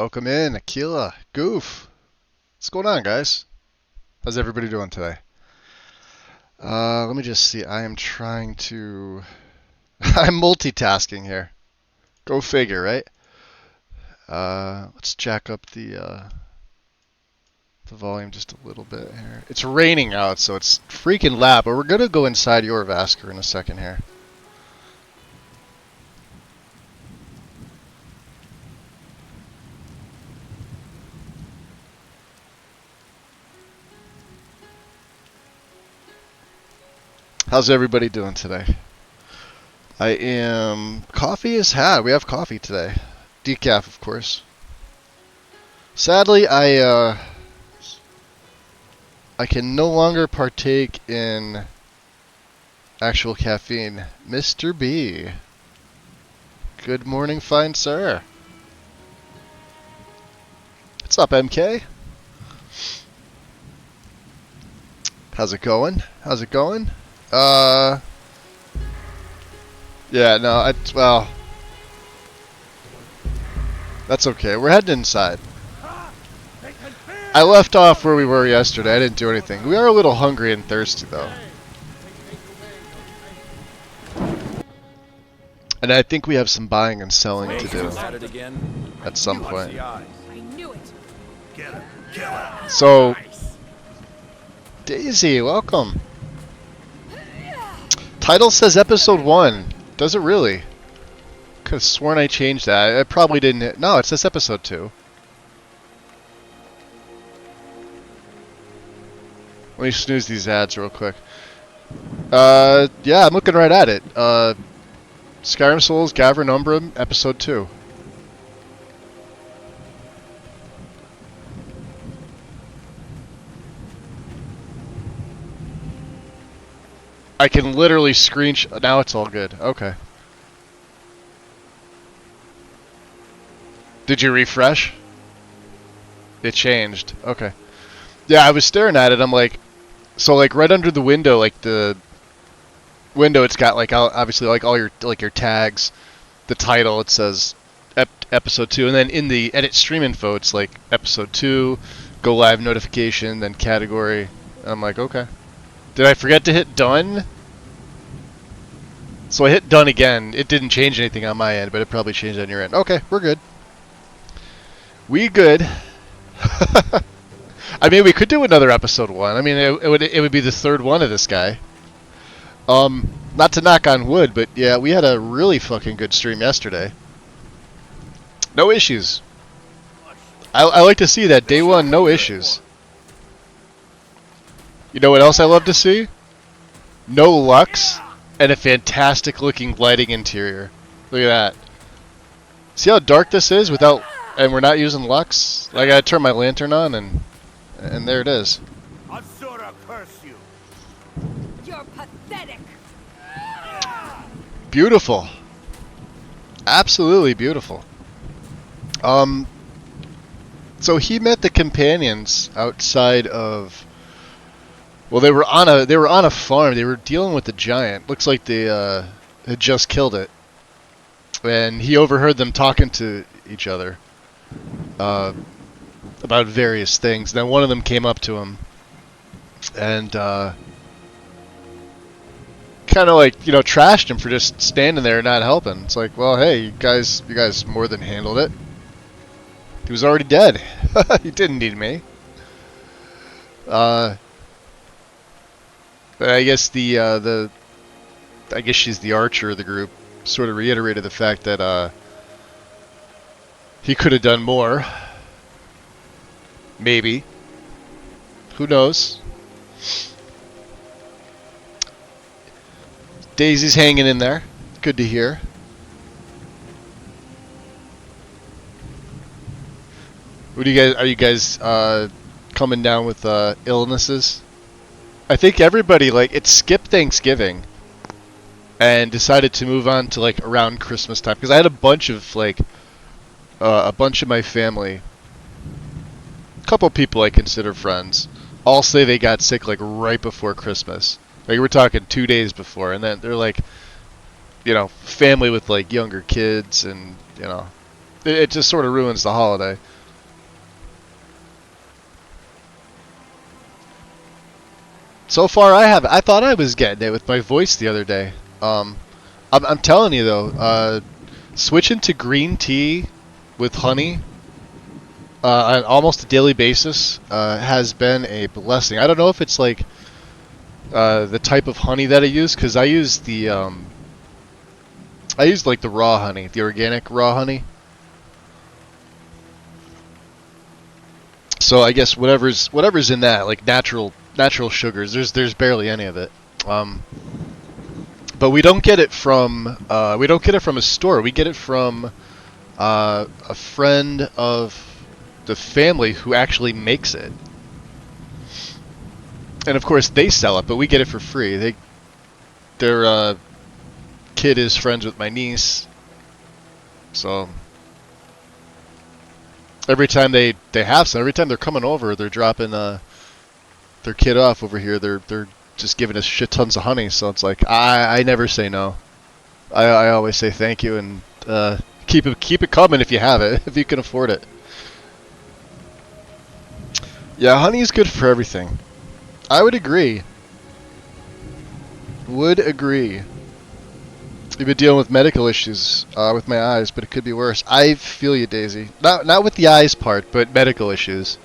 Welcome in, Aquila, Goof. What's going on, guys? How's everybody doing today? Let me just see. I am trying to... I'm multitasking here. Go figure, right? Let's jack up the volume just a little bit here. It's raining out, so it's freaking loud, but we're going to go inside your Vasker in a second here. How's everybody doing today? Coffee is had. We have coffee today. Decaf, of course. Sadly, I can no longer partake in actual caffeine. Mr. B. Good morning, fine sir. What's up, MK? How's it going? How's it going? Yeah, no, well, that's okay. We're heading inside. I left off where we were yesterday. I didn't do anything. We are a little hungry and thirsty, though. And I think we have some buying and selling to do at some point. So, Daisy, welcome. Title says episode 1. Does it really? Could have sworn I changed that. I probably didn't. No, it says episode 2. Let me snooze these ads real quick. Yeah, I'm looking right at it. Skyrim Souls, Gavric, Umbren, episode 2. I can literally screenshot. Now it's all good. Okay. Did you refresh? It changed. Okay. Yeah, I was staring at it. I'm like, so like right under the window, like the window, it's got like obviously like all your your tags, the title. It says episode 2, and then in the edit stream info, it's like episode 2, go live notification, then category. I'm like, okay. Did I forget to hit done? So I hit done again. It didn't change anything on my end, but it probably changed on your end. Okay, we're good. We good. I mean, we could do another episode 1. I mean, it would be the third one of this guy. Not to knock on wood, but yeah, we had a really fucking good stream yesterday. No issues. I like to see that day 1, no issues. You know what else I love to see? No Lux and a fantastic looking lighting interior. Look at that. See how dark this is without, and we're not using Lux? I gotta turn my lantern on and there it is. Asura curse you. You're pathetic. Beautiful. Absolutely beautiful. So he met the companions outside of. Well, they were on a farm. They were dealing with the giant. Looks like they had just killed it, and he overheard them talking to each other about various things. Then one of them came up to him and kind of like trashed him for just standing there and not helping. It's like, well, hey, you guys more than handled it. He was already dead. He didn't need me. But I guess I guess she's the archer of the group. Sort of reiterated the fact that he could have done more. Maybe. Who knows? Daisy's hanging in there. Good to hear. What do you guys? Are you guys coming down with illnesses? I think everybody it skipped Thanksgiving and decided to move on to around Christmas time, because I had a bunch of my family, a couple people I consider friends, all say they got sick right before Christmas. We're talking 2 days before, and then they're family with younger kids, and it just sort of ruins the holiday. So far, I have. I thought I was getting it with my voice the other day. I'm telling you though, switching to green tea with honey on almost a daily basis has been a blessing. I don't know if it's like the type of honey that I use, because I use like the raw honey, the organic raw honey. So I guess whatever's in that, like natural sugars. There's barely any of it. But we don't get it from a store. We get it from a friend of the family who actually makes it. And of course they sell it, but we get it for free. Their kid is friends with my niece, so every time they have some, every time they're coming over, they're dropping their kid off over here. They're just giving us shit tons of honey. So it's like I never say no. I always say thank you, and keep it coming if you have it, if you can afford it. Yeah, honey is good for everything. I would agree. Would agree. You've been dealing with medical issues with my eyes, but it could be worse. I feel you, Daisy. Not with the eyes part, but medical issues.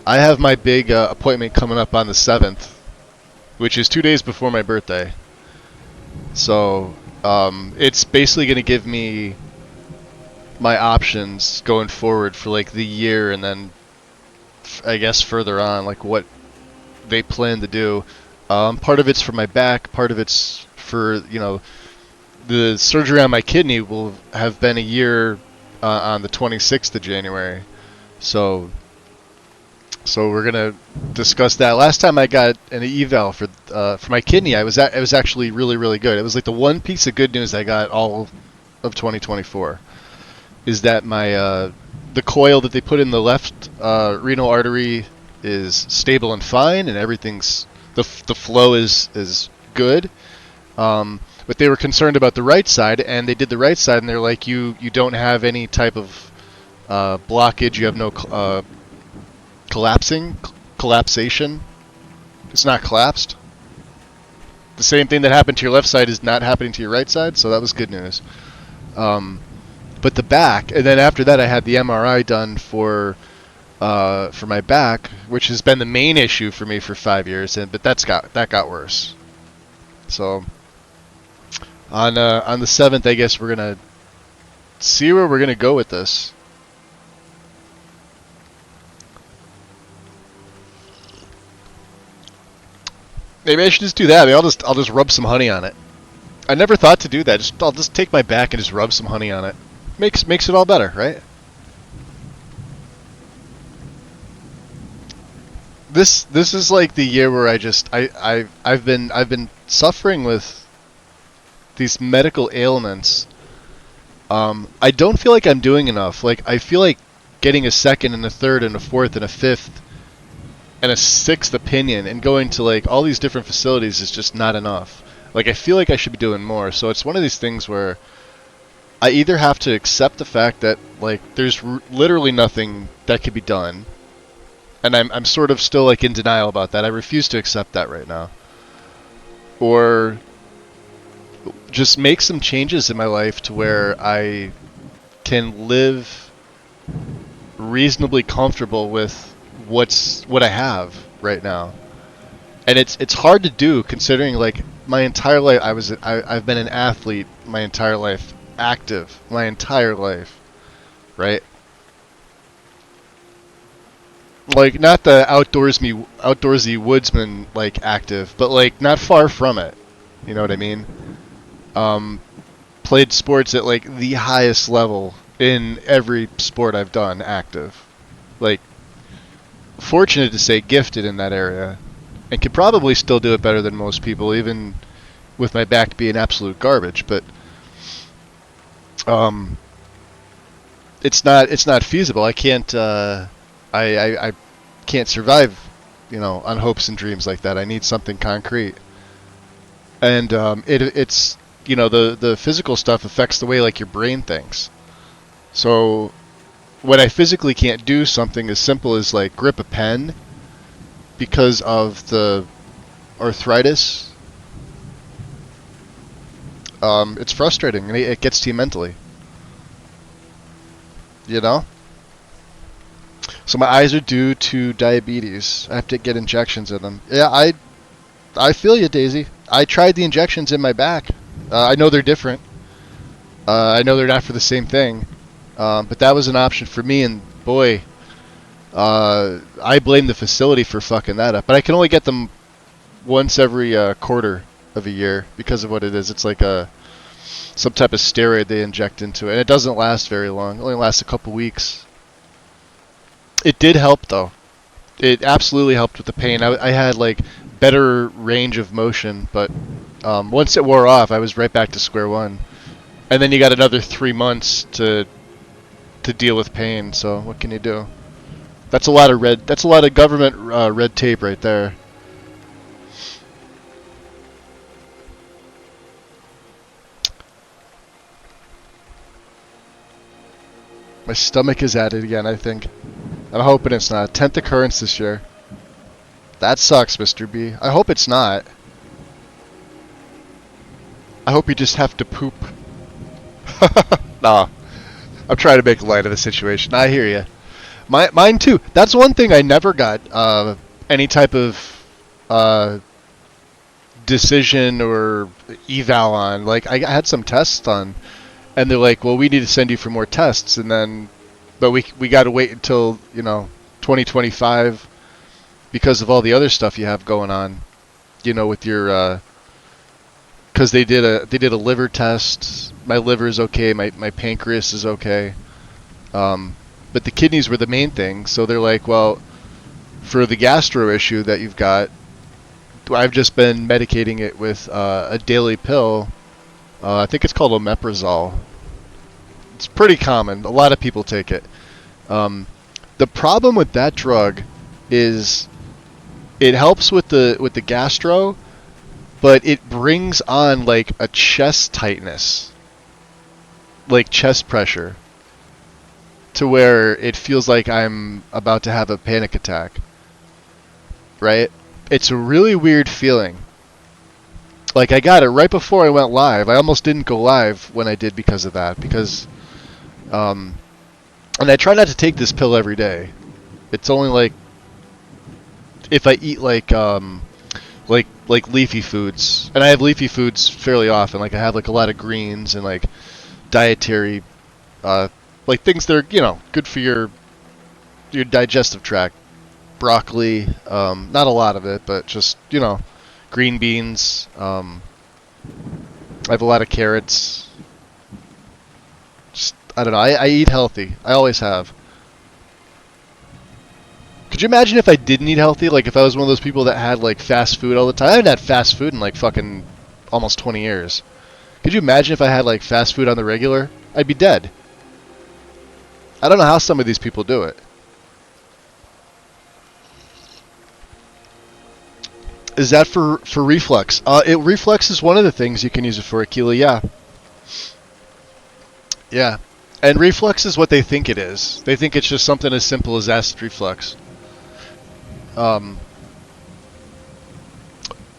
I have my big appointment coming up on the 7th, which is 2 days before my birthday. So it's basically going to give me my options going forward for like the year, and then I guess further on, like what they plan to do. Part of it's for my back, part of it's for, the surgery on my kidney will have been a year on the 26th of January. So we're gonna discuss that. Last time I got an eval for my kidney, it was actually really, really good. It was like the one piece of good news I got all of 2024 is that my the coil that they put in the left renal artery is stable and fine, and everything's the flow is good. But they were concerned about the right side, and they did the right side, and they're like, you don't have any type of blockage. You have no collapsation. It's not collapsed. The same thing that happened to your left side is not happening to your right side, so that was good news. But the back, and then after that I had the MRI done for my back, which has been the main issue for me for 5 years, but that got worse. So on the 7th, I guess we're gonna see where we're gonna go with this. Maybe I should just do that. Maybe I'll just rub some honey on it. I never thought to do that. I'll just take my back and just rub some honey on it. Makes it all better, right? This is like the year where I've been suffering with these medical ailments. I don't feel like I'm doing enough. Like, I feel like getting a second and a third and a fourth and a fifth and a sixth opinion and going to like all these different facilities is just not enough. Like, I feel like I should be doing more. So it's one of these things where I either have to accept the fact that like there's literally nothing that could be done, and I'm sort of still like in denial about that. I refuse to accept that right now. Or just make some changes in my life to where I can live reasonably comfortable with what I have right now. And it's hard to do considering like my entire life I've been an athlete my entire life, active my entire life, right? Like, not the outdoorsy woodsman like active, but like not far from it. You know what I mean? Played sports at like the highest level in every sport I've done active. Like, fortunate to say gifted in that area, and could probably still do it better than most people, even with my back being absolute garbage. But it's not feasible. I can't I can't survive, on hopes and dreams like that. I need something concrete. And it's the physical stuff affects the way like your brain thinks. So when I physically can't do something as simple as like grip a pen because of the arthritis, it's frustrating, and it gets to you mentally. You know? So my eyes are due to diabetes. I have to get injections in them. Yeah, I feel you, Daisy. I tried the injections in my back. I know they're different. I know they're not for the same thing. But that was an option for me, and boy, I blame the facility for fucking that up. But I can only get them once every quarter of a year because of what it is. It's like some type of steroid they inject into it, and it doesn't last very long. It only lasts a couple weeks. It did help, though. It absolutely helped with the pain. I had like better range of motion, but once it wore off, I was right back to square one. And then you got another 3 months to deal with pain. So what can you do? That's a lot of government red tape right there. My stomach is at it again, I think. I'm hoping it's not. 10th occurrence this year. That sucks, Mr. B. I hope it's not. I hope you just have to poop. Nah. I'm trying to make light of the situation. I hear you. Mine too. That's one thing I never got any type of decision or eval on. Like, I had some tests done, and they're like, well, we need to send you for more tests, and then, but we got to wait until, 2025 because of all the other stuff you have going on, with your, because they did a liver test. My liver is okay. My pancreas is okay. But the kidneys were the main thing. So they're like, well, for the gastro issue that you've got, I've just been medicating it with a daily pill. I think it's called omeprazole. It's pretty common. A lot of people take it. The problem with that drug is it helps with the gastro, but it brings on like a chest tightness, like chest pressure, to where it feels like I'm about to have a panic attack. Right? It's a really weird feeling. Like, I got it right before I went live. I almost didn't go live when I did because of that. Because, and I try not to take this pill every day. It's only like, if I eat like leafy foods. And I have leafy foods fairly often. Like, I have like a lot of greens and like dietary, like things that are, good for your digestive tract. Broccoli, not a lot of it, but just, green beans. I have a lot of carrots. Just, I don't know. I eat healthy. I always have. Could you imagine if I didn't eat healthy? Like if I was one of those people that had like fast food all the time? I haven't had fast food in like fucking almost 20 years. Could you imagine if I had like fast food on the regular? I'd be dead. I don't know how some of these people do it. Is that for reflux? Reflux is one of the things you can use it for, Aquila, yeah. Yeah. And reflux is what they think it is. They think it's just something as simple as acid reflux.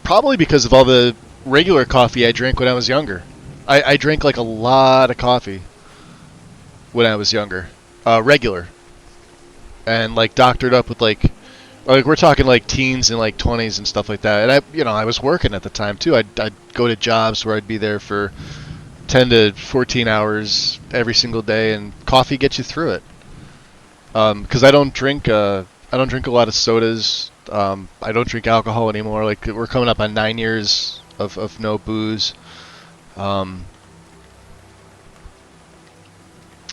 Probably because of all the regular coffee I drank when I was younger. I drank like a lot of coffee when I was younger. Regular. And like doctored up with like we're talking like teens and like 20s and stuff like that. And I was working at the time too. I'd go to jobs where I'd be there for 10 to 14 hours every single day, and coffee gets you through it. Because I don't drink a lot of sodas. I don't drink alcohol anymore. Like we're coming up on 9 years of no booze.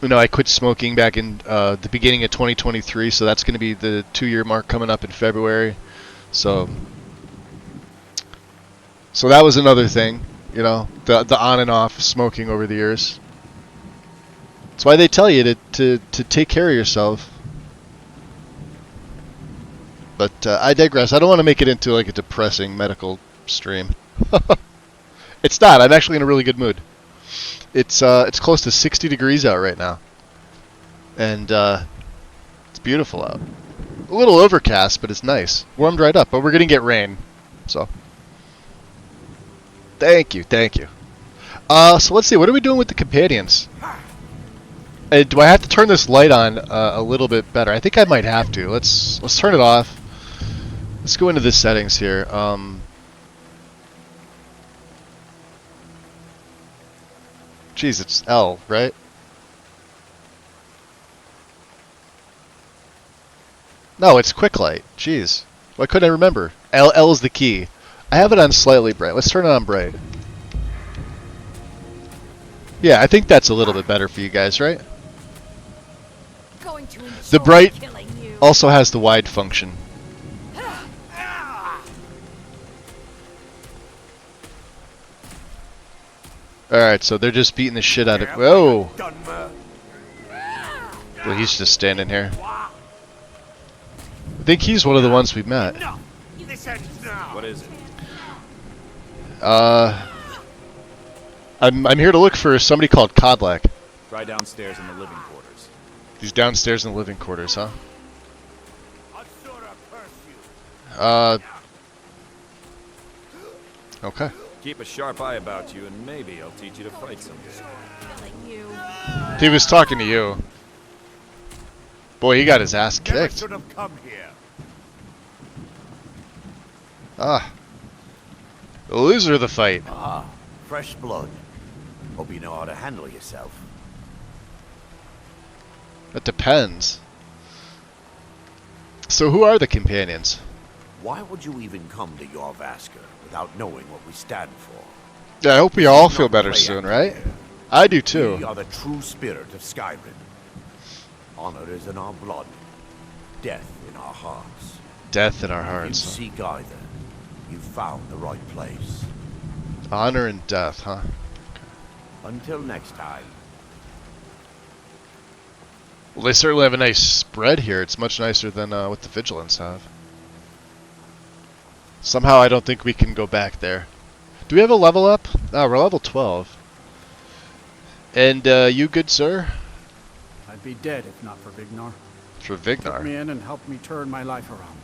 I quit smoking back in the beginning of 2023, so that's going to be the 2-year mark coming up in February. So that was another thing, the on and off smoking over the years. That's why they tell you to take care of yourself. But I digress. I don't want to make it into like a depressing medical stream. It's not. I'm actually in a really good mood. It's close to 60 degrees out right now, and it's beautiful out. A little overcast, but it's nice. Warmed right up, but we're gonna get rain, so Thank you, thank you. So let's see. What are we doing with the companions? Do I have to turn this light on a little bit better? I think I might have to. Let's turn it off. Let's go into the settings here. Geez, it's L, right? No, it's quick light. Jeez. Why couldn't I remember? L is the key. I have it on slightly bright. Let's turn it on bright. Yeah, I think that's a little bit better for you guys, right? Going to enjoy The bright killing you. also has the wide function. Alright, so they're just beating the shit out of... Whoa! Well, he's just standing here. I think he's one of the ones we met. No, this ends now. What is it? I'm here to look for somebody called Kodlak. Try downstairs in the living quarters. He's downstairs in the living quarters, huh? Asura curse you. Okay. Keep a sharp eye about you, and maybe I'll teach you to fight someday. Killing you. He was talking to you. Boy, he got his ass Never kicked. should have come here. Ah. The loser of the fight. Ah, fresh blood. Hope you know how to handle yourself. That depends. So who are the companions? Why would you even come to your Vasker without knowing what we stand for? Yeah, I hope we all feel better soon, right? I do We too. are the true spirit of Skyrim. Honor is in our blood, death in our hearts. Death in our You hearts. seek either. You found the right place. Honor and death, huh? Until next time. Well, they certainly have a nice spread here. It's much nicer than what the Vigilants have. Somehow I don't think we can go back there. Do we have a level up? Oh, we're level 12. And you, good sir? I'd be dead if not for Vignar. For Took me Vignar. in and helped me turn my life around.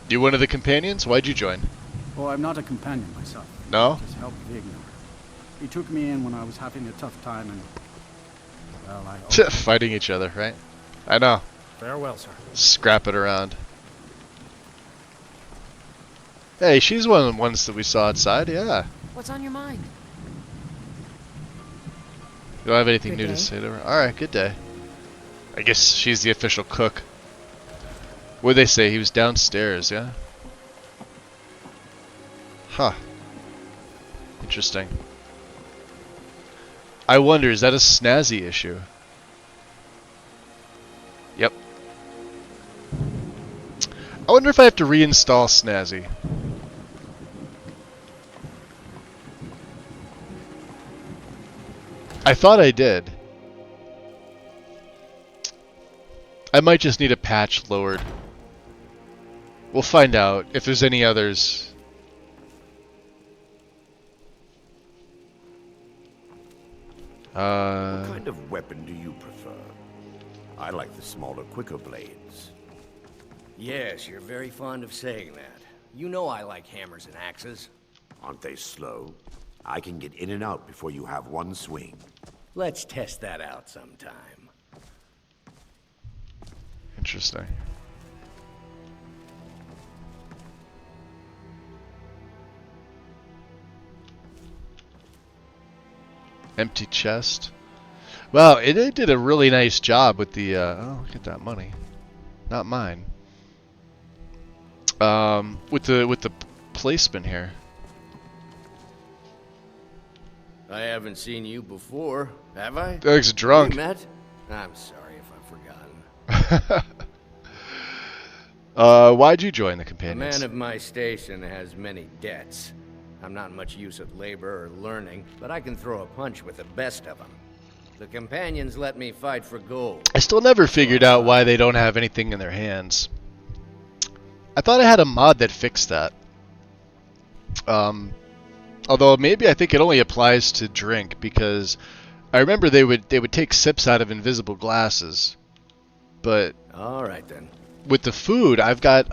You one of the companions? Why'd you join? Oh, I'm not a companion myself. No? Just helped Vignar. He took me in when I was having a tough time and... Well, I owe Fighting each other, right? I know. Farewell, sir. Scrap it around. Hey, she's one of the ones that we saw outside, yeah. What's on your mind? You don't have anything Good new to day. say to her? Alright, good day. I guess she's the official cook. What'd they say? He was downstairs, yeah? Huh. Interesting. I wonder, is that a snazzy issue? Yep. I wonder if I have to reinstall Snazzy. I thought I did. I might just need a patch lowered. We'll find out if there's any others. What kind of weapon do you prefer? I like the smaller, quicker blades. Yes, you're very fond of saying that. You know I like hammers and axes. Aren't they slow? I can get in and out before you have one swing. Let's test that out sometime. Interesting. Empty chest. Well, it did a really nice job with the. Oh, look at that money. Not mine. With the placement here. I haven't seen you before, have I? Doug's drunk. We met? I'm sorry if I've forgotten. Why'd you join the A companions? man of my station has many debts. I'm not much use at labor or learning, but I can throw a punch with the best of them. The companions let me fight for gold. I still never figured out why they don't have anything in their hands. I thought I had a mod that fixed that. Although maybe I think it only applies to drink, because I remember they would take sips out of invisible glasses. But All right then. with the food, I've got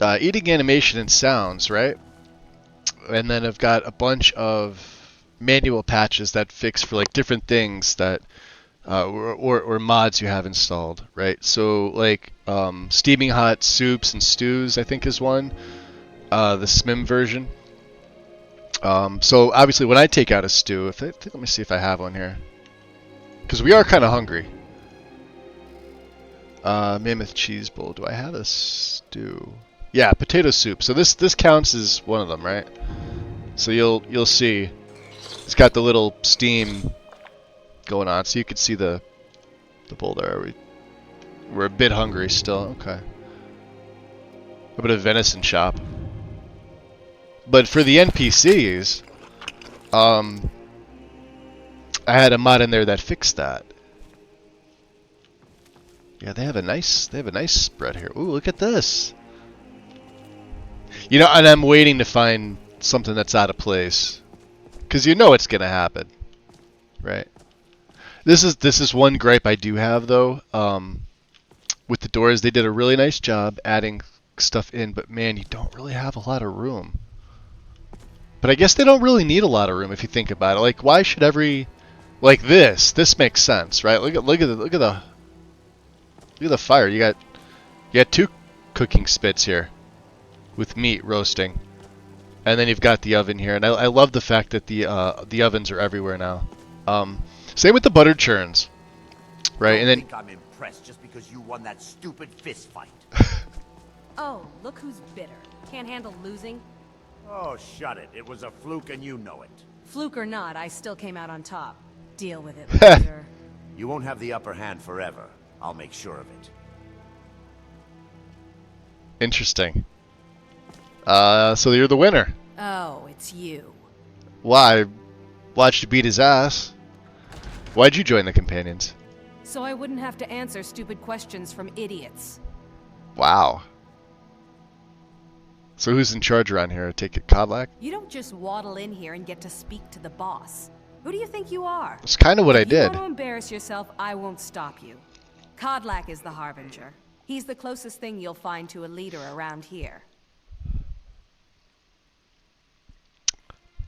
eating animation and sounds, right? And then I've got a bunch of manual patches that fix for like different things that or mods you have installed, right? So like steaming hot soups and stews, I think is one. The SMIM version. So obviously when I take out a stew, let me see if I have one here, because we are kind of hungry. Mammoth cheese bowl. Do I have a stew? Yeah, potato soup. So this counts as one of them, right? So you'll see it's got the little steam going on, so you can see the bowl there. We're a bit hungry still. Okay. A bit of venison chop. But for the NPCs, I had a mod in there that fixed that. Yeah, they have a nice spread here. Ooh, look at this. You know, and I'm waiting to find something that's out of place, because you know it's gonna happen, right? This is one gripe I do have though. With the doors, they did a really nice job adding stuff in, but man, you don't really have a lot of room. But I guess they don't really need a lot of room if you think about it. Like, why should like this? This makes sense, right? Look at the fire. You got two cooking spits here with meat roasting, and then you've got the oven here. And I love the fact that the ovens are everywhere now. Same with the butter churns, right? And then think I'm impressed just because you won that stupid fist fight. Oh, look who's bitter. Can't handle losing? Oh, shut it. It was a fluke and you know it. Fluke or not, I still came out on top. Deal with it, loser. You won't have the upper hand forever. I'll make sure of it. interesting. So you're the winner. Oh, it's you. Why? Watched you beat his ass. Why'd you join the companions? So I wouldn't have to answer stupid questions from idiots. Wow. So who's in charge around here? I take it Kodlak? You don't just waddle in here and get to speak to the boss. Who do you think you are? That's kind of what I If you did. want to embarrass yourself, I won't stop you. Kodlak is the Harbinger. He's the closest thing you'll find to a leader around here.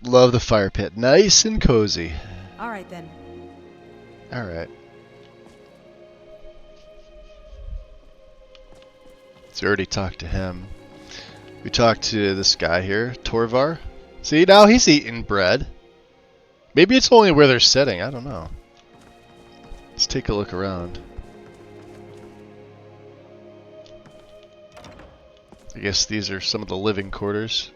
Love the fire pit. Nice and cozy. All right, then. Alright. So we already talked to him. We talked to this guy here, Torvar. See, now he's eating bread. Maybe it's only where they're sitting. I don't know. Let's take a look around. I guess these are some of the living quarters.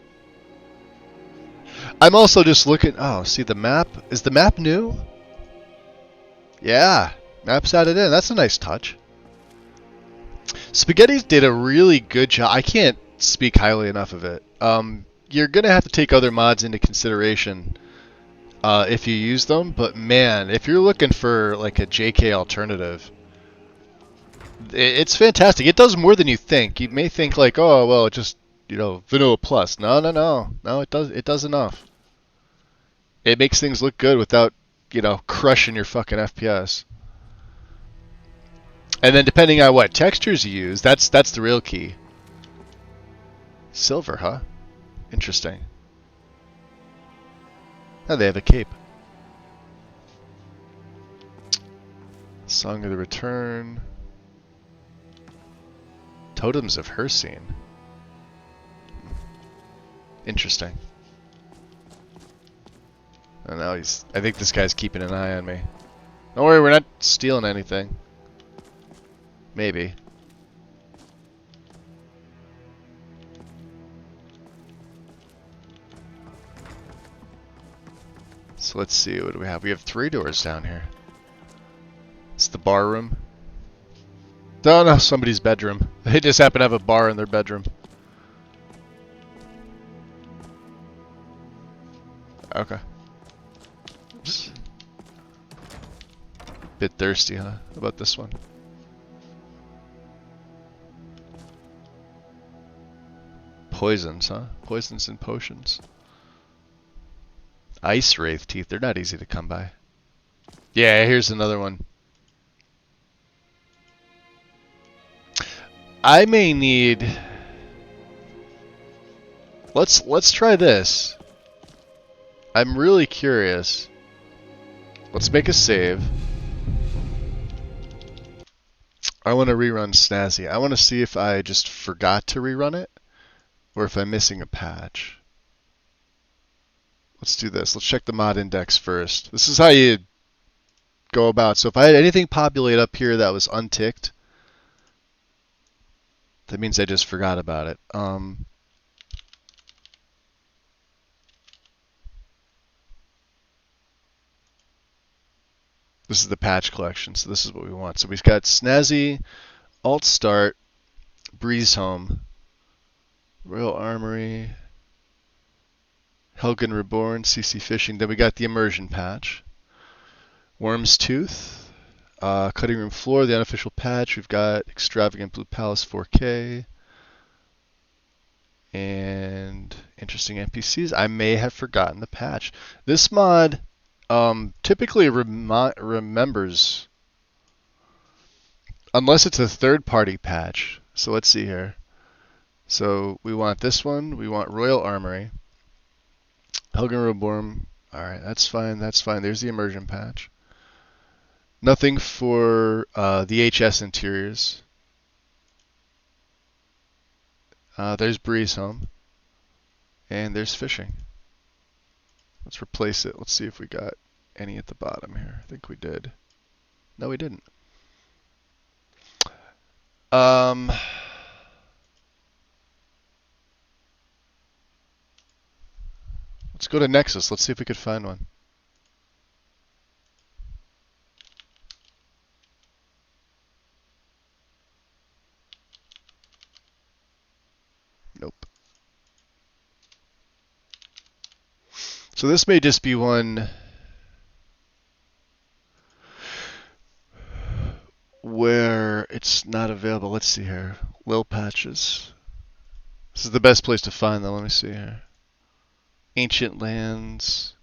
I'm also just looking... Oh, see the map? Is the map new? Yeah. Map's added in. That's a nice touch. Spaghetti's did a really good job. I can't speak highly enough of it. You're going to have to take other mods into consideration if you use them. But man, if you're looking for like a JK alternative, it's fantastic. It does more than you think. You may think like, oh, well, it just, you know, vanilla plus. No, no, no. No, it does enough. It makes things look good without, you know, crushing your fucking FPS. And then depending on what textures you use, that's the real key. Silver, huh? Interesting. Oh, they have a cape. Song of the Return. Totems of Hersine. Interesting. And now I think this guy's keeping an eye on me. Don't worry, we're not stealing anything. Maybe. So let's see, what do we have? We have 3 doors down here. It's the bar room. Oh no, somebody's bedroom. They just happen to have a bar in their bedroom. Okay. Bit thirsty, huh? How about this one? Poisons, huh? Poisons and potions. Ice wraith teeth, they're not easy to come by. Yeah, here's another one. I may need Let's try this. I'm really curious. Let's make a save. I want to rerun Snazzy. I want to see if I just forgot to rerun it or if I'm missing a patch. Let's do this. Let's check the mod index first. This is how you go about. So if I had anything populate up here that was unticked, that means I just forgot about it. This is the patch collection, so this is what we want. So we've got Snazzy, Alt Start, Breeze Home, Royal Armory, Helgen Reborn, CC Fishing. Then we got the Immersion patch. Worm's Tooth, Cutting Room Floor, the unofficial patch. We've got Extravagant Blue Palace 4K, and interesting NPCs. I may have forgotten the patch. This mod typically remembers, unless it's a third-party patch. So let's see here. So we want this one. We want Royal Armory. Helgen Reborn. Alright, that's fine. That's fine. There's the immersion patch. Nothing for the HS interiors. There's Breeze Home. And there's Fishing. Let's replace it. Let's see if we got any at the bottom here. I think we did. No, we didn't. Let's go to Nexus. Let's see if we could find one. Nope. So this may just be one where it's not available. Let's see here. Lil Patches. This is the best place to find them. Let me see here. Ancient Lands.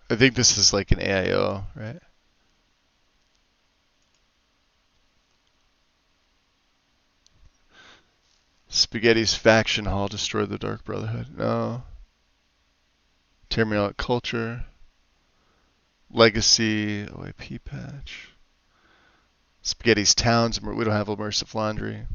I think this is like an AIO, right? Spaghetti's Faction Hall, Destroy the Dark Brotherhood. No. Terminal Culture. Legacy OAP patch. Spaghetti's Towns. We don't have Immersive Laundry.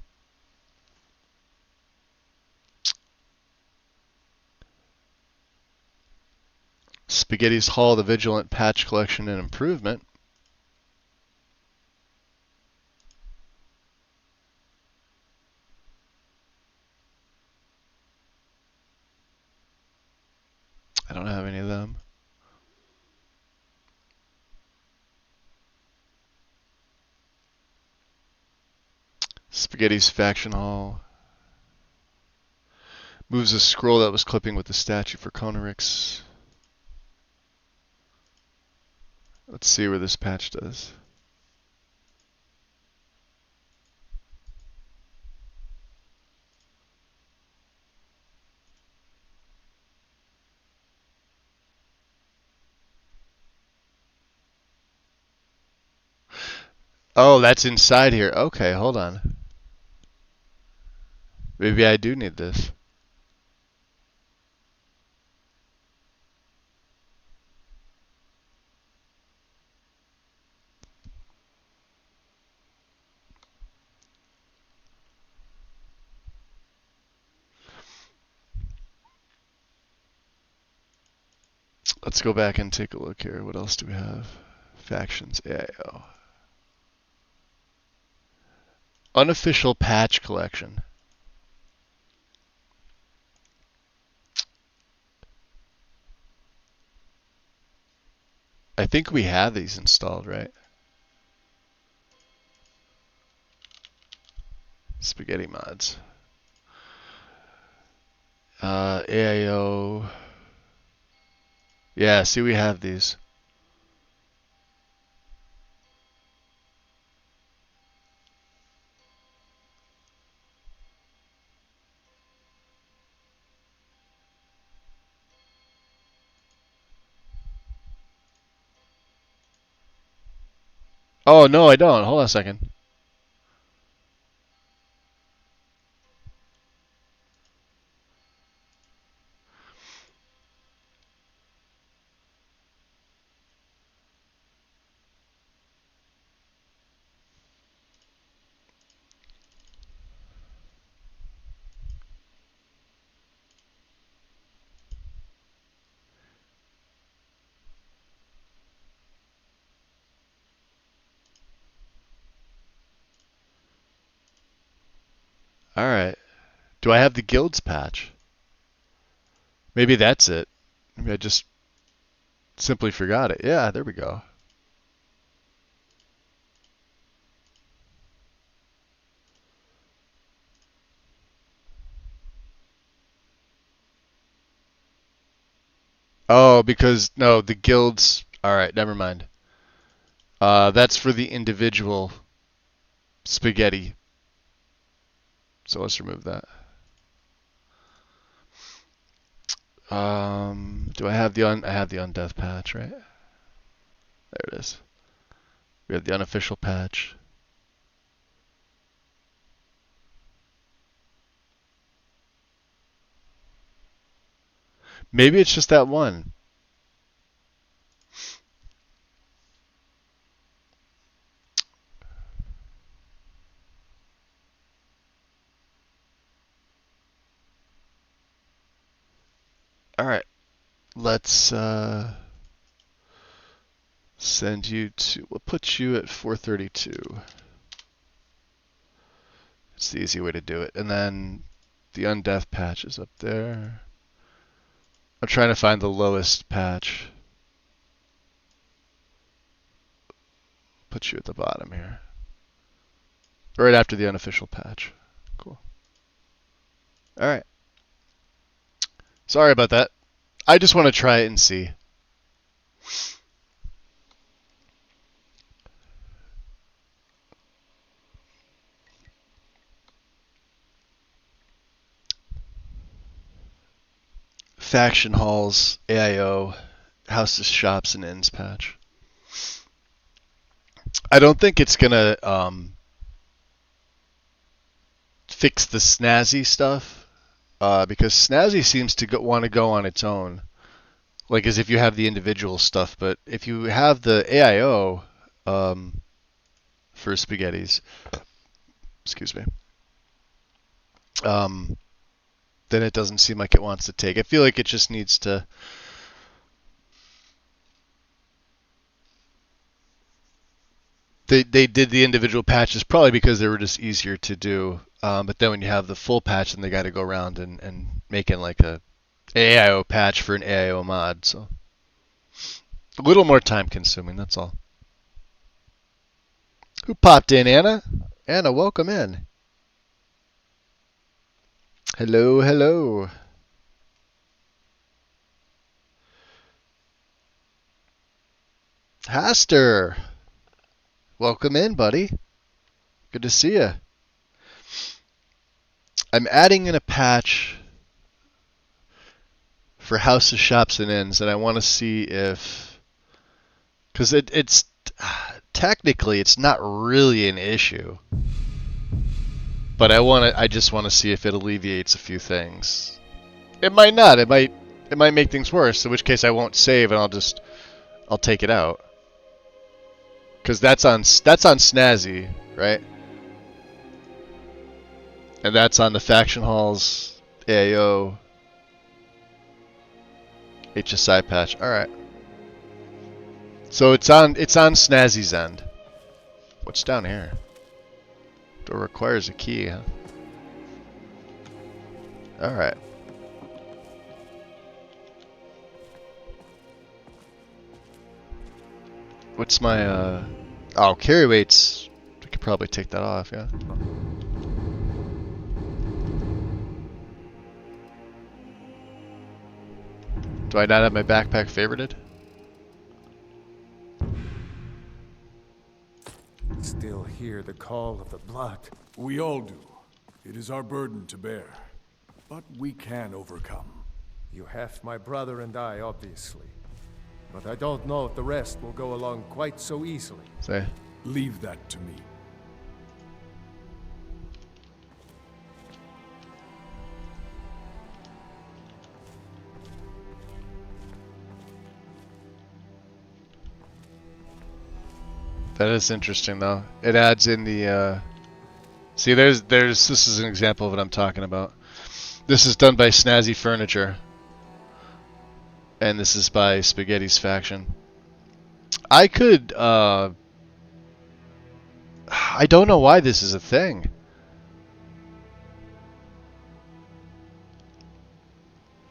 Spaghetti's Hall, the Vigilant Patch Collection and Improvement. I don't have any of them. Spaghetti's Faction Hall. Moves a scroll that was clipping with the statue for Conarix. Let's see where this patch does. Oh, that's inside here. Okay, hold on. Maybe I do need this. Let's go back and take a look here. What else do we have? Factions, AIO. Unofficial patch collection. I think we have these installed, right? Spaghetti mods. AIO. Yeah, see, we have these. Oh, no, I don't. Hold on a second. Alright. Do I have the guilds patch? Maybe that's it. Maybe I just simply forgot it. Yeah, there we go. Oh, because no, the guilds. All right, never mind. That's for the individual spaghetti. So let's remove that. Do I have the I have the undeath patch, right? There it is. We have the unofficial patch. Maybe it's just that one. All right. Let's send you to. We'll put you at 432. It's the easy way to do it. And then the undeath patch is up there. I'm trying to find the lowest patch. Put you at the bottom here. Right after the unofficial patch. Cool. Alright. Sorry about that. I just want to try it and see. Faction halls, AIO, houses, shops, and inns patch. I don't think it's gonna fix the snazzy stuff, because snazzy seems to want to go on its own, like as if you have the individual stuff. But if you have the AIO for spaghettis, excuse me, then it doesn't seem like it wants to take. I feel like it just needs to. They did the individual patches probably because they were just easier to do. But then when you have the full patch, then they got to go around and making like a AIO patch for an AIO mod. So a little more time consuming, that's all. Who popped in, Anna? Anna, welcome in. Hello, hello. Haster, welcome in, buddy. Good to see you. I'm adding in a patch for houses, shops, and inns, and I want to see if, because it's technically it's not really an issue, but I just want to see if it alleviates a few things. It might not. It might make things worse. In which case I won't save and I'll take it out. Because that's on Snazzy, right? And that's on the faction halls, AIO, HSI patch. All right. So it's on Snazzy's end. What's down here? Door requires a key, huh? All right. What's my oh, carry weights. I could probably take that off, yeah. Do I not have my backpack favorited? Still hear the call of the blood. We all do. It is our burden to bear. But we can overcome. You have my brother and I, obviously. But I don't know if the rest will go along quite so easily. Say. Leave that to me. That is interesting, though. It adds in the. See, there's. This is an example of what I'm talking about. This is done by Snazzy Furniture, and this is by Spaghetti's Faction. I could. I don't know why this is a thing.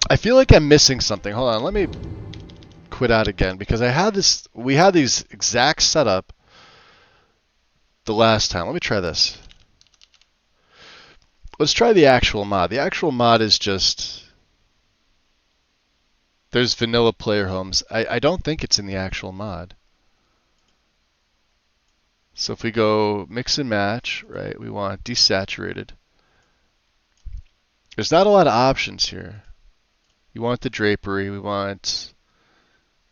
I feel like I'm missing something. Hold on, let me quit out again because I had this. We had these exact setup the last time. Let me try this. Let's try the actual mod. The actual mod is just... There's vanilla player homes. I don't think it's in the actual mod. So if we go mix and match, right, we want desaturated. There's not a lot of options here. You want the drapery, we want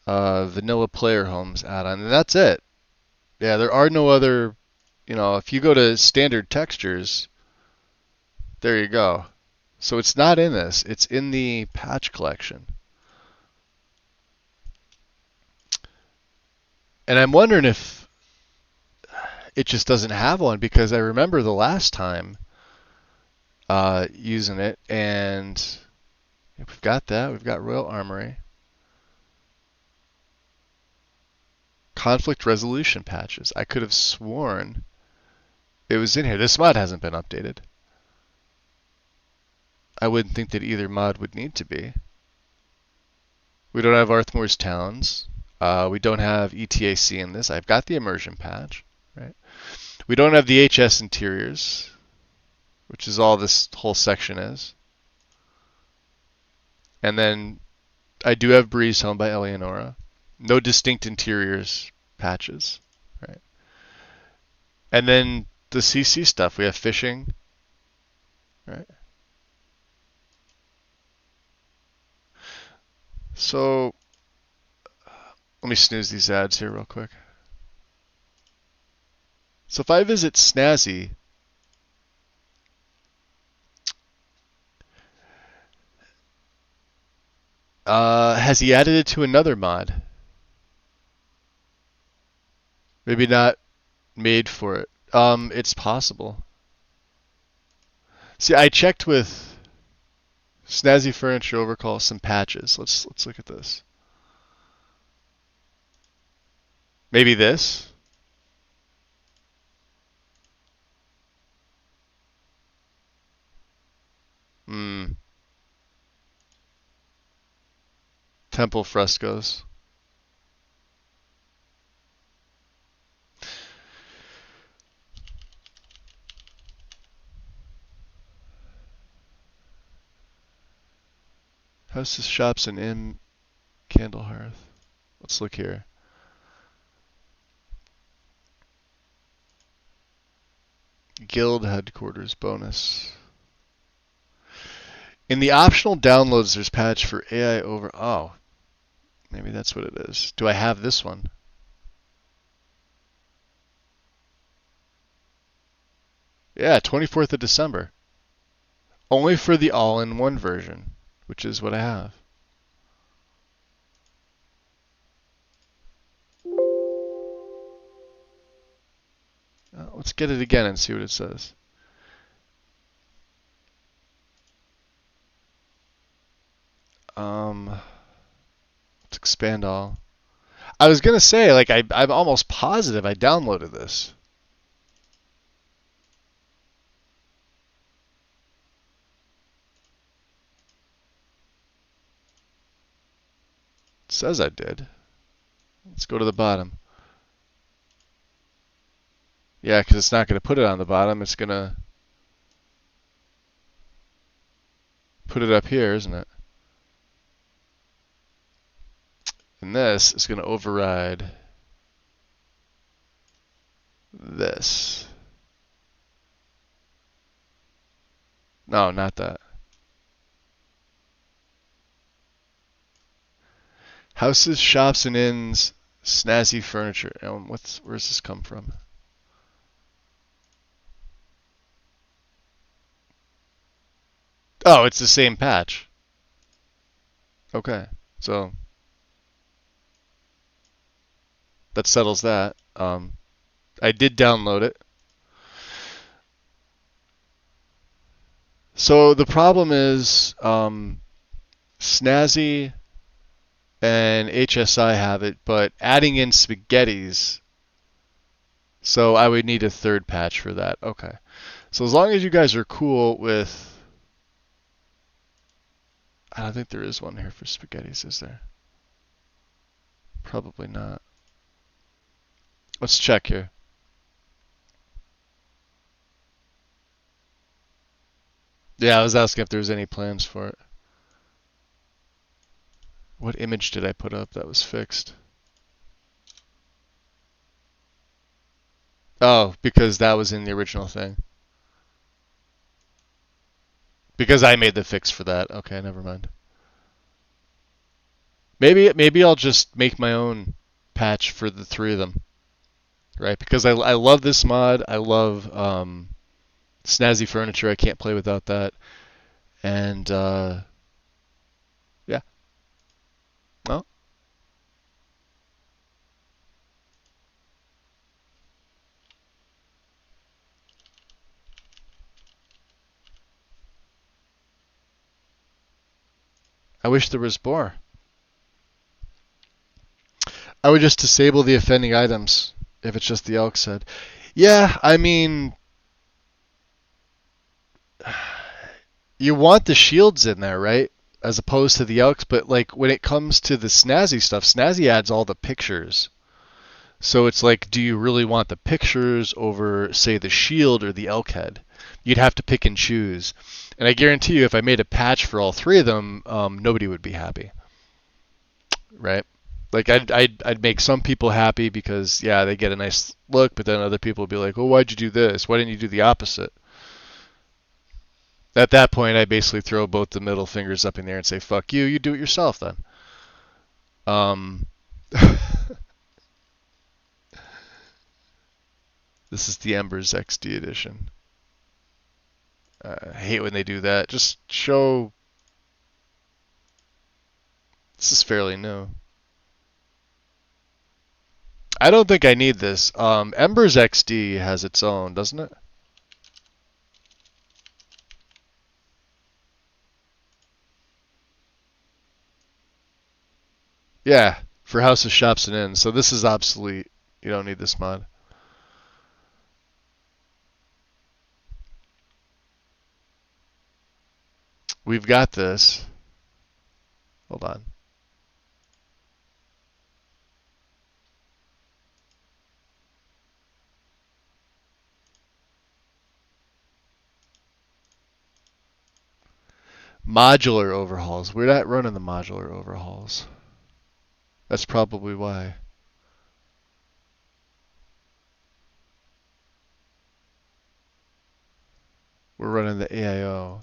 vanilla player homes add-on, and that's it. Yeah, there are no other, you know, if you go to standard textures, there you go. So it's not in this, it's in the patch collection. And I'm wondering if it just doesn't have one, because I remember the last time using it, and we've got that. We've got Royal Armory. Conflict resolution patches. I could have sworn it was in here. This mod hasn't been updated. I wouldn't think that either mod would need to be. We don't have Arthmore's Towns. We don't have ETAC in this. I've got the immersion patch. Right? We don't have the HS interiors, which is all this whole section is. And then I do have Breeze Home by Eleonora. No distinct interiors patches, right? And then the CC stuff, we have fishing, right? So let me snooze these ads here real quick. So if I visit Snazzy, has he added it to another mod? Maybe not made for it. It's possible. See, I checked with Snazzy Furniture Overcall some patches. Let's look at this. Maybe this. Temple frescoes. Houses, shops, and inn, candle hearth. Let's look here. Guild headquarters bonus. In the optional downloads, there's patch for AI over. Oh, maybe that's what it is. Do I have this one? Yeah, 24th of December. Only for the all-in-one version, which is what I have. Let's get it again and see what it says. Let's expand all. I was gonna say, like, I'm almost positive I downloaded this. It says I did. Let's go to the bottom. Yeah, because it's not going to put it on the bottom. It's going to put it up here, isn't it? And this is going to override this. No, not that. Houses, shops, and inns, Snazzy Furniture. Where's this come from? Oh, it's the same patch. Okay, so that settles that. I did download it. So the problem is Snazzy and HSI have it, but adding in spaghettis, so I would need a third patch for that. Okay. So as long as you guys are cool with... I don't think there is one here for spaghettis, is there? Probably not. Let's check here. Yeah, I was asking if there was any plans for it. What image did I put up that was fixed? Oh, because that was in the original thing. Because I made the fix for that. Okay, never mind. Maybe I'll just make my own patch for the three of them. Right? Because I love this mod. I love snazzy furniture. I can't play without that. And yeah. Well, I wish there was more. I would just disable the offending items if it's just the elk's head. Yeah, I mean, you want the shields in there, right? As opposed to the elks, but like when it comes to the snazzy stuff, snazzy adds all the pictures. So it's like, do you really want the pictures over, say, the shield or the elk head? You'd have to pick and choose. And I guarantee you, if I made a patch for all three of them, nobody would be happy, right? Like I'd make some people happy because yeah, they get a nice look, but then other people would be like, "Oh, why'd you do this? Why didn't you do the opposite?" At that point, I basically throw both the middle fingers up in the air and say, "Fuck you! You do it yourself then." Um, this is the Embers XD edition. I hate when they do that. Just show. This is fairly new. I don't think I need this. Embers XD has its own, doesn't it? Yeah, for houses, shops, and inns. So this is obsolete. You don't need this mod. We've got this. Hold on. Modular overhauls. We're not running the modular overhauls. That's probably why. We're running the AIO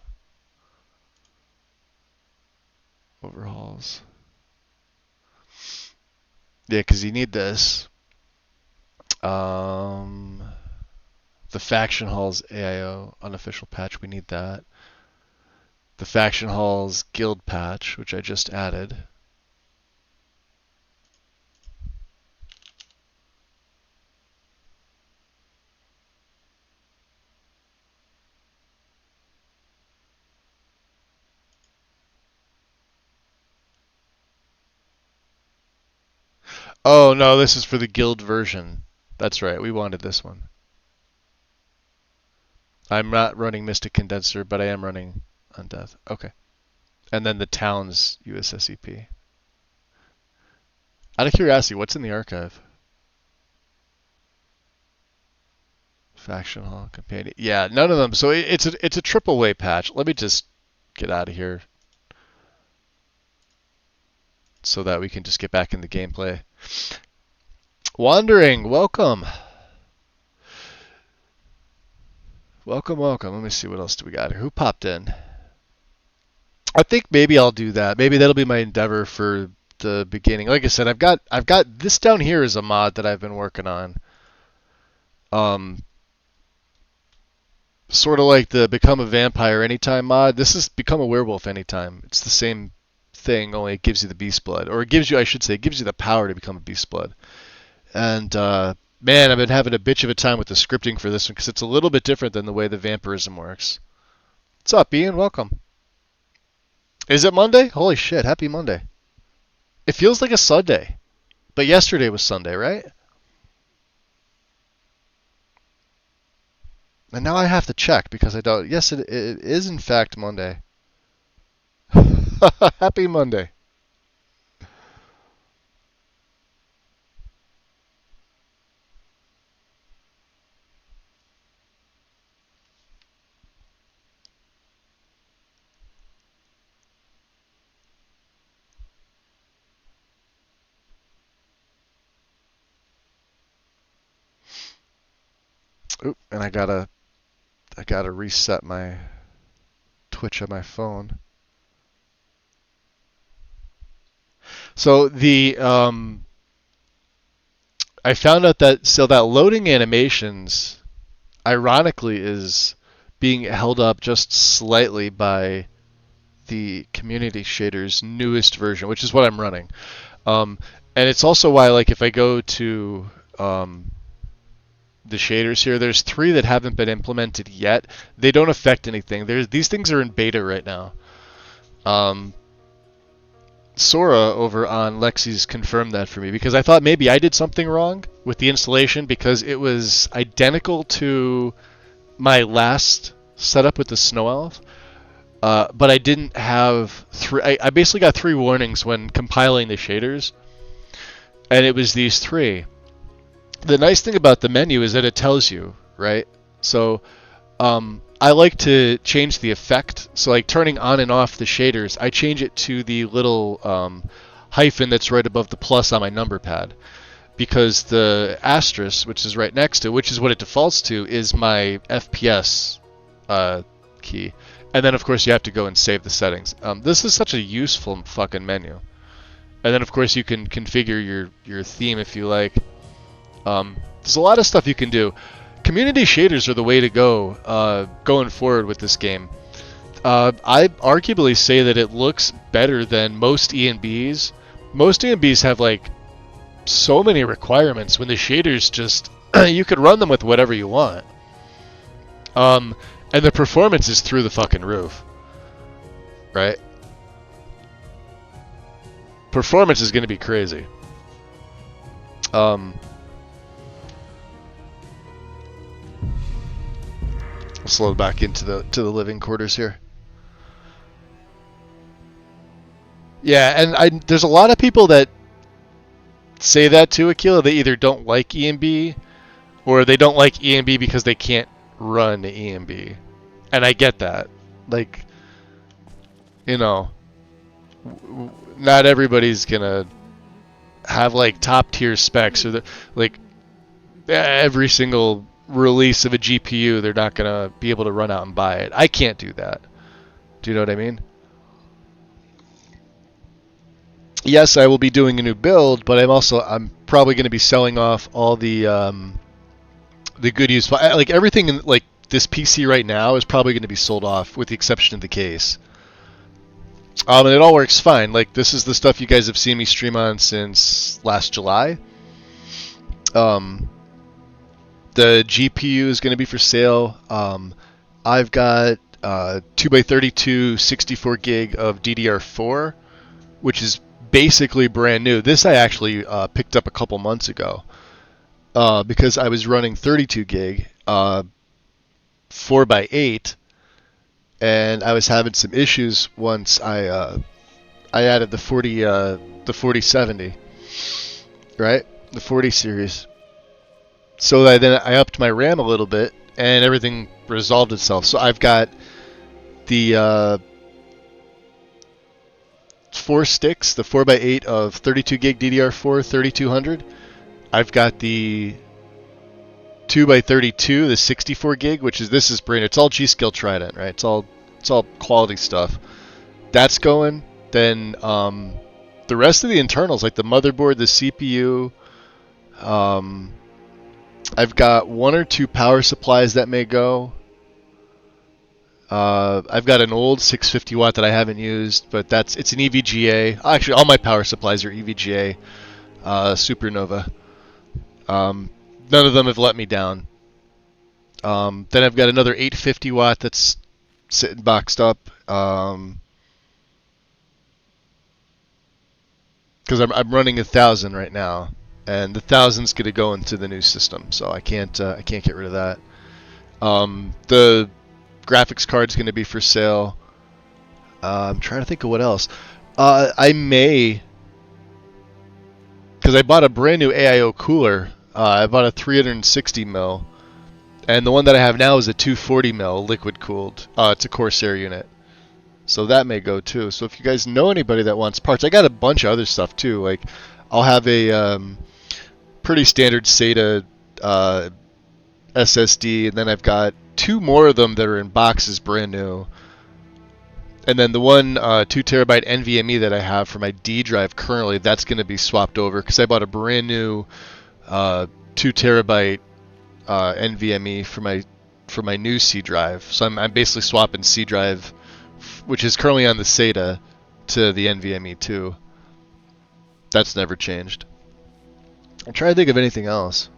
overhauls. Yeah, because you need this. The faction halls AIO unofficial patch, we need that. The faction halls guild patch, which I just added. Oh no, this is for the guild version. That's right, we wanted this one. I'm not running Mystic Condenser, but I am running Undeath. Okay. And then the town's USSEP. Out of curiosity, what's in the archive? Faction Hall Companion. Yeah, none of them. So it's a triple way patch. Let me just get out of here so that we can just get back in the gameplay. Wandering, welcome. Welcome, welcome. Let me see what else do we got here. Who popped in? I think maybe I'll do that. Maybe that'll be my endeavor for the beginning. Like I said, I've got this down here is a mod that I've been working on. Sort of like the Become a Vampire Anytime mod. This is Become a Werewolf Anytime. It's the same thing, only it gives you the beast blood. Or it gives you, I should say, it gives you the power to become a beast blood. And, man, I've been having a bitch of a time with the scripting for this one because it's a little bit different than the way the vampirism works. What's up, Ian? Welcome. Is it Monday? Holy shit, happy Monday. It feels like a Sunday. But yesterday was Sunday, right? And now I have to check because I don't. Yes, it is in fact Monday. Happy Monday. Oop, and I gotta reset my Twitch on my phone. So I found out that that loading animations, ironically, is being held up just slightly by the community shader's newest version, which is what I'm running. And it's also why, like, if I go to the shaders here, there's 3 that haven't been implemented yet. They don't affect anything. These things are in beta right now. Sora over on Lexi's confirmed that for me because I thought maybe I did something wrong with the installation because it was identical to my last setup with the Snow Elf. But I didn't have I basically got 3 warnings when compiling the shaders, and it was these 3. The nice thing about the menu is that it tells you, right? So I like to change the effect. So like turning on and off the shaders, I change it to the little hyphen that's right above the plus on my number pad. Because the asterisk, which is right next to, which is what it defaults to, is my FPS key. And then, of course, you have to go and save the settings. This is such a useful fucking menu. And then, of course, you can configure your theme if you like. There's a lot of stuff you can do. Community shaders are the way to go going forward with this game. I arguably say that it looks better than most ENBs. Most ENBs have, like, so many requirements when the shaders just... you could run them with whatever you want. And the performance is through the fucking roof. Right? Performance is going to be crazy. Let's load back into the living quarters here. Yeah, and there's a lot of people that say that too, Akila. They either don't like ENB or they don't like ENB because they can't run ENB. And I get that. Like, you know, not everybody's gonna have like top tier specs or like every single release of a GPU they're not gonna be able to run out and buy it. I can't do that. Do you know what I mean? Yes, I will be doing a new build, but I'm probably going to be selling off all the good use. Like everything in like this PC right now is probably going to be sold off, with the exception of the case. And it all works fine. Like this is the stuff you guys have seen me stream on since last July. The GPU is going to be for sale. I've got 2x32 64 gig of DDR4, which is basically brand new. This I actually picked up a couple months ago because I was running 32 gig 4x8, and I was having some issues once I added the 4070, right? The 40 series. So then I upped my RAM a little bit, and everything resolved itself. So I've got the 4 sticks, the 4x8 of 32 gig DDR4 3200. I've got the 2x32, the 64 gig, this is brand new. It's all G-Skill Trident, right? It's all quality stuff. That's going. Then the rest of the internals, like the motherboard, the CPU. I've got 1 or 2 power supplies that may go. I've got an old 650 watt that I haven't used, but it's an EVGA. Actually, all my power supplies are EVGA Supernova. None of them have let me down. Then I've got another 850 watt that's sitting boxed up. Because I'm running 1,000 right now, and the 1,000's going to go into the new system, so I can't get rid of that. The graphics card's going to be for sale. I'm trying to think of what else. I may, because I bought a brand new AIO cooler. I bought a 360 mil, and the one that I have now is a 240 mil liquid cooled. It's a Corsair unit. So that may go too. So if you guys know anybody that wants parts, I got a bunch of other stuff too. Like I'll have a pretty standard SATA SSD, and then I've got 2 more of them that are in boxes, brand new. And then the one 2 terabyte NVMe that I have for my D drive currently, that's going to be swapped over because I bought a brand new 2 terabyte NVMe for my new C drive. So I'm basically swapping C drive, which is currently on the SATA, to the NVMe too. That's never changed. I'm trying to think of anything else.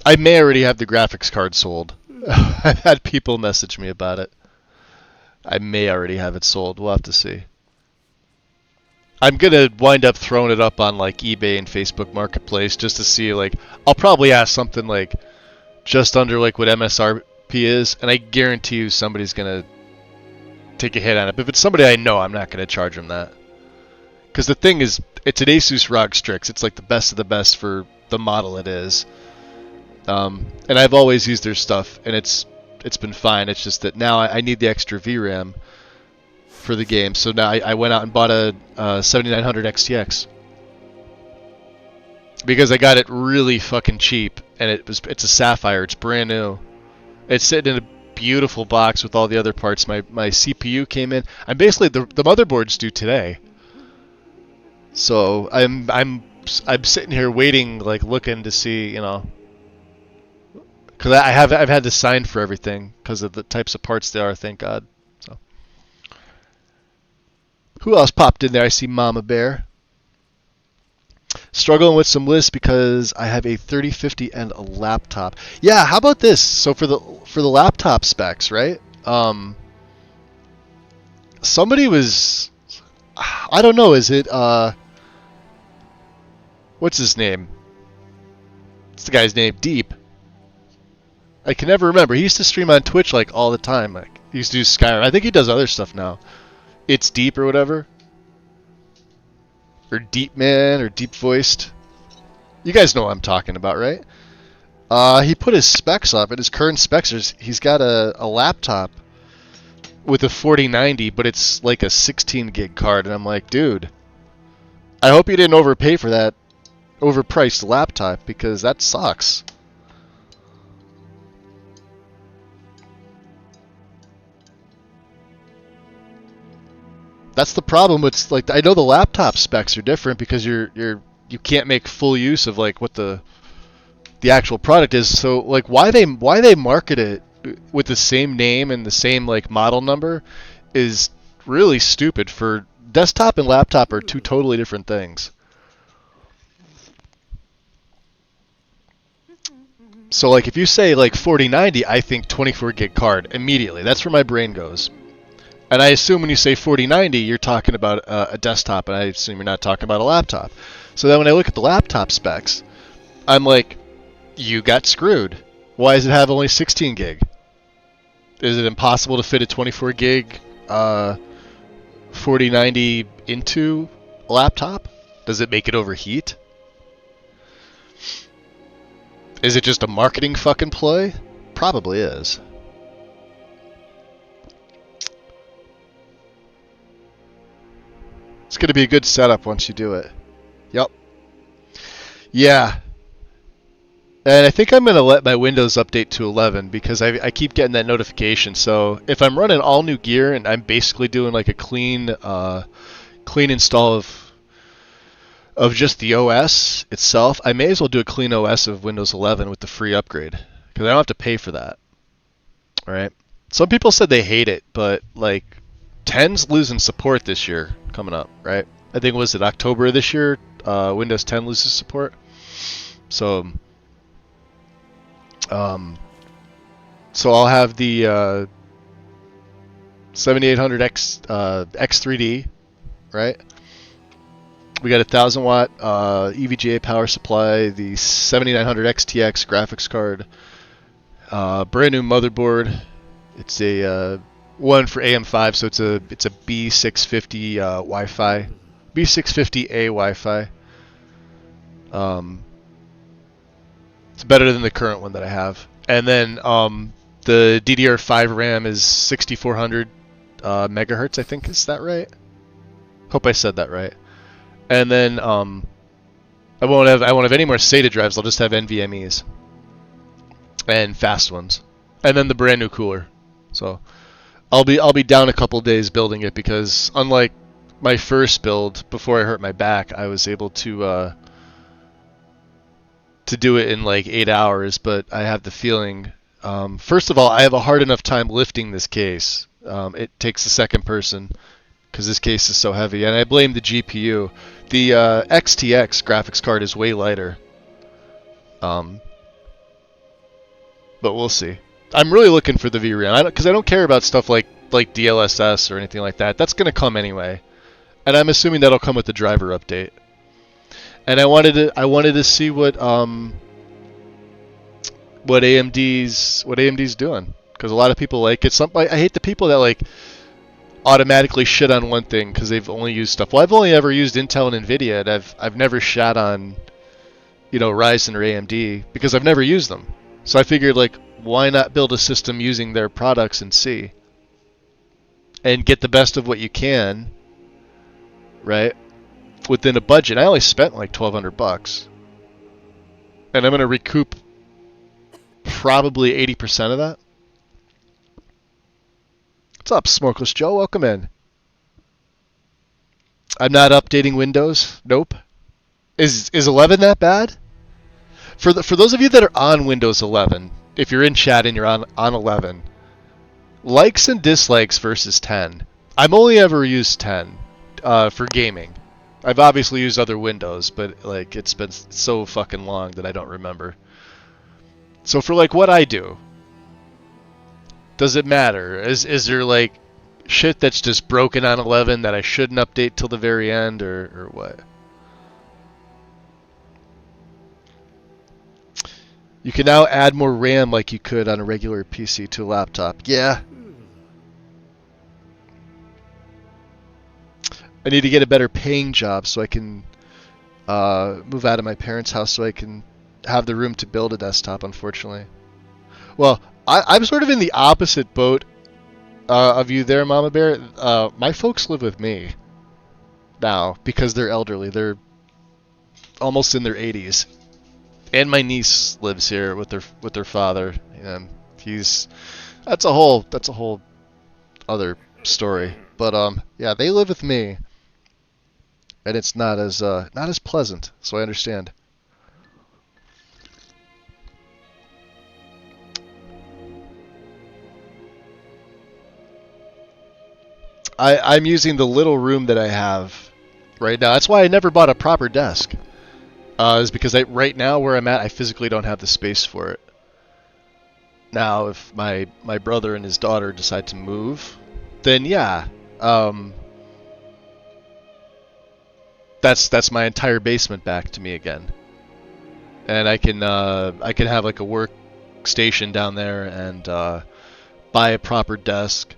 I may already have the graphics card sold. I've had people message me about it. I may already have it sold. We'll have to see. I'm gonna wind up throwing it up on like eBay and Facebook Marketplace just to see. Like, I'll probably ask something like just under like what MSRP is, and I guarantee you somebody's gonna take a hit on it. But if it's somebody I know, I'm not gonna charge them that. Because the thing is, it's an Asus ROG Strix. It's like the best of the best for the model it is. And I've always used their stuff, and it's been fine. It's just that now I need the extra VRAM for the game. So now I went out and bought a 7900 XTX because I got it really fucking cheap, and it's a Sapphire. It's brand new. It's sitting in a beautiful box with all the other parts. My CPU came in. I'm basically the motherboard's due today. So I'm sitting here waiting, like looking to see, you know, because I've had to sign for everything because of the types of parts they are. Thank God. So who else popped in there? I see Mama Bear. Struggling with some lists because I have a 3050 and a laptop. Yeah, how about this? So for the laptop specs, right? Somebody was, I don't know, is it what's his name? What's the guy's name? Deep. I can never remember. He used to stream on Twitch like all the time. Like he used to do Skyrim. I think he does other stuff now. It's Deep or whatever. Or Deep Man or Deep Voiced. You guys know what I'm talking about, right? He put his specs up, and his current specs are he's got a laptop with a 4090, but it's like a 16 gig card, and I'm like, dude, I hope you didn't overpay for that overpriced laptop because that sucks. That's the problem with, like, I know the laptop specs are different because you can't make full use of like what the actual product is. So like why they market it with the same name and the same like model number is really stupid. For desktop and laptop are 2 totally different things. So like if you say like 4090, I think 24 gig card immediately. That's where my brain goes. And I assume when you say 4090, you're talking about a desktop, and I assume you're not talking about a laptop. So then when I look at the laptop specs, I'm like, you got screwed. Why does it have only 16 gig? Is it impossible to fit a 24 gig 4090 into a laptop? Does it make it overheat? Is it just a marketing fucking ploy? Probably is. It's going to be a good setup once you do it. Yep. Yeah. And I think I'm going to let my Windows update to 11 because I keep getting that notification. So if I'm running all new gear and I'm basically doing like a clean install of of just the OS itself, I may as well do a clean OS of Windows 11 with the free upgrade, because I don't have to pay for that. All right. Some people said they hate it, but like 10's losing support this year coming up, right? I think was it October of this year, Windows 10 loses support. So I'll have the 7800X X3D, right? We got a 1000-watt EVGA power supply, the 7900 XTX graphics card, brand new motherboard. It's a one for AM5, so it's a B650 Wi-Fi, B650A Wi-Fi. It's better than the current one that I have. And then the DDR5 RAM is 6400 megahertz, I think. Is that right? Hope I said that right. And then I won't have any more SATA drives. I'll just have NVMe's and fast ones, and then the brand new cooler. So I'll be down a couple days building it, because unlike my first build before I hurt my back, I was able to do it in like 8 hours. But I have the feeling, first of all, I have a hard enough time lifting this case. It takes a second person because this case is so heavy, and I blame the GPU. The XTX graphics card is way lighter. But we'll see. I'm really looking for the VRAM, because I don't care about stuff like DLSS or anything like that. That's going to come anyway, and I'm assuming that'll come with the driver update. And I wanted to see what AMD's doing, because a lot of people like it. I hate the people that like automatically shit on one thing because they've only used stuff. Well, I've only ever used Intel and Nvidia, and I've never shat on, Ryzen or AMD, because I've never used them. So I figured, like, why not build a system using their products and see, and get the best of what you can, right? Within a budget. I only spent like $1,200, and I'm gonna recoup probably 80% of that. What's up, Smokeless Joe? Welcome in. I'm not updating Windows. Nope. Is 11 that bad? For those of you that are on Windows 11, if you're in chat and you're on 11, likes and dislikes versus 10. I've only ever used 10 for gaming. I've obviously used other Windows, but like it's been so fucking long that I don't remember. So for like what I do, does it matter? Is there like shit that's just broken on 11 that I shouldn't update till the very end, or what? You can now add more RAM like you could on a regular PC to a laptop. Yeah. I need to get a better paying job so I can move out of my parents' house so I can have the room to build a desktop, unfortunately. Well, I'm sort of in the opposite boat of you there, Mama Bear. My folks live with me now because they're elderly. They're almost in their 80s. And my niece lives here with their father. And that's a whole other story. But yeah, they live with me, and it's not as pleasant. So I understand. I'm using the little room that I have right now. That's why I never bought a proper desk. Is because right now where I'm at, I physically don't have the space for it. Now, if my brother and his daughter decide to move, then yeah, that's my entire basement back to me again, and I can have like a workstation down there and buy a proper desk,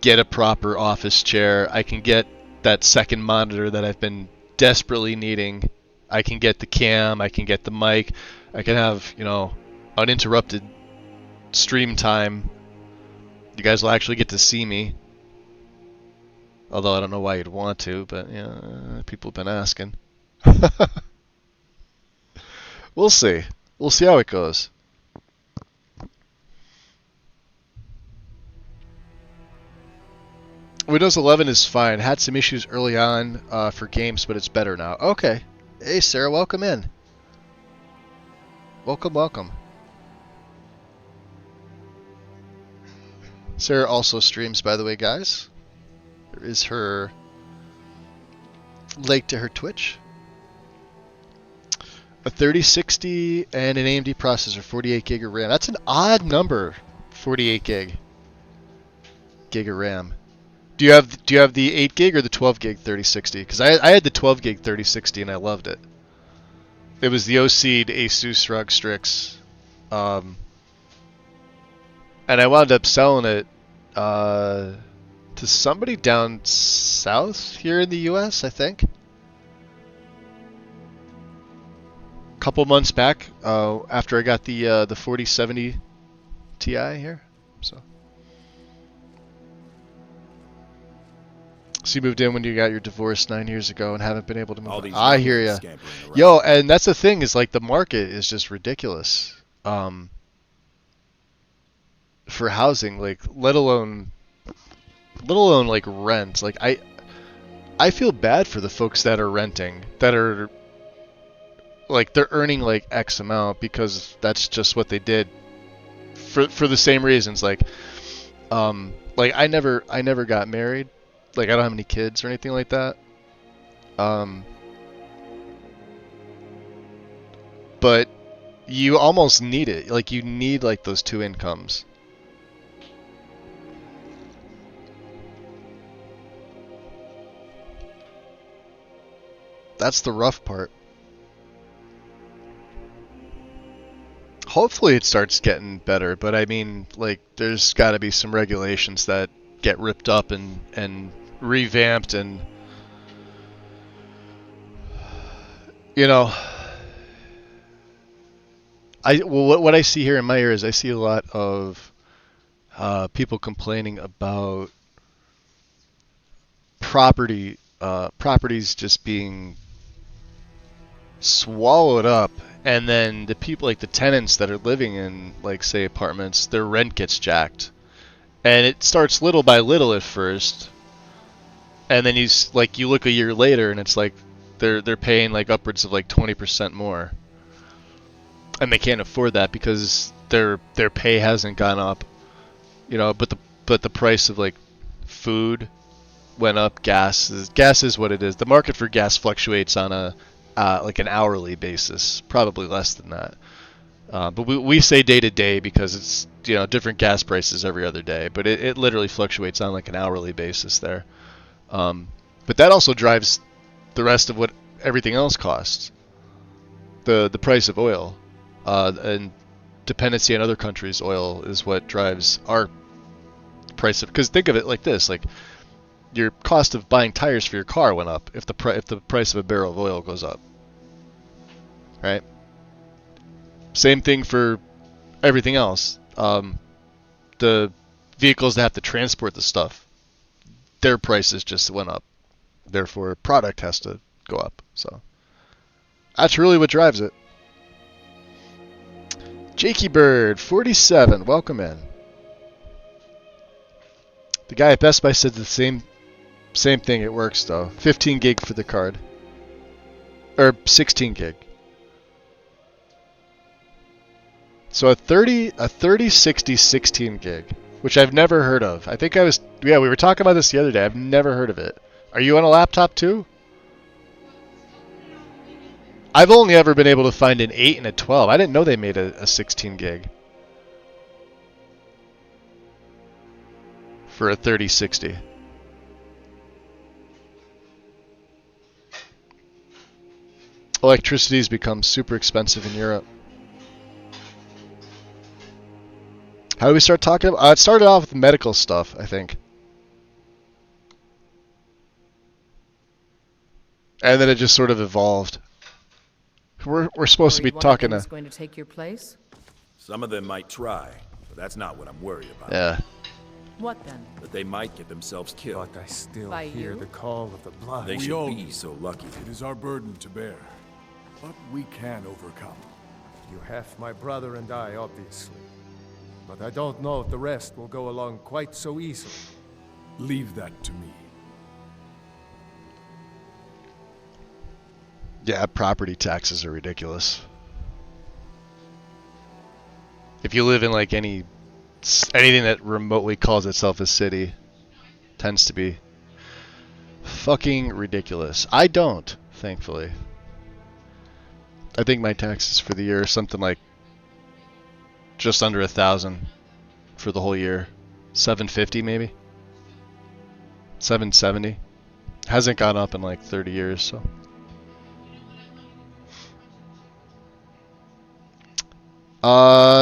get a proper office chair. I can get that second monitor that I've been desperately needing. I can get the cam, I can get the mic, I can have, uninterrupted stream time. You guys will actually get to see me. Although I don't know why you'd want to, but yeah, people have been asking. We'll see. We'll see how it goes. Windows 11 is fine. Had some issues early on for games, but it's better now. Okay. Hey, Sarah, welcome in. Welcome, welcome. Sarah also streams, by the way, guys. There is her link to her Twitch. A 3060 and an AMD processor, 48 gig of RAM. That's an odd number, 48 gig of RAM. Do you have the 8 gig or the 12 gig 3060? Because I had the 12 gig 3060 and I loved it. It was the OC'd Asus ROG Strix, and I wound up selling it to somebody down south here in the U.S. I think. Couple months back, after I got the 4070 Ti here, so you moved in when you got your divorce 9 years ago and haven't been able to move. I hear ya, yo, and that's the thing is like the market is just ridiculous, for housing, like let alone like rent. Like I feel bad for the folks that are renting, that are like they're earning like X amount because that's just what they did for the same reasons. Like I never got married. Like I don't have any kids or anything like that. But you almost need it. Like you need like those two incomes. That's the rough part. Hopefully it starts getting better, but I mean, like, there's got to be some regulations that get ripped up and revamped, and you know, what I see here in my ears, I see a lot of people complaining about properties just being swallowed up, and then the people, like the tenants that are living in, like, say, apartments, their rent gets jacked, and it starts little by little at first, and then you look a year later and it's like they're paying like upwards of like 20% more, and they can't afford that because their pay hasn't gone up, you know. But the price of like food went up. Gas is what it is. The market for gas fluctuates on a like an hourly basis, probably less than that. But we say day to day because it's, you know, different gas prices every other day. But it literally fluctuates on like an hourly basis there. But that also drives the rest of what everything else costs. The price of oil, and dependency on other countries' oil is what drives our price of. Because think of it like this: like your cost of buying tires for your car went up if the price of a barrel of oil goes up, right? Same thing for everything else. The vehicles that have to transport the stuff, their prices just went up. Therefore, product has to go up. So that's really what drives it. Jakey Bird 47, welcome in. The guy at Best Buy said the same thing. It works though. 15 gig for the card, or 16 gig. So a 3060 16 gig, which I've never heard of. I think we were talking about this the other day. I've never heard of it. Are you on a laptop too? I've only ever been able to find an 8 and a 12. I didn't know they made a 16 gig for a 3060. Electricity's become super expensive in Europe. How do we start talking about? It started off with medical stuff, I think. And then it just sort of evolved. We're supposed to be talking to... going to take your place? Some of them might try, but that's not what I'm worried about. Yeah. What then? That they might get themselves killed. But I still By hear you? the call of the blood. They We should all be do. so lucky. It is our burden to bear, but we can overcome. You have my brother and I, obviously. But I don't know if the rest will go along quite so easily. Leave that to me. Yeah, property taxes are ridiculous. If you live in like anything that remotely calls itself a city, tends to be fucking ridiculous. I don't, thankfully. I think my taxes for the year are something like just under 1,000 for the whole year. 750 maybe. 770. Hasn't gone up in like 30 years, so.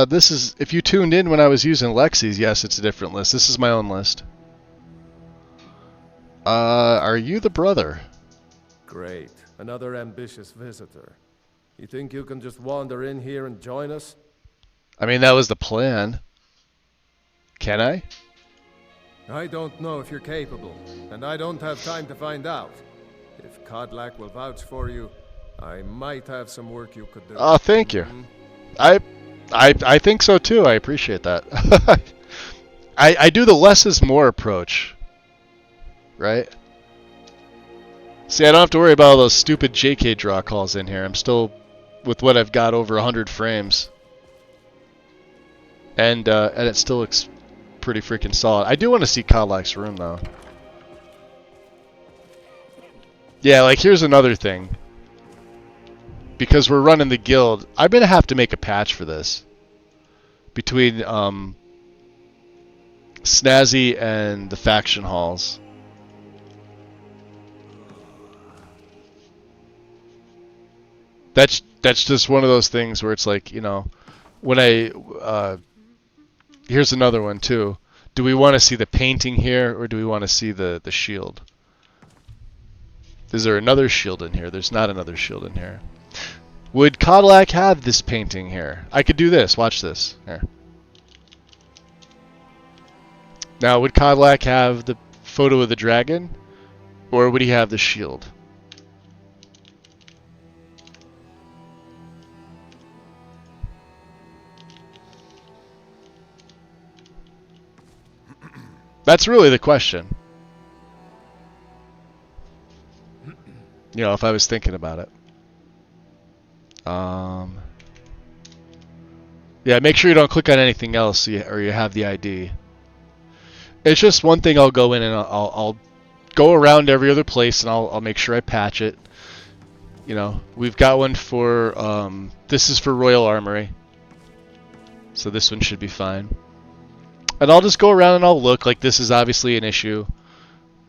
This is, if you tuned in when I was using Lexi's, yes, it's a different list. This is my own list. Are you the brother? Great. Another ambitious visitor. You think you can just wander in here and join us? I mean, that was the plan. Can I? I don't know if you're capable, and I don't have time to find out. If Codlac will vouch for you, I might have some work you could do. Oh, thank you. I think so too. I appreciate that. I do the less is more approach. Right? See, I don't have to worry about all those stupid JK draw calls in here. I'm still with what I've got over 100 frames. And it still looks pretty freaking solid. I do want to see Codlac's room though. Yeah, like here's another thing. Because we're running the guild, I'm going to have to make a patch for this. Between Snazzy and the faction halls. That's just one of those things where it's like, you know, when here's another one too. Do we want to see the painting here or do we want to see the shield? Is there another shield in here? There's not another shield in here. Would Codlac have this painting here? I could do this. Watch this. Here. Now, would Codlac have the photo of the dragon? Or would he have the shield? That's really the question. You know, if I was thinking about it. Yeah, make sure you don't click on anything else or you have the ID. It's just one thing I'll go in and I'll go around every other place and I'll make sure I patch it. You know, we've got one for, this is for Royal Armory. So this one should be fine. And I'll just go around and I'll look like this is obviously an issue.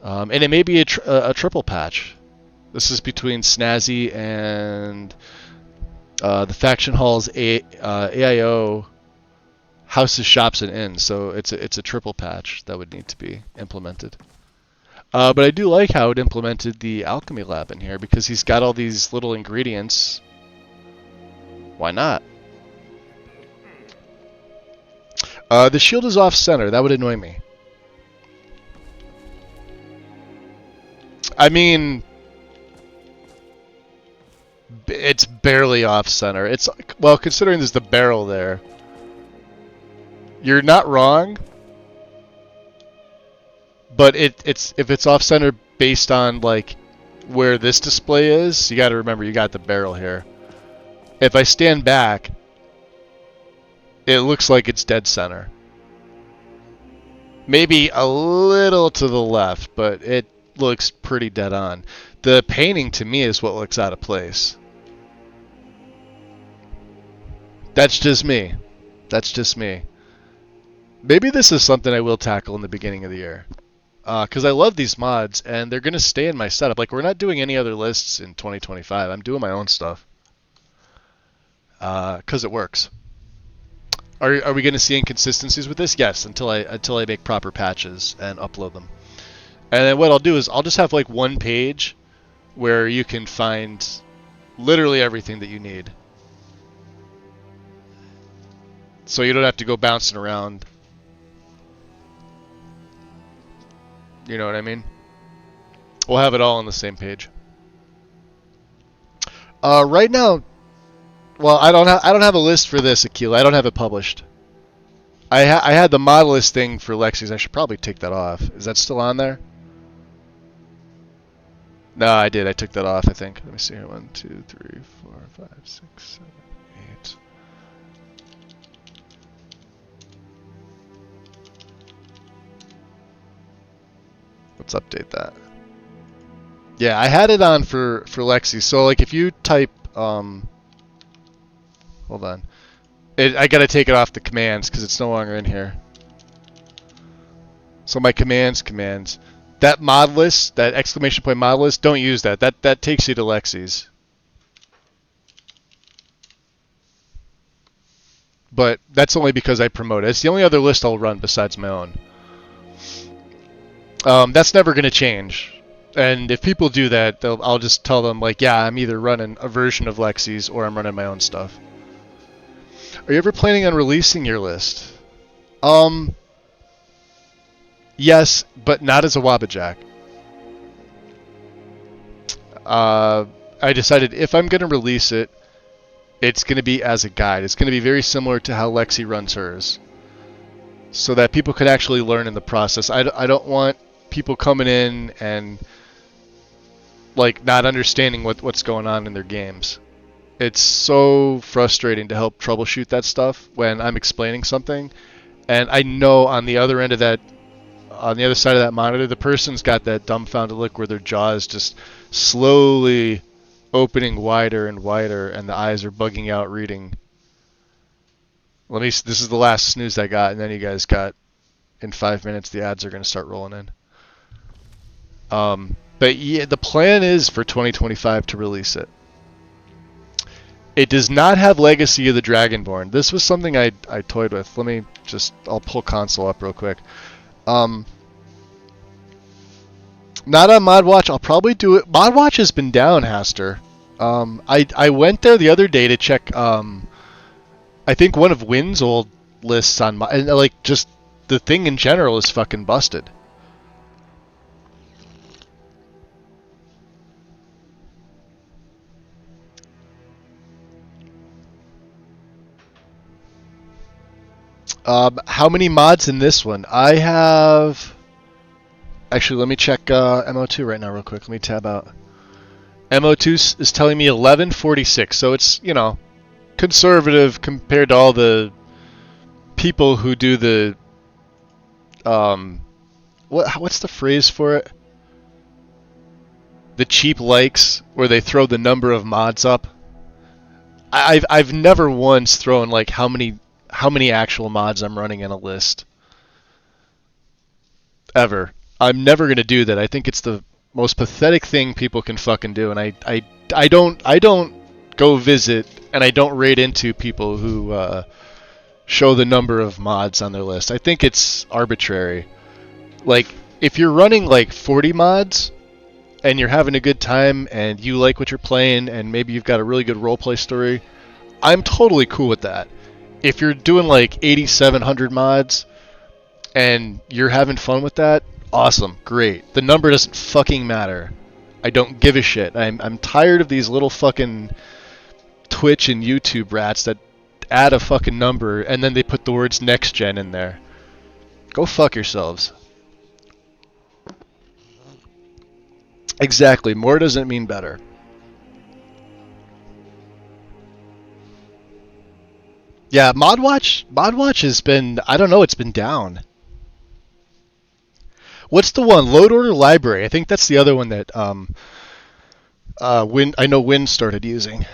And it may be a triple patch. This is between Snazzy and the Faction Hall's AIO houses, shops, and inns. So it's a triple patch that would need to be implemented. But I do like how it implemented the alchemy lab in here because he's got all these little ingredients. Why not? The shield is off center. That would annoy me. I mean, it's barely off center. It's, well, considering there's the barrel there. You're not wrong. But if it's off center based on like where this display is, you got to remember you got the barrel here. If I stand back, it looks like it's dead center. Maybe a little to the left, but it looks pretty dead on. The painting to me is what looks out of place. That's just me. That's just me. Maybe this is something I will tackle in the beginning of the year. Because I love these mods, and they're going to stay in my setup. Like, we're not doing any other lists in 2025. I'm doing my own stuff. Because it works. Are we going to see inconsistencies with this? Yes, until I make proper patches and upload them. And then what I'll do is I'll just have like one page where you can find literally everything that you need. So you don't have to go bouncing around. You know what I mean? We'll have it all on the same page. Right now, well, I don't have a list for this, Akila. I don't have it published. I had the mod list thing for Lexi's. I should probably take that off. Is that still on there? No, I did. I took that off, I think. Let me see here. 1, 2, 3, 4, 5, 6, 7, 8. Let's update that. Yeah, I had it on for Lexi. So like if you type hold on. I gotta take it off the commands because it's no longer in here. So my commands. That mod list, that exclamation point mod list, don't use that. That takes you to Lexi's. But that's only because I promote it. It's the only other list I'll run besides my own. That's never going to change. And if people do that, I'll just tell them, like, yeah, I'm either running a version of Lexi's or I'm running my own stuff. Are you ever planning on releasing your list? Yes, but not as a Wabbajack. I decided if I'm going to release it, it's going to be as a guide. It's going to be very similar to how Lexi runs hers, so that people could actually learn in the process. I don't want people coming in and like not understanding what's going on in their games. It's so frustrating to help troubleshoot that stuff when I'm explaining something, and I know on the other end of that, on the other side of that monitor, the person's got that dumbfounded look where their jaw is just slowly opening wider and wider, and the eyes are bugging out reading. This is the last snooze I got, and then you guys got, in 5 minutes, the ads are going to start rolling in. But yeah, the plan is for 2025 to release it. It does not have Legacy of the Dragonborn. This was something I toyed with. I'll pull console up real quick. Not on ModWatch. I'll probably do it. ModWatch has been down, Haster. I went there the other day to check. I think one of Wynn's old lists on and like just the thing in general is fucking busted. How many mods in this one? I have. Actually, let me check MO2 right now, real quick. Let me tab out. MO2 is telling me 1146, so it's, you know, conservative compared to all the people who do the what's the phrase for it? The cheap likes, where they throw the number of mods up. I've never once thrown like how many actual mods I'm running in a list ever. I'm never gonna do that. I think it's the most pathetic thing people can fucking do, and I don't go visit and I don't raid into people who show the number of mods on their list. I think it's arbitrary. Like if you're running like 40 mods and you're having a good time and you like what you're playing and maybe you've got a really good roleplay story, I'm totally cool with that. If you're doing like 8,700 mods and you're having fun with that, awesome, great. The number doesn't fucking matter. I don't give a shit. I'm tired of these little fucking Twitch and YouTube rats that add a fucking number and then they put the words next gen in there. Go fuck yourselves. Exactly. More doesn't mean better. Yeah, ModWatch has been, I don't know, it's been down. What's the one? Load Order Library. I think that's the other one that I know Win started using.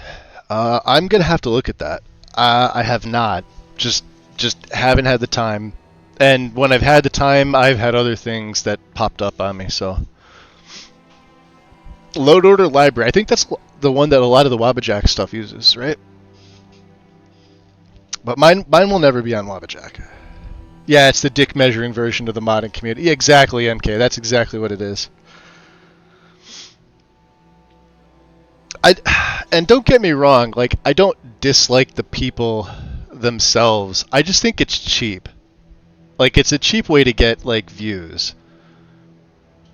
I'm gonna have to look at that. I have not. Just haven't had the time. And when I've had the time, I've had other things that popped up on me. So Load Order Library. I think that's the one that a lot of the Wabbajack stuff uses, right? But mine will never be on Wabbajack. Yeah, it's the dick measuring version of the modding community. Yeah, exactly, MK. That's exactly what it is. And don't get me wrong, like I don't dislike the people themselves. I just think it's cheap. Like it's a cheap way to get like views.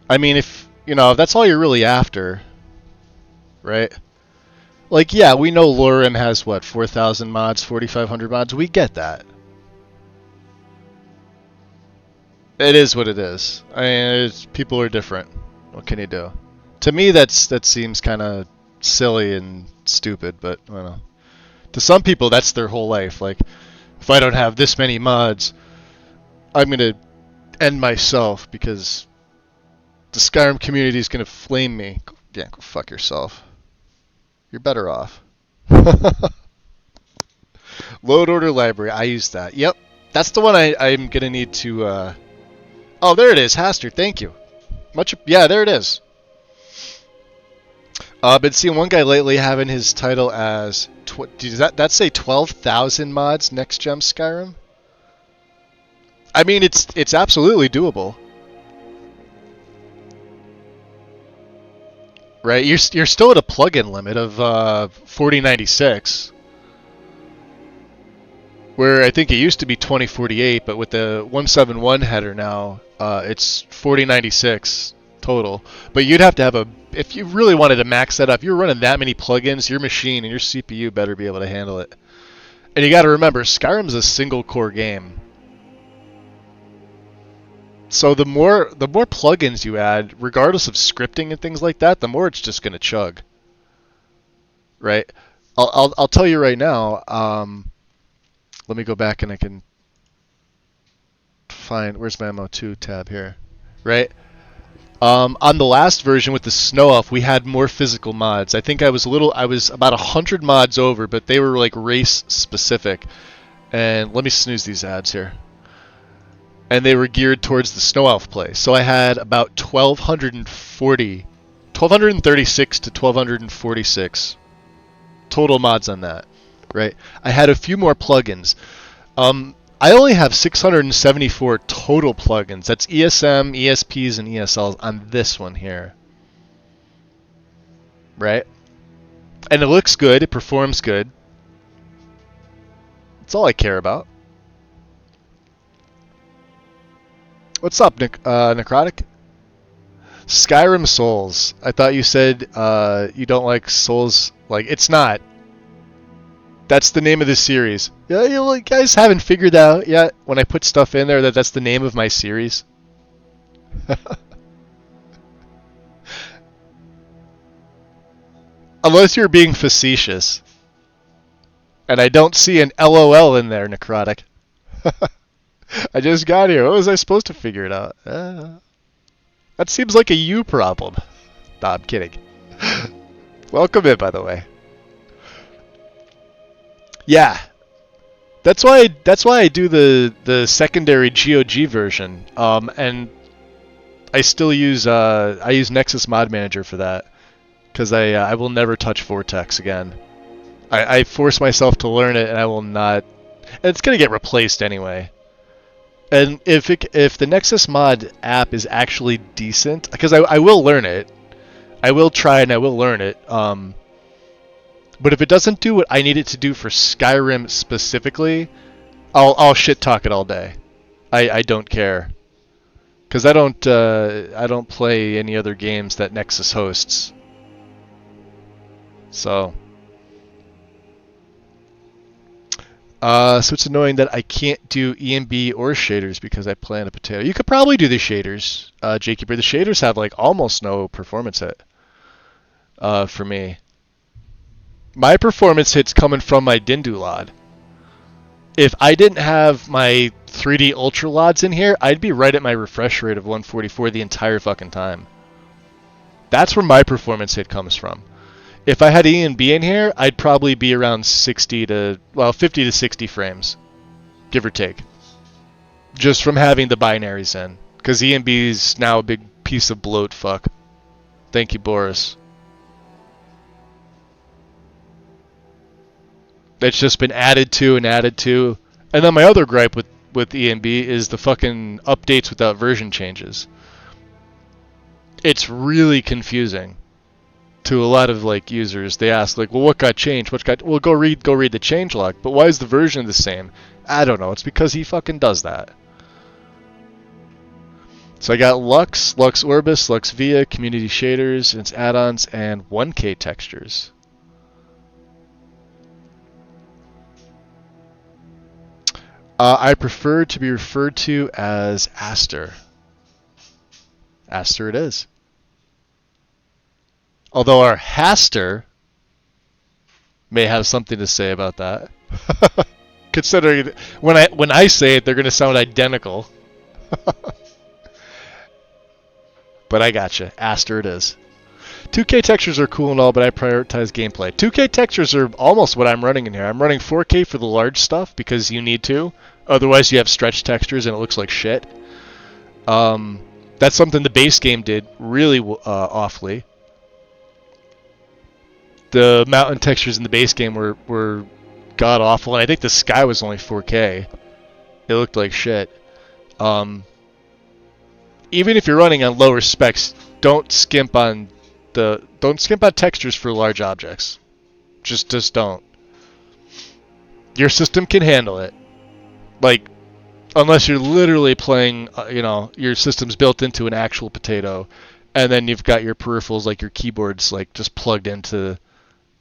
I mean, if that's all you're really after, right? Like, yeah, we know Lorem has, what, 4,000 mods, 4,500 mods? We get that. It is what it is. I mean, people are different. What can you do? To me, that seems kind of silly and stupid, but I don't know. To some people, that's their whole life. Like, if I don't have this many mods, I'm gonna end myself because the Skyrim community is gonna flame me. Yeah, go fuck yourself. You're better off. Load order library. I use that. Yep, that's the one I'm gonna need to. Oh, there it is, Haster. Thank you. Yeah, there it is. I've been seeing one guy lately having his title as. Does that say 12,000 mods next gem Skyrim? I mean, it's absolutely doable. Right, you're still at a plugin limit of 4096, where I think it used to be 2048, but with the 171 header now, it's 4096 total. But you'd have to have if you really wanted to max that up, you're running that many plugins, your machine and your CPU better be able to handle it. And you got to remember, Skyrim's a single core game. So the more plugins you add, regardless of scripting and things like that, the more it's just gonna chug. Right? I'll tell you right now. Let me go back and I can find where's my MO2 tab here. Right? On the last version with the Snow Elf, we had more physical mods. I think I was about 100 mods over, but they were like race specific. And let me snooze these ads here. And they were geared towards the Snow Elf play. So I had about 1236 to 1246 total mods on that, right? I had a few more plugins. I only have 674 total plugins. That's ESM, ESPs, and ESLs on this one here, right? And it looks good. It performs good. That's all I care about. What's up, Necrotic? Skyrim Souls. I thought you said you don't like Souls. Like, it's not. That's the name of the series. Yeah, you guys haven't figured out yet when I put stuff in there that that's the name of my series. Unless you're being facetious. And I don't see an LOL in there, Necrotic. I just got here. What was I supposed to figure it out? That seems like a you problem. Nah, I'm kidding. Welcome in, by the way. Yeah, that's why I do the secondary GOG version. And I still use I use Nexus Mod Manager for that because I will never touch Vortex again. I force myself to learn it, and I will not. And it's gonna get replaced anyway. And if the Nexus Mod app is actually decent, because I will learn it, I will try and I will learn it. But if it doesn't do what I need it to do for Skyrim specifically, I'll shit talk it all day. I don't care, because I don't play any other games that Nexus hosts. So it's annoying that I can't do EMB or shaders because I play on a potato. You could probably do the shaders, Jakey, but the shaders have like almost no performance hit for me. My performance hit's coming from my Dindu LOD. If I didn't have my 3D Ultra LODs in here, I'd be right at my refresh rate of 144 the entire fucking time. That's where my performance hit comes from. If I had E and B in here, I'd probably be around 50 to 60 frames, give or take. Just from having the binaries in. Because E and B is now a big piece of bloat fuck. Thank you, Boris. It's just been added to and added to. And then my other gripe with EMB is the fucking updates without version changes. It's really confusing to a lot of like users. They ask like, well, what got changed? Well, go read the changelog. But why is the version the same? I don't know. It's because he fucking does that. So I got Lux, Lux Orbis, Lux Via, Community Shaders, and its add-ons, and 1K textures. I prefer to be referred to as Aster. Aster it is. Although our Haster may have something to say about that. Considering when I say it, they're going to sound identical. But I gotcha. Aster it is. 2K textures are cool and all, but I prioritize gameplay. 2K textures are almost what I'm running in here. I'm running 4K for the large stuff because you need to. Otherwise, you have stretch textures and it looks like shit. That's something the base game did really awfully. The mountain textures in the base game were god awful, and I think the sky was only 4K. It looked like shit. Even if you're running on lower specs, don't skimp on textures for large objects. Just don't. Your system can handle it. Like, unless you're literally playing, your system's built into an actual potato, and then you've got your peripherals like your keyboards like just plugged into the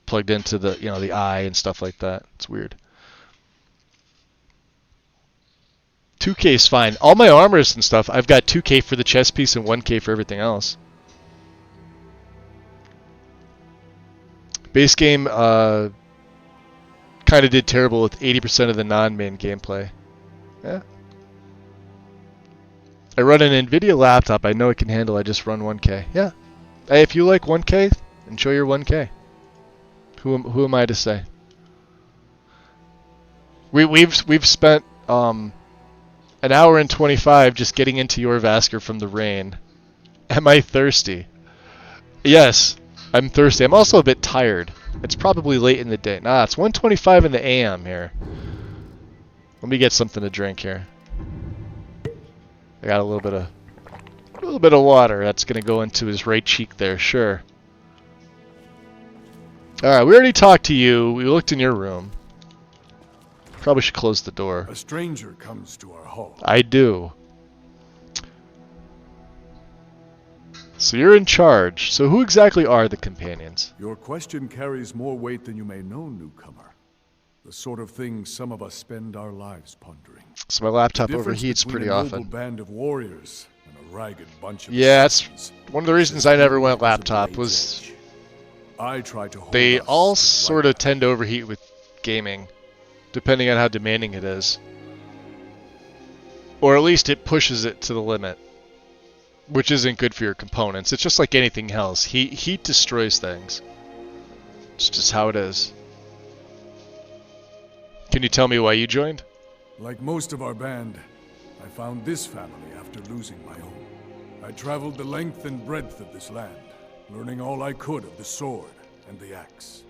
the eye and stuff like that. It's weird. 2K is fine. All my armors and stuff, I've got 2K for the chest piece and 1K for everything else. Base game kind of did terrible with 80% of the non-main gameplay. Yeah. I run an NVIDIA laptop. I know it can handle. I just run 1K. Yeah. Hey, if you like 1K, enjoy your 1K. Who am I to say? We've spent an hour and 25 just getting into your Vasker from the rain. Am I thirsty? Yes, I'm thirsty. I'm also a bit tired. It's probably late in the day. Nah, it's 1:25 in the AM here. Let me get something to drink here. I got a little bit of water. That's gonna go into his right cheek there. Sure. All right, we already talked to you. We looked in your room. Probably should close the door. A stranger comes to our hall. I do. So you're in charge. So who exactly are the companions? Your question carries more weight than you may know, newcomer. The sort of thing some of us spend our lives pondering. So my laptop The difference overheats between pretty a noble often. band of warriors and a ragged bunch of Yeah, that's assassins. one of the reasons I never went laptop was I try to hold they us all like sort of that. tend to overheat with gaming, depending on how demanding it is. Or at least it pushes it to the limit, which isn't good for your components. It's just like anything else. Heat destroys things. It's just how it is. Can you tell me why you joined? Like most of our band, I found this family after losing my own. I traveled the length and breadth of this land, learning all I could of the sword and the axe.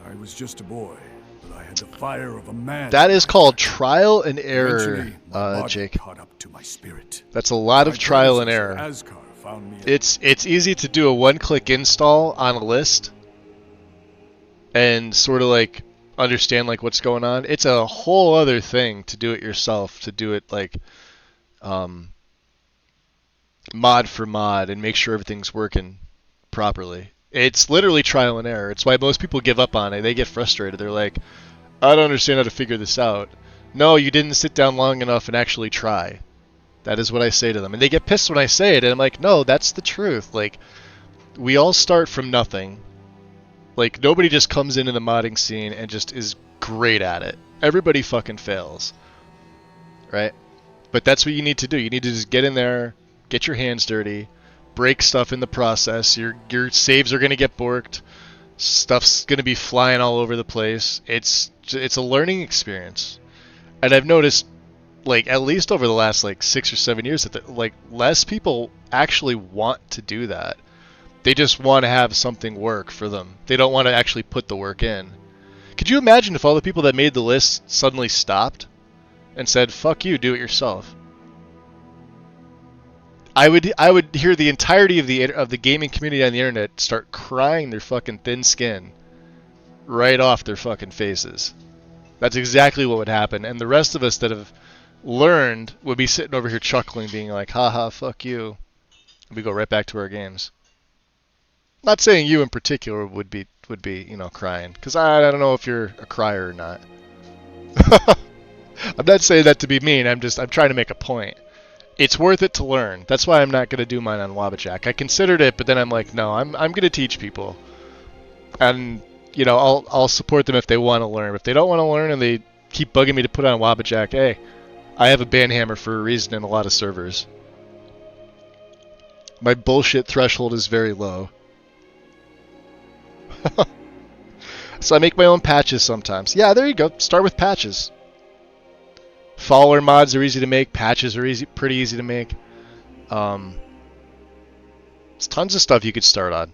I was just a boy, but I had the fire of a man. That is called trial and error, Eventually, my body Jake. caught up to my spirit. That's a lot of My trial and predecessor, error. Ascar, found me. It's easy to do a one-click install on a list and sort of like understand like what's going on. It's a whole other thing to do it yourself, to do it like mod for mod and make sure everything's working properly. It's literally trial and error. It's why most people give up on it. They get frustrated. They're like, I don't understand how to figure this out. No, you didn't sit down long enough and actually try. That is what I say to them. And they get pissed when I say it, and I'm like, no, that's the truth. Like, we all start from nothing. Like, nobody just comes into the modding scene and just is great at it. Everybody fucking fails. Right? But that's what you need to do. You need to just get in there, get your hands dirty, break stuff in the process. Your saves are going to get borked. Stuff's going to be flying all over the place. It's a learning experience. And I've noticed, like, at least over the last, like, 6 or 7 years, that, like, less people actually want to do that. They just want to have something work for them. They don't want to actually put the work in. Could you imagine if all the people that made the list suddenly stopped and said, fuck you, do it yourself? I would hear the entirety of the gaming community on the internet start crying their fucking thin skin right off their fucking faces. That's exactly what would happen, and the rest of us that have learned would be sitting over here chuckling, being like, haha, fuck you. And we go right back to our games. Not saying you in particular would be crying, because I don't know if you're a crier or not. I'm not saying that to be mean. I'm trying to make a point. It's worth it to learn. That's why I'm not going to do mine on Wabbajack. I considered it, but then I'm like, no, I'm going to teach people. And, you know, I'll support them if they want to learn. If they don't want to learn and they keep bugging me to put on Wabbajack, hey, I have a banhammer for a reason in a lot of servers. My bullshit threshold is very low. So I make my own patches sometimes. Yeah, there you go. Start with patches. Follower mods are easy to make. Patches are pretty easy to make. There's tons of stuff you could start on.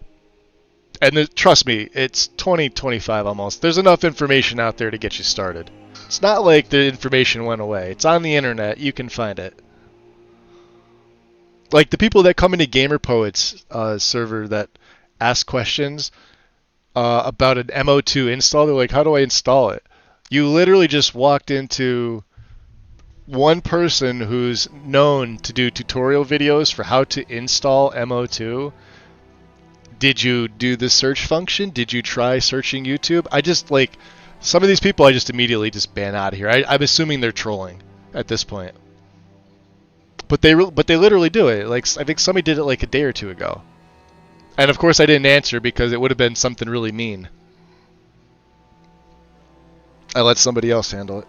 And trust me, it's 2025 almost. There's enough information out there to get you started. It's not like the information went away. It's on the internet. You can find it. Like the people that come into Gamer Poets server that ask questions about an MO2 install, they're like, how do I install it? You literally just walked into one person who's known to do tutorial videos for how to install MO2. Did you do the search function? Did you try searching YouTube? I just like some of these people I just immediately just ban out of here. I'm assuming they're trolling at this point. But they literally do it. Like I think somebody did it like a day or two ago. And of course I didn't answer because it would have been something really mean. I let somebody else handle it.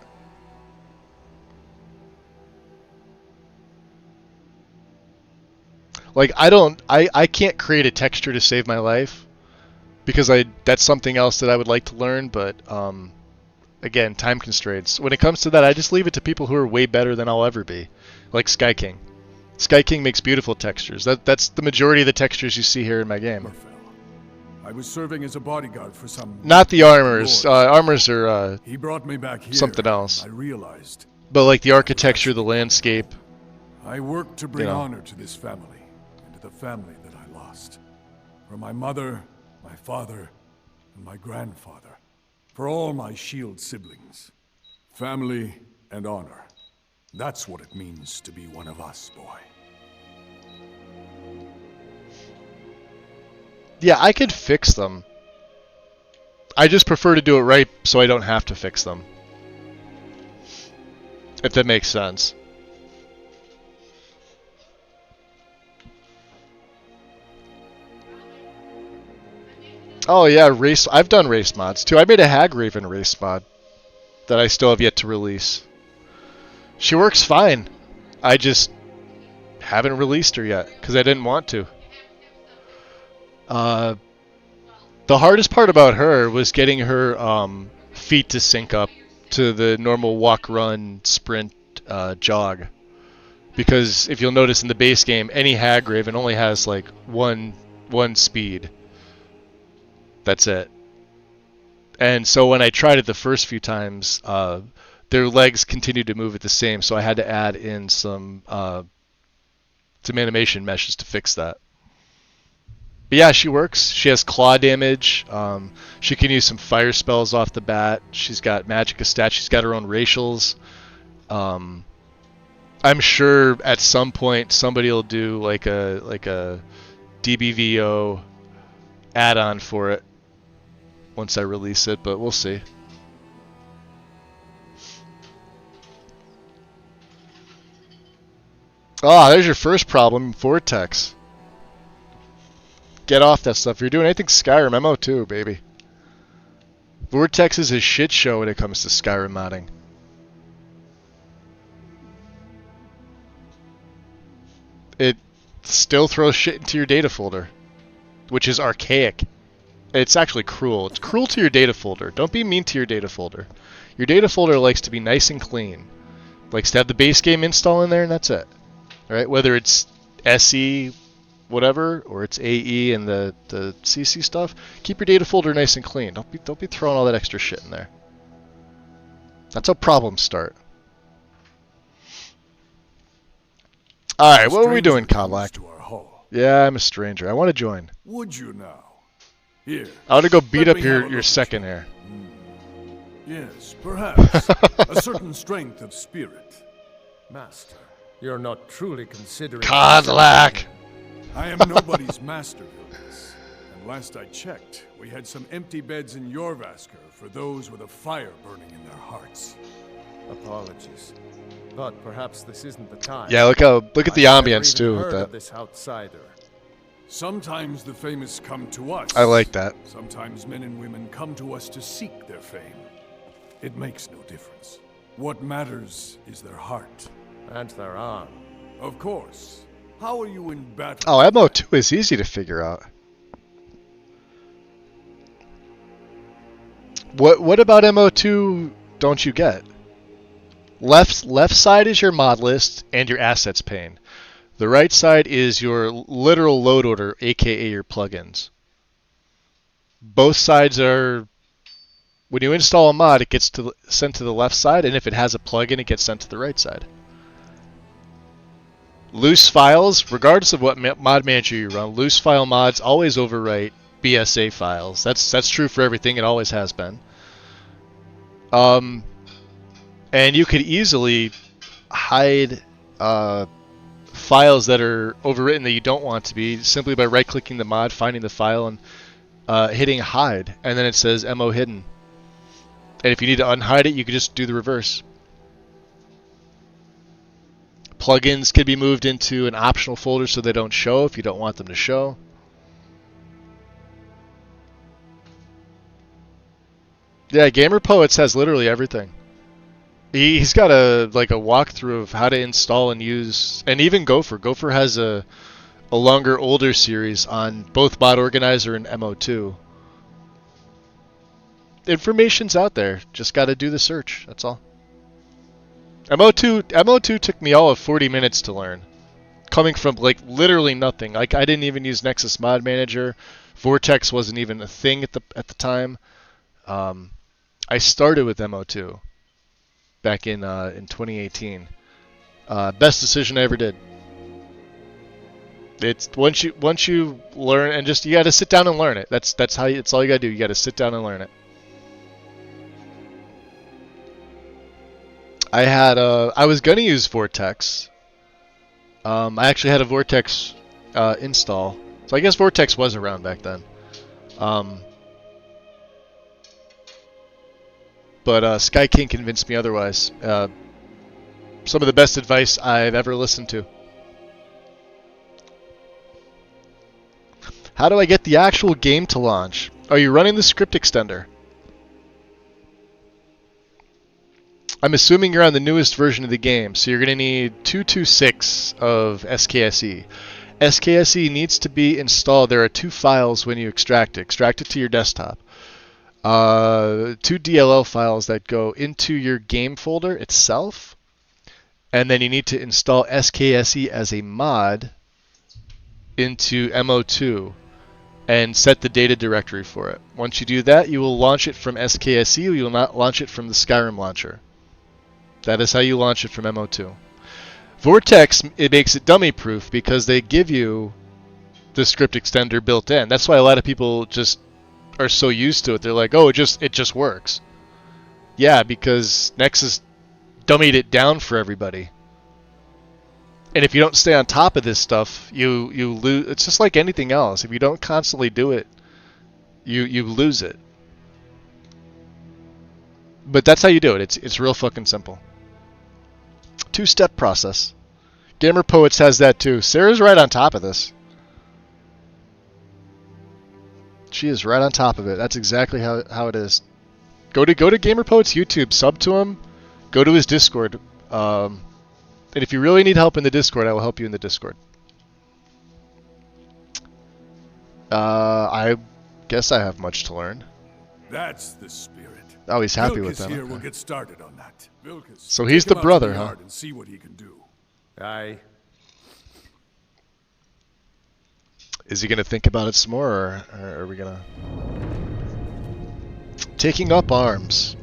Like I can't create a texture to save my life because that's something else that I would like to learn, but again, time constraints. When it comes to that, I just leave it to people who are way better than I'll ever be. Like Sky King. Sky King makes beautiful textures. That's the majority of the textures you see here in my game. I was serving as a bodyguard for some... Not the armors. Armors are he brought me back here, something else. I realized. But like the architecture, the landscape. I worked to bring honor to this family, and to the family that I lost. For my mother, my father, and my grandfather. For all my shield siblings. Family and honor. That's what it means to be one of us, boy. Yeah, I could fix them. I just prefer to do it right so I don't have to fix them. If that makes sense. Oh yeah, race. I've done race mods too. I made a Hag Raven race mod that I still have yet to release. She works fine. I just haven't released her yet because I didn't want to. The hardest part about her was getting her feet to sync up to the normal walk, run, sprint, jog. Because if you'll notice in the base game, any Hag Raven only has like one speed. That's it. And so when I tried it the first few times, their legs continued to move at the same, so I had to add in some animation meshes to fix that. But yeah, she works. She has claw damage. She can use some fire spells off the bat. She's got Magicka stats. She's got her own racials. I'm sure at some point somebody will do like a DBVO add-on for it once I release it, but we'll see. Oh, there's your first problem, Vortex. Get off that stuff. If you're doing anything Skyrim, MO2, baby. Vortex is a shit show when it comes to Skyrim modding. It still throws shit into your data folder, which is archaic. It's actually cruel. It's cruel to your data folder. Don't be mean to your data folder. Your data folder likes to be nice and clean. Likes to have the base game install in there, and that's it. Alright, whether it's SE, whatever, or it's AE and the CC stuff, keep your data folder nice and clean. Don't be throwing all that extra shit in there. That's how problems start. Alright, what are we doing, Kodlak? Yeah, I'm a stranger. I want to join. Would you now? Here. I want to go beat up your second here. Yes, perhaps. A certain strength of spirit. Master, you're not truly considering... Kodlak! I am nobody's master, Vilnius. And last I checked, we had some empty beds in Jorvaskr for those with a fire burning in their hearts. Apologies. But perhaps this isn't the time. Yeah, look at the I've never ambience even too with heard that. of this outsider. Sometimes the famous come to us. I like that. Sometimes men and women come to us to seek their fame. It makes no difference. What matters is their heart. And their arm. Of course. How are you in battle? Oh, MO2 is easy to figure out. What about MO2 don't you get? Left side is your mod list and your assets pane. The right side is your literal load order, aka your plugins. Both sides are, when you install a mod, it gets sent to the left side, and if it has a plugin, it gets sent to the right side. Loose files, regardless of what mod manager you run, loose file mods always overwrite BSA files. That's true for everything. It always has been. And you could easily hide files that are overwritten that you don't want to be simply by right-clicking the mod, finding the file, and hitting hide, and then it says MO hidden. And if you need to unhide it, you can just do the reverse. Plugins can be moved into an optional folder so they don't show if you don't want them to show. Yeah, Gamer Poets has literally everything. He's got a walkthrough of how to install and use, and even Gopher. Gopher has a longer, older series on both Mod Organizer and MO2. Information's out there. Just got to do the search. That's all. MO2 took me all of 40 minutes to learn, coming from like literally nothing. Like I didn't even use Nexus Mod Manager. Vortex wasn't even a thing at the time. I started with MO2 back in 2018. Best decision I ever did. It's once you learn, and just you got to sit down and learn it. That's all you got to do. You got to sit down and learn it. I was gonna use Vortex. I actually had a Vortex install, so I guess Vortex was around back then. But Sky King convinced me otherwise. Some of the best advice I've ever listened to. How do I get the actual game to launch? Are you running the script extender? I'm assuming you're on the newest version of the game, so you're going to need 226 of SKSE. SKSE needs to be installed. There are two files when you extract it. Extract it to your desktop. Two DLL files that go into your game folder itself, and then you need to install SKSE as a mod into MO2 and set the data directory for it. Once you do that, you will launch it from SKSE. You will not launch it from the Skyrim launcher. That is how you launch it from MO2. Vortex, it makes it dummy proof because they give you the script extender built in. That's why a lot of people just are so used to it. They're like, oh, it just works. Yeah, because Nexus dummied it down for everybody. And if you don't stay on top of this stuff, you lose. It's just like anything else. If you don't constantly do it, you lose it. But that's how you do it. It's real fucking simple. Two-step process. Gamer Poets has that too. Sarah's right on top of this. She is right on top of it. That's exactly how it is. Go to Gamer Poets YouTube, sub to him, go to his Discord. And if you really need help in the Discord, I will help you in the Discord. I guess I have much to learn. That's the spirit. Oh, he's happy with that. Here will get started on that. Vilkas, So he's take the him out to brother, huh? yard and see what he can do. Aye. Is he going to think about it some more, or are we going to... Taking up arms.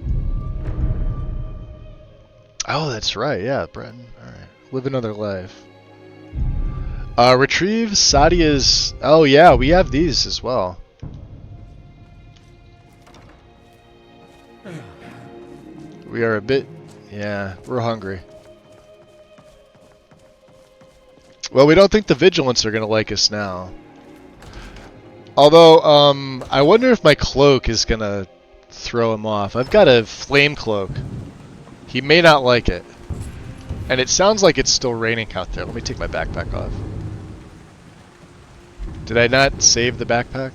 Oh, that's right. Yeah, Breton. All right. Live another life. Retrieve Sadia's... Oh, yeah, we have these as well. We are a bit... Yeah, we're hungry. Well, we don't think the Vigilants are going to like us now. Although, I wonder if my cloak is going to throw him off. I've got a flame cloak. He may not like it. And it sounds like it's still raining out there. Let me take my backpack off. Did I not save the backpack?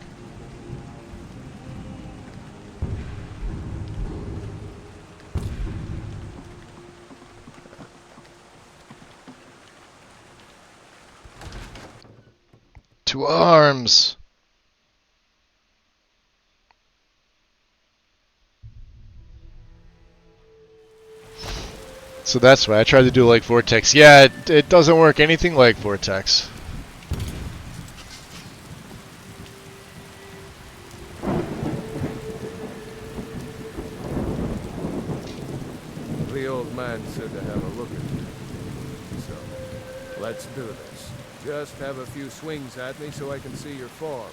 To arms! So that's why I tried to do like Vortex. Yeah, it doesn't work anything like Vortex. The old man said to have a look at you. So, let's do this. Just have a few swings at me so I can see your form.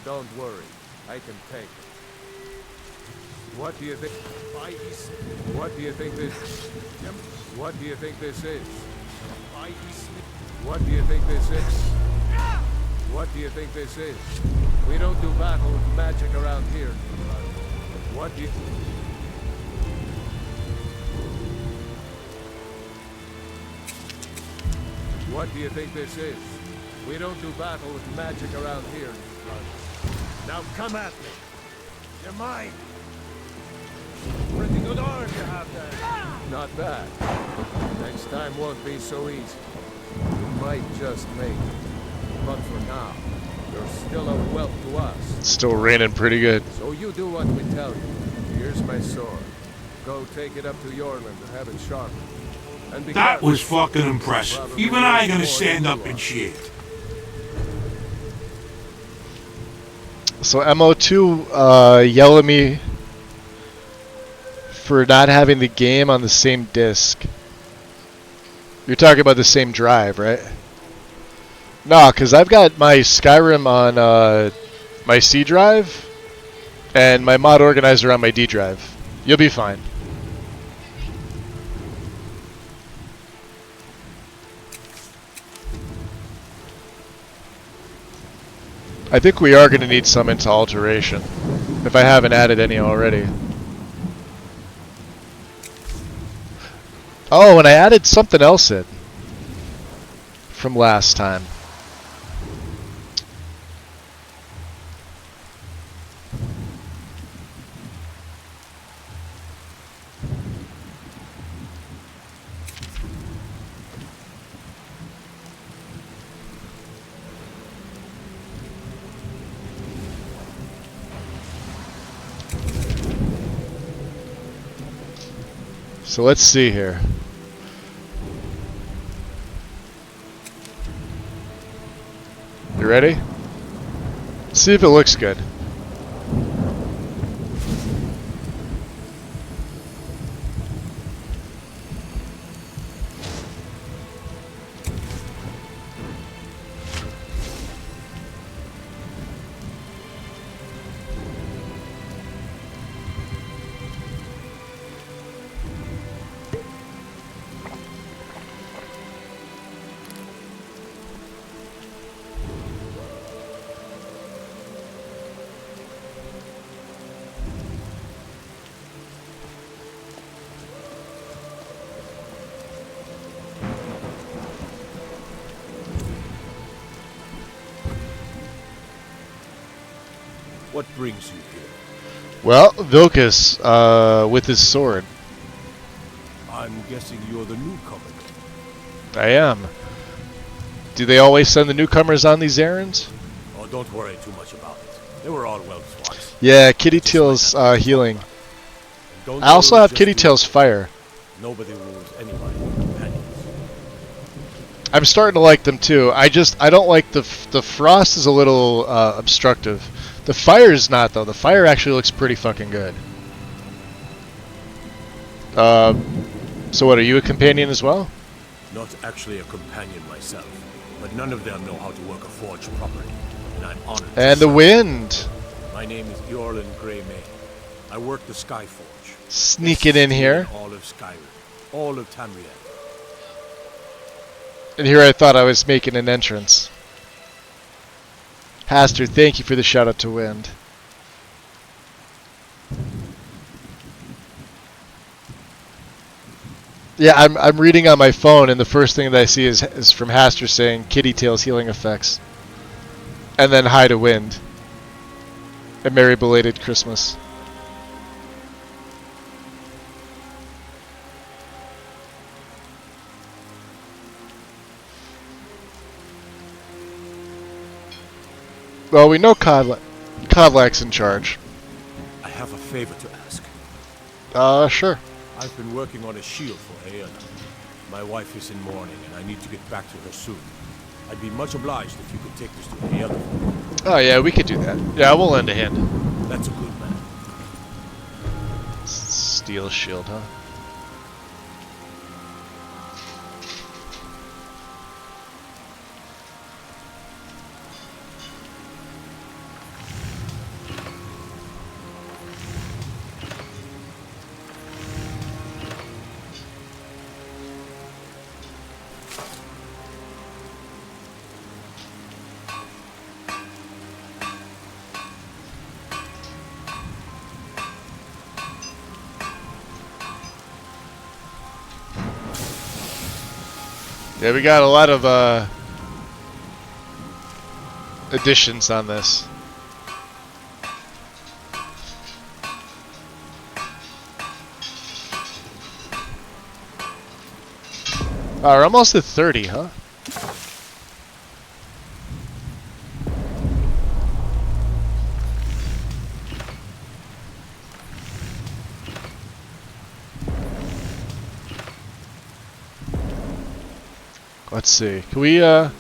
Don't worry, I can take it. What do you think? What do you think this? What do you think this is? What do you think this is? What do you think this is? We don't do battle with magic around here. What do you? What do you think this is? We don't do battle with magic around here. Now come at me. You're mine. Pretty good arm you have there. Not bad. Next time won't be so easy. You might just make it. But for now, you're still a whelp to us. It's still raining pretty good. So you do what we tell you. Here's my sword. Go take it up to Yorland and have it sharpened. And That was fucking impressive. Even I gonna stand up and cheer. So MO2 yell at me for not having the game on the same disc. You're talking about the same drive, right? No, because I've got my Skyrim on my C drive and my mod organizer on my D drive. You'll be fine. I think we are going to need some into alteration, if I haven't added any already. Oh, and I added something else in from last time. So let's see here. You ready? See if it looks good. What brings you here? Well, Vilcus, with his sword. I'm guessing you're the newcomer. I am. Do they always send the newcomers on these errands? Oh, don't worry too much about it. They were all well taught. Yeah, Kitty Tail's healing. I also have Kitty Tail's fire. Nobody rules anybody but companions. I'm starting to like them too. I don't like the frost is a little obstructive. The fire is not though. The fire actually looks pretty fucking good. So what, are you a companion as well? Not actually a companion myself, but none of them know how to work a forge properly, and I'm honored. And the wind. My name is Yorland Greymane. I work the Skyforge. Sneaking in here. All of Skyrim, all of Tamriel. And here I thought I was making an entrance. Haster, thank you for the shout out to Wind. Yeah, I'm reading on my phone, and the first thing that I see is from Haster saying Kitty Tail's healing effects, and then Hi to Wind, and Merry Belated Christmas. Well, we know Codlak's in charge. I have a favor to ask. Sure. I've been working on a shield for Aeona. My wife is in mourning, and I need to get back to her soon. I'd be much obliged if you could take this to Aeona. Oh yeah, we could do that. Yeah, we'll lend a hand. That's a good man. Steel shield, huh? Yeah, we got a lot of additions on this. Oh, we're almost at 30, huh? Let's see. Can we, Yeah,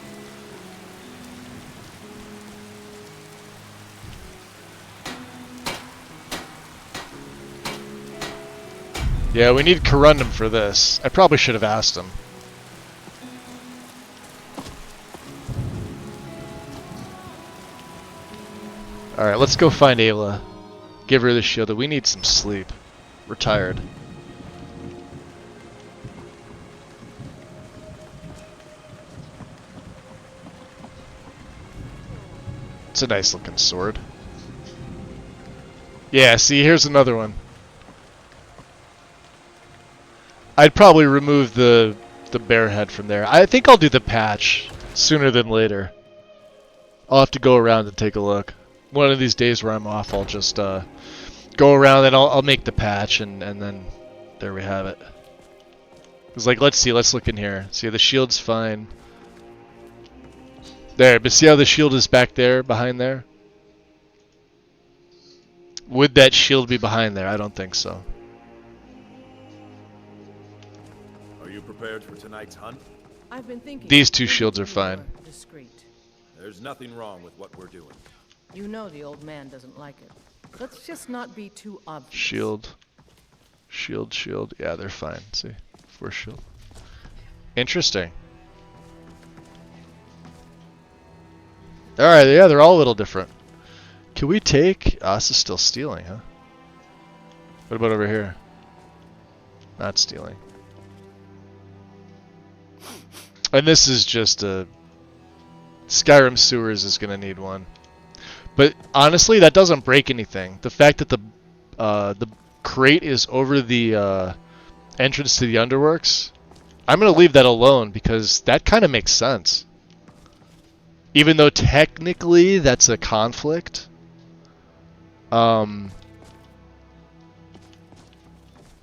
we need Corundum for this. I probably should have asked him. Alright, let's go find Ayla. Give her the shield. We need some sleep. We're tired. It's a nice looking sword. Yeah, see, here's another one. I'd probably remove the bear head from there. I think I'll do the patch sooner than later. I'll have to go around and take a look. One of these days where I'm off, I'll just go around and I'll make the patch, and then there we have it. It's like, let's see, let's look in here. See, the shield's fine. There, but see how the shield is back there, behind there? Would that shield be behind there? I don't think so. Are you prepared for tonight's hunt? I've been thinking. These two shields are fine. Discreet. There's nothing wrong with what we're doing. You know the old man doesn't like it. Let's just not be too obvious. Shield. Shield, shield. Yeah, they're fine. See? Force shield. Interesting. Alright, yeah, they're all a little different. Can we take... Ah, this is still stealing, huh? What about over here? Not stealing. And this is just a... Skyrim Sewers is going to need one. But honestly, that doesn't break anything. The fact that the crate is over the entrance to the Underworks, I'm going to leave that alone because that kind of makes sense. Even though technically that's a conflict. You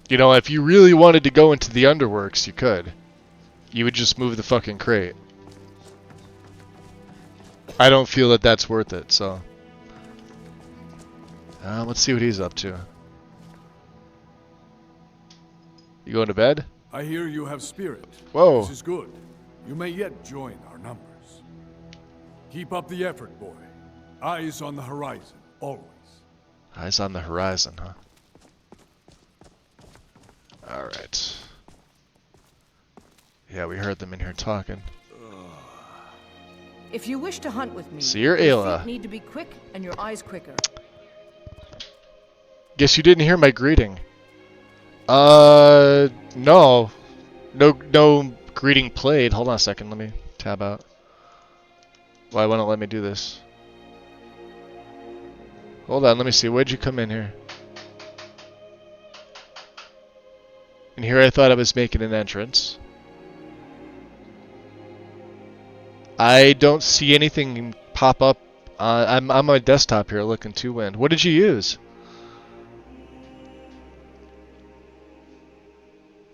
know, if you really wanted to go into the Underworks, you could. You would just move the fucking crate. I don't feel that that's worth it, so... let's see what he's up to. You going to bed? I hear you have spirit. Whoa. This is good. You may yet join our numbers. Keep up the effort, boy. Eyes on the horizon, always. Eyes on the horizon, huh? Alright. Yeah, we heard them in here talking. If you wish to hunt with me, So you're your Ayla. feet need to be quick and your eyes quicker. Guess you didn't hear my greeting. No. No greeting played. Hold on a second, let me tab out. Why won't it let me do this? Hold on, let me see. Where'd you come in here? And here I thought I was making an entrance. I don't see anything pop up. I'm on my desktop here looking to wind. What did you use?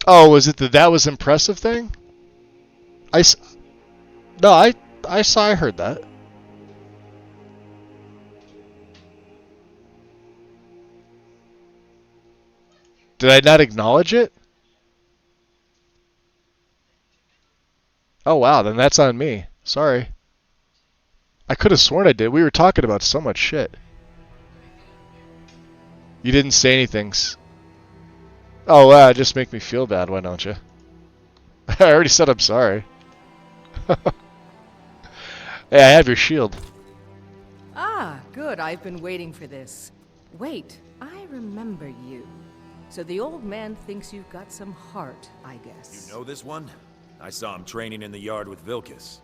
Oh, was it the that was impressive thing? No, I heard that. Did I not acknowledge it? Oh wow, then that's on me. Sorry. I could have sworn I did. We were talking about so much shit. You didn't say anything. Oh wow, just make me feel bad, why don't you? I already said I'm sorry. Hey, I have your shield. Ah, good. I've been waiting for this. Wait, I remember you. So the old man thinks you've got some heart, I guess. You know this one? I saw him training in the yard with Vilkas.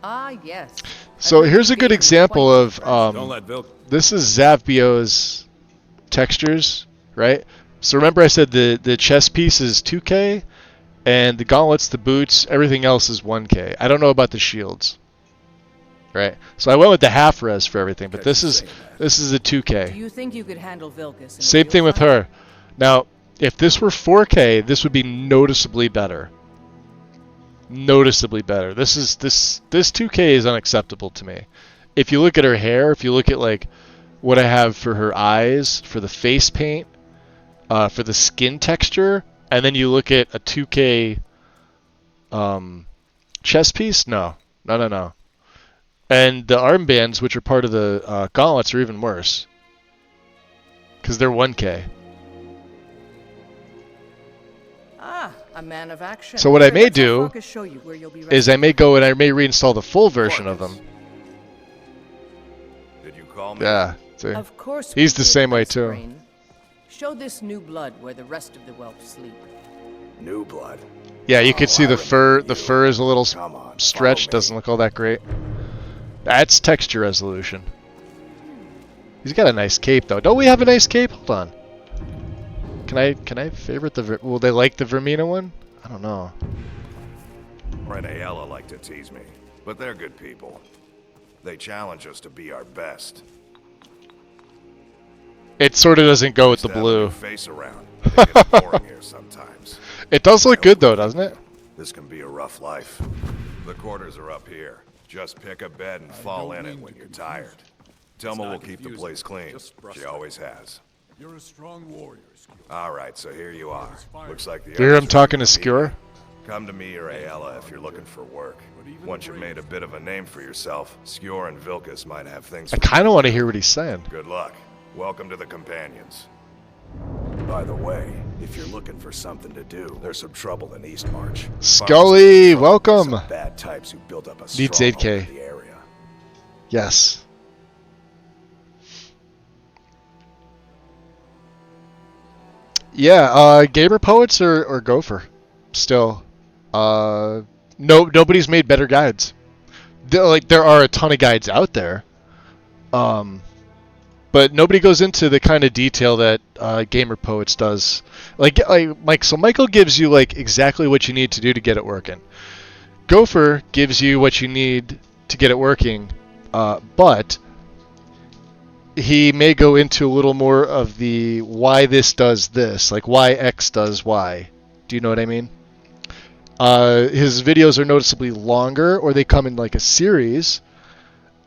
Ah, yes. So here's a good example of Don't let this is Zavbio's textures, right? So remember I said the chest piece is 2K and the gauntlets, the boots, everything else is 1K. I don't know about the shields. Right? So I went with the half res for everything, but this is a 2K. Do you think you could handle Vilkas? Same thing with her. Now, if this were 4K, this would be noticeably better. Noticeably better. This 2K is unacceptable to me. If you look at her hair, if you look at like what I have for her eyes, for the face paint, for the skin texture, and then you look at a 2K chest piece, no. And the armbands, which are part of the gauntlets, are even worse. Because they're 1K. Ah, a man of action. So what I may do is I may go and I may reinstall the full version of them. Did you call me? Yeah. See? Of course. He's the same way too. Show this new blood where the rest of the whelp sleep. New blood. Yeah, you can see the fur. The fur is a little stretched. Doesn't look all that great. That's texture resolution. He's got a nice cape though. Don't we have a nice cape? Hold on. Can I favorite the? Will they like the Vermina one? I don't know. Ren and Ayala like to tease me, but they're good people. They challenge us to be our best. It sort of doesn't go with the blue. Face around. It gets boring here sometimes. It does look good though, doesn't it? This can be a rough life. The quarters are up here. Just pick a bed and fall in it when you're tired. Telma will keep the place clean. She always has. You're a strong warrior, Skewer. All right, so here you are. Looks like the. Do you hear him talking to Skewer? Come to me or Ayala if you're looking for work. Once you've made a bit of a name for yourself, Skewer and Vilkas might have things. I kind of want to hear what he's saying. Good luck. Welcome to the Companions. By the way, if you're looking for something to do, there's some trouble in East March. Scully, welcome. Some bad types who built up a Needs stronghold 8K. in the area. Yes. Yeah, gamer poets or Gopher. Still, nobody's made better guides. There are a ton of guides out there, but nobody goes into the kind of detail that gamer poets does. So Michael gives you like exactly what you need to do to get it working. Gopher gives you what you need to get it working, but he may go into a little more of the why this does this, like why X does Y. Do you know what I mean? His videos are noticeably longer, or they come in like a series.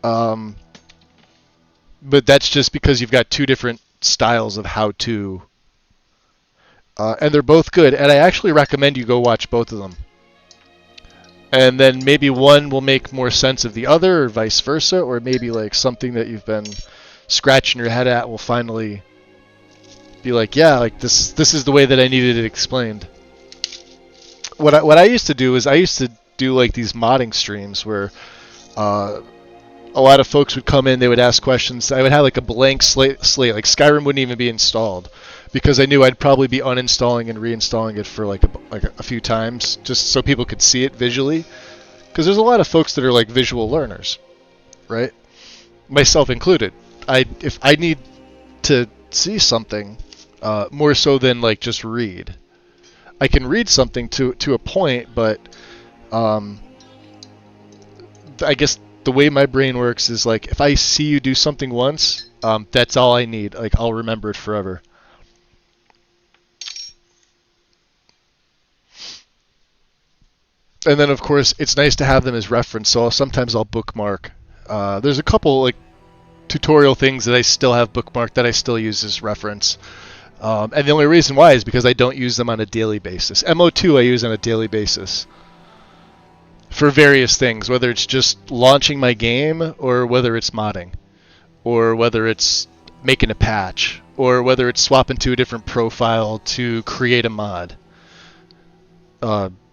But that's just because you've got two different styles of how to. And they're both good, and I actually recommend you go watch both of them. And then maybe one will make more sense of the other, or vice versa, or maybe like something that you've been scratching your head at will finally be like, yeah, like this is the way that I needed it explained. What I used to do is I used to do like these modding streams where a lot of folks would come in, they would ask questions. I would have like a blank slate, like Skyrim wouldn't even be installed because I knew I'd probably be uninstalling and reinstalling it for like a few times just so people could see it visually, because there's a lot of folks that are like visual learners, right? Myself included. If I need to see something more so than like just read, I can read something to a point, but I guess the way my brain works is like if I see you do something once, that's all I need. Like I'll remember it forever. And then of course it's nice to have them as reference. So sometimes I'll bookmark. There's a couple like tutorial things that I still have bookmarked that I still use as reference. And the only reason why is because I don't use them on a daily basis. MO2 I use on a daily basis for various things, whether it's just launching my game or whether it's modding or whether it's making a patch or whether it's swapping to a different profile to create a mod.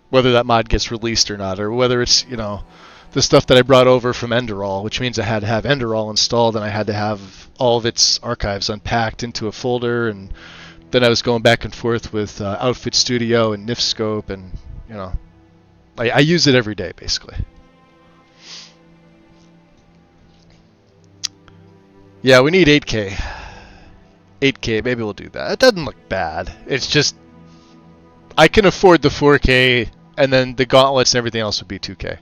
Whether that mod gets released or not, or whether it's, you know, the stuff that I brought over from Enderall, which means I had to have Enderall installed and I had to have all of its archives unpacked into a folder, and then I was going back and forth with Outfit Studio and Nifscope, and, you know, I use it every day, basically. Yeah, we need 8K. 8K, maybe we'll do that. It doesn't look bad. It's just, I can afford the 4K, and then the gauntlets and everything else would be 2K.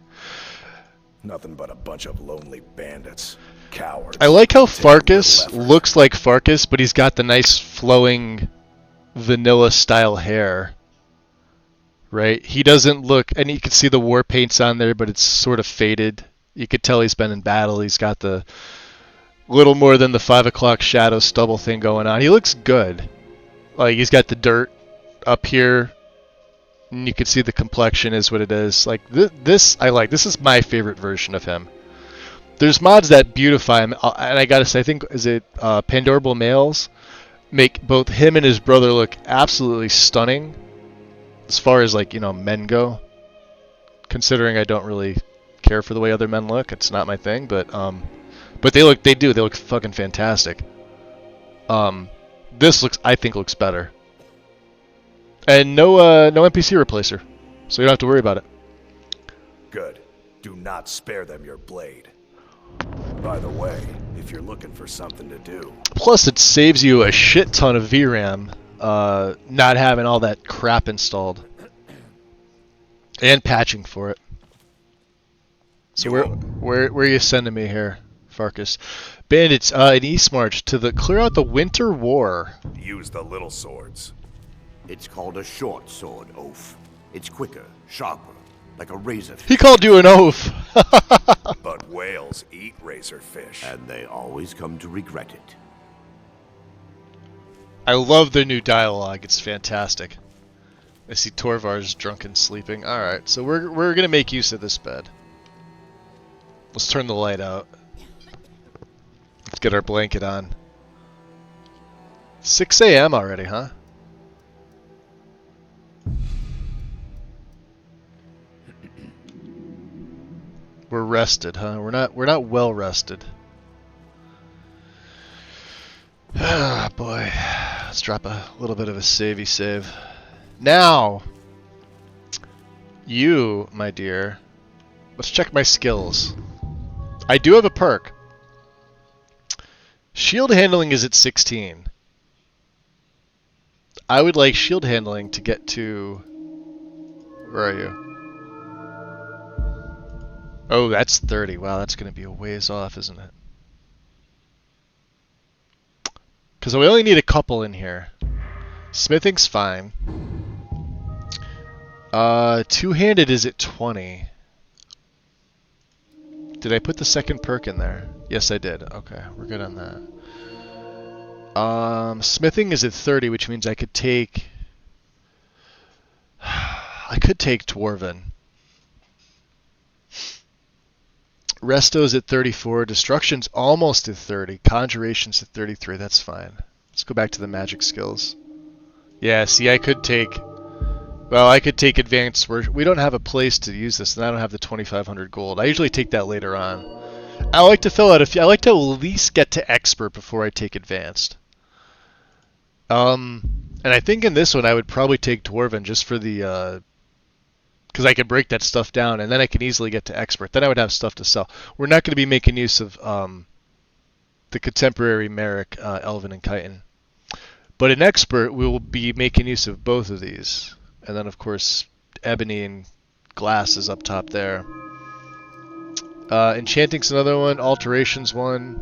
Nothing but a bunch of lonely bandits. Cowards. I like how Farkas looks like Farkas, but he's got the nice flowing vanilla style hair. Right? He doesn't look, and you can see the war paints on there, but it's sort of faded. You could tell he's been in battle. He's got the little more than the 5 o'clock shadow stubble thing going on. He looks good. Like he's got the dirt up here. And you can see the complexion is what it is. Like this, I like. This is my favorite version of him. There's mods that beautify him, and I gotta say, I think is it Pandorable Males make both him and his brother look absolutely stunning, as far as like, you know, men go. Considering I don't really care for the way other men look, it's not my thing. But they look fucking fantastic. This looks, I think, looks better. And no NPC replacer, so you don't have to worry about it. Good. Do not spare them your blade. By the way, if you're looking for something to do... Plus, it saves you a shit ton of VRAM, not having all that crap installed. And patching for it. So where are you sending me here, Farkas? Bandits, in Eastmarch to clear out the Winter War. Use the little swords. It's called a short sword, Oaf. It's quicker, sharper, like a razor fish. He called you an oaf. But whales eat razorfish. And they always come to regret it. I love the new dialogue. It's fantastic. I see Torvar's drunk and sleeping. Alright, so we're gonna make use of this bed. Let's turn the light out. Let's get our blanket on. 6 a.m. already, huh? We're rested, huh? We're not well rested. Ah, boy. Let's drop a little bit of a savey save. Now, you, my dear, let's check my skills. I do have a perk. Shield handling is at 16. I would like shield handling to get to... Where are you? Oh, that's 30. Wow, that's going to be a ways off, isn't it? Because we only need a couple in here. Smithing's fine. Two-handed is at 20. Did I put the second perk in there? Yes, I did. Okay, we're good on that. Smithing is at 30, which means I could take... I could take Dwarven. Resto's at 34. Destruction's almost at 30. Conjuration's at 33. That's fine. Let's go back to the magic skills. Yeah, see, I could take... Well, I could take Advanced Worship. We don't have a place to use this, and I don't have the 2,500 gold. I usually take that later on. I like to fill out a few... I like to at least get to Expert before I take Advanced. And I think in this one I would probably take Dwarven just for the... Because I can break that stuff down, and then I can easily get to Expert. Then I would have stuff to sell. We're not going to be making use of the Contemporary Merrick, Elven, and Chitin. But in Expert, we will be making use of both of these. And then, of course, ebony and glass is up top there. Enchanting's another one. Alteration's one.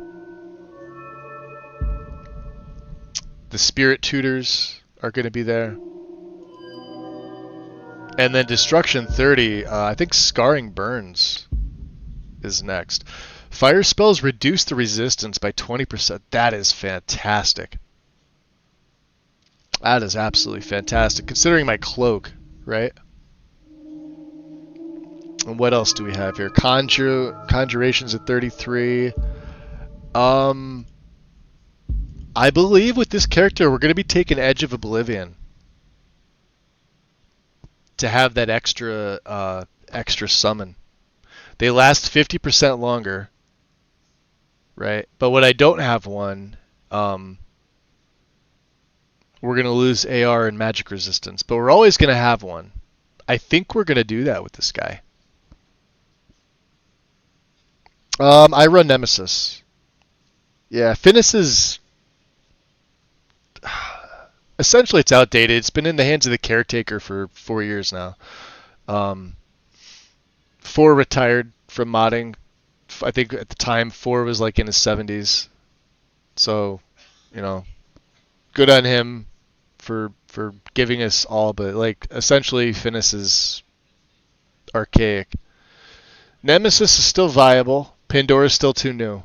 The Spirit Tutors are going to be there. And then Destruction 30, I think Scarring Burns is next. Fire spells reduce the resistance by 20%. That is fantastic. That is absolutely fantastic, considering my cloak, right? And what else do we have here? Conjurations at 33. I believe with this character we're going to be taking Edge of Oblivion to have that extra summon. They last 50% longer, right? But when I don't have one, we're going to lose AR and magic resistance. But we're always going to have one. I think we're going to do that with this guy. I run Nemesis. Yeah, Finis is... Essentially, it's outdated. It's been in the hands of the caretaker for 4 years now. 4 retired from modding. I think at the time 4 was like in his 70s. So, you know, good on him for giving us all. But like, essentially, Finis is archaic. Nemesis is still viable. Pandora is still too new.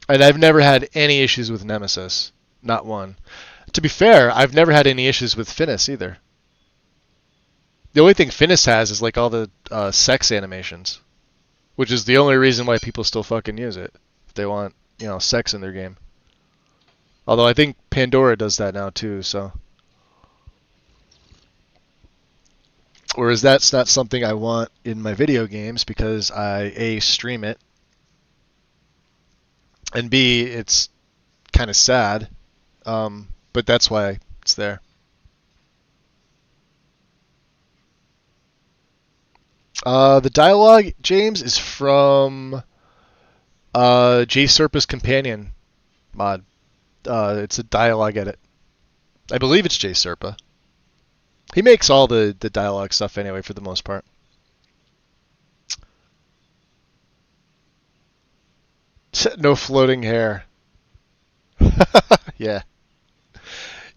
And I've never had any issues with Nemesis. Not one. To be fair, I've never had any issues with Finis either. The only thing Finis has is like all the sex animations, which is the only reason why people still fucking use it. If they want, you know, sex in their game. Although I think Pandora does that now too, so. Whereas that's not something I want in my video games because I A, stream it, and B, it's kind of sad. But that's why it's there. The dialogue, James, is from J Serpa's Companion mod. It's a dialogue edit. I believe it's J Serpa. He makes all the dialogue stuff anyway, for the most part. No floating hair. Yeah.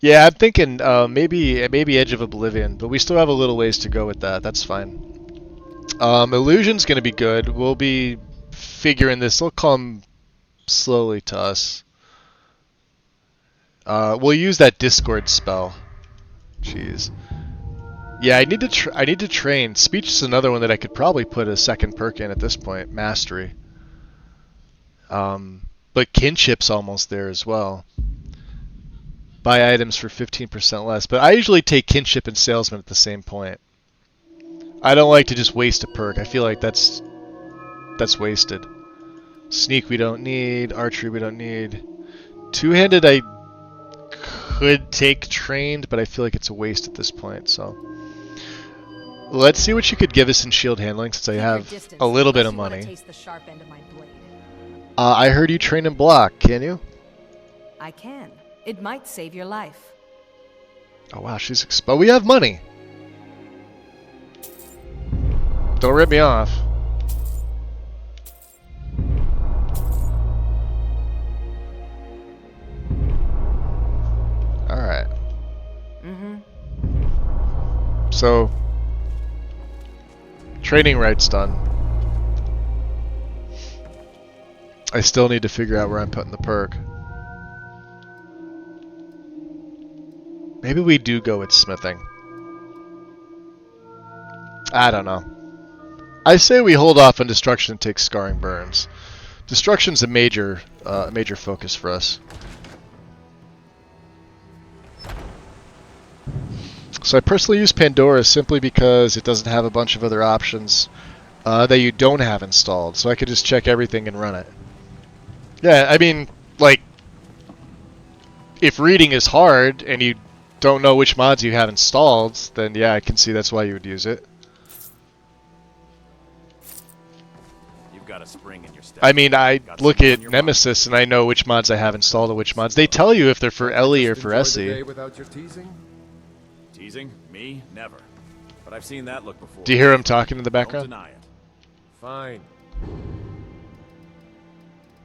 Yeah, I'm thinking maybe Edge of Oblivion, but we still have a little ways to go with that. That's fine. Illusion's going to be good. We'll be figuring this. It'll come slowly to us. We'll use that Discord spell. Jeez. Yeah, I need to train. Speech is another one that I could probably put a second perk in at this point. Mastery. But Kinship's almost there as well. Buy items for 15% less. But I usually take Kinship and Salesman at the same point. I don't like to just waste a perk. I feel like that's wasted. Sneak we don't need. Archery we don't need. Two-handed I could take trained, but I feel like it's a waste at this point. So let's see what you could give us in shield handling since I have a little bit of money. I heard you train in block. Can you? I can. It might save your life. Oh wow, she's exposed. We have money. Don't rip me off. Alright. So, training right's done. I still need to figure out where I'm putting the perk. Maybe we do go with smithing. I don't know. I say we hold off on destruction and take scarring burns. Destruction's a major focus for us. So I personally use Pandora simply because it doesn't have a bunch of other options that you don't have installed. So I could just check everything and run it. Yeah, I mean, like, if reading is hard and you don't know which mods you have installed, then yeah, I can see that's why you would use it. You've got a spring in your step. I mean, I look at Nemesis and I know which mods I have installed and which mods. They tell you if they're for Ellie or for Essie. Teasing? Me? Never. But I've seen that look before. Do you hear him talking in the Don't background? deny it. Fine.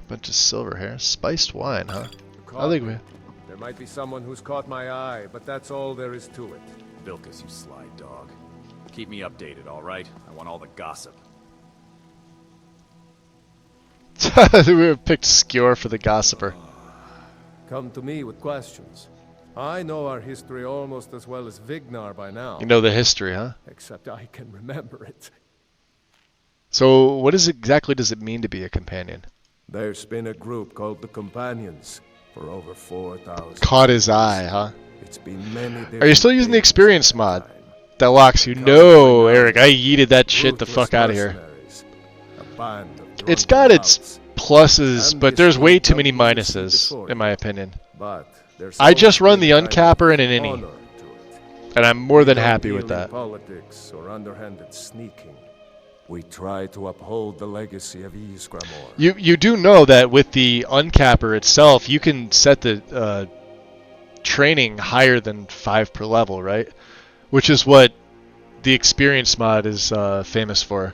Bunch of silver hair. Spiced wine, huh? I Caught think me. we... There might be someone who's caught my eye, but that's all there is to it. Vilkas, you sly dog. Keep me updated, all right? I want all the gossip. We picked Skewer for the gossiper. Come to me with questions. I know our history almost as well as Vignar by now. You know the history, huh? Except I can remember it. So, what exactly does it mean to be a companion? There's been a group called the Companions for over 4,000 Caught his eye, huh? It's been many Are you still using the experience mod? That locks you. No, Eric, I yeeted that shit the fuck out of here. It's got its pluses, but there's way too many minuses, in my opinion. I just run the uncapper and an innie, and I'm more than happy with that. Politics or underhanded sneaking. We try to uphold the legacy of Ysgramor. You do know that with the uncapper itself, you can set the training higher than 5 per level, right? Which is what the experience mod is famous for.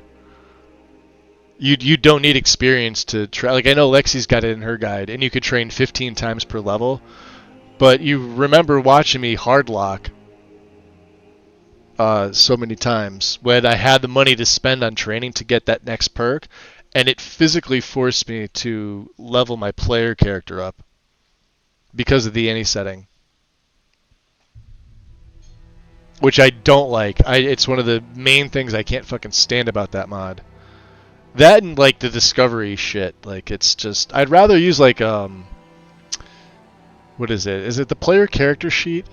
You don't need experience to try. Like, I know Lexi's got it in her guide, and you could train 15 times per level. But you remember watching me hardlock so many times when I had the money to spend on training to get that next perk, and it physically forced me to level my player character up because of the any setting, which I don't like. It's one of the main things I can't fucking stand about that mod. That and like the discovery shit. Like, it's just, I'd rather use like what is it? Is it the player character sheet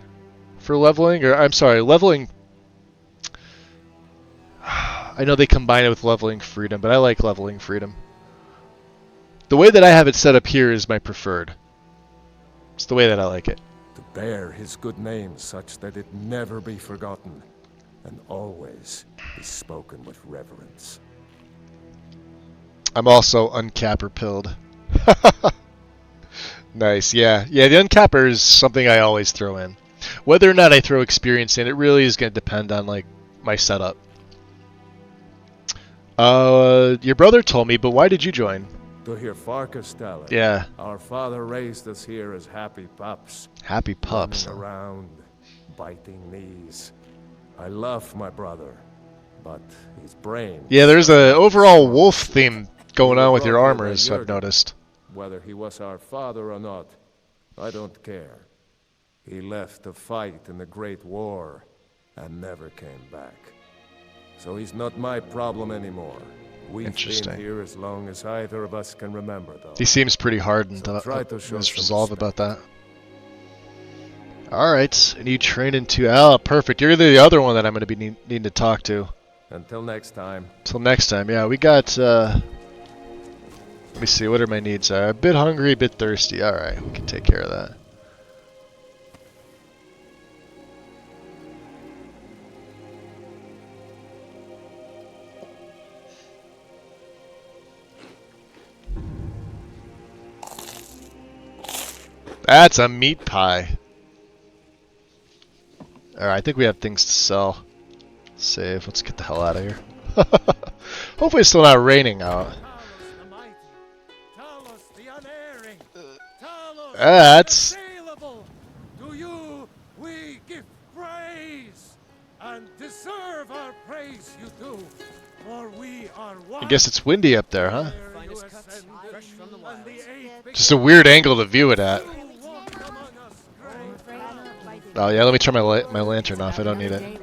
for leveling? Or I'm sorry, leveling. I know they combine it with leveling freedom, but I like leveling freedom. The way that I have it set up here is my preferred. It's the way that I like it. To bear his good name such that it never be forgotten, and always be spoken with reverence. I'm also uncapper pilled. Nice, yeah. Yeah, the uncapper is something I always throw in. Whether or not I throw experience in, it really is going to depend on like my setup. Your brother told me, but why did you join? To hear Farkas tell it. Yeah. Our father raised us here as happy pups. Happy pups. Running around, biting knees. I love my brother, but his brain... Yeah, there's a overall wolf theme going on with your armors, I've noticed. Whether he was our father or not, I don't care. He left to fight in the Great War and never came back. So he's not my problem anymore. We've been here as long as either of us can remember, though. He seems pretty hardened in his resolve about that. Alright, and you train into... Oh, perfect. You're the other one that I'm going to be needing to talk to. Until next time. Until next time, yeah. We got... let me see, what are my needs? A bit hungry, a bit thirsty. Alright, we can take care of that. That's a meat pie. Alright, I think we have things to sell. Save. Let's get the hell out of here. Hopefully it's still not raining out. That's... To you we give praise, and deserve our praise you do, for we are one. I guess it's windy up there, huh? Just a weird angle to view it at. Oh yeah, let me turn my lantern off. I don't need it.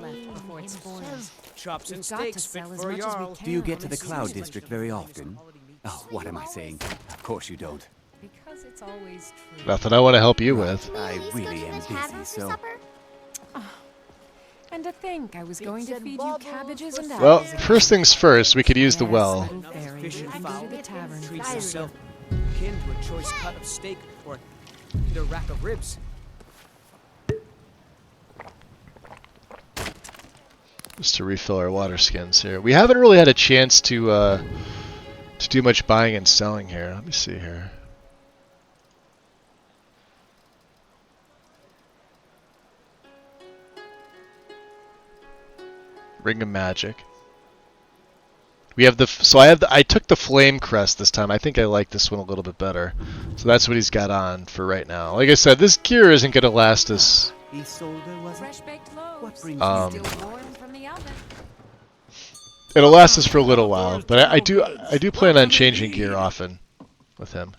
Chops and steaks fit for a jarl. Do you get to the Cloud District very often? Oh, what am I saying? Of course you don't. Because it's always true. Nothing I want to help you with. I really am busy, so... And to think I was going to feed you cabbages and apples. Well, first things first, we could use the well. Fish and fowl, treats yourself kin to a choice cut of steak or a rack of ribs. Just to refill our water skins here. We haven't really had a chance to do much buying and selling here. Let me see here. Ring of Magic. We have the I took the Flame Crest this time. I think I like this one a little bit better. So that's what he's got on for right now. Like I said, this gear isn't gonna last us. It'll last us for a little while, but I do plan on changing gear often with him.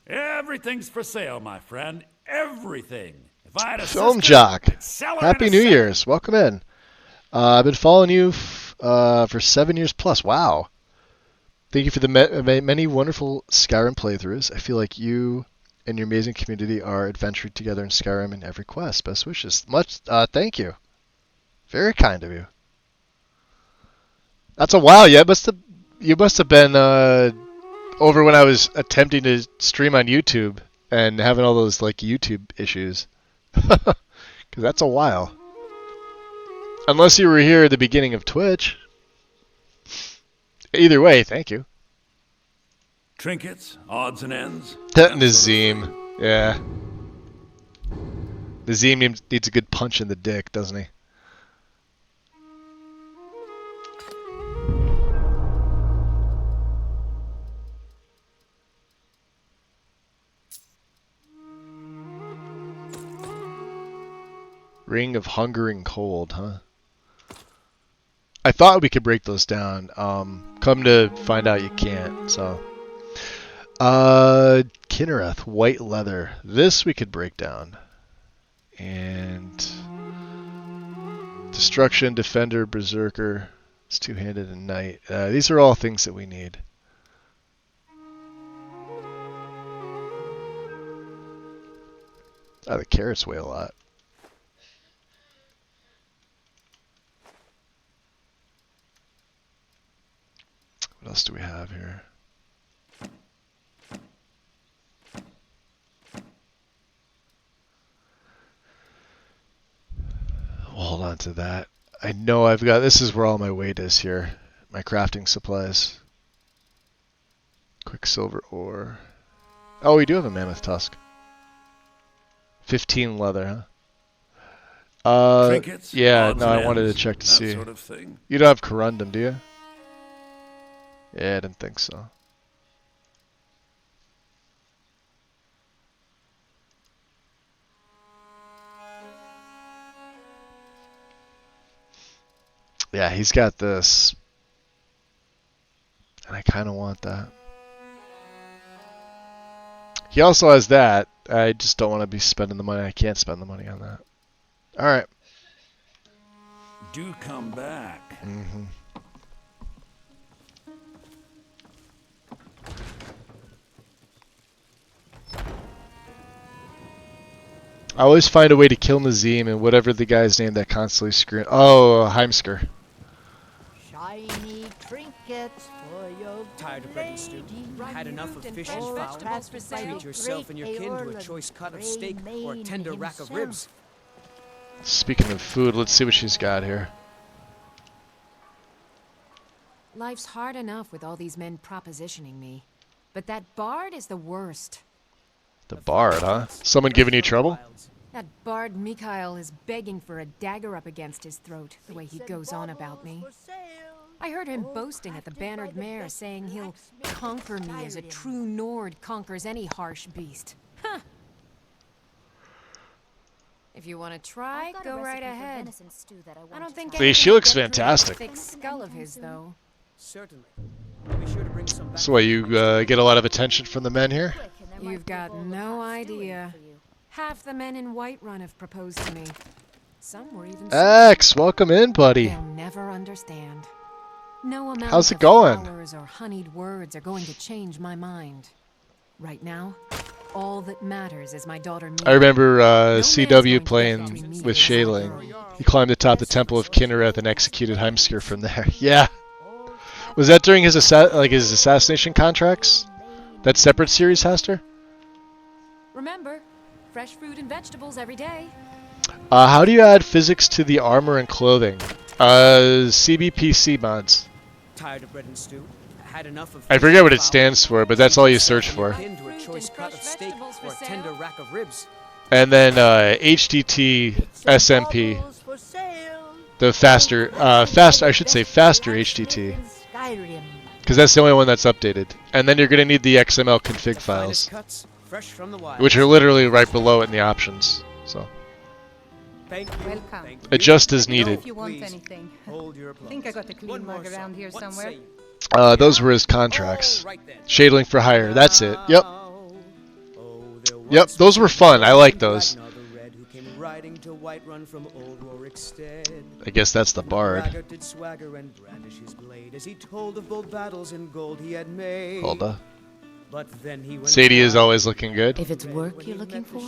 Everything's for sale, my friend. Everything. If I had a Film sister, Jock. I'd sell her Happy in a New second. Year's. Welcome in. I've been following you for 7 years plus. Wow. Thank you for the many wonderful Skyrim playthroughs. I feel like you and your amazing community are adventuring together in Skyrim in every quest. Best wishes. Thank you. Very kind of you. That's a while. Yeah, you must have been over when I was attempting to stream on YouTube and having all those like YouTube issues. Because that's a while. Unless you were here at the beginning of Twitch. Either way, thank you. Trinkets, odds and ends. Nazim. Yeah. Nazim needs a good punch in the dick, doesn't he? Ring of Hunger and Cold, huh? I thought we could break those down. Come to find out you can't, so. Kinnereth, white leather. This we could break down. And Destruction, Defender, Berserker. It's two-handed and Knight. These are all things that we need. The carrots weigh a lot. What else do we have here? We'll hold on to that. I know I've got... This is where all my weight is here. My crafting supplies. Quicksilver ore. Oh, we do have a mammoth tusk. 15 leather, huh? Trinkets, yeah, odds no, and I wanted to ends, check to that see. sort of thing. You don't have corundum, do you? Yeah, I didn't think so. Yeah, he's got this. And I kind of want that. He also has that. I just don't want to be spending the money. I can't spend the money on that. Alright. Do come back. Mm-hmm. I always find a way to kill Nazim and whatever the guy's name that constantly scream. Oh, Heimsker. Shiny trinkets for your tired of bread and stew. Had enough of fish and fowl. Treat yourself and your kin to a choice cut of steak or a tender rack of ribs. Speaking of food, let's see what she's got here. Life's hard enough with all these men propositioning me. But that bard is the worst. The bard, huh? Someone giving you trouble? That bard Mikhail is begging for a dagger up against his throat, the way he goes on about me. I heard him boasting at the Bannered Mare, saying he'll conquer me as a true Nord conquers any harsh beast. Huh. If you want to try, go right ahead. I don't think She looks fantastic. Thick skull of his, though. Certainly. Be sure to bring some back. So what, you get a lot of attention from the men here? You've got no idea. Half the men in Whiterun have proposed to me. Some were even... X, welcome in, buddy. They'll never understand. No amount How's it of going? flowers or honeyed words are going to change my mind. Right now, all that matters is my daughter Mia. I remember CW playing with Shayling. He climbed atop the Temple of Kinnereth and executed Heimsker from there. Yeah. Was that during his his assassination contracts? That separate series, Hester? Remember, fresh fruit and vegetables every day. How do you add physics to the armor and clothing? CBPC mods. Tired of bread and stew. Had enough of I forget what it stands for, but that's all you search for. Kin to a choice cut of steak or a tender rack of ribs. And then HDT SMP. The faster, I should say faster HTT. Skyrim. Because that's the only one that's updated. And then you're going to need the XML config files. Cuts, fresh from the wild. Which are literally right below it in the options. So Thank you. Welcome. adjust as needed. If you want anything. Hold your applause. Think I got a clean mug around here somewhere. Those were his contracts. Shadling for hire. That's it. Yep. Yep, those were fun. I like those. I guess that's the bard. Hold up. Sadie is always looking good. If it's work you're looking for,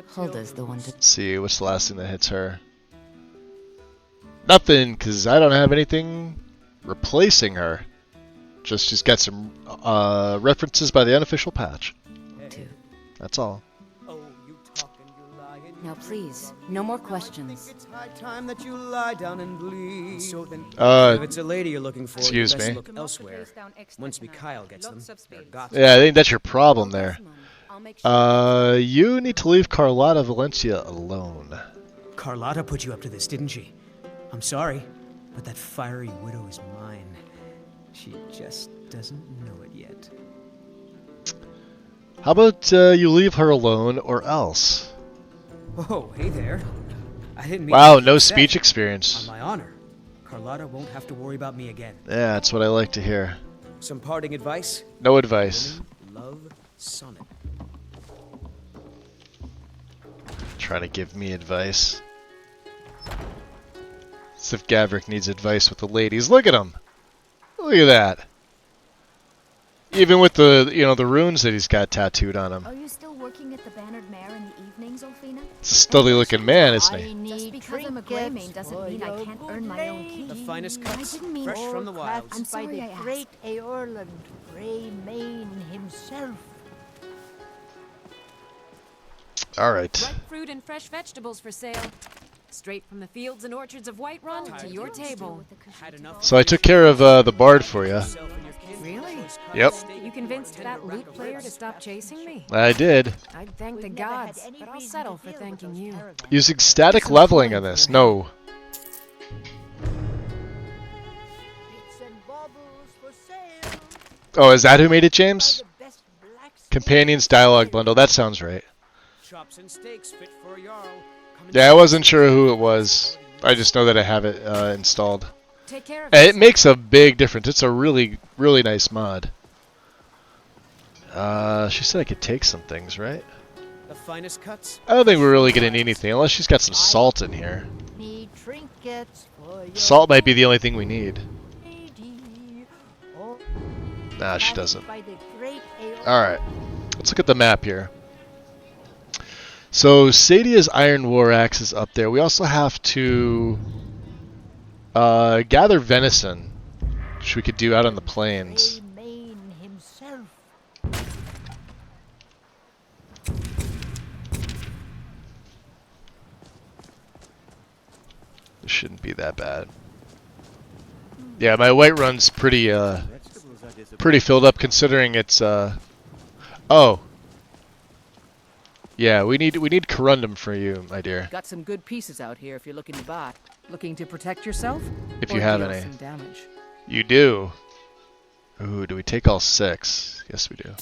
Hulda's the one to... Let's see, what's the last thing that hits her? Nothing, because I don't have anything replacing her. Just she's got some references by the unofficial patch. That's all. Now please, no more questions. It's high time that you lie down and bleed. So then, if it's a lady you're looking for, excuse you best me. look elsewhere. Once Mikhail gets them, they're got. Yeah, I think that's your problem there. You need to leave Carlotta Valencia alone. Carlotta put you up to this, didn't she? I'm sorry, but that fiery widow is mine. She just doesn't know it yet. How about you leave her alone or else? Whoa, hey there. I didn't mean Wow, to no upset. speech experience. On my honor, Carlotta won't have to worry about me again. Yeah, that's what I like to hear. Some parting advice? No advice. Love, Sonnet. Trying to give me advice. As if Gavric needs advice with the ladies. Look at him. Look at that. Even with the, the runes that he's got tattooed on him. Are you still working at the Bannered Mare in the evenings, Olfina? It's a studly looking man, isn't he? Just because I'm a Greymane doesn't mean I can't earn my own keep. The finest cuts, I didn't mean fresh from the wilds. I'm sorry by I the asked. great Eorland, Greymane himself. Alright. Ripe fruit and fresh vegetables for sale. Straight from the fields and orchards of Whiterun to your table. So I took care of the bard for you. Really? Yep. You convinced that lute player to stop chasing me? I did. I'd thank the gods, but I'll settle for thanking you. Using static leveling on this. No. Oh, is that who made it, James? Companions dialogue bundle. That sounds right. Chops and steaks fit for a jarl. Yeah, I wasn't sure who it was. I just know that I have it installed. Take care of And it makes a big difference. It's a really, really nice mod. She said I could take some things, right? The finest cuts. I don't think we're really gonna need anything unless she's got some salt in here. Need trinkets for your Salt might be the only thing we need. Nah, she doesn't. Alright, let's look at the map here. So, Sadia's Iron War Axe is up there. We also have to gather venison, which we could do out on the plains. This shouldn't be that bad. Yeah, my Whiterun's pretty pretty filled up considering it's oh. Yeah, we need corundum for you, my dear. Got some good pieces out here if you're looking to buy. Looking to protect yourself? If or you have deal any. some damage? You do. Ooh, do we take all 6? Yes, we do.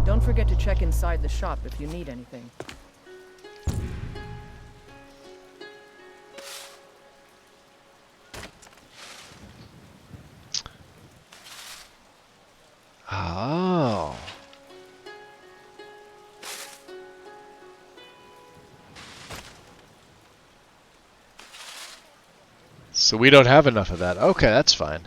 Don't forget to check inside the shop if you need anything. Oh. So we don't have enough of that. Okay, that's fine.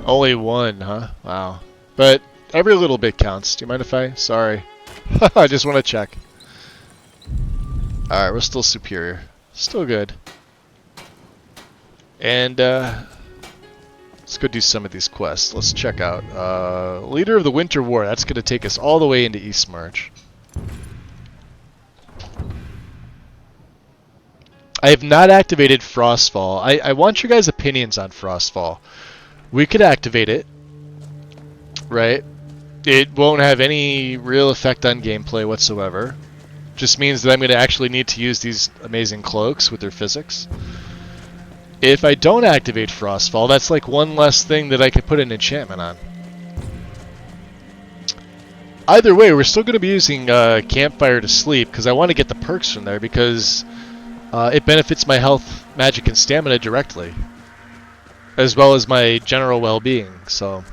Only 1, huh? Wow. But every little bit counts. Do you mind if I? Sorry. I just want to check. Alright, we're still superior. Still good. And, let's go do some of these quests. Let's check out. Leader of the Winter War. That's going to take us all the way into Eastmarch. I have not activated Frostfall. I want your guys' opinions on Frostfall. we could activate it, right? It won't have any real effect on gameplay whatsoever. Just means that I'm going to actually need to use these amazing cloaks with their physics. If I don't activate Frostfall, that's like one less thing that I could put an enchantment on. Either way, we're still going to be using Campfire to sleep, because I want to get the perks from there, because it benefits my health, magic, and stamina directly, as well as my general well-being, so...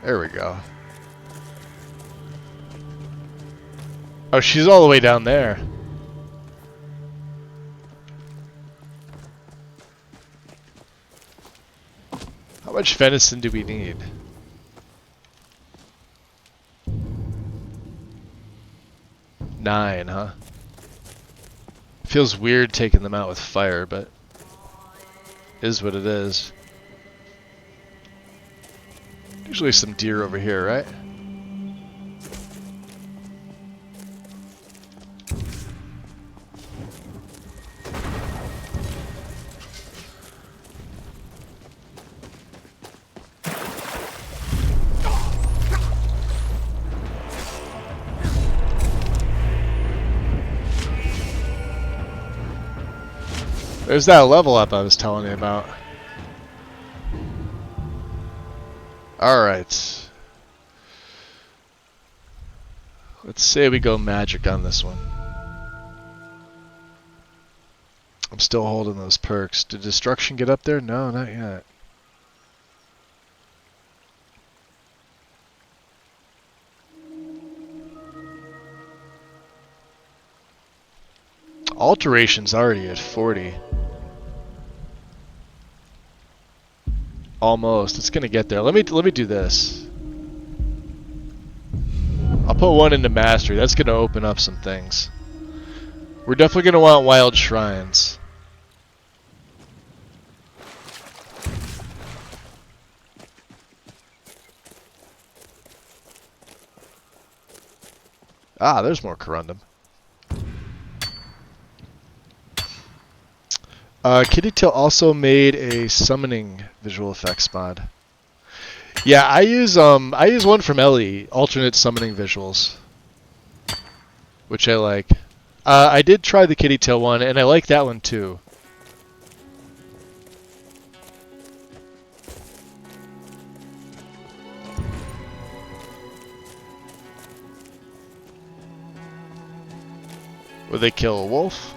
There we go. Oh, she's all the way down there. How much venison do we need? 9, huh? Feels weird taking them out with fire, but is what it is. Usually some deer over here, right? There's that level up I was telling you about. Alright. Let's say we go magic on this one. I'm still holding those perks. Did destruction get up there? No, not yet. Alteration's already at 40. Almost. It's gonna get there. Let me do this. I'll put one into mastery. That's gonna open up some things. We're definitely gonna want wild shrines. Ah, there's more corundum. Kittytail also made a summoning visual effects mod. Yeah, I use one from Ellie, alternate summoning visuals, which I like. I did try the Kittytail one, and I like that one too. Would they kill a wolf?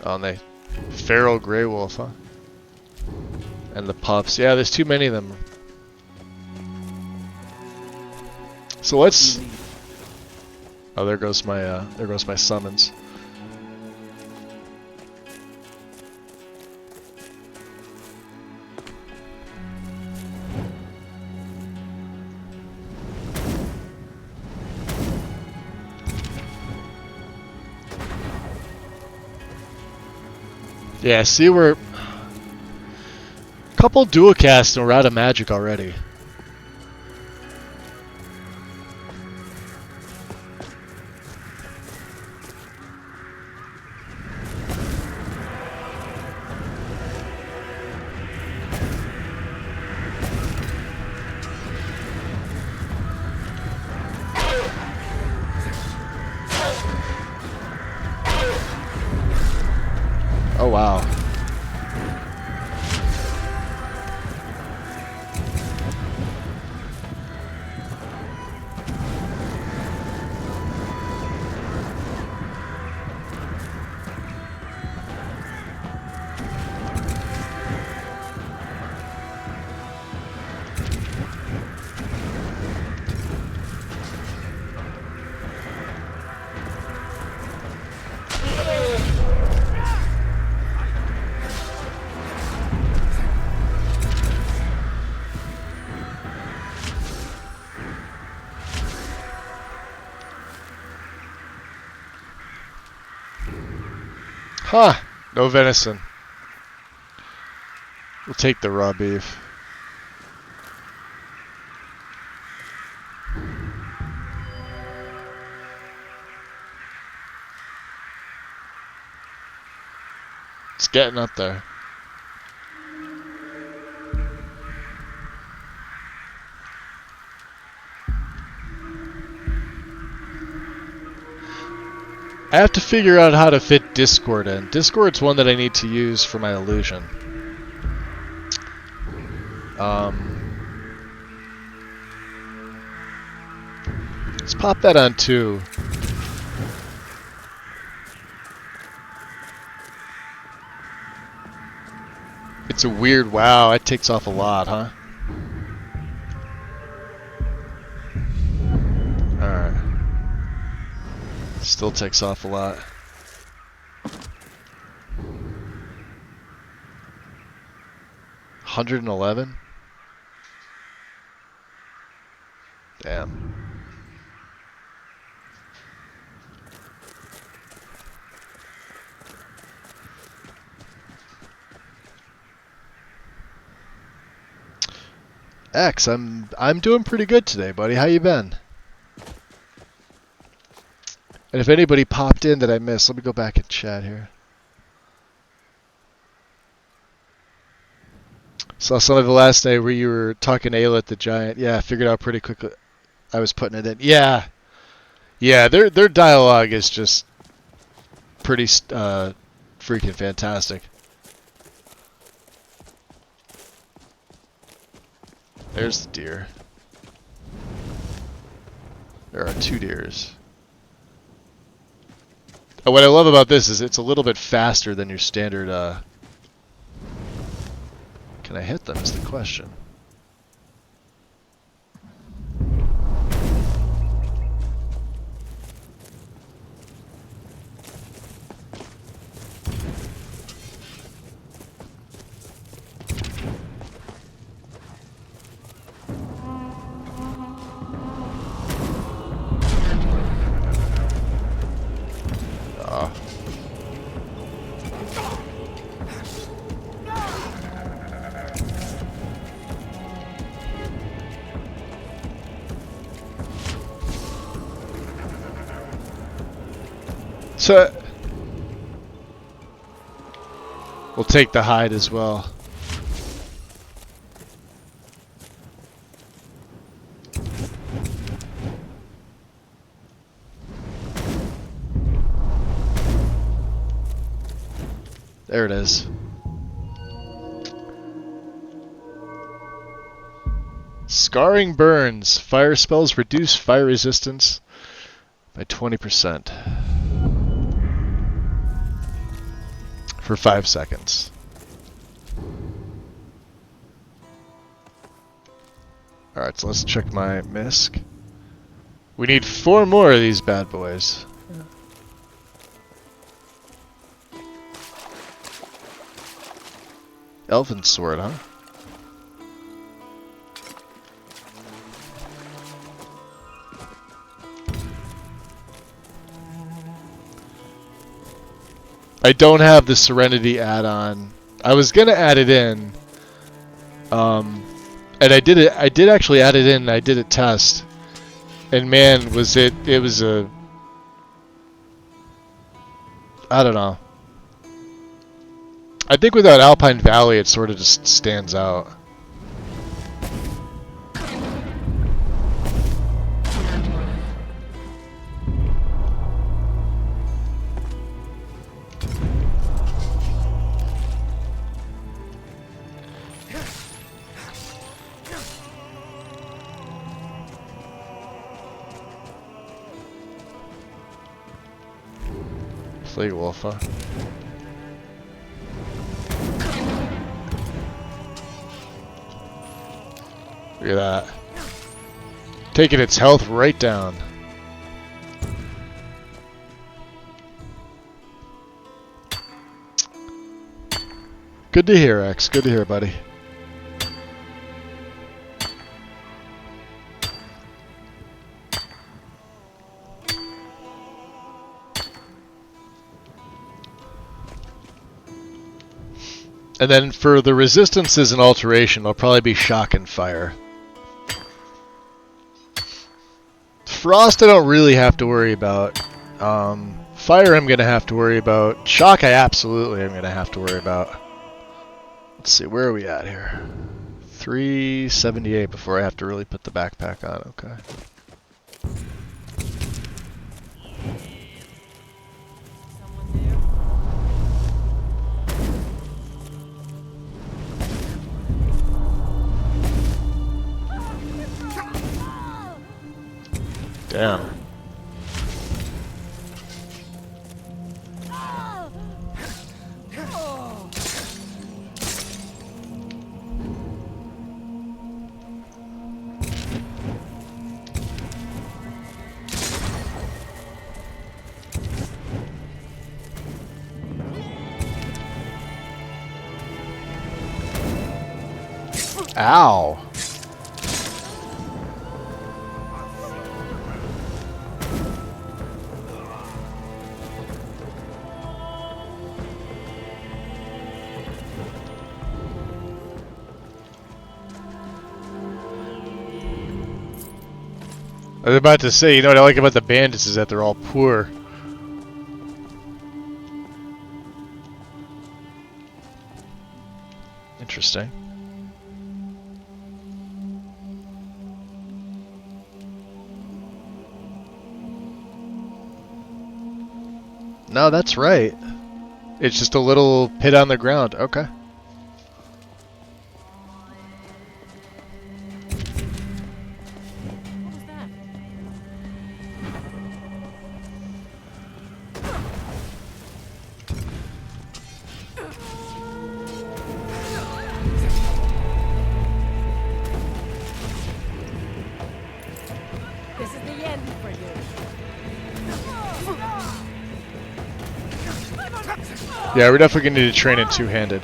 Oh, and they feral gray wolf, huh? And the pups. Yeah, there's too many of them. So let's. Oh, there goes my summons. Yeah, see, we're a couple dual casts and we're out of magic already. Oh wow. Huh. No venison. We'll take the raw beef. It's getting up there. I have to figure out how to fit Discord in. Discord's one that I need to use for my illusion. Let's pop that on too. It's a weird, wow, it takes off a lot, huh? Alright. Still takes off a lot. $111? Damn. X, I'm doing pretty good today, buddy. How you been? And if anybody popped in that I missed, let me go back and chat here. Saw some of the last night where you were talking Ayla at the Giant. Yeah, I figured out pretty quickly. I was putting it in. Yeah, yeah. Their dialogue is just pretty freaking fantastic. There's the deer. There are 2 deers. What I love about this is it's a little bit faster than your standard. Can I hit them is the question. So we'll take the hide as well. There it is. Scarring burns. Fire spells reduce fire resistance by 20%. For 5 seconds. Alright, so let's check my misc. We need 4 more of these bad boys. Elven sword, huh? I don't have the Serenity add-on. I was gonna add it in, and I did it. I did actually add it in. And I did a test, and man, was it? It was a. I don't know. I think without Alpine Valley, it sort of just stands out. Fleet Wolf, huh? Look at that. Taking its health right down. Good to hear, X. Good to hear, buddy. And then for the resistances and alteration, it'll probably be shock and fire. Frost I don't really have to worry about. Fire I'm going to have to worry about. Shock I absolutely am going to have to worry about. Let's see, where are we at here? 378 before I have to really put the backpack on, okay. Damn. Ow. I was about to say, you know what I like about the bandits is that they're all poor. Interesting. No, that's right. It's just a little pit on the ground. Okay. This is the end for you. Yeah, we're definitely going to need to train it two-handed.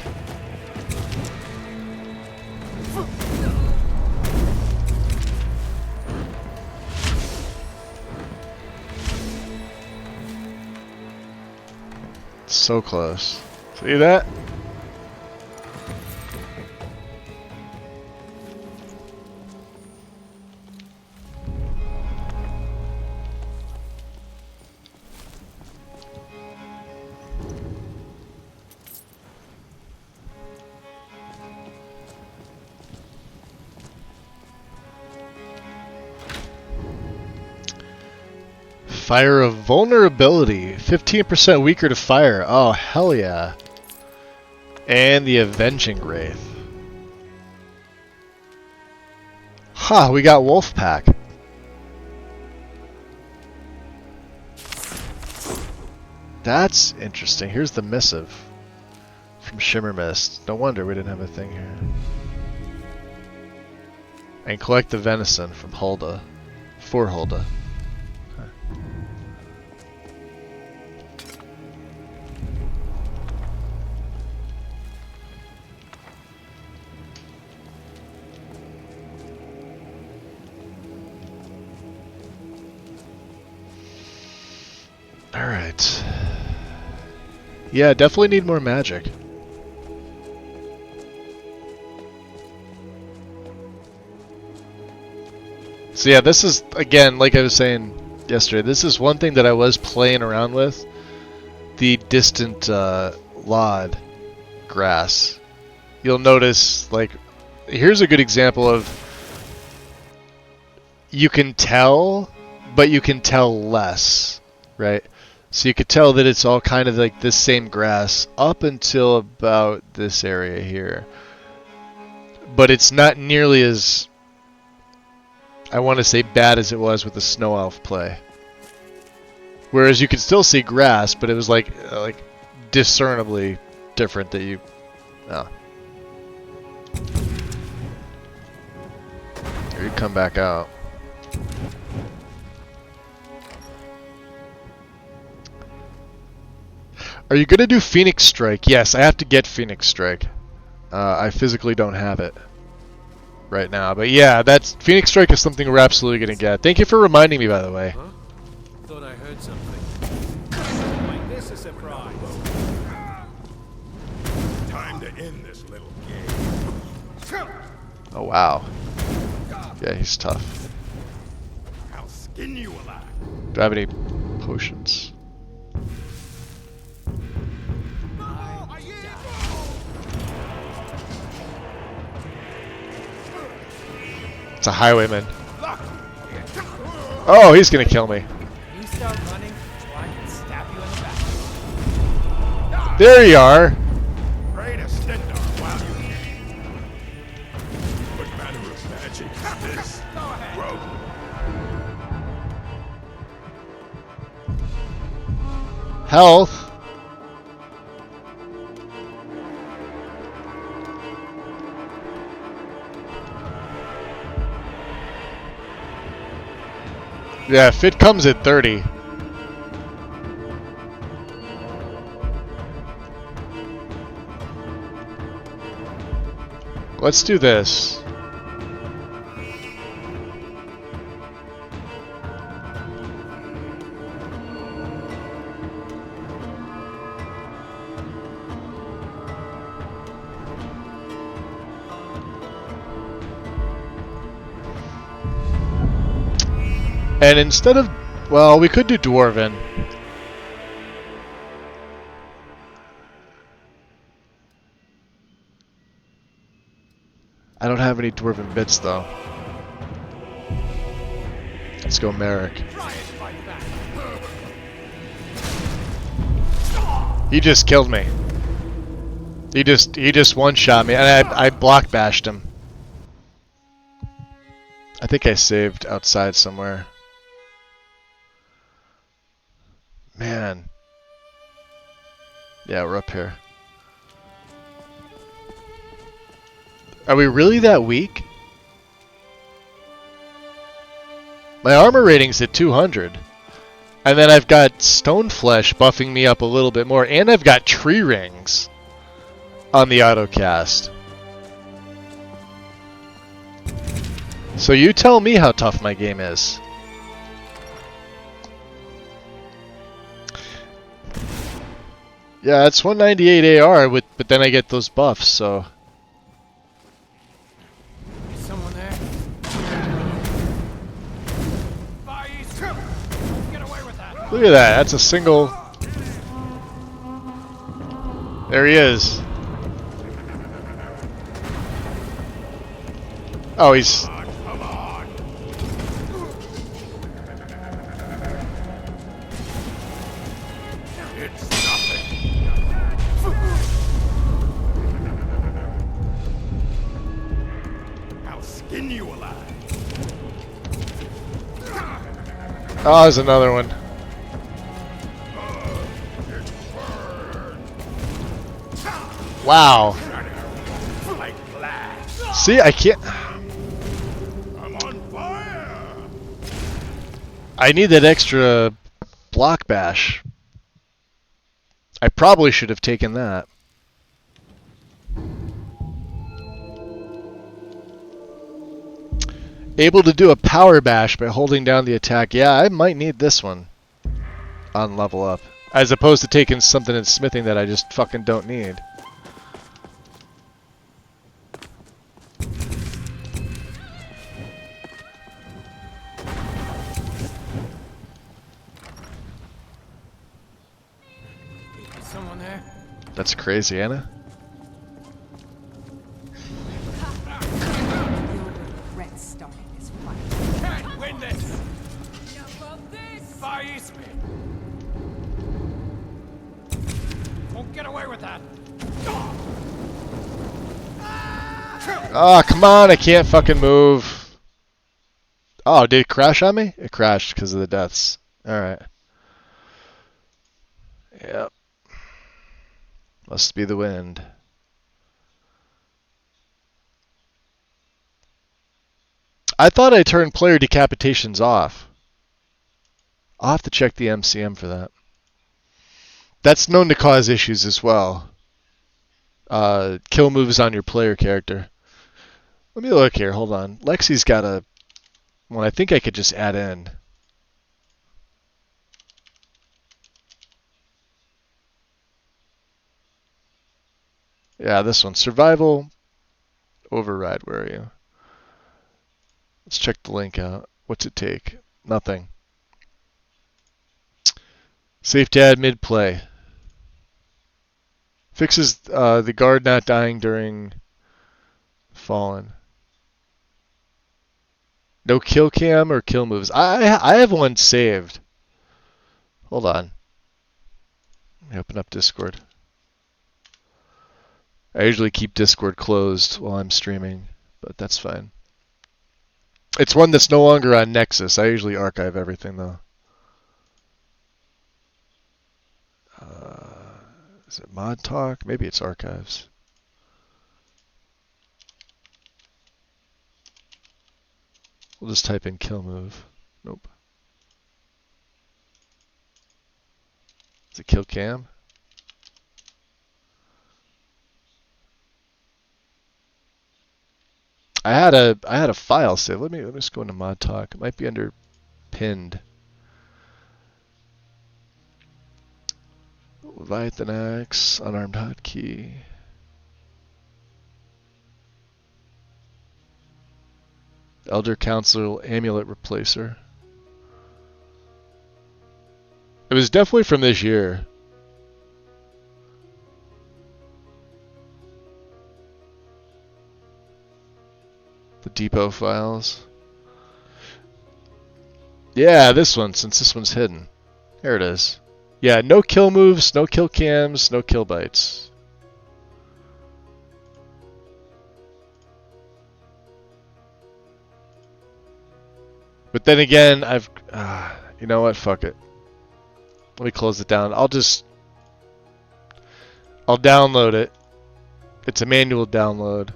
So close. See that? Fire of vulnerability. 15% weaker to fire. Oh, hell yeah. And the Avenging Wraith. Huh, we got Wolfpack. That's interesting. Here's the missive from Shimmer Mist. No wonder we didn't have a thing here. And collect the venison from Hulda. For Hulda. Alright. Yeah, definitely need more magic. So yeah, this is, again, like I was saying yesterday, this is one thing that I was playing around with. The distant Lod grass. You'll notice, like, here's a good example of you can tell, but you can tell less, right? So you could tell that it's all kind of like this same grass up until about this area here. But it's not nearly as, I want to say, bad as it was with the Snow Elf play. Whereas you could still see grass, but it was like discernibly different that you... Oh. Or you'd come back out. Are you gonna do Phoenix Strike? Yes, I have to get Phoenix Strike. I physically don't have it right now, but yeah, that's Phoenix Strike is something we're absolutely gonna get. Thank you for reminding me, by the way. Huh? Thought I heard something. Like this a surprise. Time to in this little game. Oh wow. Yeah, he's tough. I'll skin you alive. Do I have any potions? It's a highwayman. Oh, he's gonna kill me. You start running, so I can stab you in the back. There you are. Pray to Stendar while you can. What manner of magic is this? Rogue. Health. Yeah, fit comes at 30. Let's do this. And instead of, well, we could do Dwarven. I don't have any Dwarven bits though. Let's go Merrick. He just killed me. He just one-shot me, and I block bashed him. I think I saved outside somewhere. Man. Yeah, we're up here. Are we really that weak? My armor rating's at 200. And then I've got stone flesh buffing me up a little bit more, and I've got tree rings on the autocast. So you tell me how tough my game is. Yeah, it's 198 AR, but then I get those buffs, so... Someone there? Get away with that. Look at that, that's a single... There he is. Oh, he's... Oh, there's another one. Wow. See, I can't... I'm on fire. I need that extra block bash. I probably should have taken that. Able to do a power bash by holding down the attack. Yeah, I might need this one on level up. As opposed to taking something in smithing that I just fucking don't need. Someone there? That's crazy, Anna. Can't win this! Enough of this! Face me! Won't get away with that! Oh, come on, I can't fucking move. Oh, did it crash on me? It crashed because of the deaths. Alright. Yep. Must be the wind. I thought I turned player decapitations off. I'll have to check the MCM for that. That's known to cause issues as well. Kill moves on your player character. Let me look here, hold on. Lexi's got a one I think I could just add in. Yeah, this one. Survival override. Where are you? Let's check the link out. What's it take? Nothing. Safe to add mid-play. Fixes the guard not dying during Fallen. No kill cam or kill moves. I have one saved. Hold on. Let me open up Discord. I usually keep Discord closed while I'm streaming, but that's fine. It's one that's no longer on Nexus. I usually archive everything though. Is it Mod Talk? Maybe it's archives. We'll just type in kill move. Nope. Is it kill cam? I had a file saved. Let me just go into Mod Talk. It might be under pinned. Leviathan Axe, unarmed hotkey. Elder Council Amulet Replacer. It was definitely from this year. The depot files. Yeah, this one, since this one's hidden. Here it is. Yeah, no kill moves, no kill cams, no kill bites. But then again, you know what? Fuck it. Let me close it down. I'll download it. It's a manual download.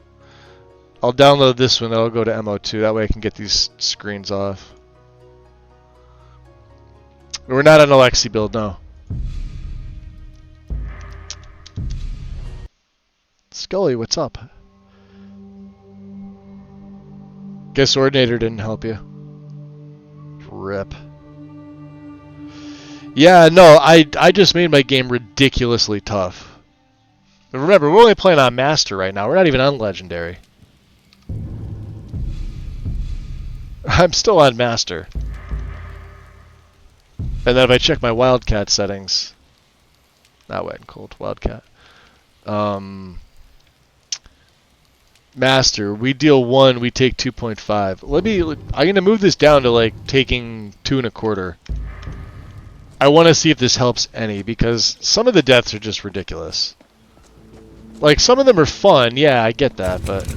I'll download this one, then I'll go to MO2. That way I can get these screens off. We're not on Alexi build, no. Scully, what's up? Guess Ordinator didn't help you. Rip. Yeah, no, I just made my game ridiculously tough. But remember, we're only playing on Master right now. We're not even on Legendary. I'm still on Master. And then if I check my Wildcat settings, not Wet and Cold, Wildcat. Master, we deal 1, we take 2.5. I'm gonna move this down to like taking 2 1/4. I want to see if this helps any, because some of the deaths are just ridiculous. Like, some of them are fun, yeah, I get that, but...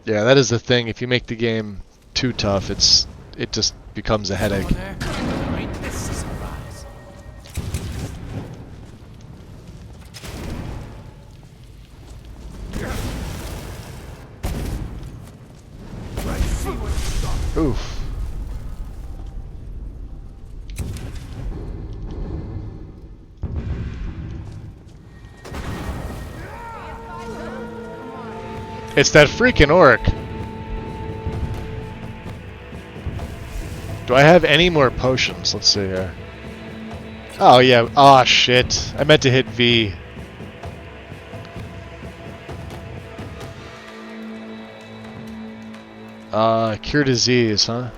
Yeah, that is the thing. If you make the game too tough, it just becomes a headache. Oof. It's that freaking orc. Do I have any more potions? Let's see here. Oh yeah. Oh shit. I meant to hit V. Cure disease, huh?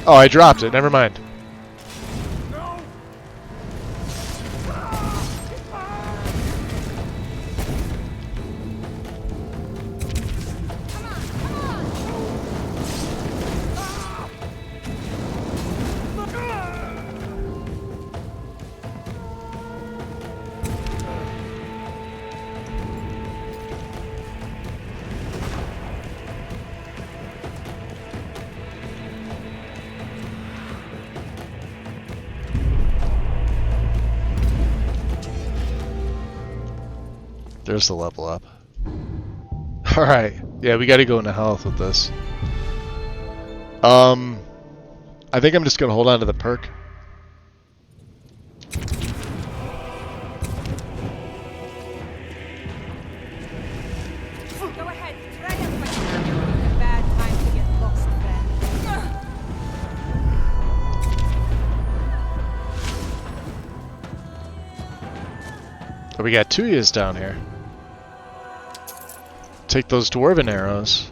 Oh, I dropped it. Never mind. There's the level up. Alright. Yeah, we gotta go into health with this. I think I'm just gonna hold on to the perk. Oh, we got Tuyas down here. Take those dwarven arrows.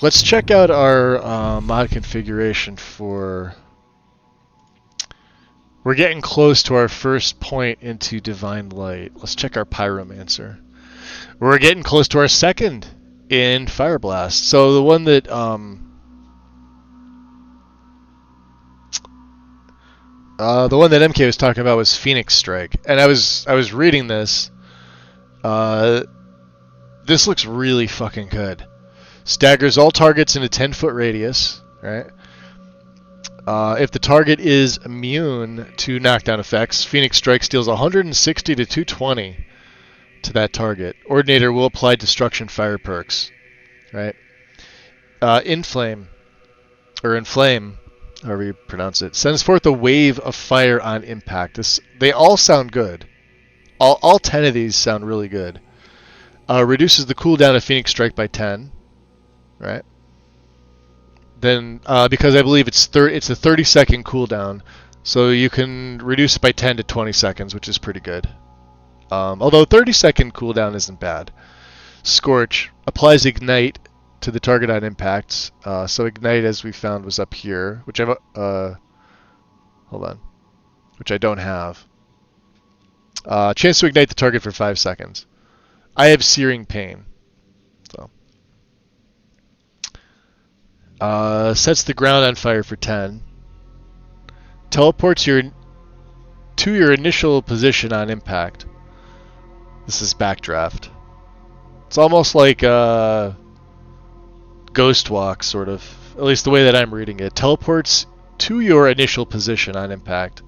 Let's check out our mod configuration for... We're getting close to our first point into Divine Light. Let's check our Pyromancer. We're getting close to our second in Fire Blast. So the one that... the one that MK was talking about was Phoenix Strike. And I was reading this. This looks really fucking good. Staggers all targets in a 10-foot radius, right? If the target is immune to knockdown effects, Phoenix Strike deals 160 to 220 to that target. Ordinator will apply destruction fire perks, right? Inflame, however you pronounce it, sends forth a wave of fire on impact. They all sound good. All 10 of these sound really good. Reduces the cooldown of Phoenix Strike by 10. Right. Then, because I believe it's a 30-second cooldown, so you can reduce it by 10 to 20 seconds, which is pretty good. Although 30-second cooldown isn't bad. Scorch applies ignite to the target on impact. So ignite, as we found, was up here, which I've hold on, which I don't have. Chance to ignite the target for 5 seconds. I have searing pain, so. Sets the ground on fire for 10. Teleports to your initial position on impact. This is backdraft. It's almost like Ghost Walk, sort of. At least the way that I'm reading it. Teleports to your initial position on impact.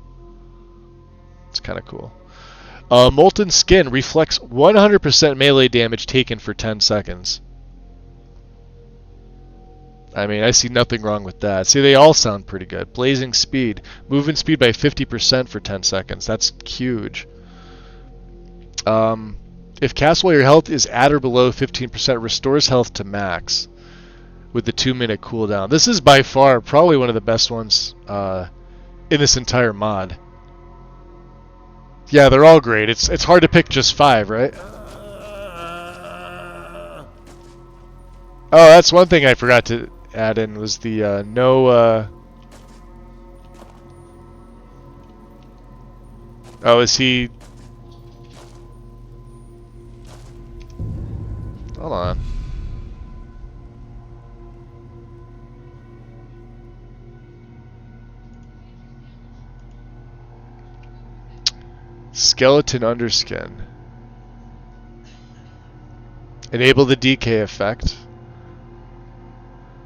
It's kind of cool. Molten Skin reflects 100% melee damage taken for 10 seconds. I mean, I see nothing wrong with that. See, they all sound pretty good. Blazing Speed. Movement speed by 50% for 10 seconds. That's huge. If cast while your health is at or below 15%, restores health to max with the 2-minute cooldown. This is by far probably one of the best ones in this entire mod. Yeah, they're all great. It's hard to pick just 5, right? Oh, that's one thing I forgot to add in was the Oh, is he... Hold on. Skeleton Underskin. Enable the decay effect.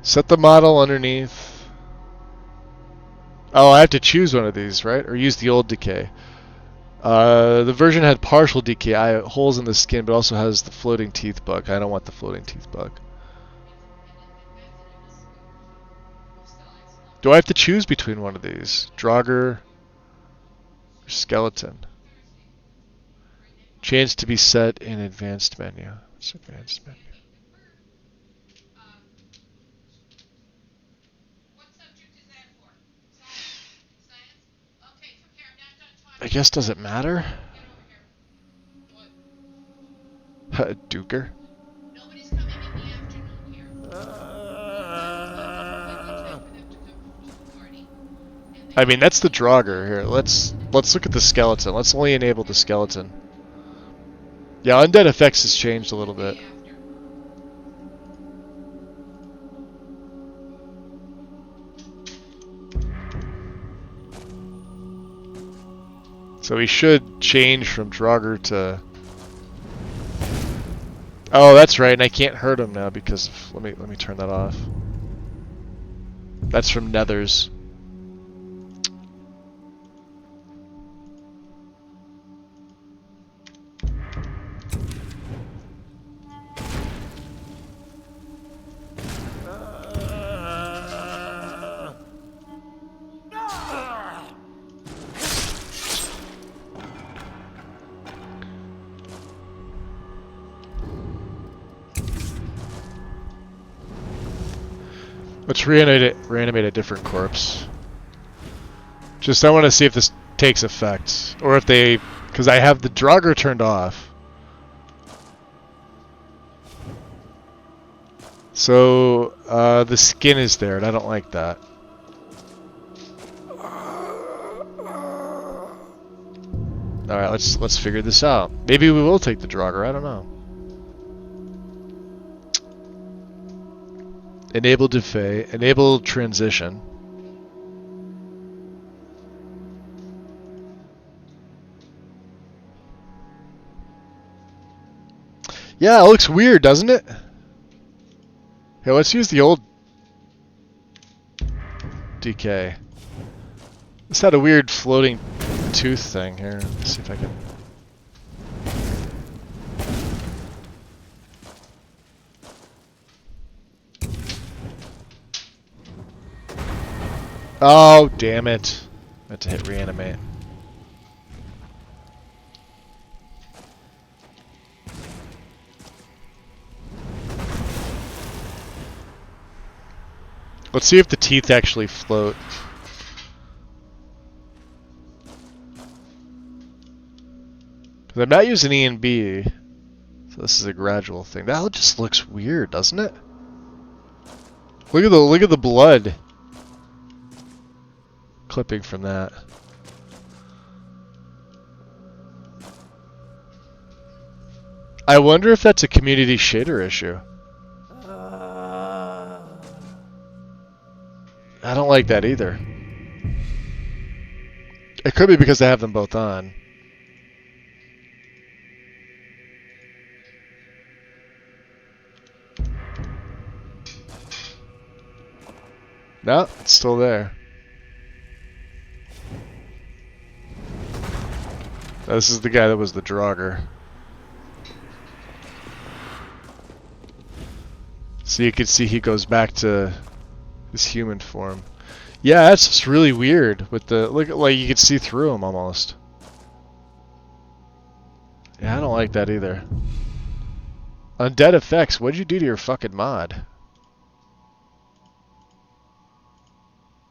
Set the model underneath. Oh, I have to choose one of these, right? Or use the old decay. The version had partial decay, holes in the skin, but also has the floating teeth bug. I don't want the floating teeth bug. Do I have to choose between one of these? Draugr or Skeleton? Chance to be set in advanced menu. What's advanced menu? I guess, does it matter? Duker. I mean, that's the Draugr here. Let's look at the skeleton. Let's only enable the skeleton. Yeah, undead effects has changed a little bit. So he should change from Draugr to... Oh, that's right, and I can't hurt him now because of... Let me turn that off. That's from Nethers. Let's reanimate a different corpse. Just I want to see if this takes effect, or if they, because I have the Draugr turned off. So the skin is there, and I don't like that. All right, let's figure this out. Maybe we will take the Draugr. I don't know. Enable defay. Enable transition. Yeah, it looks weird, doesn't it? Here, let's use the old DK. This had a weird floating tooth thing here. Let's see if I can. Oh, damn it. I meant to hit reanimate. Let's see if the teeth actually float. Because I'm not using E and B, so this is a gradual thing. That just looks weird, doesn't it? Look at the blood clipping from that. I wonder if that's a community shader issue. I don't like that either. It could be because I have them both on. No, it's still there. This is the guy that was the Draugr. So you can see he goes back to his human form. Yeah, that's just really weird. With the look, like you can see through him almost. Yeah, I don't like that either. Undead effects. What'd you do to your fucking mod?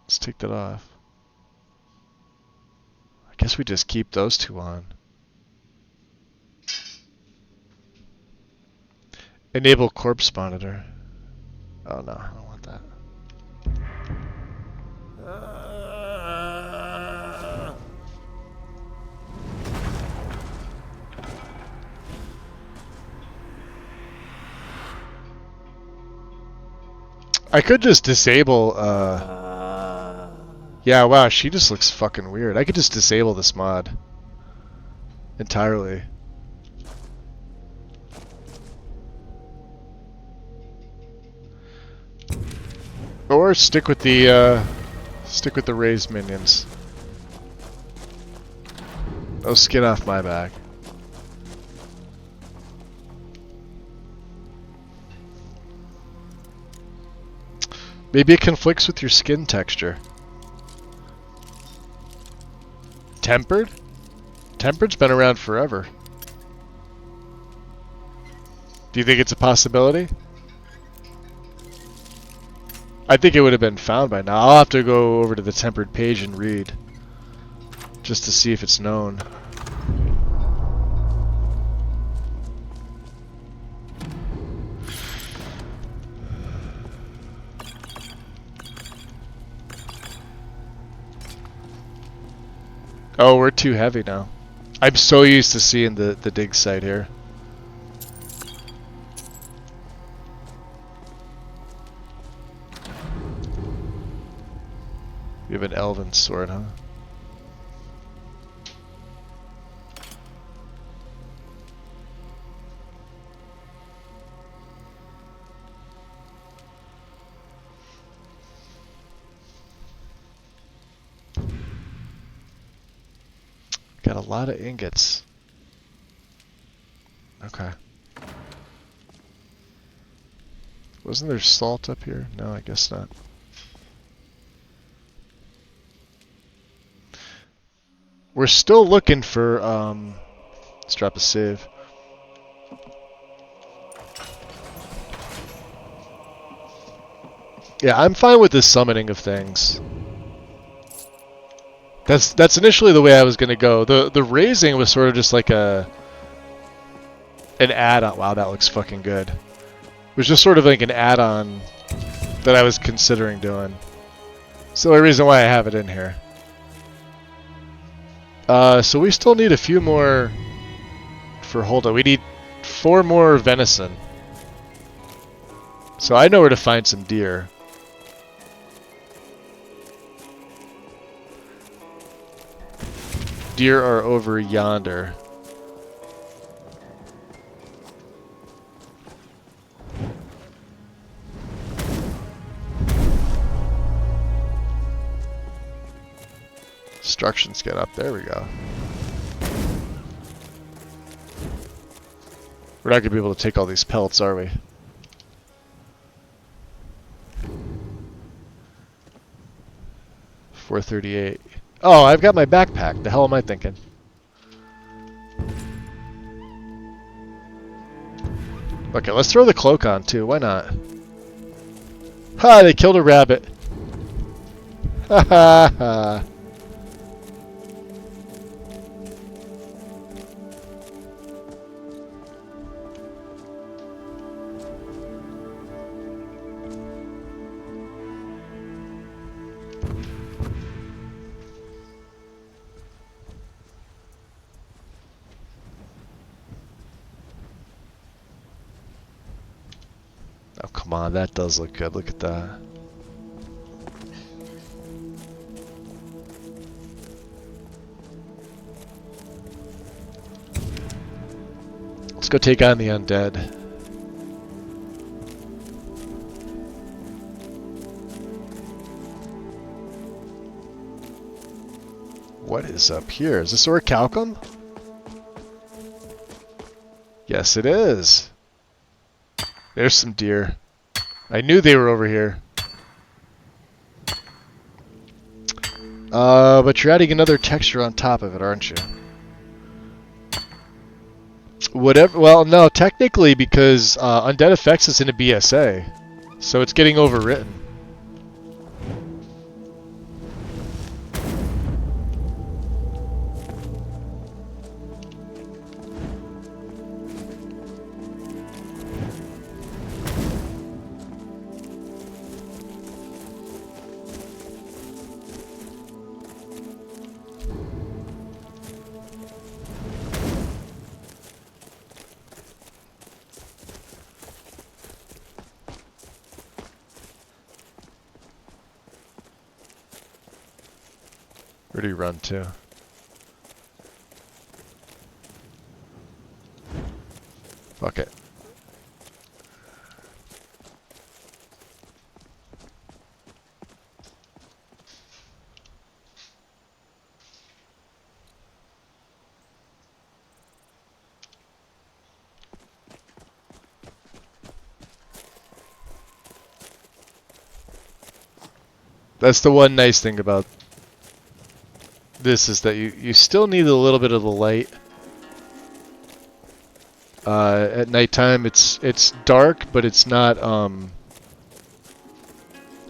Let's take that off. I guess we just keep those two on. Enable corpse monitor. Oh no, I don't want that. I could just disable, yeah, wow, she just looks fucking weird. I could just disable this mod entirely. Or stick with the raised minions. Oh, skin off my back. Maybe it conflicts with your skin texture. Tempered? Tempered's been around forever. Do you think it's a possibility? I think it would have been found by now. I'll have to go over to the tempered page and read. Just to see if it's known. Oh, we're too heavy now. I'm so used to seeing the dig site here. You have an elven sword, huh? Got a lot of ingots. Okay. Wasn't there salt up here? No, I guess not. We're still looking for, let's drop a save. Yeah, I'm fine with this summoning of things. That's initially the way I was gonna go. The raising was sort of just like an add-on. Wow, that looks fucking good. It was just sort of like an add-on that I was considering doing. It's the only reason why I have it in here. So we still need a few more for Holda. We need 4 more venison. So I know where to find some deer. Deer are over yonder. Instructions get up. There we go. We're not going to be able to take all these pellets, are we? $438. Oh, I've got my backpack. The hell am I thinking? Okay, let's throw the cloak on too. Why not? Ha! They killed a rabbit. Ha ha ha. Oh, come on, that does look good. Look at that. Let's go take on the undead. What is up here? Is this orichalcum? Yes, it is. There's some deer. I knew they were over here. But you're adding another texture on top of it, aren't you? Whatever. Well, no, technically, because Undead Effects is in a BSA, so it's getting overwritten. Where do you run to? Fuck it. That's the one nice thing about this, is that you still need a little bit of the light. At nighttime it's dark, but it's not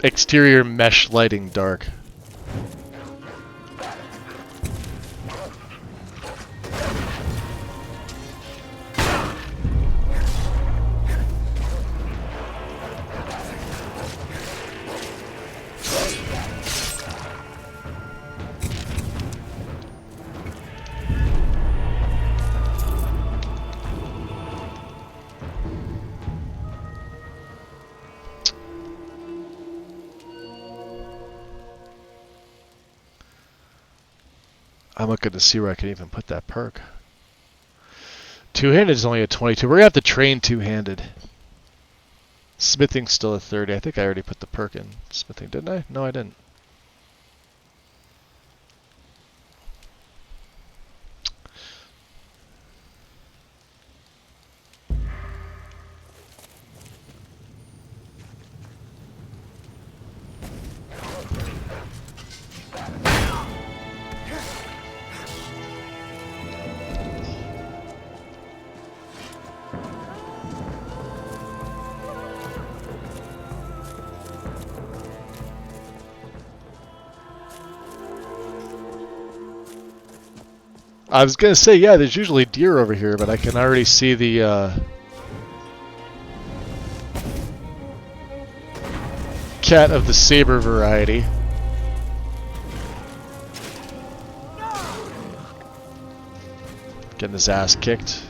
exterior mesh lighting dark. I'm looking to see where I can even put that perk. Two-handed is only a 22. We're going to have to train two-handed. Smithing's still a 30. I think I already put the perk in smithing, didn't I? No, I didn't. I was gonna say, yeah, there's usually deer over here, but I can already see the cat of the saber variety. Getting his ass kicked.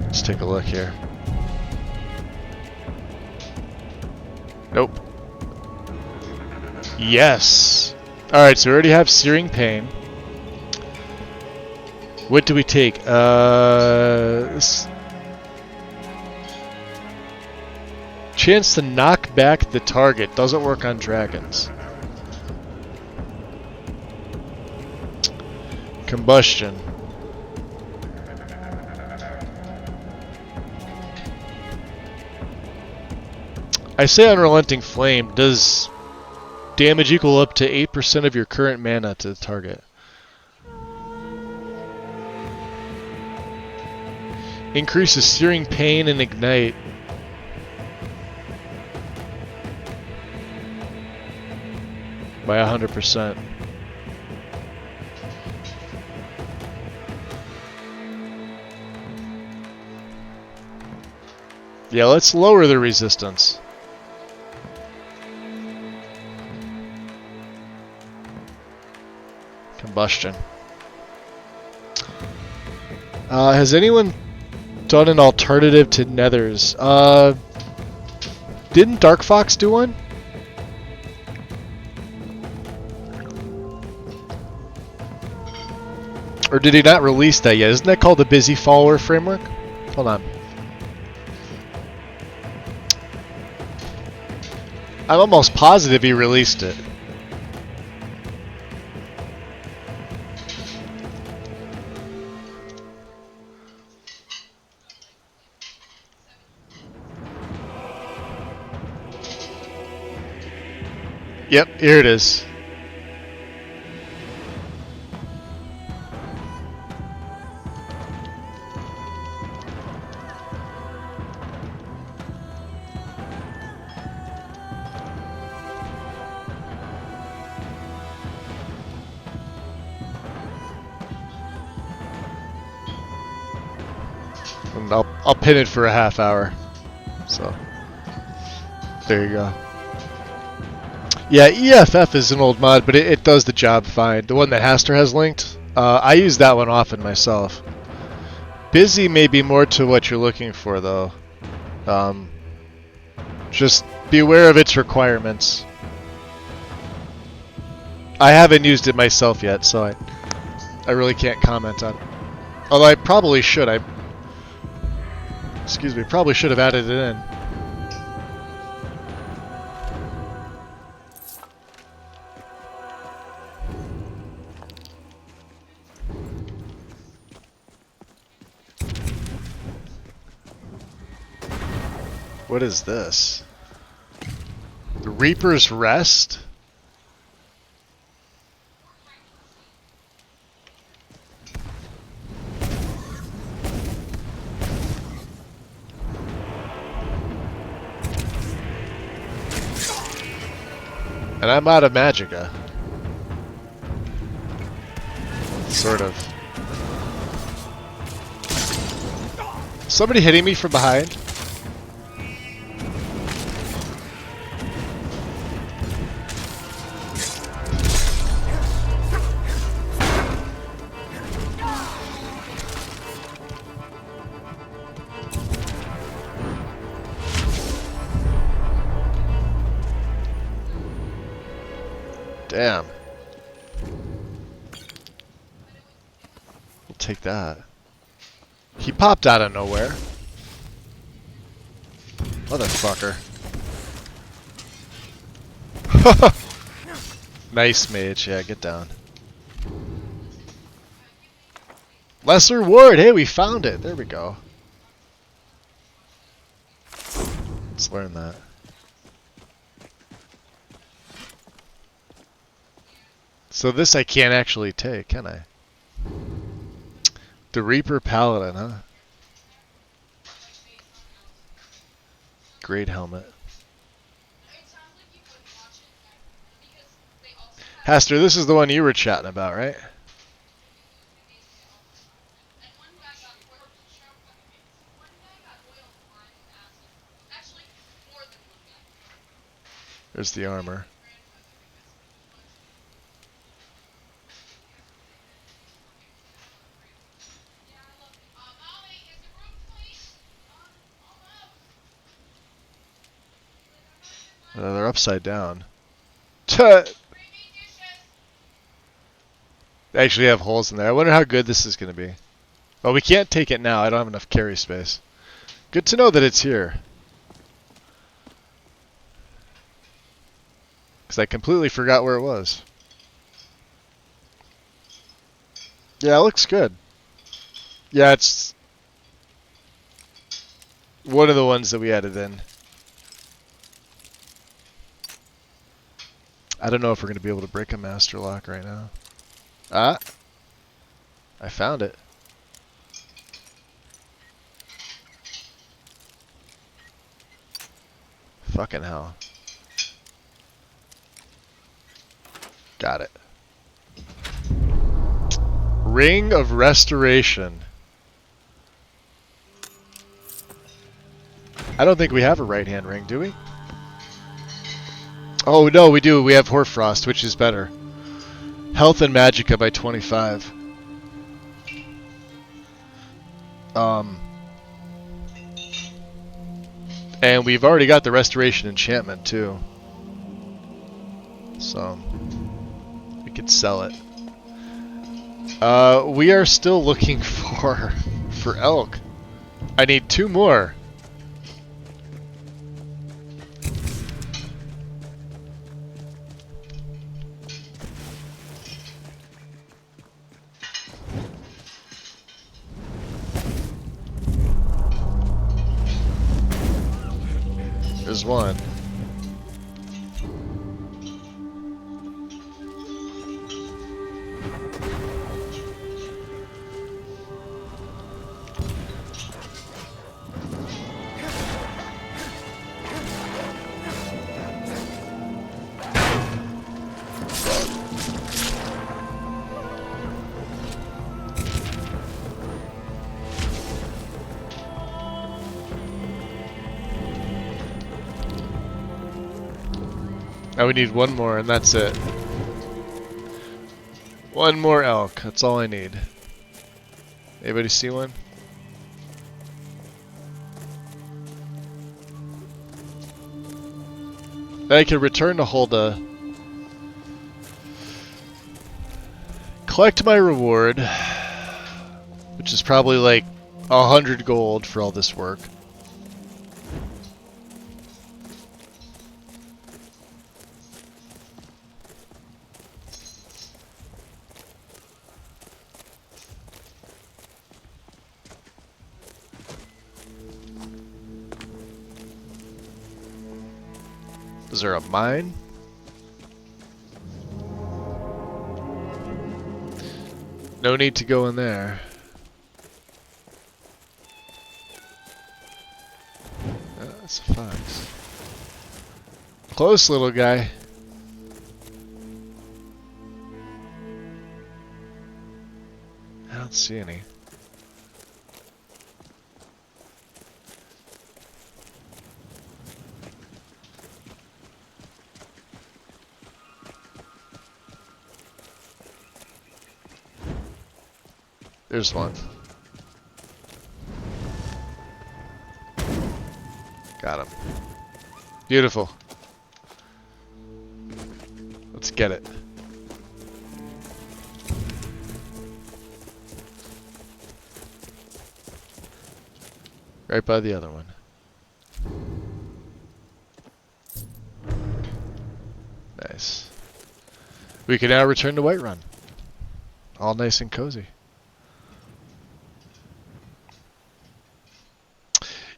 Let's take a look here. Nope. Yes. Alright, so we already have Searing Pain. What do we take? Chance to knock back the target. Doesn't work on dragons. Combustion. I say Unrelenting Flame. Does damage equal up to 8% of your current mana to the target? Increases Searing Pain and Ignite. By 100%. Yeah, let's lower the resistance. Combustion. Has anyone done an alternative to Nethers? Didn't Dark Fox do one? Or did he not release that yet? Isn't that called the Busy Follower framework? Hold on. I'm almost positive he released it. Yep, here it is. And I'll pin it for a half hour. So there you go. Yeah, EFF is an old mod, but it does the job fine. The one that Haster has linked, I use that one often myself. Busy may be more to what you're looking for, though. Just be aware of its requirements. I haven't used it myself yet, so I really can't comment on it. Although I probably should. Excuse me, probably should have added it in. What is this? The Reaper's Rest? And I'm out of magicka. Sort of. Somebody hitting me from behind? Damn. We'll take that. He popped out of nowhere. Motherfucker. Nice mage. Yeah, get down. Lesser ward. Hey, we found it. There we go. Let's learn that. So this I can't actually take, can I? The Reaper Paladin, huh? Great helmet. Haster, this is the one you were chatting about, right? There's the armor. They're upside down. They actually have holes in there. I wonder how good this is going to be. Well, we can't take it now. I don't have enough carry space. Good to know that it's here. Because I completely forgot where it was. Yeah, it looks good. Yeah, it's one of the ones that we added in. I don't know if we're going to be able to break a master lock right now. Ah! I found it. Fucking hell. Got it. Ring of Restoration. I don't think we have a right-hand ring, do we? Oh, no, we do. We have Hoarfrost, which is better. Health and Magicka by 25. And we've already got the Restoration enchantment, too. So, we could sell it. We are still looking for elk. I need 2 more. There's one. Now we need 1 more, and that's it. 1 more elk. That's all I need. Anybody see one? Then I can return to Hulda. Collect my reward, which is probably like 100 gold for all this work. Is there a mine? No need to go in there. That's a fox. Close, little guy. I don't see any. There's one. Got him. Beautiful. Let's get it. Right by the other one. Nice. We can now return to Whiterun. All nice and cozy.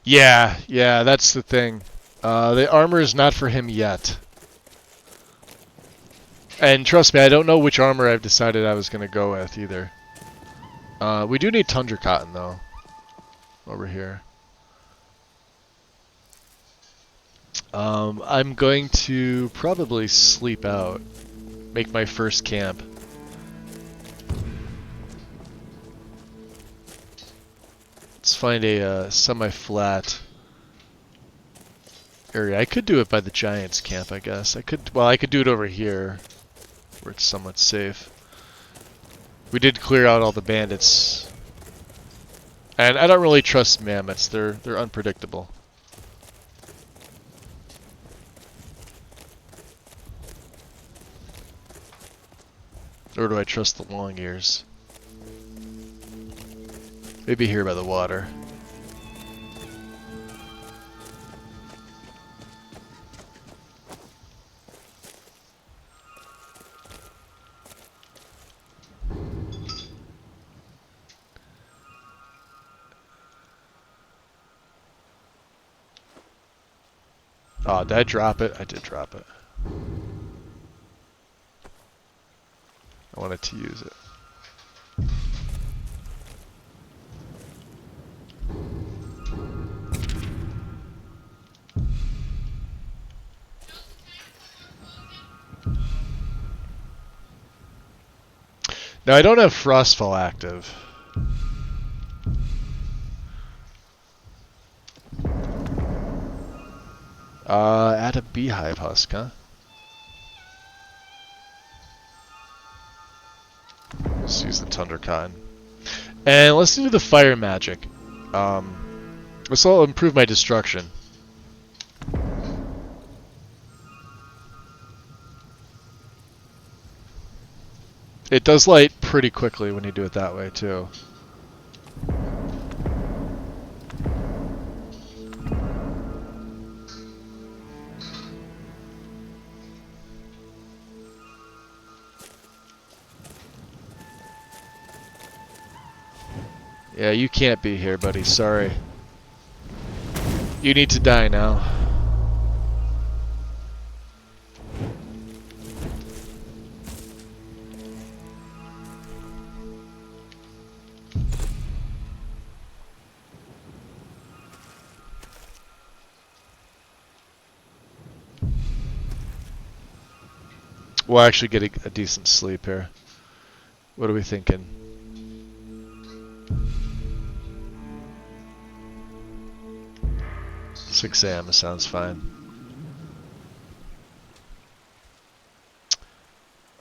Yeah, that's the thing. The armor is not for him yet. And trust me, I don't know which armor I've decided I was going to go with either. We do need tundra cotton though. Over here. I'm going to probably sleep out. Make my first camp. Let's find a semi-flat area. I could do it by the Giants camp, I guess. I could do it over here, where it's somewhat safe. We did clear out all the bandits, and I don't really trust mammoths. They're unpredictable. Or do I trust the long ears? Maybe here by the water. Oh, did I drop it? I did drop it. I wanted to use it. Now I don't have Frostfall active. Add a beehive husk, huh? Let's use the Tundra Cotton. And let's do the fire magic. This will improve my destruction. It does light pretty quickly when you do it that way, too. Yeah, you can't be here, buddy. Sorry. You need to die now. We'll actually get a decent sleep here. What are we thinking? $6 a.m. sounds fine.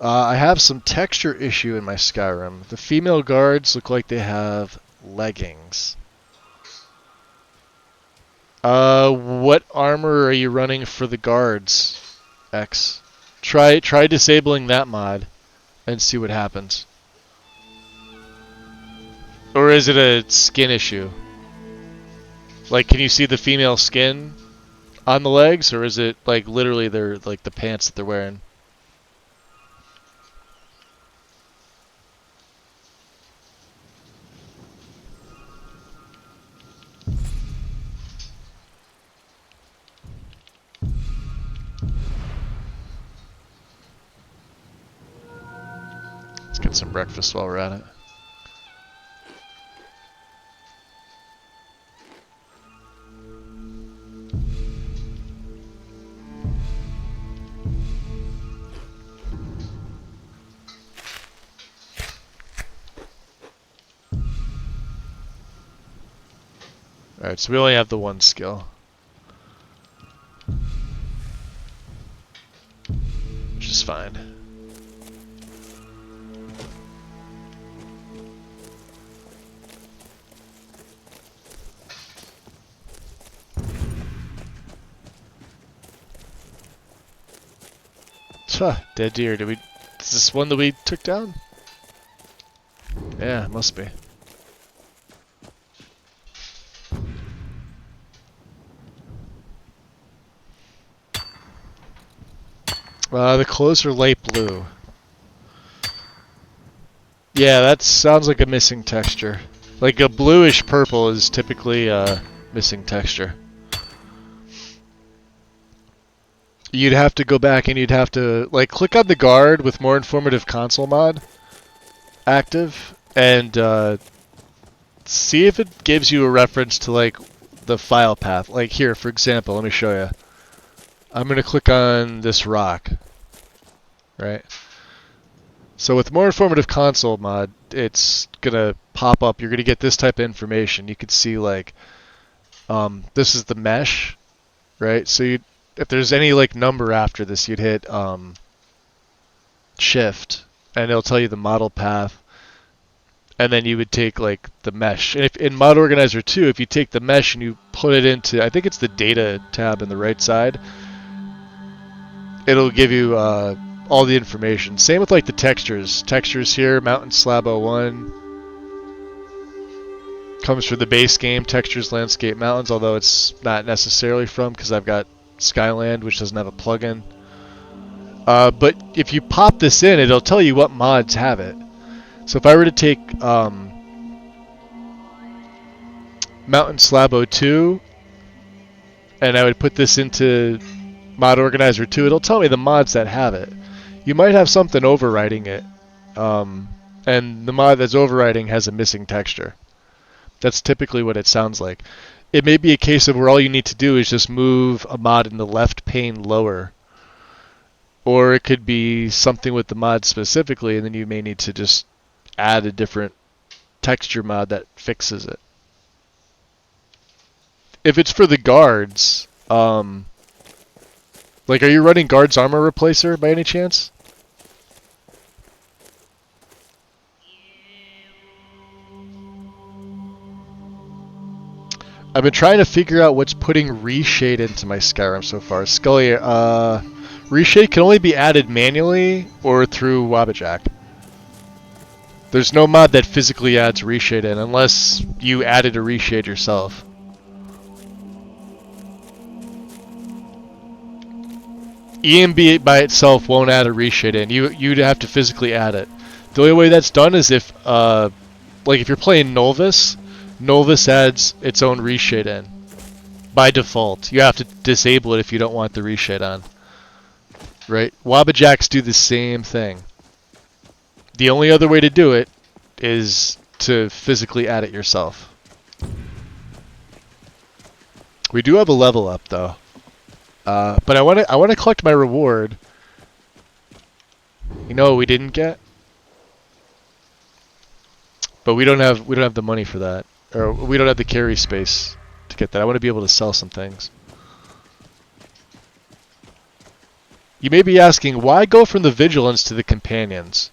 I have some texture issue in my Skyrim. The female guards look like they have leggings. What armor are you running for the guards, X? Try disabling that mod and see what happens. Or is it a skin issue? Like, can you see the female skin on the legs, or is it like literally they're like the pants that they're wearing? Let's get some breakfast while we're at it. Alright, so we only have the one skill. Which is fine. Dead deer. Is this one that we took down? Yeah, must be. The clothes are light blue. Yeah, that sounds like a missing texture. Like a bluish purple is typically missing texture. You'd have to go back and you'd have to like click on the guard with more informative console mod active and see if it gives you a reference to like the file path. Like here, for example, let me show you. I'm going to click on this rock, right? So with more informative console mod, it's going to pop up. You're going to get this type of information. You could see like, this is the mesh, right? So if there's any like number after this, you'd hit shift and it'll tell you the model path. And then you would take like the mesh. And if in Mod Organizer 2, if you take the mesh and you put it into, I think it's the data tab on the right side, it'll give you all the information. Same with like the textures. Textures here, Mountain Slab 01 comes for the base game, Textures, Landscape, Mountains, although it's not necessarily from because I've got Skyland, which doesn't have a plugin. But if you pop this in, it'll tell you what mods have it. So if I were to take Mountain Slab 02 and I would put this into Mod Organizer 2, it'll tell me the mods that have it. You might have something overriding it, and the mod that's overriding has a missing texture. That's typically what it sounds like. It may be a case of where all you need to do is just move a mod in the left pane lower. Or it could be something with the mod specifically, and then you may need to just add a different texture mod that fixes it. If it's for the guards, like, are you running Guard's Armor Replacer by any chance? I've been trying to figure out what's putting reshade into my Skyrim so far. Scully, reshade can only be added manually or through Wabbajack. There's no mod that physically adds reshade in unless you added a reshade yourself. EMB by itself won't add a reshade in. You'd have to physically add it. The only way that's done is if, like if you're playing Novus, Novus adds its own reshade in. By default. You have to disable it if you don't want the reshade on. Right? Wabbajacks do the same thing. The only other way to do it is to physically add it yourself. We do have a level up though. But I want to collect my reward. You know what we didn't get? But we don't have the money for that. Or we don't have the carry space to get that. I want to be able to sell some things. You may be asking, why go from the Vigilance to the Companions?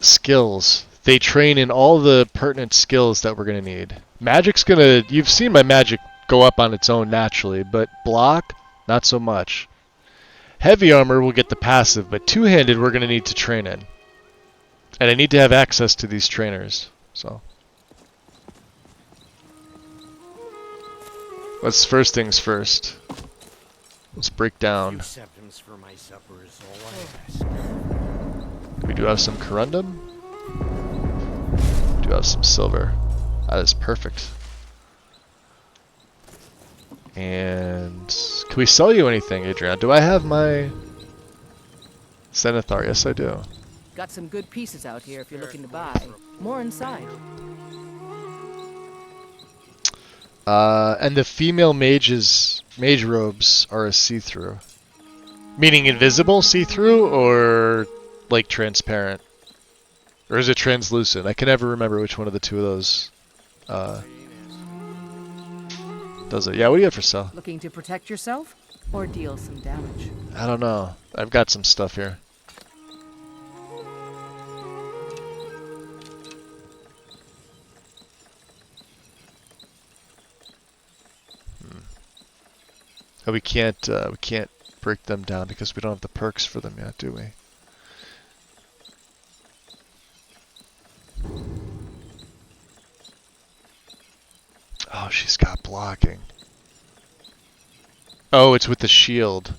Skills. They train in all the pertinent skills that we're going to need. Magic's going to... You've seen my magic go up on its own naturally, but block, not so much. Heavy armor will get the passive, but two-handed we're going to need to train in. And I need to have access to these trainers. So, let's first things first. Let's break down. We do have some corundum. We do have some silver. That is perfect. And can we sell you anything, Adrian? Do I have my Zenithar? Yes, I do. Got some good pieces out here if you're looking to buy. More inside. And the female mage robes are a see-through. Meaning invisible see-through or like transparent? Or is it translucent? I can never remember which one of the two of those does it. Yeah, what do you have for sale? Looking to protect yourself or deal some damage? I don't know. I've got some stuff here. Oh, we can't break them down because we don't have the perks for them yet, do we? Oh, she's got blocking. Oh, it's with the shield.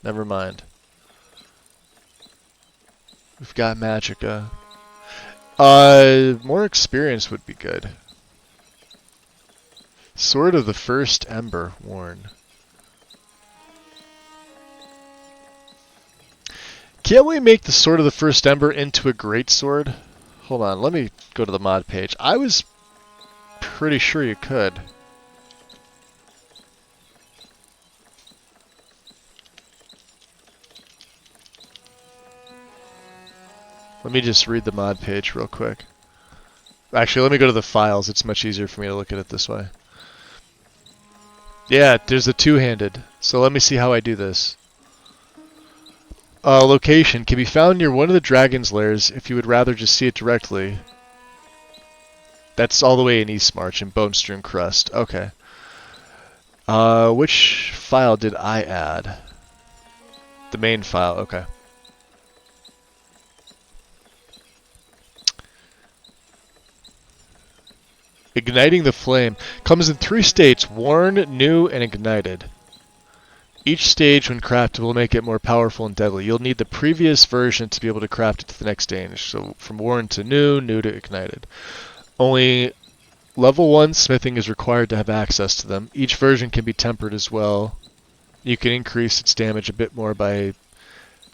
Never mind. We've got Magicka. More experience would be good. Sword of the First Ember worn. Can't we make the Sword of the First Ember into a greatsword? Hold on, let me go to the mod page. I was pretty sure you could. Let me just read the mod page real quick. Actually, let me go to the files. It's much easier for me to look at it this way. Yeah, there's a two-handed. So let me see how I do this. Location can be found near one of the dragon's lairs if you would rather just see it directly. That's all the way in Eastmarch in Bone Strewn Crust. Okay. Which file did I add? The main file, okay. Igniting the Flame comes in 3 states: worn, new, and ignited. Each stage, when crafted, will make it more powerful and deadly. You'll need the previous version to be able to craft it to the next stage. So from worn to new, new to ignited. Only level 1 smithing is required to have access to them. Each version can be tempered as well. You can increase its damage a bit more by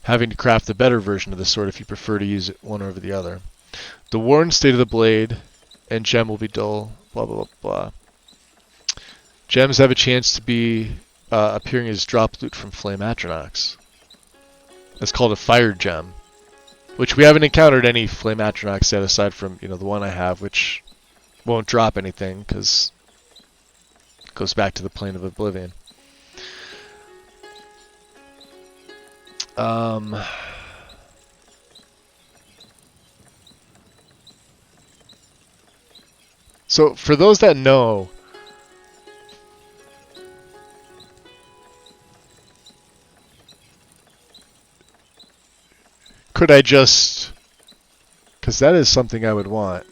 having to craft the better version of the sword if you prefer to use it one over the other. The worn state of the blade and gem will be dull, blah, blah, blah, blah. Gems have a chance to be appearing as drop loot from Flame Atronachs. That's called a fire gem, which we haven't encountered any Flame Atronachs yet aside from, the one I have, which won't drop anything because it goes back to the Plane of Oblivion. So, for those that know, could I just... Because that is something I would want.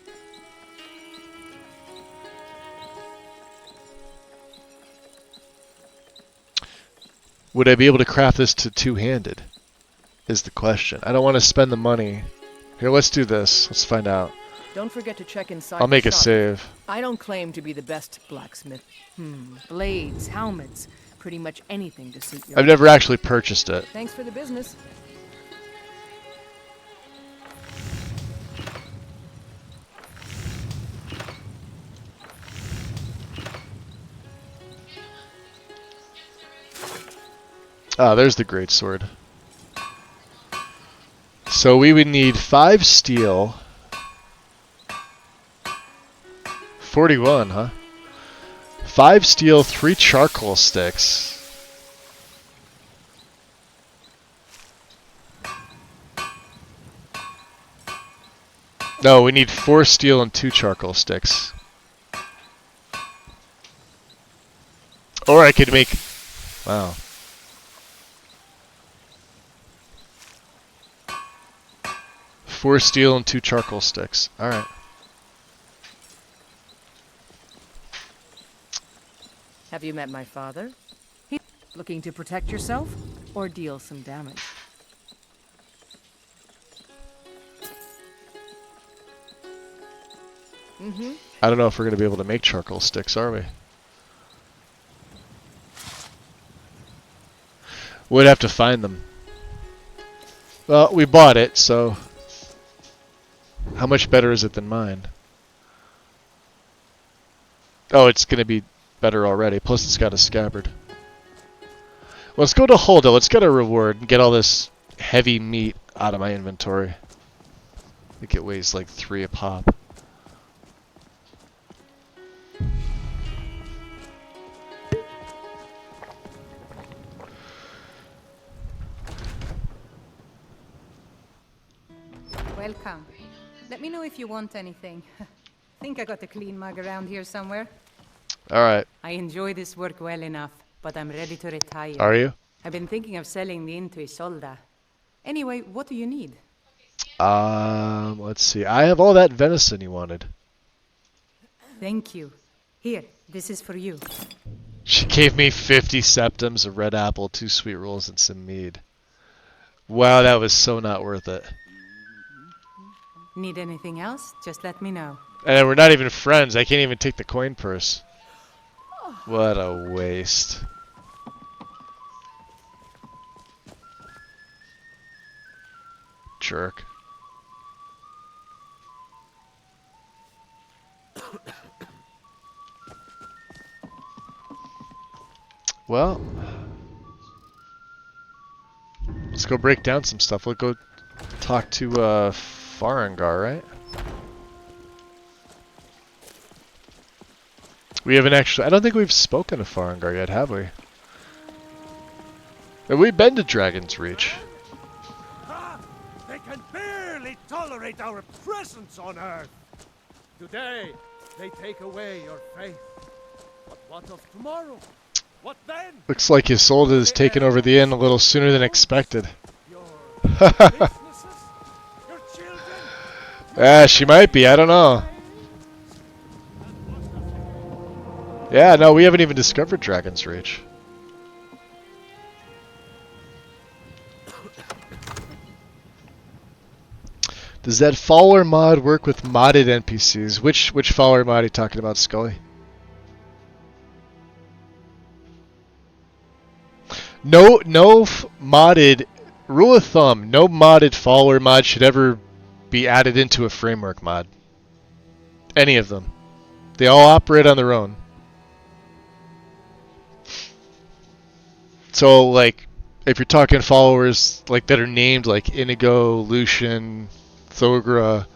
Would I be able to craft this to two-handed? Is the question. I don't want to spend the money. Here, let's do this. Let's find out. Don't forget to check inside. I'll make the a shop. save. I don't claim to be the best blacksmith. Blades, helmets, pretty much anything to suit your... I've never actually purchased it. Thanks for the business. Ah, there's the greatsword. So we would need 5 steel. 41, huh? 5 steel, 3 charcoal sticks. No, we need 4 steel and 2 charcoal sticks. Or I could make... Wow. Four steel and 2 charcoal sticks. Alright. Have you met my father? He's looking to protect yourself or deal some damage. I don't know if we're going to be able to make charcoal sticks, are we? We'd have to find them. Well, we bought it, so... How much better is it than mine? Oh, it's going to be better already. Plus, it's got a scabbard. Well, let's go to Hulda. Let's get a reward and get all this heavy meat out of my inventory. I think it weighs like 3 a pop. Welcome. Let me know if you want anything. Think I got a clean mug around here somewhere. Alright. I enjoy this work well enough, but I'm ready to retire. Are you? I've been thinking of selling the inn to Isolda. Anyway, what do you need? Let's see. I have all that venison you wanted. Thank you. Here, this is for you. She gave me 50 septims, a red apple, 2 sweet rolls, and some mead. Wow, that was so not worth it. Need anything else? Just let me know. And we're not even friends. I can't even take the coin purse. What a waste. Jerk. Well, let's go break down some stuff. We'll go talk to Farengar, right? We haven't actually... I don't think we've spoken to Farengar yet, have we? Have we been to Dragon's Reach? They can barely tolerate our presence on Earth. Today, they take away your faith. But what of tomorrow? What then? Looks like Isolde has taken over the inn a little sooner than expected. She might be, I don't know. Yeah, no, we haven't even discovered Dragon's Reach. Does that follower mod work with modded NPCs? Which follower mod are you talking about, Scully? No modded, rule of thumb, no modded follower mod should ever be added into a framework mod. Any of them. They all operate on their own. So, like, if you're talking followers like that are named like Inigo, Lucian, Thogra,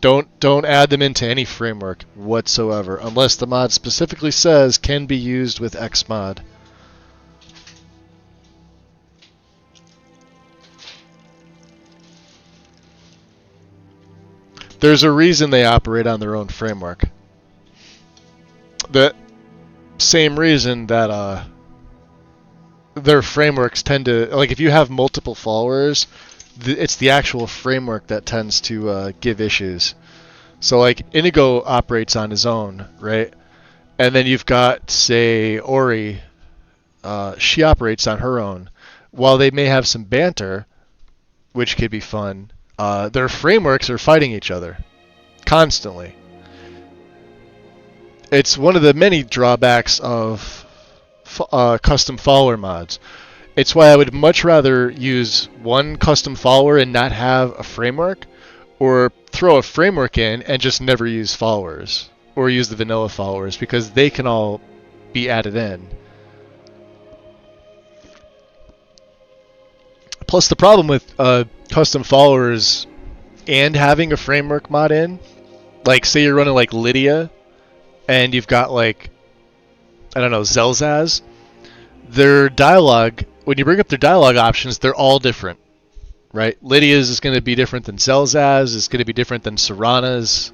don't add them into any framework whatsoever, unless the mod specifically says can be used with X mod. There's a reason they operate on their own framework. The same reason that their frameworks tend to, like, if you have multiple followers, it's the actual framework that tends to give issues. So, like, Inigo operates on his own, right? And then you've got, say, Ori. She operates on her own. While they may have some banter, which could be fun, their frameworks are fighting each other constantly. It's one of the many drawbacks of custom follower mods. It's why I would much rather use one custom follower and not have a framework, or throw a framework in and just never use followers, or use the vanilla followers, because they can all be added in. Plus, the problem with custom followers and having a framework mod in, like, say you're running like Lydia, and you've got, like, I don't know, Zelzaz, their dialogue, when you bring up their dialogue options, they're all different, right? Lydia's is going to be different than Zelzaz, is going to be different than Serana's,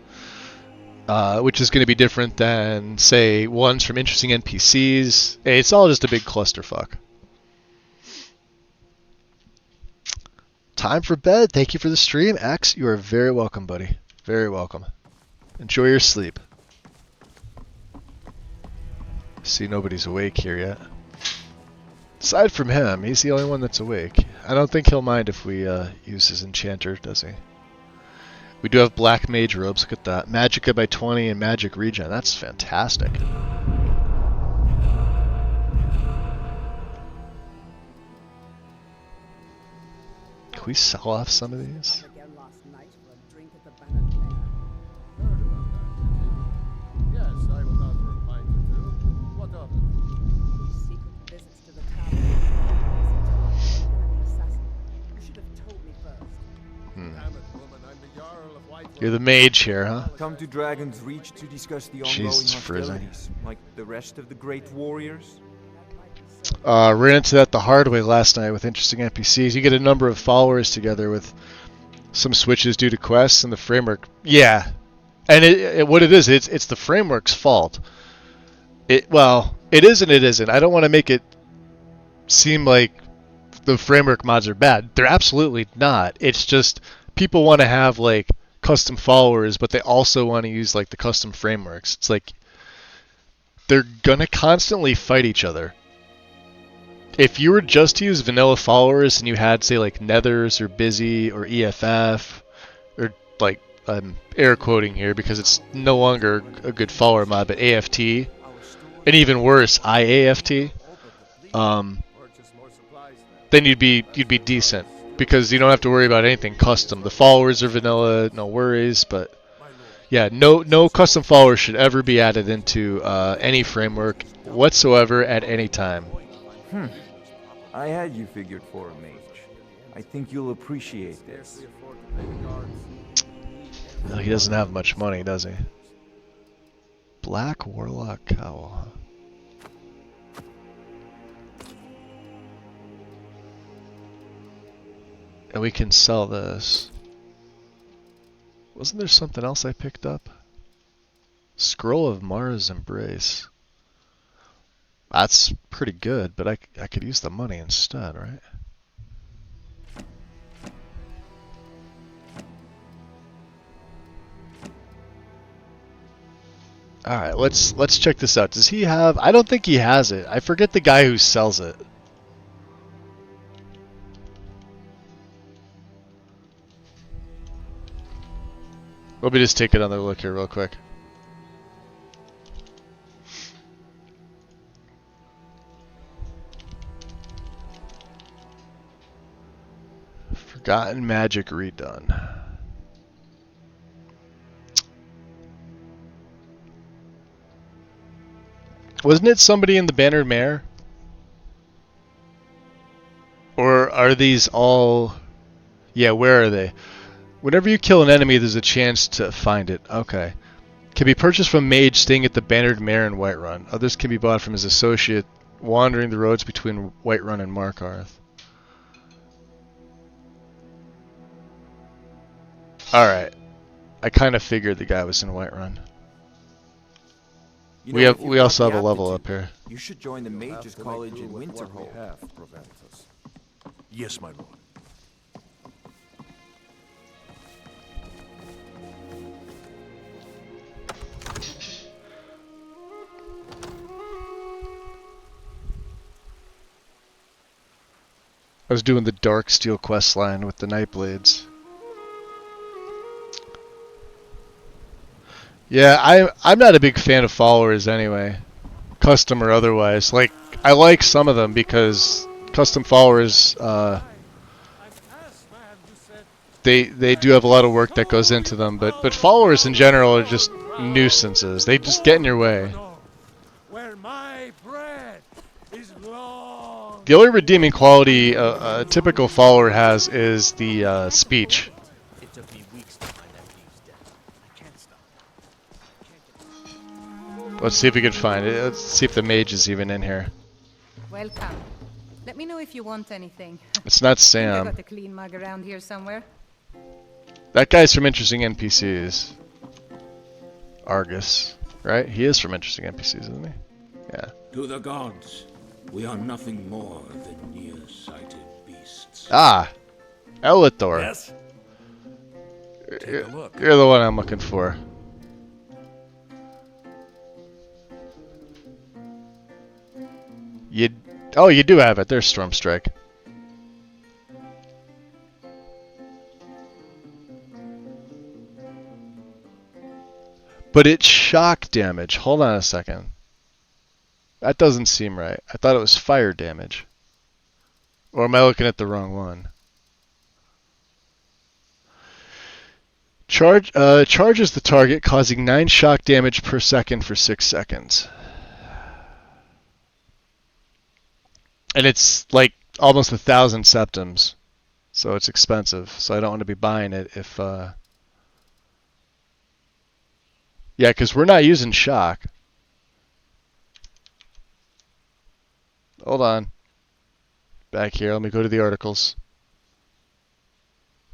which is going to be different than, say, ones from interesting NPCs. It's all just a big clusterfuck. Time for bed. Thank you for the stream. Axe, you are very welcome, buddy. Very welcome. Enjoy your sleep. See, nobody's awake here yet. Aside from him, he's the only one that's awake. I don't think he'll mind if we use his enchanter, does he? We do have black mage robes. Look at that. Magicka by 20 and magic regen. That's fantastic. Can we sell off some of these? You're the mage here, huh? Come to Dragon's Reach to discuss the ongoing hostilities, like the rest of the great warriors. Ran into that the hard way last night with interesting NPCs. You get a number of followers together with some switches due to quests and the framework. Yeah, and what it is, it's the framework's fault. Well, it is and it isn't. I don't want to make it seem like the framework mods are bad. They're absolutely not. It's just people want to have, like, custom followers, but they also want to use, like, the custom frameworks. It's like, they're gonna constantly fight each other. If you were just to use vanilla followers and you had, say, like Nethers or Busy or EFF, or like, I'm air quoting here because it's no longer a good follower mod, but AFT, and even worse, IAFT, then you'd be decent because you don't have to worry about anything custom. The followers are vanilla, no worries, but yeah, no custom followers should ever be added into any framework whatsoever at any time. I had you figured for a mage. I think you'll appreciate this. Well, he doesn't have much money, does he? Black Warlock Cowl. And we can sell this. Wasn't there something else I picked up? Scroll of Mara's Embrace. That's pretty good, but I could use the money instead, right? Alright, let's check this out. Does he have... I don't think he has it. I forget the guy who sells it. Let me just take another look here real quick. Forgotten Magic redone. Wasn't it somebody in the Bannered Mare? Or are these all... Yeah, where are they? Whenever you kill an enemy, there's a chance to find it. Okay. Can be purchased from Mage staying at the Bannered Mare in Whiterun. Others can be bought from his associate wandering the roads between Whiterun and Markarth. Alright. I kind of figured the guy was in Whiterun. You know, We also have a level up here. You should join the Mages College in Winterhold. Yes, my lord. I was doing the Darksteel quest line with the Nightblades. Yeah, I'm not a big fan of followers anyway, custom or otherwise. Like, I like some of them because custom followers, they do have a lot of work that goes into them, but followers in general are just nuisances. They just get in your way. The only redeeming quality a typical follower has is the speech. Let's see if we can find it. Let's see if the mage is even in here. Welcome. Let me know if you want anything. It's not I Sam. got a clean mug around here somewhere. That guy's from Interesting NPCs. Argus, right? He is from Interesting NPCs, isn't he? Yeah. To the gods, we are nothing more than nearsighted beasts. Ah! Elithor. Yes? Take a look. You're the one I'm looking for. You do have it. There's Stormstrike. But it's shock damage. Hold on a second. That doesn't seem right. I thought it was fire damage. Or am I looking at the wrong one? Charges the target, causing 9 shock damage per second for 6 seconds. And it's like almost 1,000 septims. So it's expensive. So I don't want to be buying it if... Yeah, because we're not using shock. Hold on. Back here, let me go to the articles.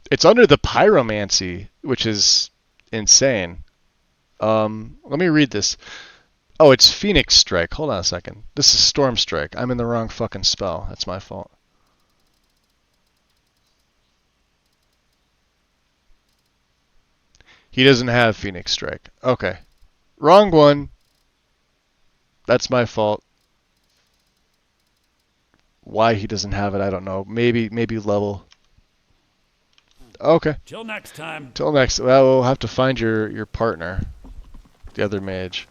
It's under the pyromancy, which is insane. Let me read this. Oh, it's Phoenix Strike. Hold on a second. This is Storm Strike. I'm in the wrong fucking spell. That's my fault. He doesn't have Phoenix Strike. Okay. Wrong one. That's my fault. Why he doesn't have it, I don't know. Maybe level. Okay. Till next time. Till next. Well, we'll have to find your partner, the other mage.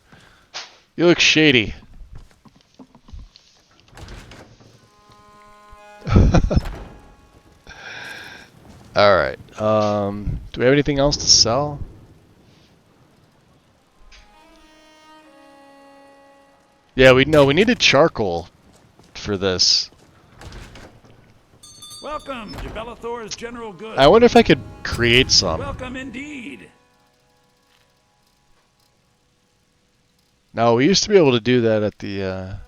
You look shady. All right. Do we have anything else to sell? Yeah, we needed charcoal for this. Welcome to Bellathor's General Goods. I wonder if I could create some. Welcome indeed. No, we used to be able to do that at the,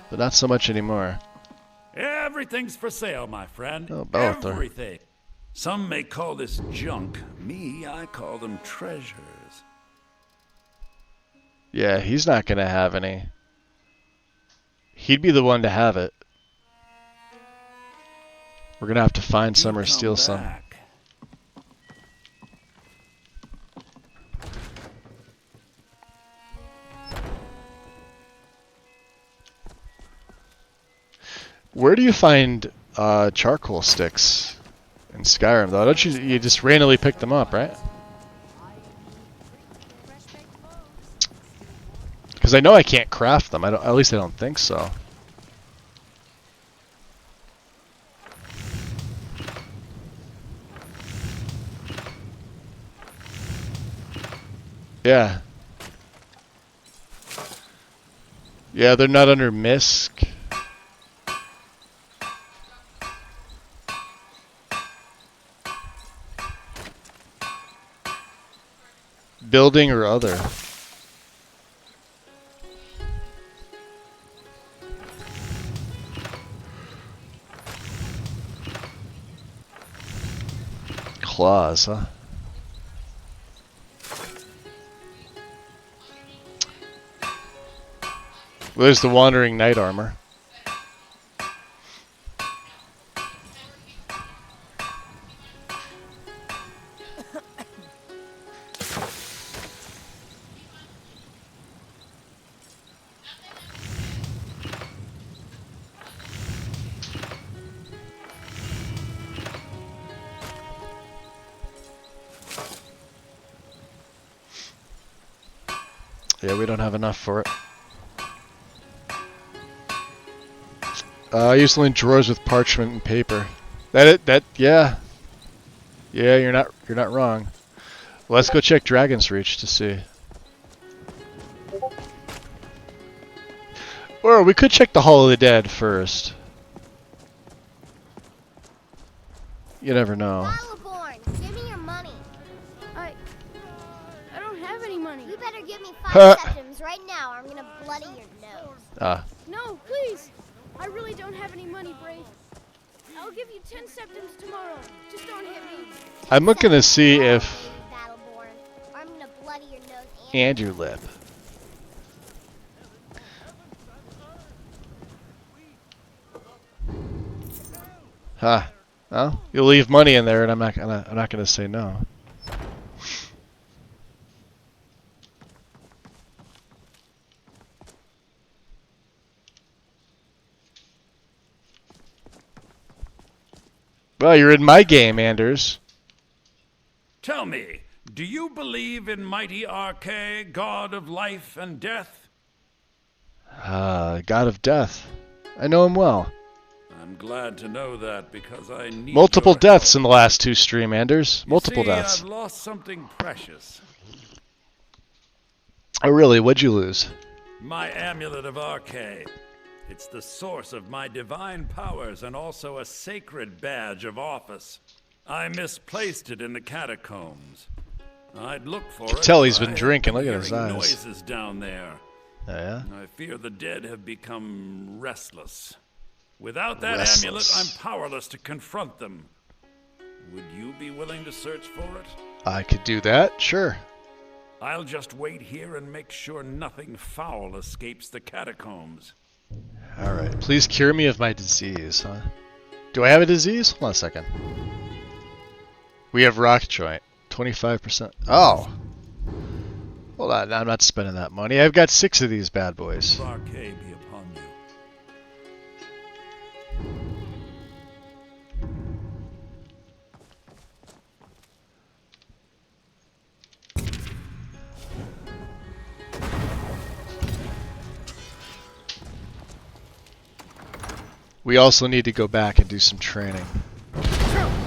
but not so much anymore. Everything's for sale, my friend. Oh, Bellathor. Everything. Some may call this junk. Me, I call them treasures. Yeah, he's not gonna have any. He'd be the one to have it. We're gonna have to find some or steal some. Where do you find charcoal sticks in Skyrim, though? Don't you just randomly pick them up, right? Because I know I can't craft them. At least I don't think so. Yeah. Yeah, they're not under MISC. Building or other. Claws, huh? Well, there's the Wandering Knight armor. Yeah, we don't have enough for it. I used to link drawers with parchment and paper. Yeah. Yeah, you're not wrong. Let's go check Dragon's Reach to see. Or we could check the Hall of the Dead first. You never know. Give me your money. I don't have any money. You better give me 5 septims right now or I'm gonna bloody your nose. No, please. I really don't have any money, Brave. I'll give you 10 septims tomorrow. Just don't hit me. I'm looking to see if... I'm gonna bloody your nose and your lip. Huh. Well, you'll leave money in there and I'm not gonna say no. Well, you're in my game, Anders. Tell me, do you believe in mighty Arche, god of life and death? God of death. I know him well. I'm glad to know that because I need multiple your deaths help. in the last 2 stream, Anders. Multiple You see, deaths. I've lost something precious. Oh, really? What'd you lose? My amulet of Arche. It's the source of my divine powers and also a sacred badge of office. I misplaced it in the catacombs. I'd look for it. Tell he's been drinking. Look at his eyes. Noises down there. Oh, yeah? I fear the dead have become restless. Without that Restless. amulet, I'm powerless to confront them. Would you be willing to search for it? I could do that, sure. I'll just wait here and make sure nothing foul escapes the catacombs. Alright, please cure me of my disease, huh? Do I have a disease? Hold on a second. We have rock joint. 25%. Oh! Hold on, I'm not spending that money. I've got 6 of these bad boys. Arcay be upon you. We also need to go back and do some training.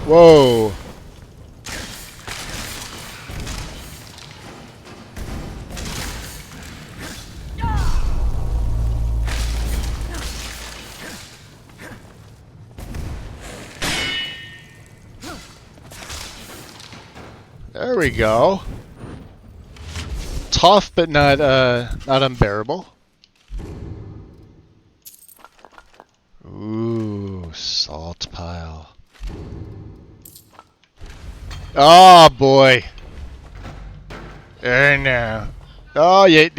Whoa! There we go. Tough, but not unbearable. Ooh, salt pile. Oh boy. There now. Oh, you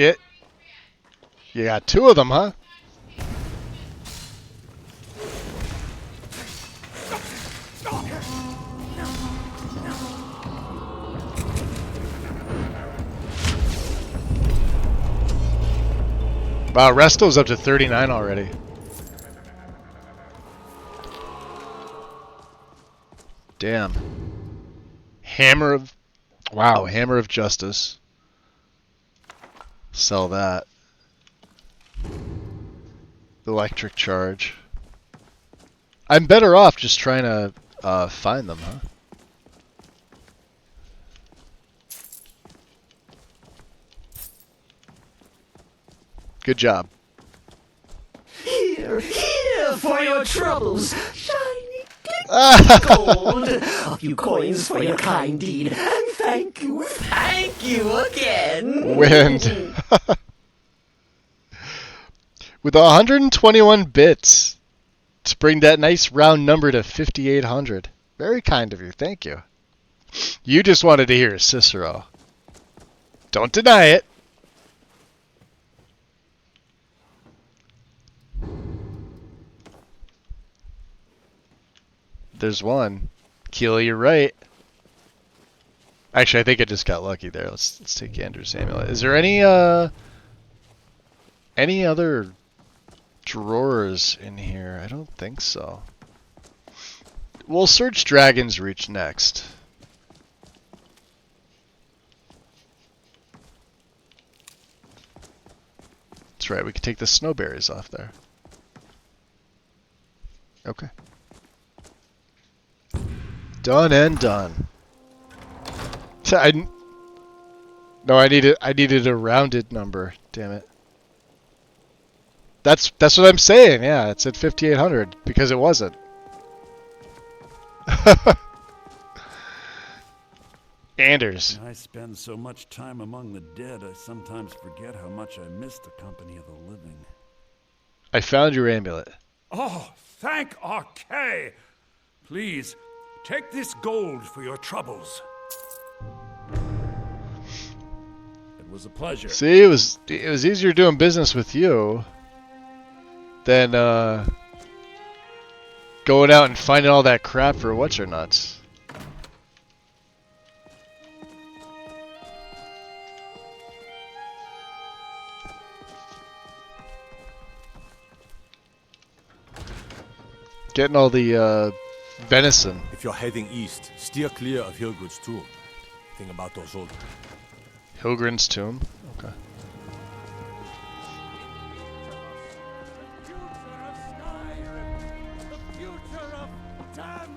got 2 of them, huh? Wow, Resto's up to 39 already. Damn. Hammer of... Wow, Hammer of Justice. Sell that. Electric Charge. I'm better off just trying to find them, huh? Good job. Here for your troubles. Shiny glittering gold. A few coins for your kind deed. And thank you again. Wind. With 121 bits to bring that nice round number to 5,800. Very kind of you. Thank you. You just wanted to hear Cicero. Don't deny it. There's one. Keely, you're right. Actually, I think I just got lucky there. Let's take Andrew's amulet. Is there any other drawers in here? I don't think so. We'll search Dragon's Reach next. That's right, we can take the snowberries off there. Okay. Done and done. No, I needed a rounded number. Damn it. That's what I'm saying. Yeah, it's at 5,800 because it wasn't. Anders. I spend so much time among the dead, I sometimes forget how much I miss the company of the living. I found your amulet. Oh, thank Arcay! Please, take this gold for your troubles. It was a pleasure. See, it was easier doing business with you than going out and finding all that crap for what's-her-nuts. Getting all the venison. If you're heading east, steer clear of Hilgrid's tomb. Think about those old... Hilgrin's tomb? Okay.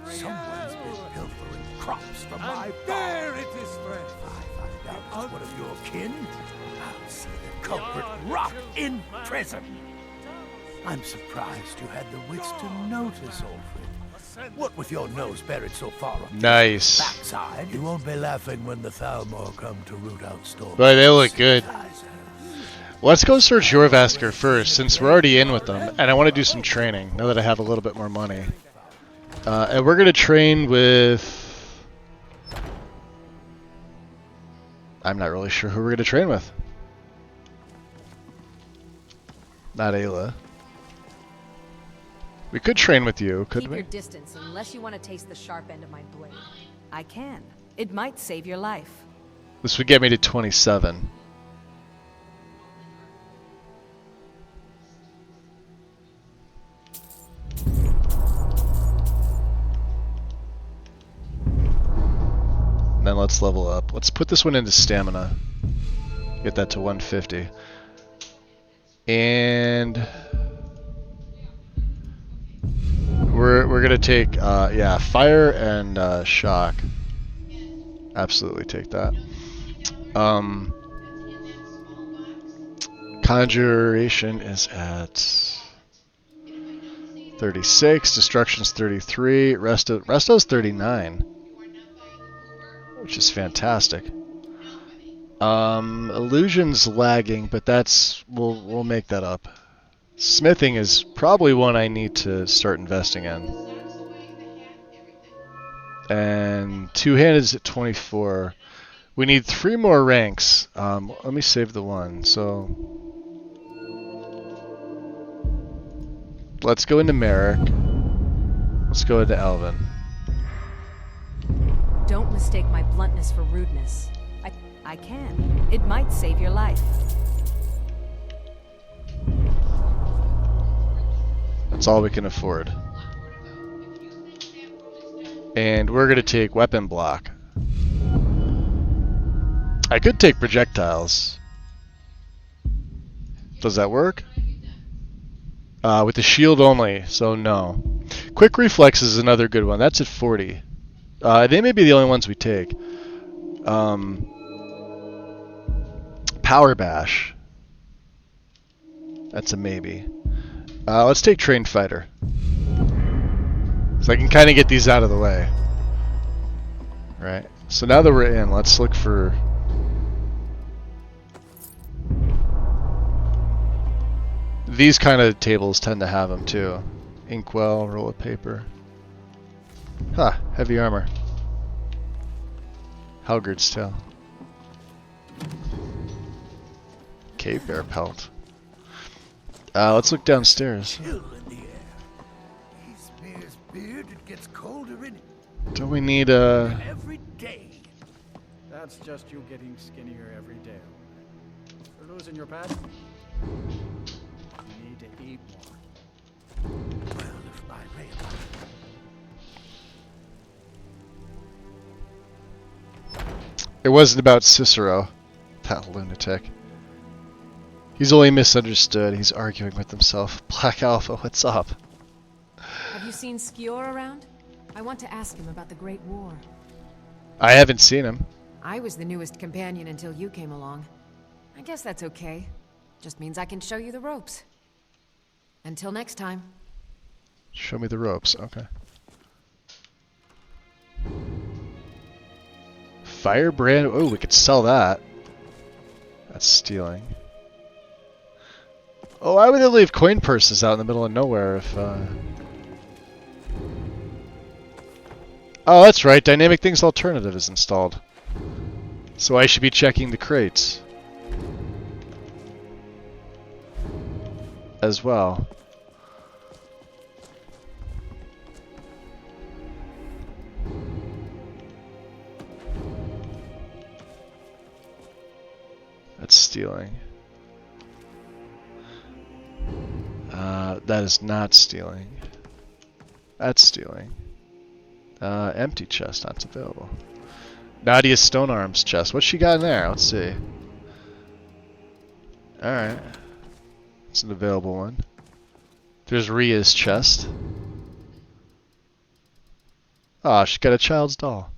Someone's been pilfering crops from my there it is, friend. That was one of your kin. I'll see the culprit rot in prison. I'm surprised you had the wits to notice, old friend. What with your nose buried so far up Nice. backside, you won't be laughing when the Thalmor come to root out storms. Boy, they look good. Let's go search Jorvaskr first, since we're already in with them, and I want to do some training, now that I have a little bit more money. And we're going to train with... I'm not really sure who we're going to train with. Not Ayla. We could train with you, couldn't Keep we? your distance unless you want to taste the sharp end of my blade. I can. It might save your life. This would get me to 27. let's level up. Let's put this one into stamina. Get that to 150. And we're gonna take yeah, fire and shock. Absolutely take that. Conjuration is at 36, destruction's 33, resto's 39, which is fantastic. Illusion's lagging, but that's we'll make that up. Smithing is probably one I need to start investing in. And two-handed is at 24. We need 3 more ranks. Let me save the one. So let's go into Merrick. Let's go into Elvin. Don't mistake my bluntness for rudeness. I can. It might save your life. That's all we can afford. And we're going to take weapon block. I could take projectiles. Does that work? With the shield only, so no. Quick reflex is another good one. That's at 40. They may be the only ones we take. Power bash. That's a maybe. Let's take trained fighter. So I can kind of get these out of the way. Right. So now that we're in, let's look for... These kind of tables tend to have them too. Inkwell, roll of paper. Ah, heavy armor. Helgard's tail. Cave bear pelt. Let's look downstairs. Don't we need every day. That's just you getting skinnier every day. You're losing your pad. You need to eat more. Well, if I realize. It wasn't about Cicero, that lunatic. He's only misunderstood. He's arguing with himself. Black Alpha, what's up? Have you seen Skior around? I want to ask him about the Great War. I haven't seen him. I was the newest companion until you came along. I guess that's okay. Just means I can show you the ropes. Until next time. Show me the ropes, okay. Firebrand, oh, we could sell that. That's stealing. Oh, why would they leave coin purses out in the middle of nowhere if, Oh, that's right, Dynamic Things Alternative is installed. So I should be checking the crates. As well. That's stealing. That is not stealing. That's stealing. Empty chest, not available. Nadia's Stone Arms chest. What's she got in there? Let's see. Alright. It's an available one. There's Ria's chest. Ah, she's got a child's doll.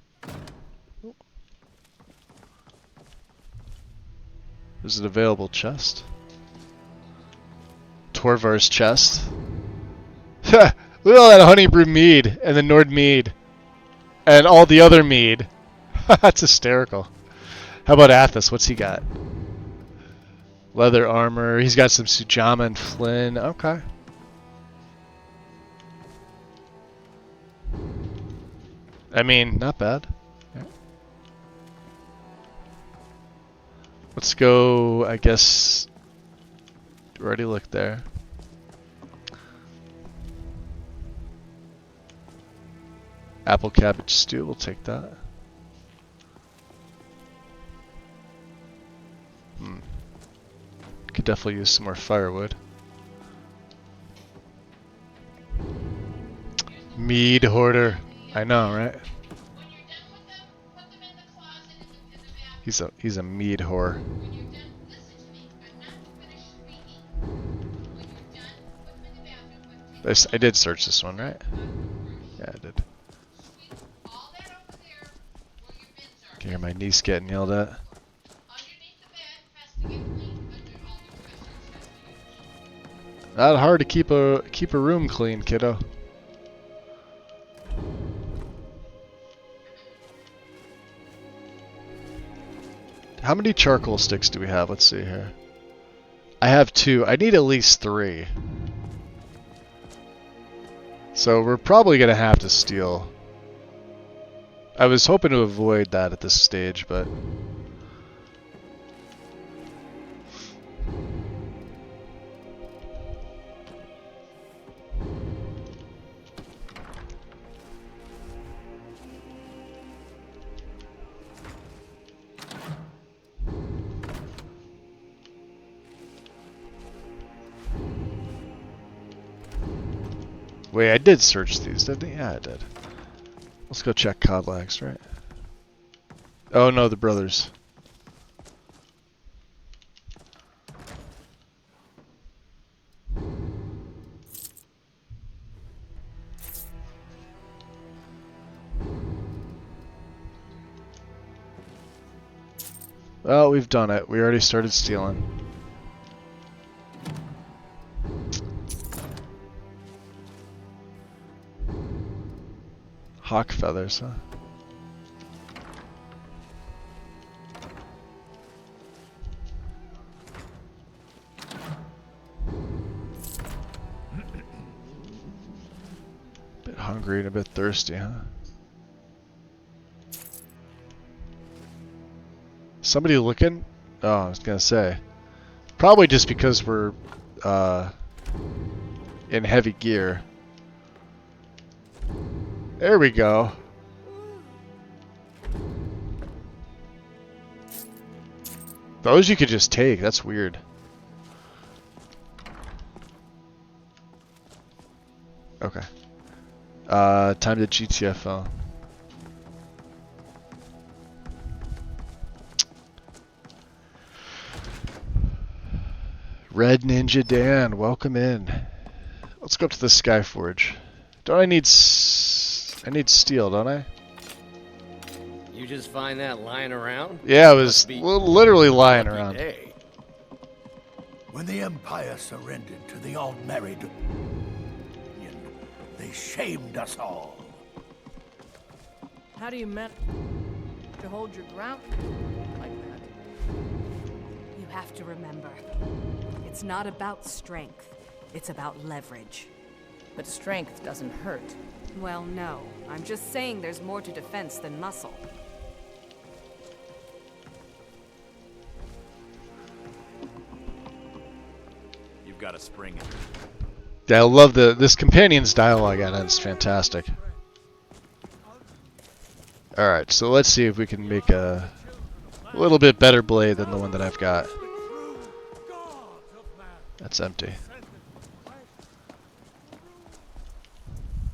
There's an available chest. Torvar's chest. Look at all that honey brew mead and the Nord mead. And all the other mead. That's hysterical. How about Athos? What's he got? Leather armor. He's got some Sujama and Flynn. Okay. I mean, not bad. Yeah. Let's go, I guess... We already looked there. Apple cabbage stew, we'll take that. Could definitely use some more firewood. Mead hoarder. I know, right? He's a mead whore. I did search this one, right? Yeah, I did. Can hear my niece getting yelled at. Not hard to keep a room clean, kiddo. How many charcoal sticks do we have? Let's see here. I have 2. I need at least 3. So we're probably gonna have to steal. I was hoping to avoid that at this stage, but wait, I did search these, didn't I? Yeah, I did. Let's go check Codlax, right? Oh no, the brothers. Well, we've done it. We already started stealing. Hawk feathers, huh? Bit hungry and a bit thirsty, huh? Somebody looking? Oh, I was gonna say. Probably just because we're in heavy gear. There we go. Those you could just take. That's weird. Okay. Time to GTFO. Red Ninja Dan, welcome in. Let's go up to the Skyforge. Don't I need steel, don't I? You just find that lying around? Yeah, it was literally lying around. Day. When the Empire surrendered to the all-married Union, they shamed us all. How do you manage to hold your ground like that? You have to remember, it's not about strength, it's about leverage. But strength doesn't hurt. Well, no. I'm just saying there's more to defense than muscle. You've got a spring in it. Yeah, I love this companion's dialogue on it. It's fantastic. Alright, so let's see if we can make a little bit better blade than the one that I've got. That's empty.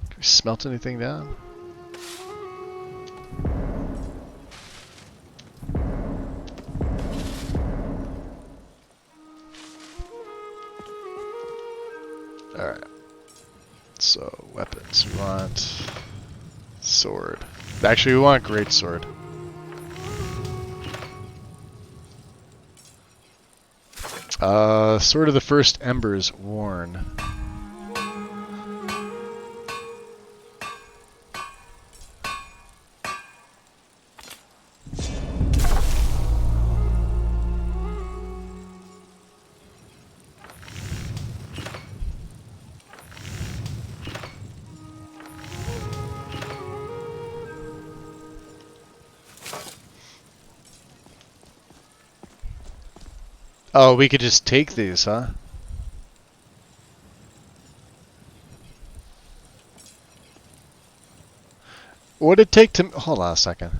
Can we smelt anything down? Alright. So, weapons. We want sword. Actually, we want great sword. Sword of the First Embers worn. Oh, we could just take these, huh? What would it take to... Hold on a second.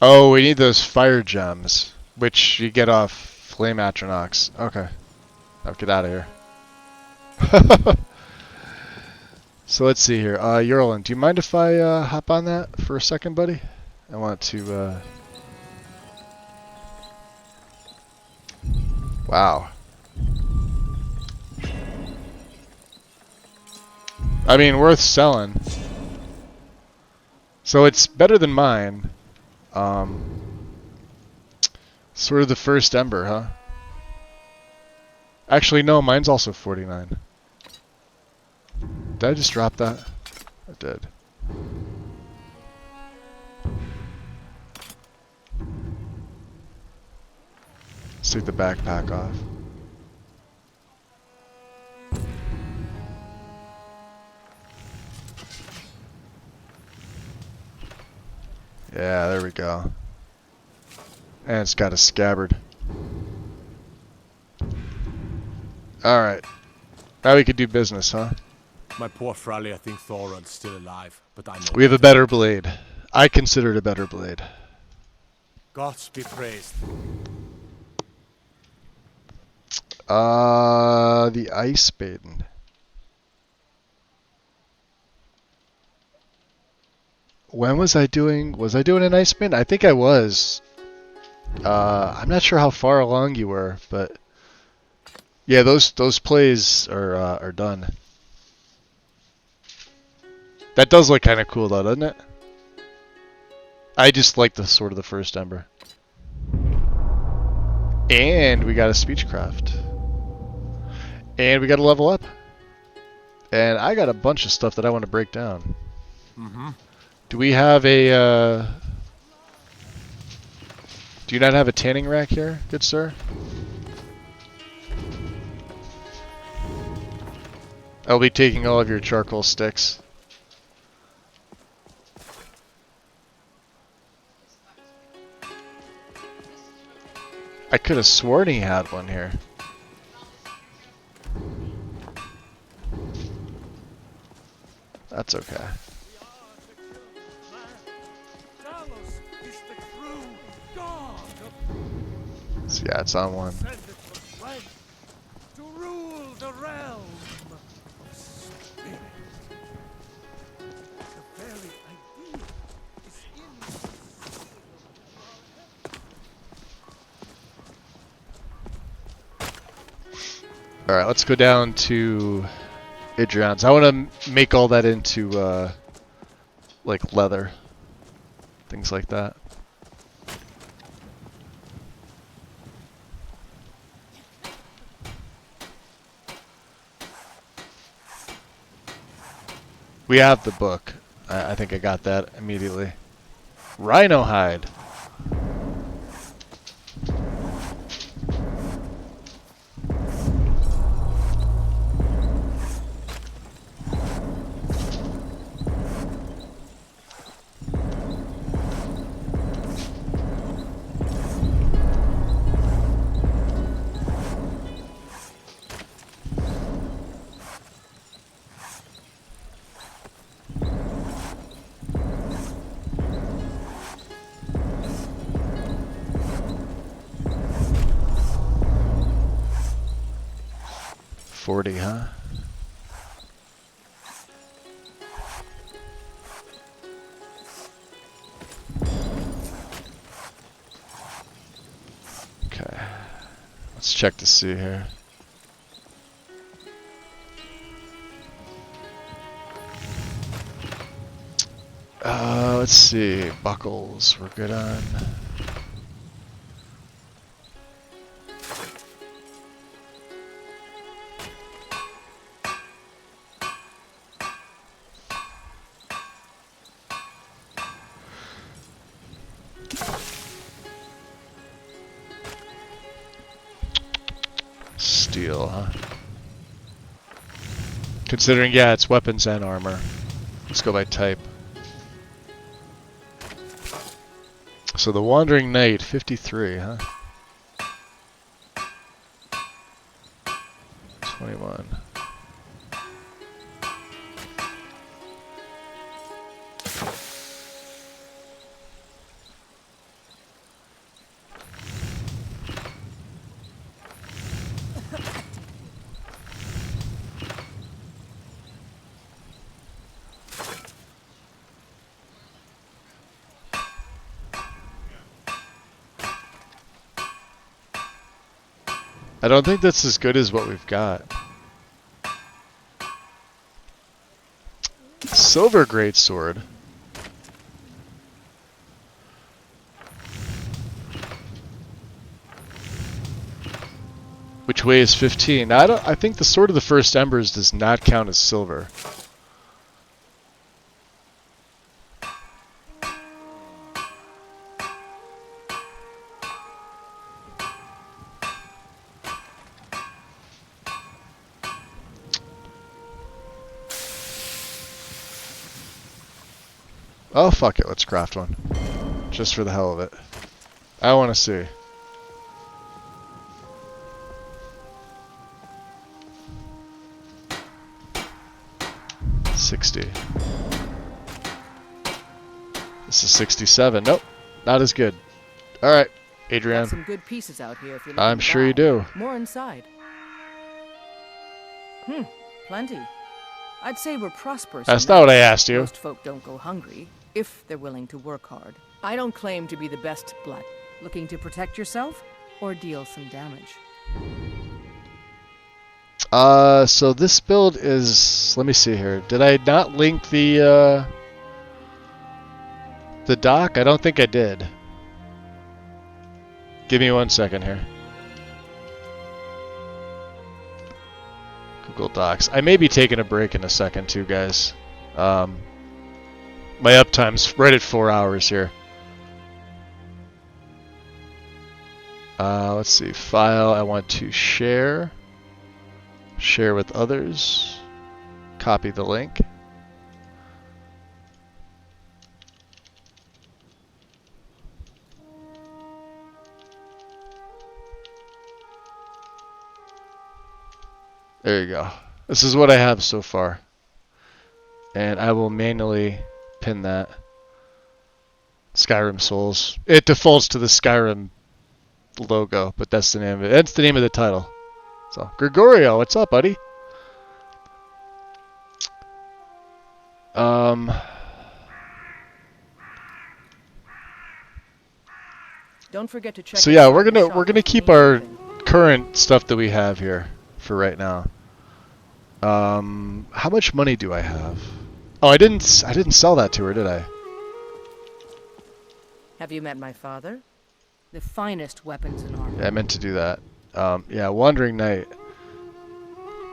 Oh, we need those fire gems, which you get off flame atronachs. Okay. Now get out of here. So let's see here. Yerlin, do you mind if I hop on that for a second, buddy? I want to... Wow. I mean, worth selling. So it's better than mine. Sort of the first ember, huh? Actually, no, mine's also 49. Did I just drop that? I did. Let's take the backpack off. Yeah, there we go. And it's got a scabbard. Alright. Now we could do business, huh? My poor Frally, I think Thorod's still alive, but I know We have a better blade. I consider it a better blade. Gods be praised. The Ice Maiden. When was I doing an Ice Maiden? I think I was. I'm not sure how far along you were, but yeah, those plays are done. That does look kind of cool though, doesn't it? I just like the sort of the first ember. And we got a speechcraft. And we got a level up. And I got a bunch of stuff that I want to break down. Mm-hmm. Do we have a do you not have a tanning rack here, good sir? I'll be taking all of your charcoal sticks. I could have sworn he had one here. That's okay. So yeah, it's on one. To rule the realm of spirit. The very idea is in Alright, let's go down to Idrion's. I want to make all that into like leather. Things like that. We have the book. I think I got that immediately. Rhino hide. Huh? Okay. Let's check to see here. Let's see. Buckles, we're good on. Steel, huh? Considering, yeah, it's weapons and armor. Let's go by type. So the Wandering Knight, 53, huh? 21. I don't think that's as good as what we've got. Silver greatsword. Which weighs 15. I think the Sword of the First Embers does not count as silver. Oh, fuck it. Let's craft one. Just for the hell of it. I want to see. $60. This is 67. Nope. Not as good. Alright, Adrian. Got some good pieces out here if you're I'm looking sure you to buy. do. More inside. Plenty. I'd say we're prosperous. That's not what I asked you. Most folk don't go hungry if they're willing to work hard. I don't claim to be the best black. Looking to protect yourself or deal some damage? So this build is, let me see here. Did I not link the dock? I don't think I did. Give me 1 second here. Google Docs. I may be taking a break in a second too, guys. My uptime's right at 4 hours here. Let's see. File. I want to share. Share with others. Copy the link. There you go. This is what I have so far. And I will manually pin that. Skyrim Souls. It defaults to the Skyrim logo, but that's the name of it. That's the name of the title. So, Gregorio, what's up, buddy? Don't forget to check. So yeah, we're gonna keep our current stuff that we have here for right now. How much money do I have? Oh, I didn't sell that to her, did I? Have you met my father? The finest weapons and armor. Yeah, I meant to do that. Yeah, Wandering Knight.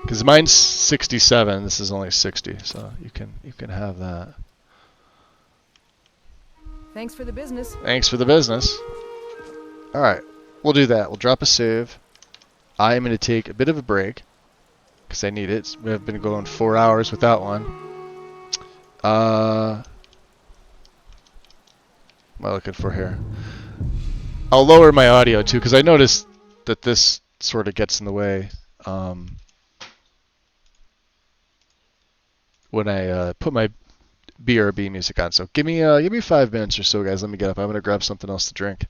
Because mine's 67, this is only 60, so you can have that. Thanks for the business. Thanks for the business. Alright, we'll do that. We'll drop a save. I am going to take a bit of a break. Because I need it. We have been going 4 hours without one. What am I looking for here? I'll lower my audio too, because I noticed that this sort of gets in the way when I put my BRB music on. So give me 5 minutes or so, guys. Let me get up. I'm gonna grab something else to drink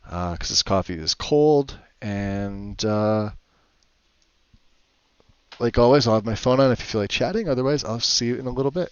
because this coffee is cold. And like always, I'll have my phone on if you feel like chatting. Otherwise, I'll see you in a little bit.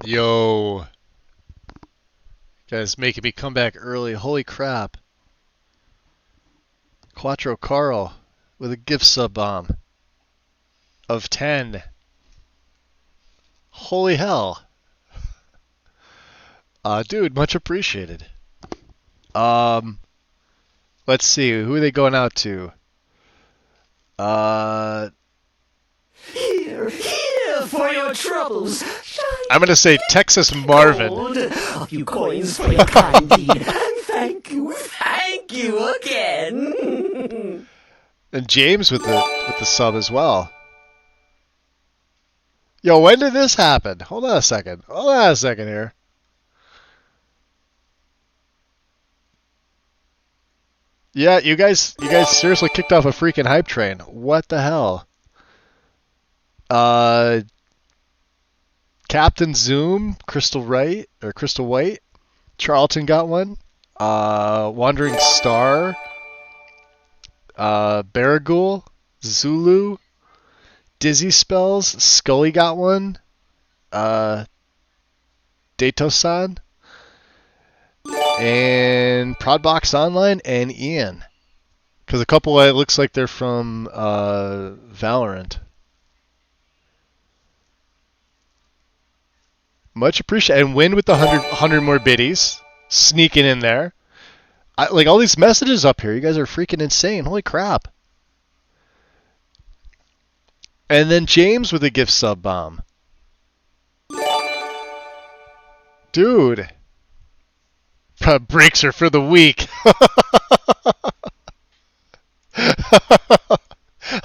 Yo. Guys making me come back early. Holy crap. Quattro Carl with a gift sub bomb of 10. Holy hell. Dude, much appreciated. Let's see, who are they going out to? Here for your troubles. I'm gonna say Texas Marvin. Gold, a few coins for your kind deed, and thank you again. And James with the sub as well. Yo, when did this happen? Hold on a second. Hold on a second here. Yeah, you guys seriously kicked off a freaking hype train. What the hell? Captain Zoom, Crystal White, Charlton got one. Wandering Star, Baragul, Zulu, Dizzy Spells, Scully got one. Datosan, and Prodbox Online, and Ian. Because a couple, it looks like they're from Valorant. Much appreciated. And Win with the 100 more biddies. Sneaking in there. Like, all these messages up here. You guys are freaking insane. Holy crap. And then James with a gift sub bomb. Dude. Breaks are for the weak.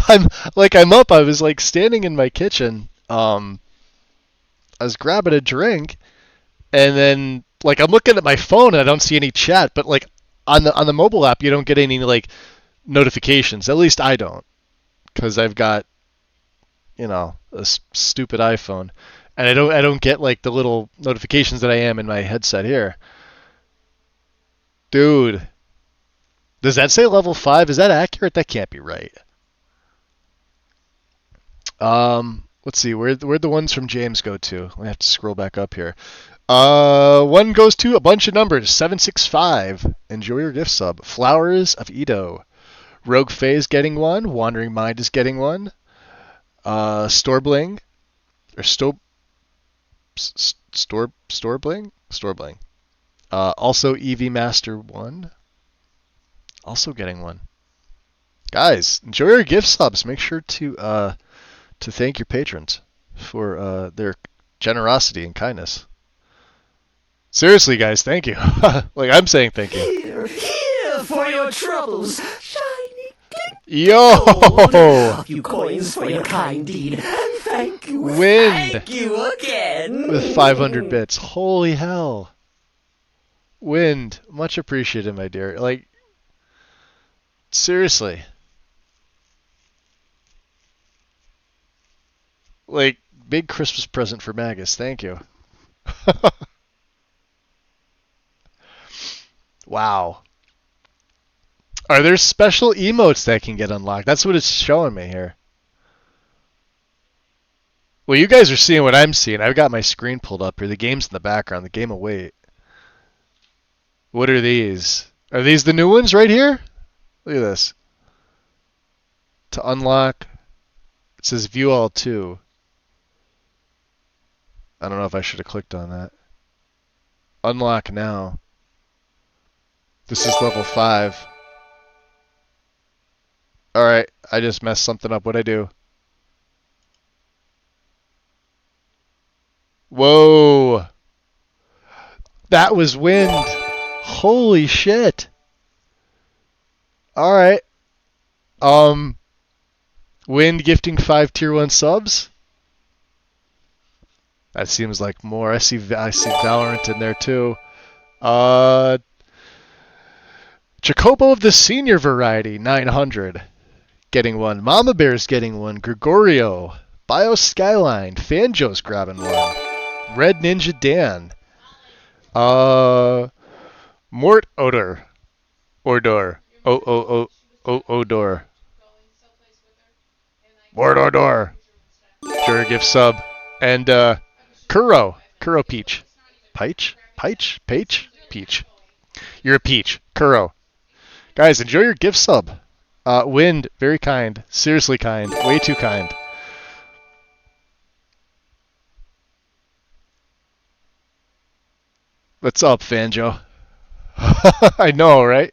I'm up. I was like standing in my kitchen. I was grabbing a drink, and then like I'm looking at my phone and I don't see any chat. But like on the mobile app, you don't get any like notifications. At least I don't, because I've got a stupid iPhone, and I don't get like the little notifications that I am in my headset here. Dude, does that say level 5? Is that accurate? That can't be right. Let's see. Where'd the ones from James go to? I have to scroll back up here. One goes to a bunch of numbers. 765. Enjoy your gift sub. Flowers of Edo. Rogue Faye's getting one. Wandering Mind is getting one. Storebling. Or Storebling? Storebling. Also EV Master 1. Also getting one. Guys, enjoy your gift subs. Make sure to thank your patrons for their generosity and kindness. Seriously, guys, thank you. Like I'm saying thank you. Here for your troubles, shiny Yo! A few coins for your kind deed, and thank you. Wind! Thank you again. With 500 bits. Holy hell. Wind, much appreciated, my dear. Like, seriously. Like, big Christmas present for Magus. Thank you. Wow. Are there special emotes that can get unlocked? That's what it's showing me here. Well, you guys are seeing what I'm seeing. I've got my screen pulled up here. The game's in the background. The game will wait. What are these? Are these the new ones right here? Look at this. To unlock, it says view all 2. I don't know if I should have clicked on that. Unlock now. This is level 5. Alright, I just messed something up. What'd I do? Whoa! That was wind! Holy shit! Alright. Wind gifting 5 tier 1 subs? That seems like more. I see Valorant in there too. Jacobo of the senior variety, 900. Getting one. Mama Bear's getting one. Gregorio. Bio Skyline. Fanjo's grabbing one. Red Ninja Dan. Mort Odor. Odor. Odor. Mort Odor. Sure, gift sub. And Kuro. Kuro Peach. Peach? Peach. You're a peach. Kuro. Guys, enjoy your gift sub. Wind, very kind. Seriously kind. Way too kind. What's up, Fanjo? I know, right?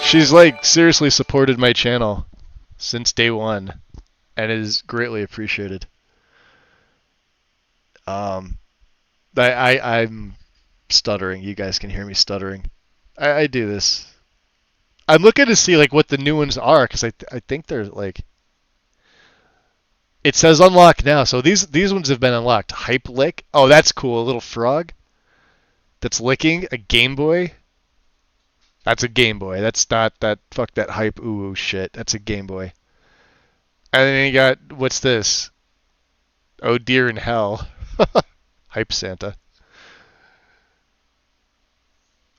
She's like seriously supported my channel since day one, and it is greatly appreciated. I'm stuttering. You guys can hear me stuttering. I do this. I'm looking to see like what the new ones are because I think they're like. It says unlock now, so these ones have been unlocked. Hype lick. Oh, that's cool. A little frog that's licking a Game Boy. That's a Game Boy. That's not that fuck that hype ooh shit. That's a Game Boy. And then you got what's this? Oh dear in hell. Hype Santa.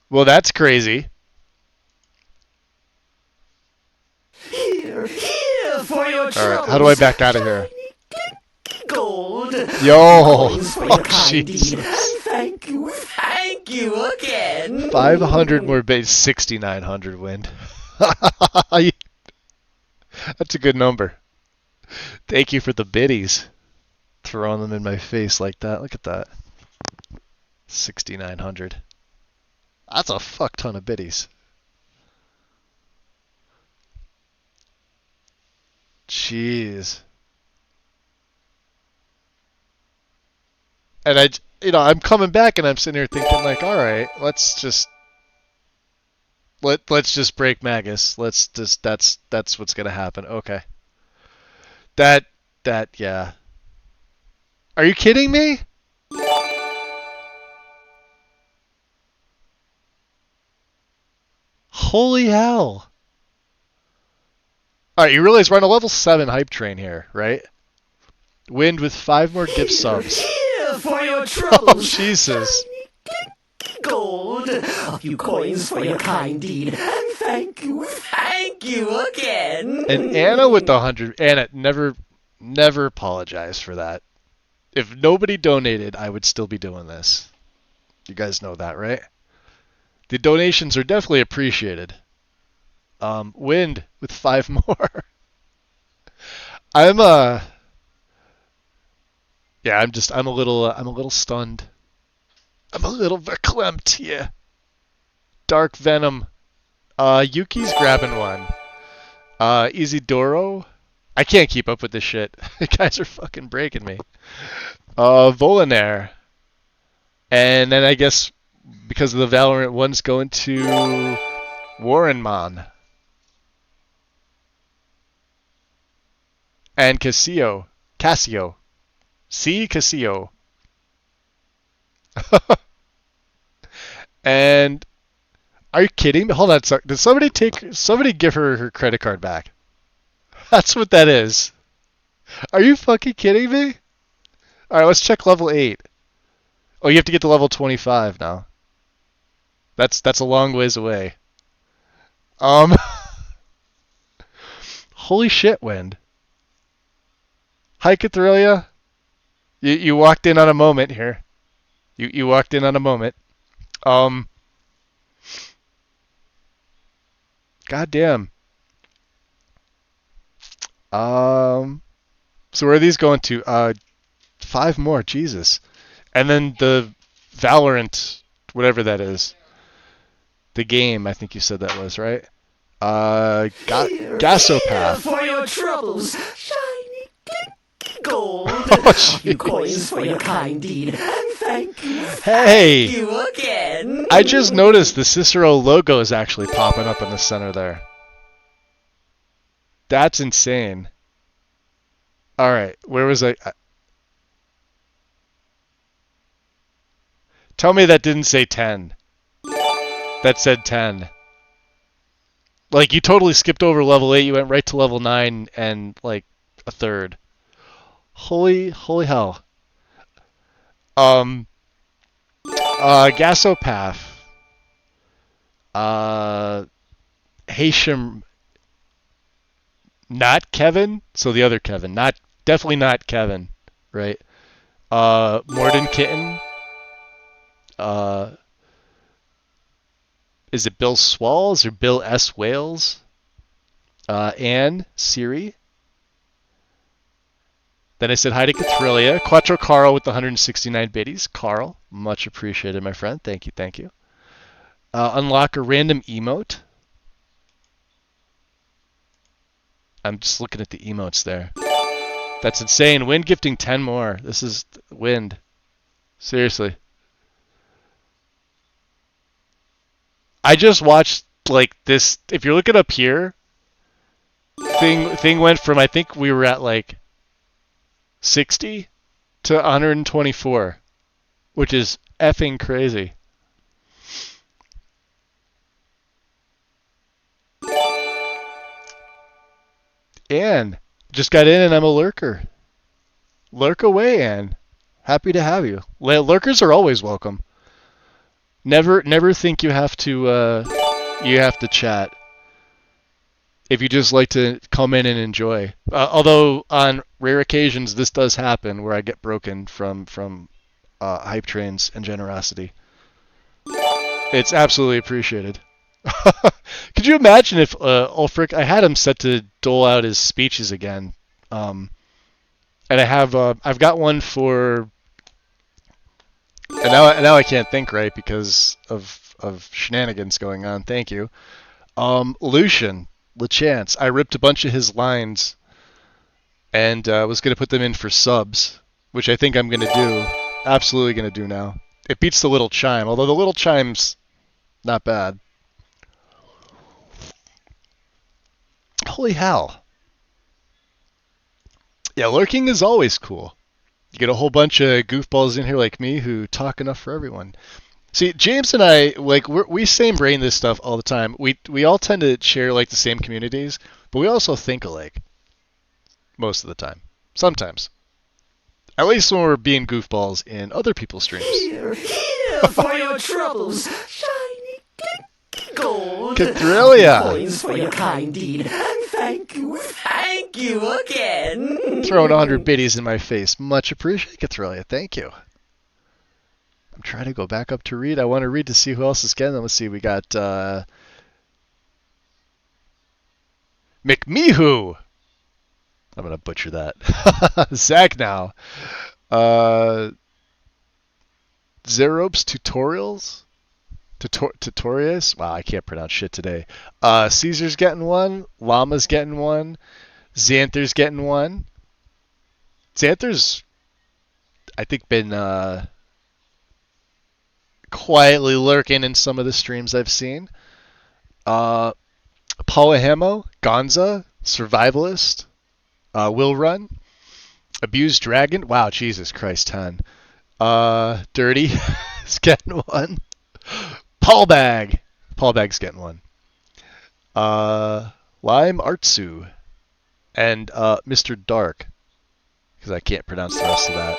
Well, that's crazy. Here for your troubles. All right, how do I back out of here? Gold. Yo, Coins for oh your kind deed. Jesus. And thank you again. 500 more base, 6,900 wind. That's a good number. Thank you for the biddies. Throwing them in my face like that. Look at that. 6,900. That's a fuck ton of biddies. Jeez. And I'm coming back and I'm sitting here thinking like, all right, let's just break Magus. That's what's gonna happen. Okay. That yeah. Are you kidding me? Holy hell. Alright, you realize we're on a level 7 hype train here, right? Wind with 5 more gift subs. Here for your troubles. Oh, Jesus. Gold. A few coins for your kind deed. And thank you again. And Anna with the 100. Anna, never apologize for that. If nobody donated, I would still be doing this. You guys know that, right? The donations are definitely appreciated. Wind with 5 more. I'm a little stunned. I'm a little verklempt here. Dark Venom. Yuki's grabbing one. Isidoro. I can't keep up with this shit. You guys are fucking breaking me. Volanair. And then I guess because of the Valorant one's going to Warrenmon. And Casio. C. Casio. And are you kidding me? Hold on, sorry. Did somebody give her credit card back? That's what that is. Are you fucking kidding me? Alright, let's check level 8. Oh, you have to get to level 25 now. That's a long ways away. Holy shit, Wind. Hi, Cathrelia. You walked in on a moment here. You walked in on a moment. Goddamn. So where are these going to? 5 more, Jesus. And then the Valorant, whatever that is. The game, I think you said that was, right? Gasopath. For your troubles, shiny gold. Oh, jeez. Coins for your kind deed, and thank you. Hey! Thank you again. I just noticed the Cicero logo is actually popping up in the center there. That's insane. Alright, where was I? Tell me that didn't say 10. That said 10. Like, you totally skipped over level 8, you went right to level 9 and, like, a third. Holy hell. Gasopath. Hashim. Not Kevin? So the other Kevin. Definitely not Kevin, right? Morden Kitten. Is it Bill Swalls or Bill S. Wales? Anne, Siri. Then I said hi to Cathrelia. Quattro Carl with the 169 biddies. Carl, much appreciated, my friend. Thank you. Unlock a random emote. I'm just looking at the emotes there. That's insane. Wind gifting 10 more. This is Wind. Seriously. I just watched like this. If you're looking up here, thing went from, I think we were at like 60 to 124, which is effing crazy. Anne, just got in and I'm a lurker. Lurk away, Anne. Happy to have you. Lurkers are always welcome. Never think you have to chat. If you just like to come in and enjoy. Although on rare occasions this does happen where I get broken from hype trains and generosity. It's absolutely appreciated. Could you imagine if Ulfric, I had him set to dole out his speeches again, and I've got one for, and now I can't think right because of shenanigans going on. Thank you, Lucian LeChance. I ripped a bunch of his lines, and was gonna put them in for subs, which I think I'm gonna do. Absolutely gonna do now. It beats the little chime, although the little chime's not bad. Holy hell. Yeah, lurking is always cool. You get a whole bunch of goofballs in here like me who talk enough for everyone. See, James and I, like, we same brain this stuff all the time. We all tend to share, like, the same communities, but we also think alike. Most of the time. Sometimes. At least when we're being goofballs in other people's streams. Here for your troubles, shiny gold. Cadrillia. Coins for your kind deed, and thank you again. Throwing 100 biddies in my face. Much appreciated, Cadrillia. Thank you. I'm trying to go back up to read. I want to read to see who else is getting them. Let's see. We got McMeehoo. I'm going to butcher that. Zach now. Zeropes Tutorials? Tutorials? Wow, I can't pronounce shit today. Caesar's getting one. Llama's getting one. Xanther's getting one. Xanther's, I think, been quietly lurking in some of the streams I've seen. Paula Hamo, Gonza, Survivalist, Will Run, Abused Dragon. Wow, Jesus Christ, 10. Dirty is getting one. Paul Bag's getting one. Lime Artsu. And Mr. Dark, because I can't pronounce the rest of that.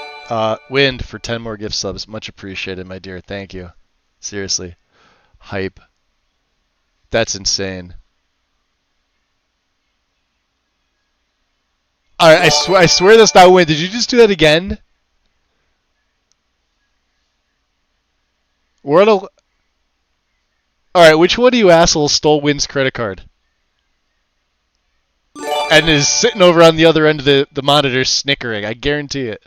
Wind for 10 more gift subs. Much appreciated, my dear. Thank you. Seriously. Hype. That's insane. Alright, I swear that's not Wind. Did you just do that again? We're on a... Alright, which one of you assholes stole Wind's credit card? And is sitting over on the other end of the monitor snickering. I guarantee it.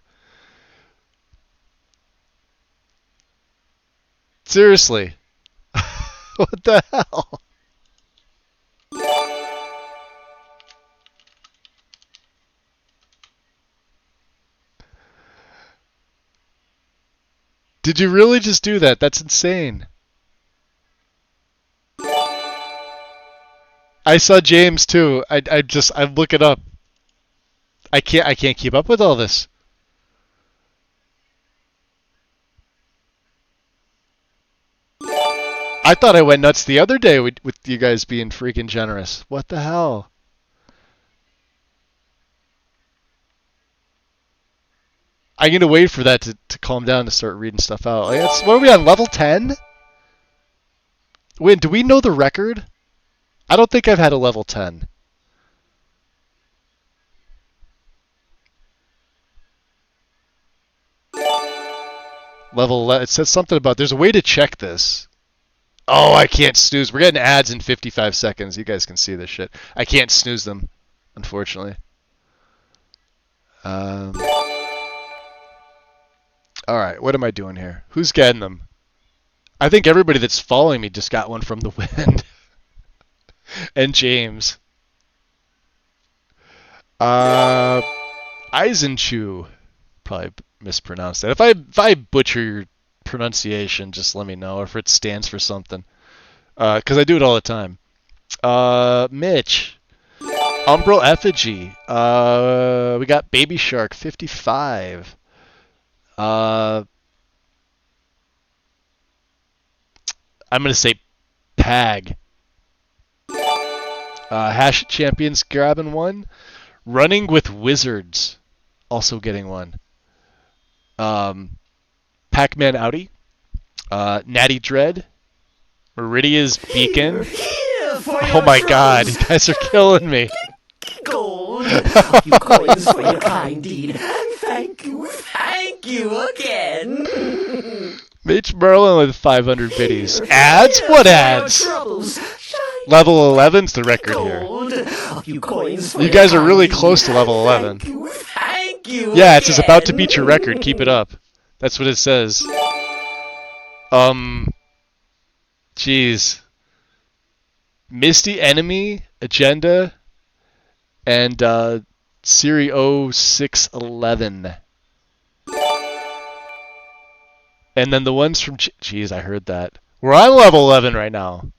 Seriously. What the hell? Did you really just do that? That's insane. I saw James too. I'm looking up. I can't keep up with all this. I thought I went nuts the other day with you guys being freaking generous. What the hell? I'm gonna wait for that to calm down to start reading stuff out. Like, what are we on, level 10? Wait, do we know the record? I don't think I've had a level 10. Level 11. It says something about there's a way to check this. Oh, I can't snooze. We're getting ads in 55 seconds. You guys can see this shit. I can't snooze them, unfortunately. Alright, what am I doing here? Who's getting them? I think everybody that's following me just got one from the wind. And James. Eisenchu. Probably mispronounced that. If I butcher your pronunciation, just let me know. Or if it stands for something. Because I do it all the time. Mitch. Umbral Effigy. We got Baby Shark 55. I'm going to say Pag. Hash Champions grabbing one. Running with Wizards, also getting one. Pac-Man Audi, Natty Dread, Meridia's Beacon. Oh my god, you guys are killing me. Gold, a few coins for your kind deed, and thank you again. Mage Merlin with 500 biddies. Ads? What ads? Level 11's the record here. You guys are really close to level 11. Yeah, it says about to beat your record. Keep it up. That's what it says. Jeez. Misty Enemy, Agenda, and Siri 0611. And then the ones from... Jeez, I heard that. We're on level 11 right now.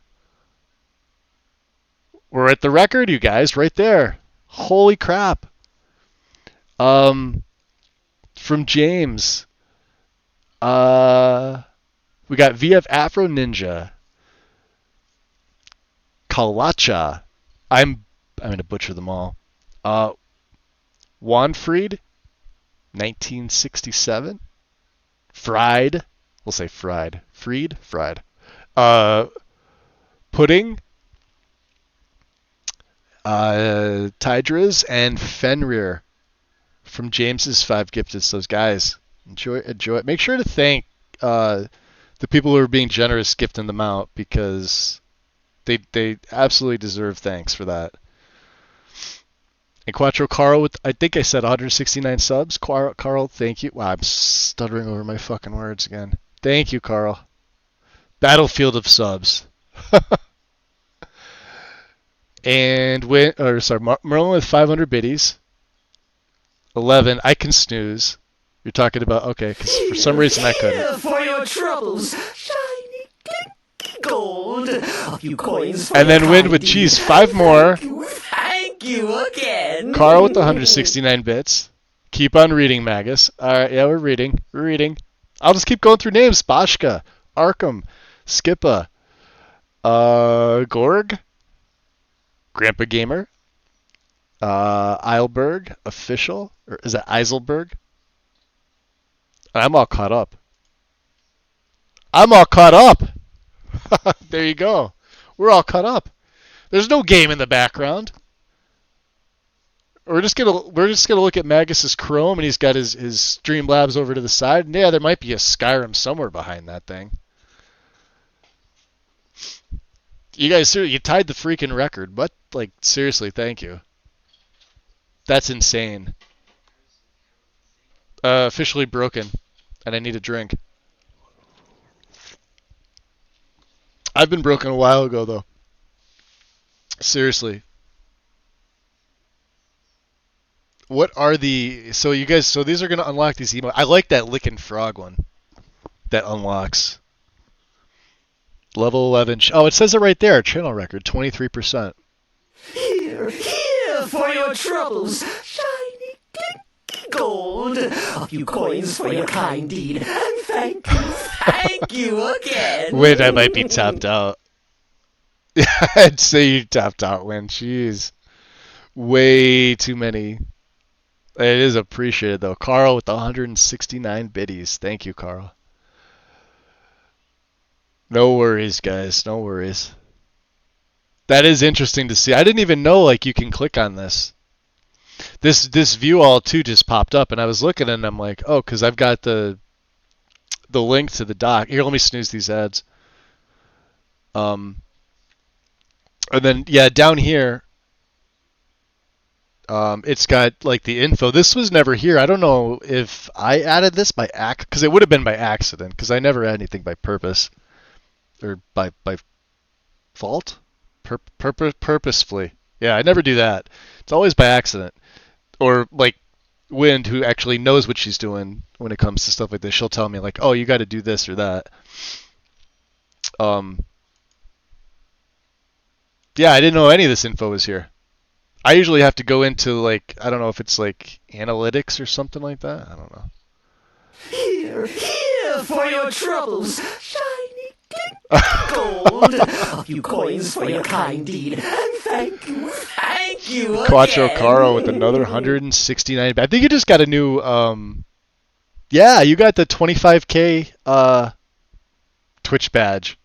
We're at the record, you guys, right there. Holy crap. From James. We got VF Afro Ninja. Kalacha. I'm going to butcher them all. Wanfried. 1967. Fried. We'll say fried. Fried. Pudding. Tidras and Fenrir from James's 5 gifted. So those guys, enjoy it. Make sure to thank the people who are being generous gifting them out, because they absolutely deserve thanks for that. And Quattro Carl with, I think I said 169 subs. Carl, thank you. Wow, I'm stuttering over my fucking words again. Thank you, Carl. Battlefield of subs. And Merlin with 500 biddies. 11. I can snooze. You're talking about, okay, because for some reason I couldn't. For your troubles, shiny gold, a few coins for and then Wind with cheese. 5 more. Thank you again. Carl with 169 bits. Keep on reading, Magus. Alright, yeah, we're reading. I'll just keep going through names. Bashka, Arkham, Skippa, Gorg, Grandpa Gamer, Eilberg, Official, or is that Eiselberg? I'm all caught up. There you go. We're all caught up. There's no game in the background. We're just gonna look at Magus's Chrome, and he's got his Streamlabs over to the side. And yeah, there might be a Skyrim somewhere behind that thing. You guys, you tied the freaking record. What? Like, seriously, thank you. That's insane. Officially broken, and I need a drink. I've been broken a while ago, though. Seriously. What are the... So you guys... So these are going to unlock these emotes. I like that Lickin' Frog one. That unlocks. Level 11... Oh, it says it right there. Channel record. 23%. Here for your troubles. Shiny gold. A few coins for your kind deed. And thank you again. Wait, I might be tapped out. I'd say you tapped out, Win. Jeez. Way too many. It is appreciated, though. Carl with 169 biddies. Thank you, Carl. No worries, guys. No worries. That is interesting to see. I didn't even know, like, you can click on this. This view all, too, just popped up, and I was looking, and I'm like, oh, because I've got the link to the doc. Here, let me snooze these ads. And then, yeah, down here, it's got, like, the info. This was never here. I don't know if I added this by accident, because it would have been by accident, because I never add anything by purpose. Or by fault? Purposefully. Yeah, I never do that. It's always by accident. Or, like, Wind, who actually knows what she's doing when it comes to stuff like this. She'll tell me, like, oh, you got to do this or that. Yeah, I didn't know any of this info was here. I usually have to go into, like, I don't know if it's, like, analytics or something like that. I don't know. Here for your troubles. Shiny gold. A few coins for your kind deed. And thank thank you Quattro again. Caro with another 169. I think you just got a new. Yeah, you got the 25K Twitch badge.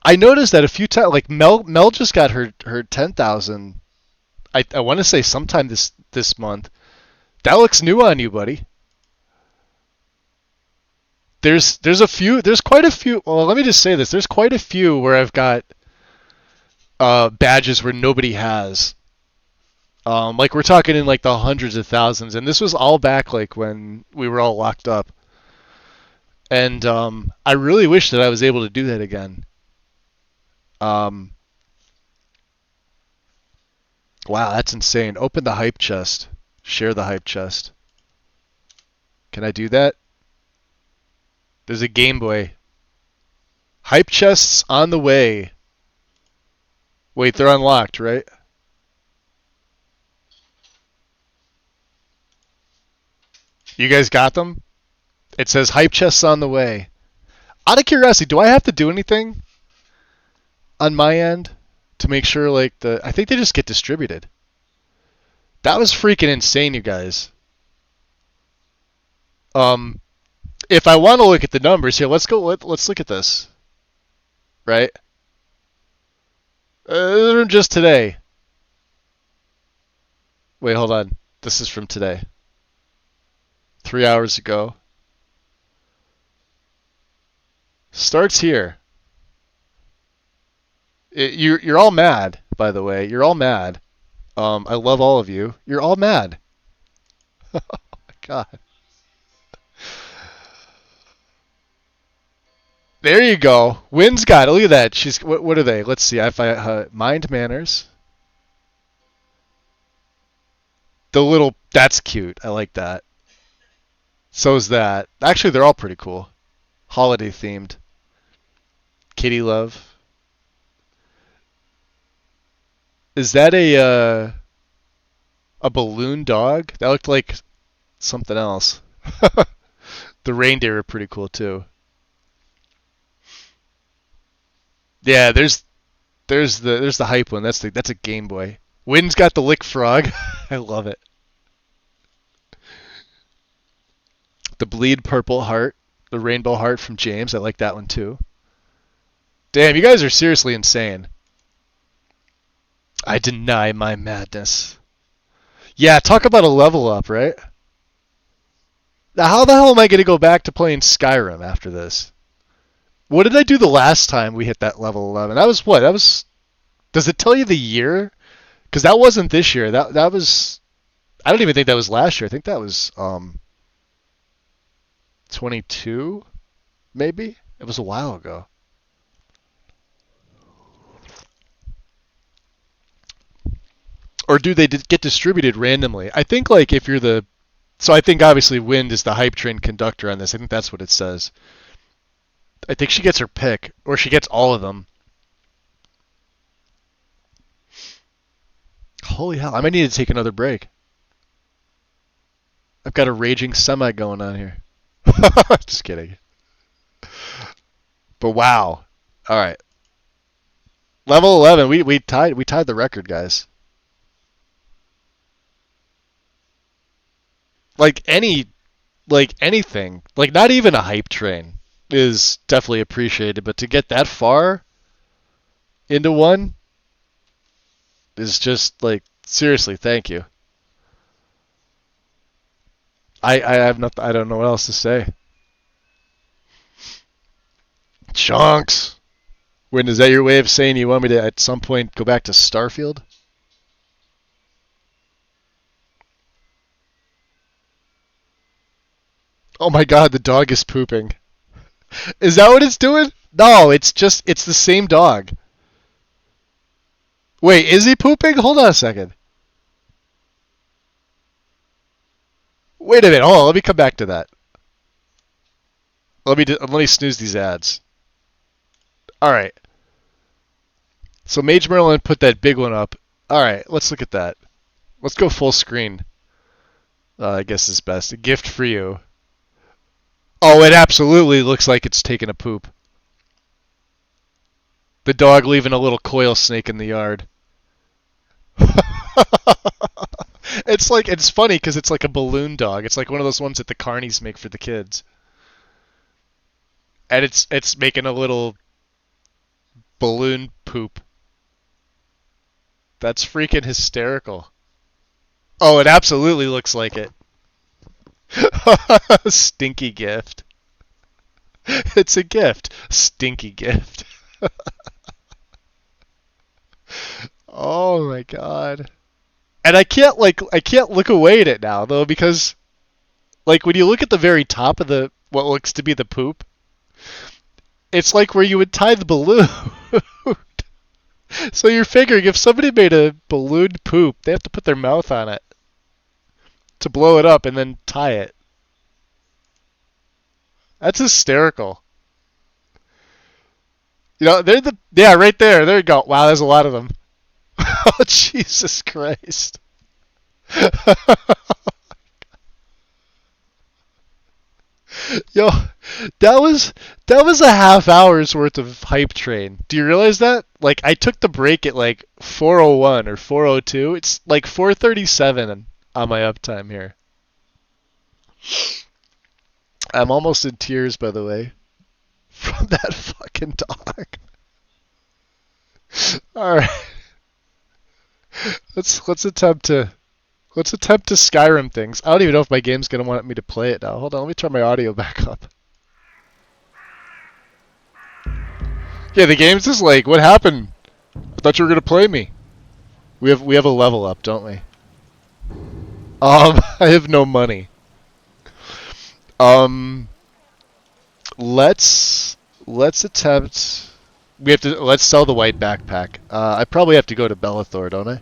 I noticed that a few times. Like Mel just got her 10,000. I want to say sometime this month. That looks new on you, buddy. There's quite a few. Well, let me just say this. There's quite a few where I've got badges where nobody has. Like we're talking in like the hundreds of thousands, and this was all back like when we were all locked up. And I really wish that I was able to do that again. Wow, that's insane. Open the hype chest. Share the hype chest. Can I do that? There's a Game Boy. Hype chests on the way. Wait, they're unlocked, right? You guys got them? It says hype chests on the way. Out of curiosity, do I have to do anything on my end to make sure like I think they just get distributed. That was freaking insane, you guys. If I want to look at the numbers here, let's look at this. Right? Just today. Wait, hold on. This is from today. 3 hours ago. Starts here. You're all mad, by the way. You're all mad. I love all of you. You're all mad. Oh my god. There you go. Wynn's got it. Look at that. She's what are they? Let's see. If I mind manners. The little that's cute. I like that. So is that. Actually, they're all pretty cool. Holiday themed. Kitty love. Is that a balloon dog? That looked like something else. The reindeer are pretty cool too. Yeah, there's the hype one. That's a Game Boy. Wynn's got the lick frog. I love it. The bleed purple heart, the rainbow heart from James. I like that one too. Damn, you guys are seriously insane. I deny my madness. Yeah, talk about a level up, right? Now, how the hell am I going to go back to playing Skyrim after this? What did I do the last time we hit that level 11? That was what? That was... Does it tell you the year? Because that wasn't this year. That was... I don't even think that was last year. I think that was 22, maybe? It was a while ago. Or do they get distributed randomly? I think like if you're the... So I think obviously Wind is the hype train conductor on this. I think that's what it says. I think she gets her pick, or she gets all of them. Holy hell, I might need to take another break. I've got a raging semi going on here. Just kidding. But wow. Alright. Level 11, we tied the record, guys. Like anything, like not even a hype train is definitely appreciated, but to get that far into one is just like seriously, thank you. I have nothing. I don't know what else to say. Chunks. When is that your way of saying you want me to at some point go back to Starfield? Oh my god, the dog is pooping. Is that what it's doing? No, it's the same dog. Wait, is he pooping? Hold on a second. Wait a minute. Hold on, let me come back to that. Let me snooze these ads. Alright. So Mage Merlin put that big one up. Alright, let's look at that. Let's go full screen. I guess is best. A gift for you. Oh, it absolutely looks like it's taking a poop. The dog leaving a little coil snake in the yard. It's like it's funny because it's like a balloon dog. It's like one of those ones that the carnies make for the kids, and it's making a little balloon poop. That's freaking hysterical. Oh, it absolutely looks like it. Stinky gift. It's a gift. Stinky gift. Oh my god. And I can't look away at it now though because like when you look at the very top of the what looks to be the poop, it's like where you would tie the balloon. So you're figuring if somebody made a balloon poop, they have to put their mouth on it to blow it up and then tie it. That's hysterical. You know, yeah, right there. There you go. Wow, there's a lot of them. Oh, Jesus Christ. Yo, that was a half hour's worth of hype train. Do you realize that? Like I took the break at like 4:01 or 4:02. It's like 4:37 on my uptime here. I'm almost in tears, by the way, from that fucking dog. All right. Let's attempt to Skyrim things. I don't even know if my game's gonna want me to play it now. Hold on, let me turn my audio back up. Yeah, the game's just like, what happened? I thought you were gonna play me. We have a level up, don't we? I have no money. Let's attempt. Let's sell the white backpack. I probably have to go to Bellathor, don't I?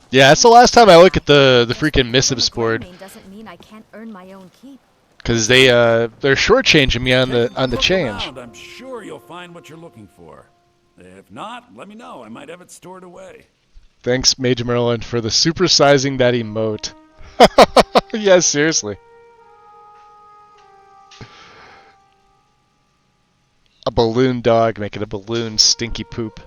Yeah, that's the last time I look at the freaking missives board. Doesn't mean I can't earn my own keep. Cause they're shortchanging me on the change. Around, I'm sure you'll find what you're looking for. If not, let me know. I might have it stored away. Thanks, Major Merlin, for the supersizing that emote. Yeah, seriously. A balloon dog making a balloon stinky poop.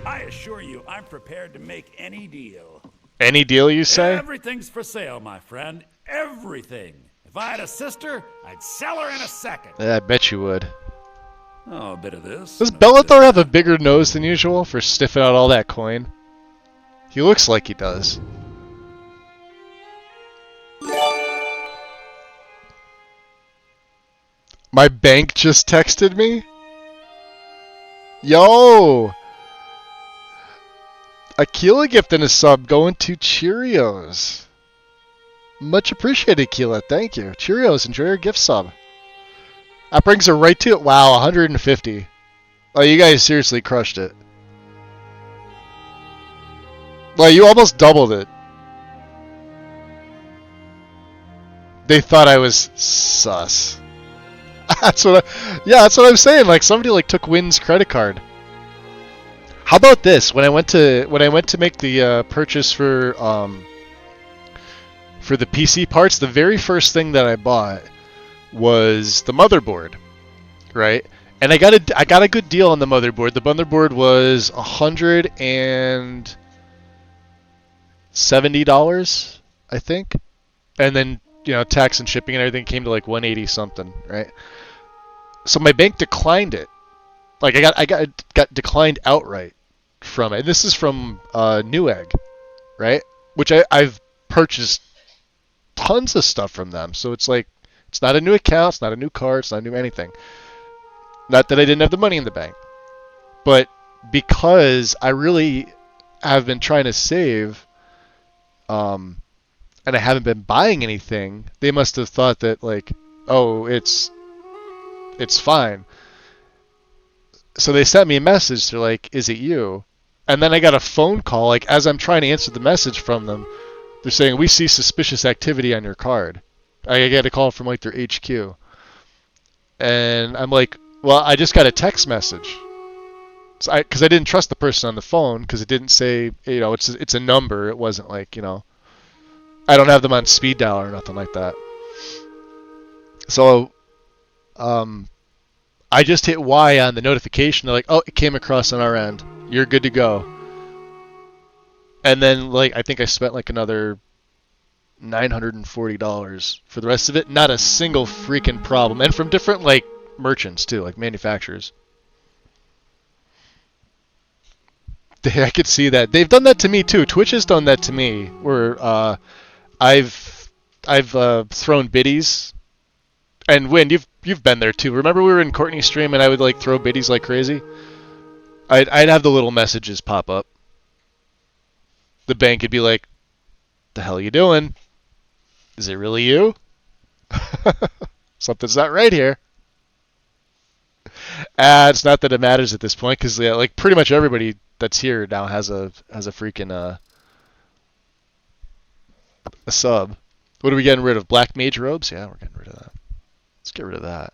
I assure you, I'm prepared to make any deal. Any deal, you say? Everything's for sale, my friend. Everything. If I had a sister, I'd sell her in a second. Yeah, I bet you would. Oh, a bit of this. Does Bellathor have a bigger nose than usual for sniffing out all that coin? He looks like he does. My bank just texted me? Yo! Aquila gifting a sub going to Cheerios. Much appreciated, Aquila. Thank you. Cheerios, enjoy your gift sub. That brings her right to it. Wow, 150. Oh, you guys seriously crushed it. Well, you almost doubled it. They thought I was sus. That's what that's what I'm saying. Like somebody like took Wynn's credit card. How about this? When I went to make the purchase for the PC parts, the very first thing that I bought was the motherboard, right? And I got a good deal on the motherboard. The motherboard was $170, I think, and then tax and shipping and everything came to like 180 something, right? So my bank declined it. Like I got declined outright from it. And this is from Newegg, right? Which I've purchased tons of stuff from them. So it's like it's not a new account, it's not a new card, it's not a new anything. Not that I didn't have the money in the bank, but because I really have been trying to save, and I haven't been buying anything, they must have thought that like, oh, it's fine. So they sent me a message. They're like, "Is it you?" And then I got a phone call. Like as I'm trying to answer the message from them, they're saying, "We see suspicious activity on your card." I get a call from like their HQ, and I'm like, "Well, I just got a text message." Because I didn't trust the person on the phone because it didn't say, it's a number. It wasn't like, I don't have them on speed dial or nothing like that. So, I just hit Y on the notification. They're like, oh, it came across on our end. You're good to go. And then, like, I think I spent like another $940 for the rest of it. Not a single freaking problem. And from different, like, merchants, too, like manufacturers. I could see that. They've done that to me, too. Twitch has done that to me, where I've thrown biddies. And Win, you've been there, too. Remember we were in Courtney's stream and I would, like, throw biddies like crazy? I'd have the little messages pop up. The bank would be like, the hell you doing? Is it really you? Something's not right here. It's not that it matters at this point, because yeah, like pretty much everybody that's here now has a freaking a sub. What are we getting rid of? Black mage robes? Yeah, we're getting rid of that. Let's get rid of that.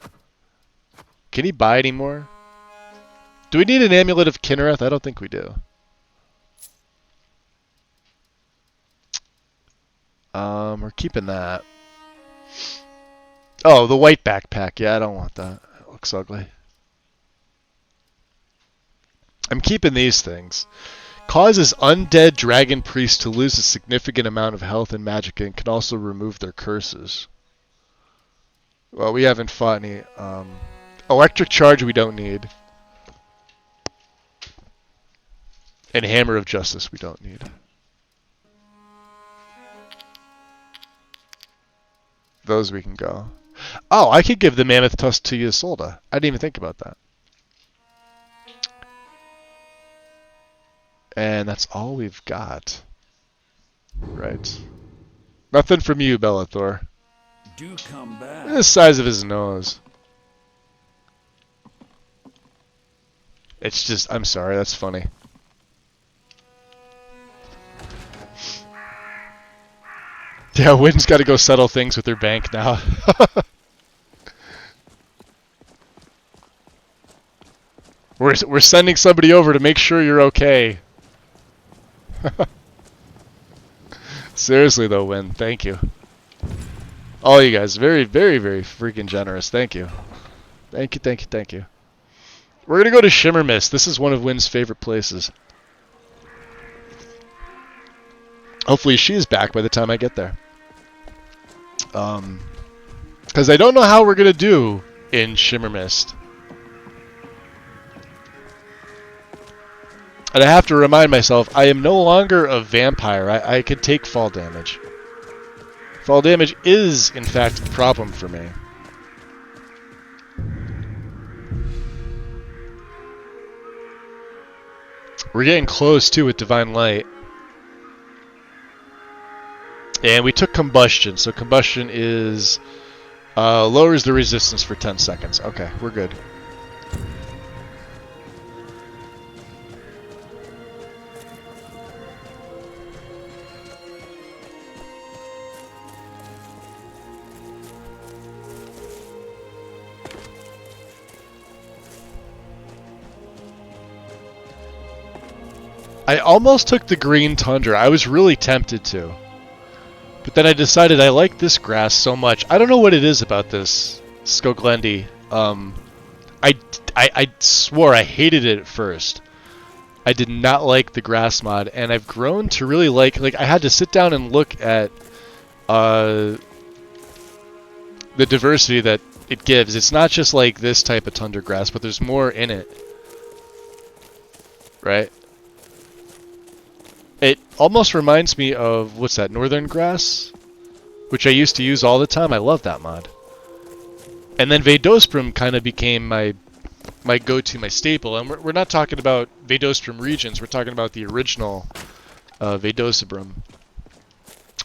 Can he buy any more? Do we need an amulet of Kinnereth? I don't think we do. We're keeping that. Oh, the white backpack. Yeah, I don't want that. It looks ugly. I'm keeping these things. Causes undead dragon priests to lose a significant amount of health and magic and can also remove their curses. Well, we haven't fought any. Electric charge we don't need. And hammer of justice we don't need. Those we can go. Oh, I could give the mammoth tusk to Ysolda. I didn't even think about that. And that's all we've got. Right. Nothing from you, Bellathor. Do come back. The size of his nose. It's just, I'm sorry, that's funny. Yeah, Wynn's got to go settle things with her bank now. We're sending somebody over to make sure you're okay. Seriously though, Wynn, thank you. All you guys, very, very, very freaking generous. Thank you. Thank you, thank you, thank you. We're gonna go to Shimmer Mist. This is one of Wynn's favorite places. Hopefully she is back by the time I get there. Because I don't know how we're gonna do in Shimmer Mist. And I have to remind myself, I am no longer a vampire. I can take fall damage. Fall damage is, in fact, a problem for me. We're getting close, too, with Divine Light. And we took Combustion, so Combustion is... lowers the resistance for 10 seconds. Okay, we're good. I almost took the green tundra. I was really tempted to. But then I decided I like this grass so much. I don't know what it is about this Skoglendi. I swore I hated it at first. I did not like the grass mod, and I've grown to really like I had to sit down and look at the diversity that it gives. It's not just like this type of tundra grass, but there's more in it. Right? It almost reminds me of, what's that, Northern Grass? Which I used to use all the time. I love that mod. And then Vadosprum kind of became my go-to, my staple. And we're not talking about Vadosprum regions. We're talking about the original Vadosebrum.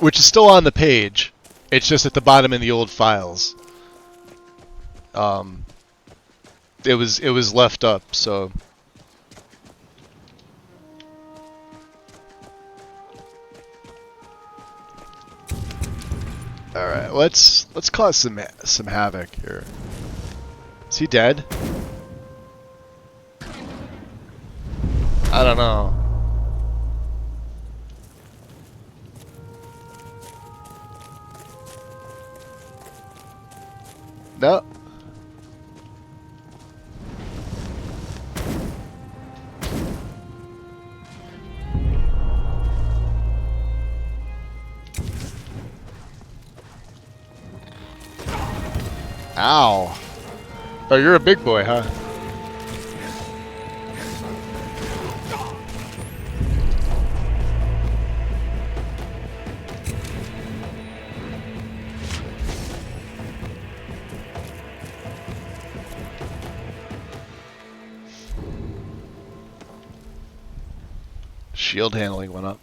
Which is still on the page. It's just at the bottom in the old files. It was left up, so... Alright, let's cause some havoc here. Is he dead? I don't know. No. Ow. Oh, you're a big boy, huh? Shield handling went up.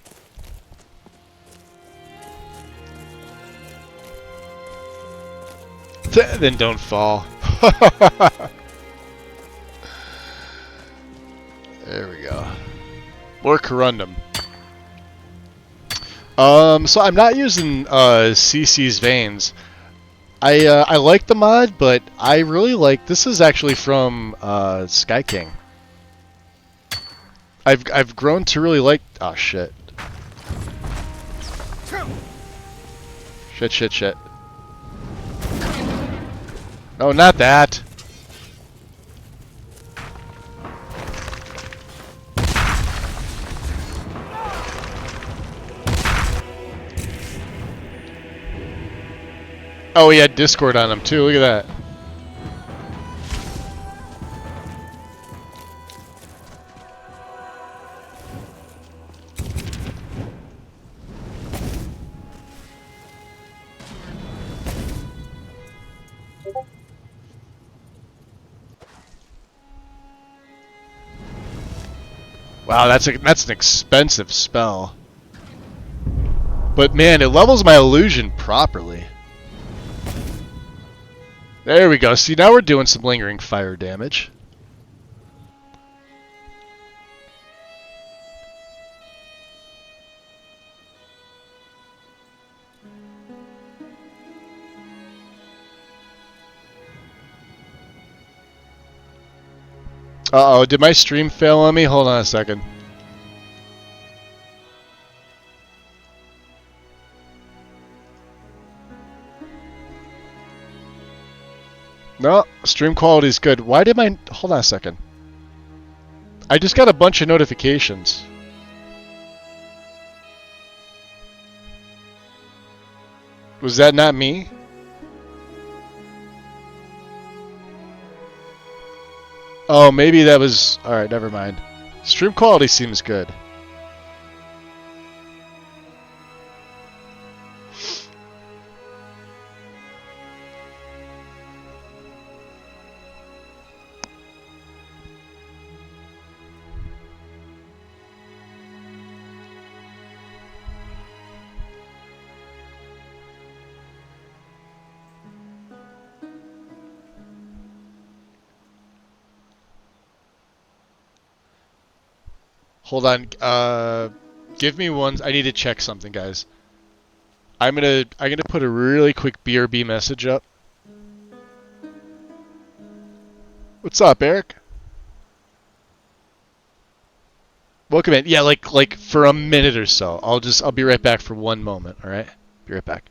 Then don't fall. There we go. More corundum. So I'm not using CC's veins. I like the mod, but I really like. This is actually from Sky King. I've grown to really like. Oh shit. Shit. No, not that. Oh, he had Discord on him too. Look at that. Wow, that's an expensive spell. But man, it levels my illusion properly. There we go. See, now we're doing some lingering fire damage. Uh-oh, did my stream fail on me? Hold on a second. No, stream quality is good. Why did my... Hold on a second. I just got a bunch of notifications. Was that not me? Oh, maybe that was... Alright, never mind. Stream quality seems good. Hold on. Give me one. I need to check something, guys. I'm gonna put a really quick BRB message up. What's up, Eric? Welcome in. Yeah, like for a minute or so. I'll be right back for one moment. All right. Be right back.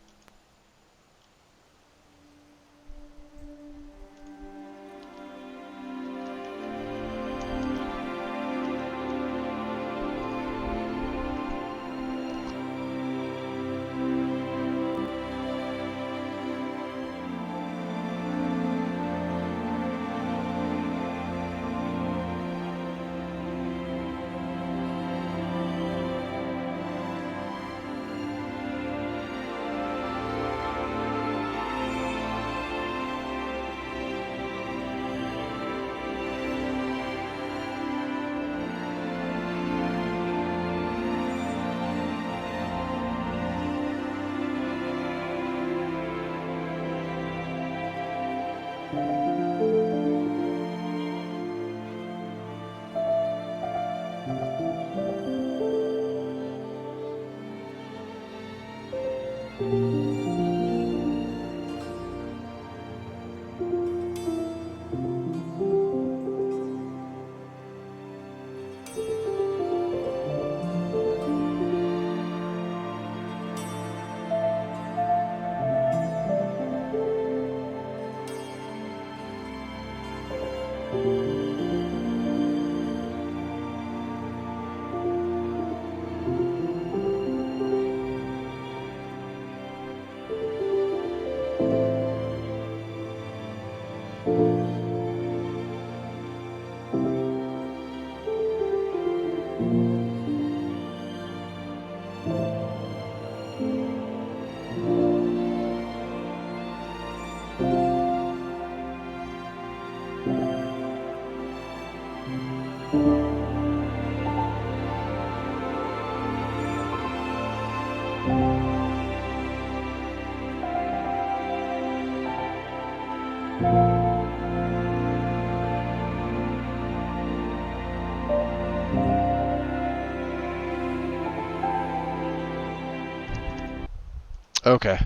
Okay.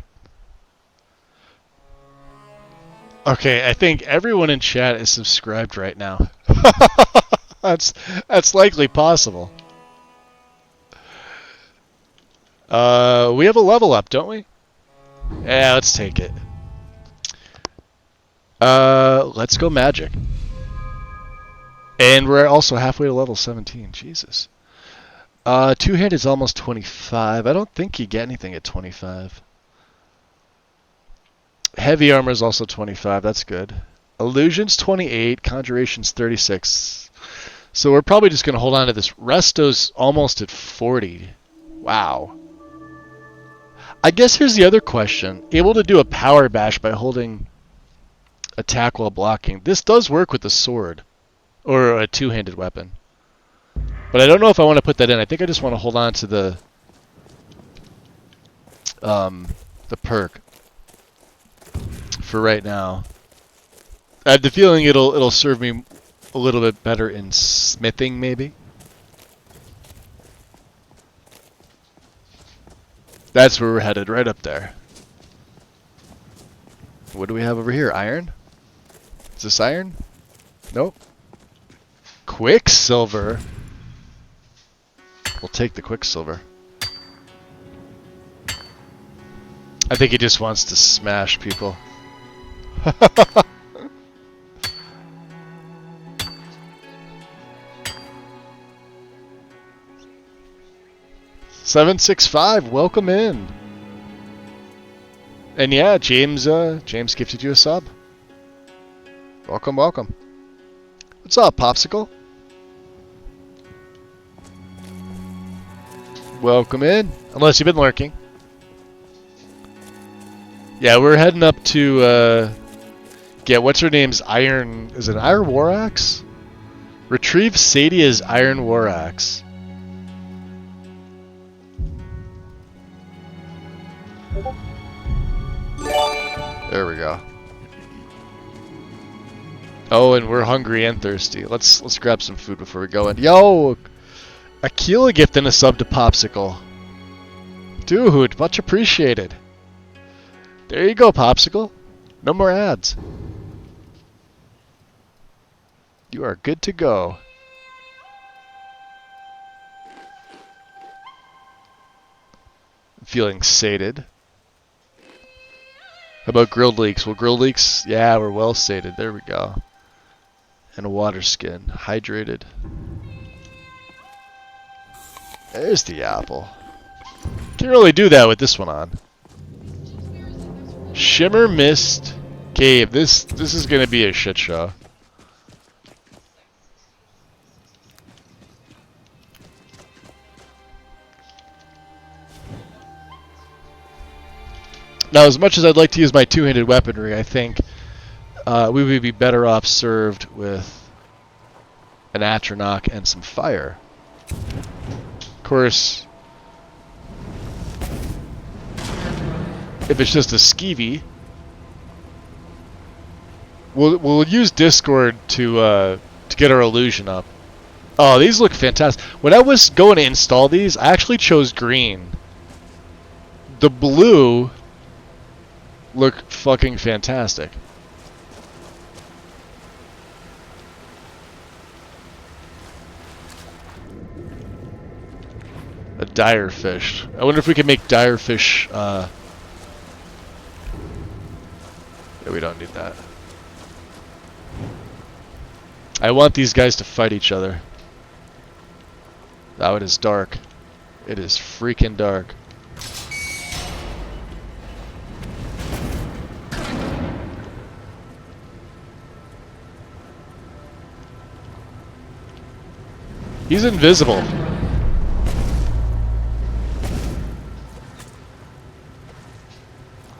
Okay, I think everyone in chat is subscribed right now. That's likely possible. We have a level up, don't we? Yeah, let's take it. Let's go magic. And we're also halfway to level 17. Jesus. Two-hand is almost 25. I don't think you get anything at 25. Heavy armor is also 25. That's good. Illusion's 28. Conjuration's 36. So we're probably just going to hold on to this. Resto's almost at 40. Wow. I guess here's the other question. Able to do a power bash by holding attack while blocking. This does work with the sword. Or a two-handed weapon. But I don't know if I want to put that in. I think I just want to hold on to the perk for right now. I have the feeling it'll serve me a little bit better in smithing, maybe. That's where we're headed, right up there. What do we have over here? Iron? Is this iron? Nope. Quicksilver. We'll take the Quicksilver. I think he just wants to smash people. 765, welcome in. And yeah, James gifted you a sub. Welcome, welcome. What's up, Popsicle? Welcome in. Unless you've been lurking. Yeah, we're heading up to get what's her name's iron. Is it an iron war axe? Retrieve Sadia's iron war axe. There we go. Oh, and we're hungry and thirsty. Let's grab some food before we go in. Yo, Akila gifting a sub to Popsicle. Dude, much appreciated. There you go, Popsicle. No more ads. You are good to go. I'm feeling sated. How about grilled leeks? Well, grilled leeks, yeah, we're well sated. There we go. And a water skin. Hydrated. There's the apple. Can't really do that with this one on. Shimmer Mist Cave. This is gonna be a shit show. Now, as much as I'd like to use my two-handed weaponry, I think we would be better off served with an Atronach and some fire. Of course, if it's just a skeevy, we'll use Discord to get our illusion up. Oh, these look fantastic. When I was going to install these, I actually chose green. The blue look fucking fantastic. A dire fish. I wonder if we can make dire fish. Yeah, we don't need that. I want these guys to fight each other. Oh, it is dark. It is freaking dark. He's invisible.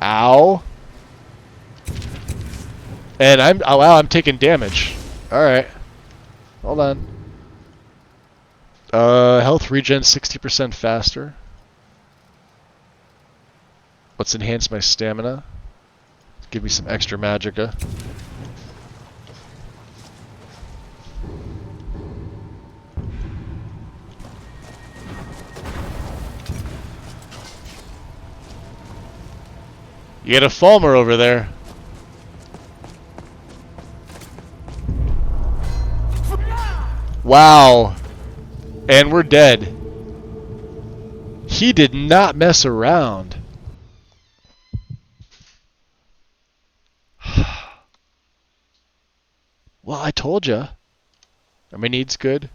Ow. And oh wow, I'm taking damage. Alright. Hold on. Health regen 60% faster. Let's enhance my stamina. Give me some extra magicka. You got a Falmer over there. Wow. And we're dead. He did not mess around. Well, I told ya. My need's good.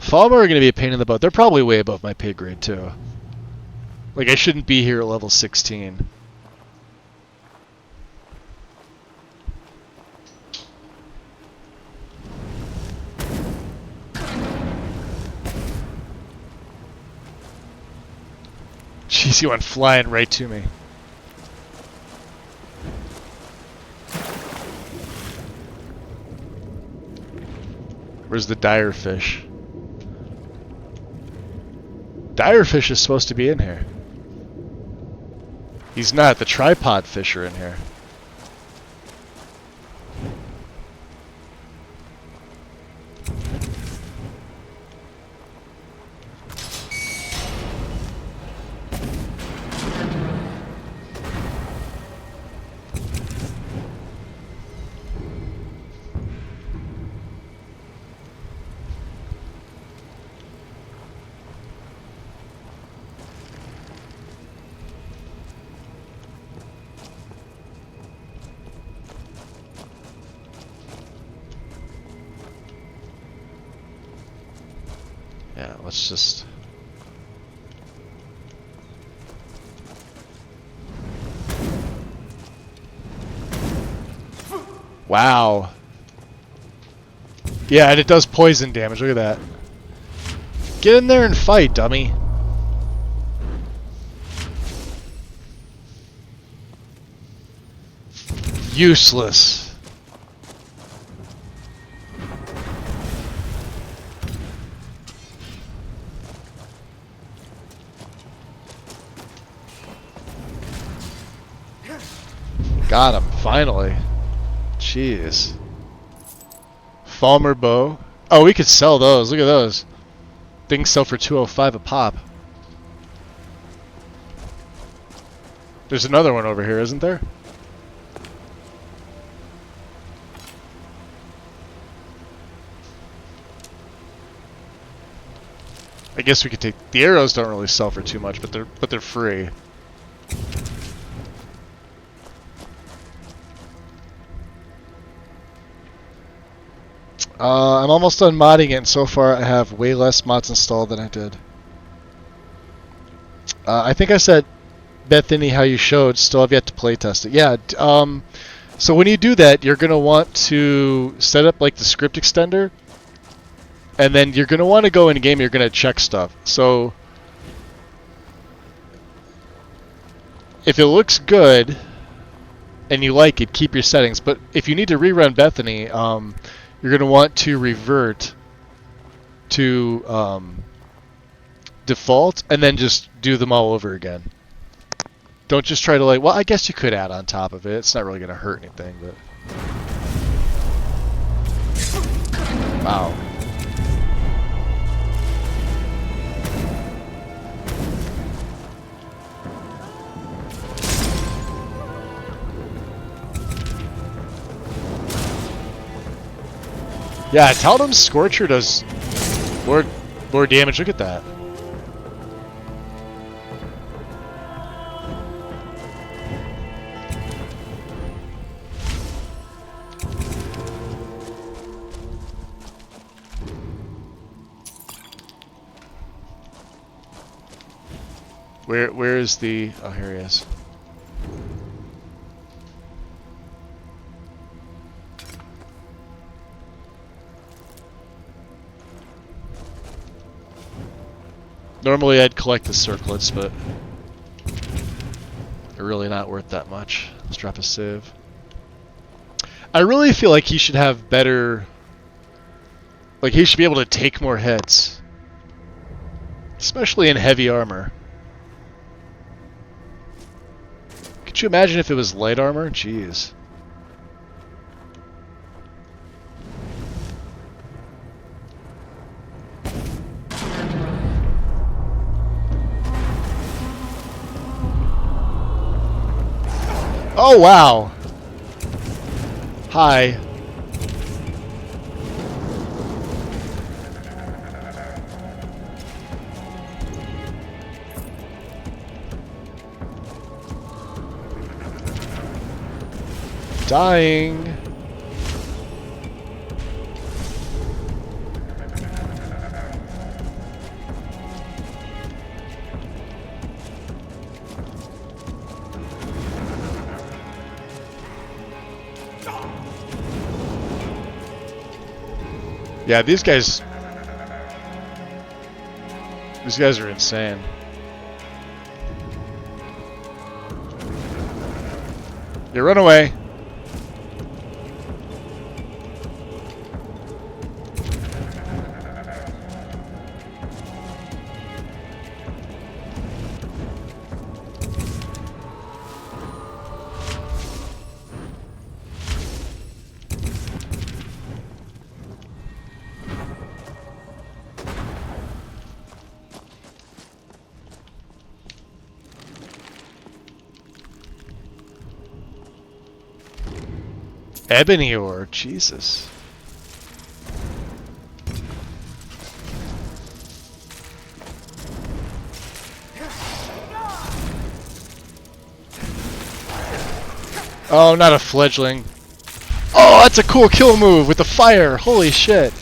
Falmer are going to be a pain in the butt. They're probably way above my pay grade, too. Like, I shouldn't be here at level 16. Jeez, he went flying right to me. Where's the dire fish? Dire fish is supposed to be in here. He's not. The tripod fish are in here. Yeah, let's just... Wow. Yeah, and it does poison damage. Look at that. Get in there and fight, dummy. Useless. Got him, finally. Jeez. Falmer bow. Oh, we could sell those. Look at those. Things sell for 205 a pop. There's another one over here, isn't there? I guess we could take the arrows. Don't really sell for too much, but they're free. I'm almost done modding it, and so far I have way less mods installed than I did. I think I said, Bethany, how you showed, still have yet to playtest it. Yeah, so when you do that, you're going to want to set up like the script extender, and then you're going to want to go in game, you're going to check stuff. So, if it looks good, and you like it, keep your settings. But if you need to rerun Bethany, you're going to want to revert to default and then just do them all over again. Don't just try to like, well, I guess you could add on top of it. It's not really going to hurt anything, but... Wow. Yeah, tell them Scorcher does more damage. Look at that. Where is the... Oh, here he is. Normally I'd collect the circlets, but they're really not worth that much. Let's drop a sieve. I really feel like he should have better... Like, he should be able to take more hits. Especially in heavy armor. Could you imagine if it was light armor? Jeez. Oh, wow. Hi. Dying. Yeah, these guys are insane. You run away. Ebony ore, Jesus. Oh, not a fledgling. Oh, that's a cool kill move with the fire. Holy shit.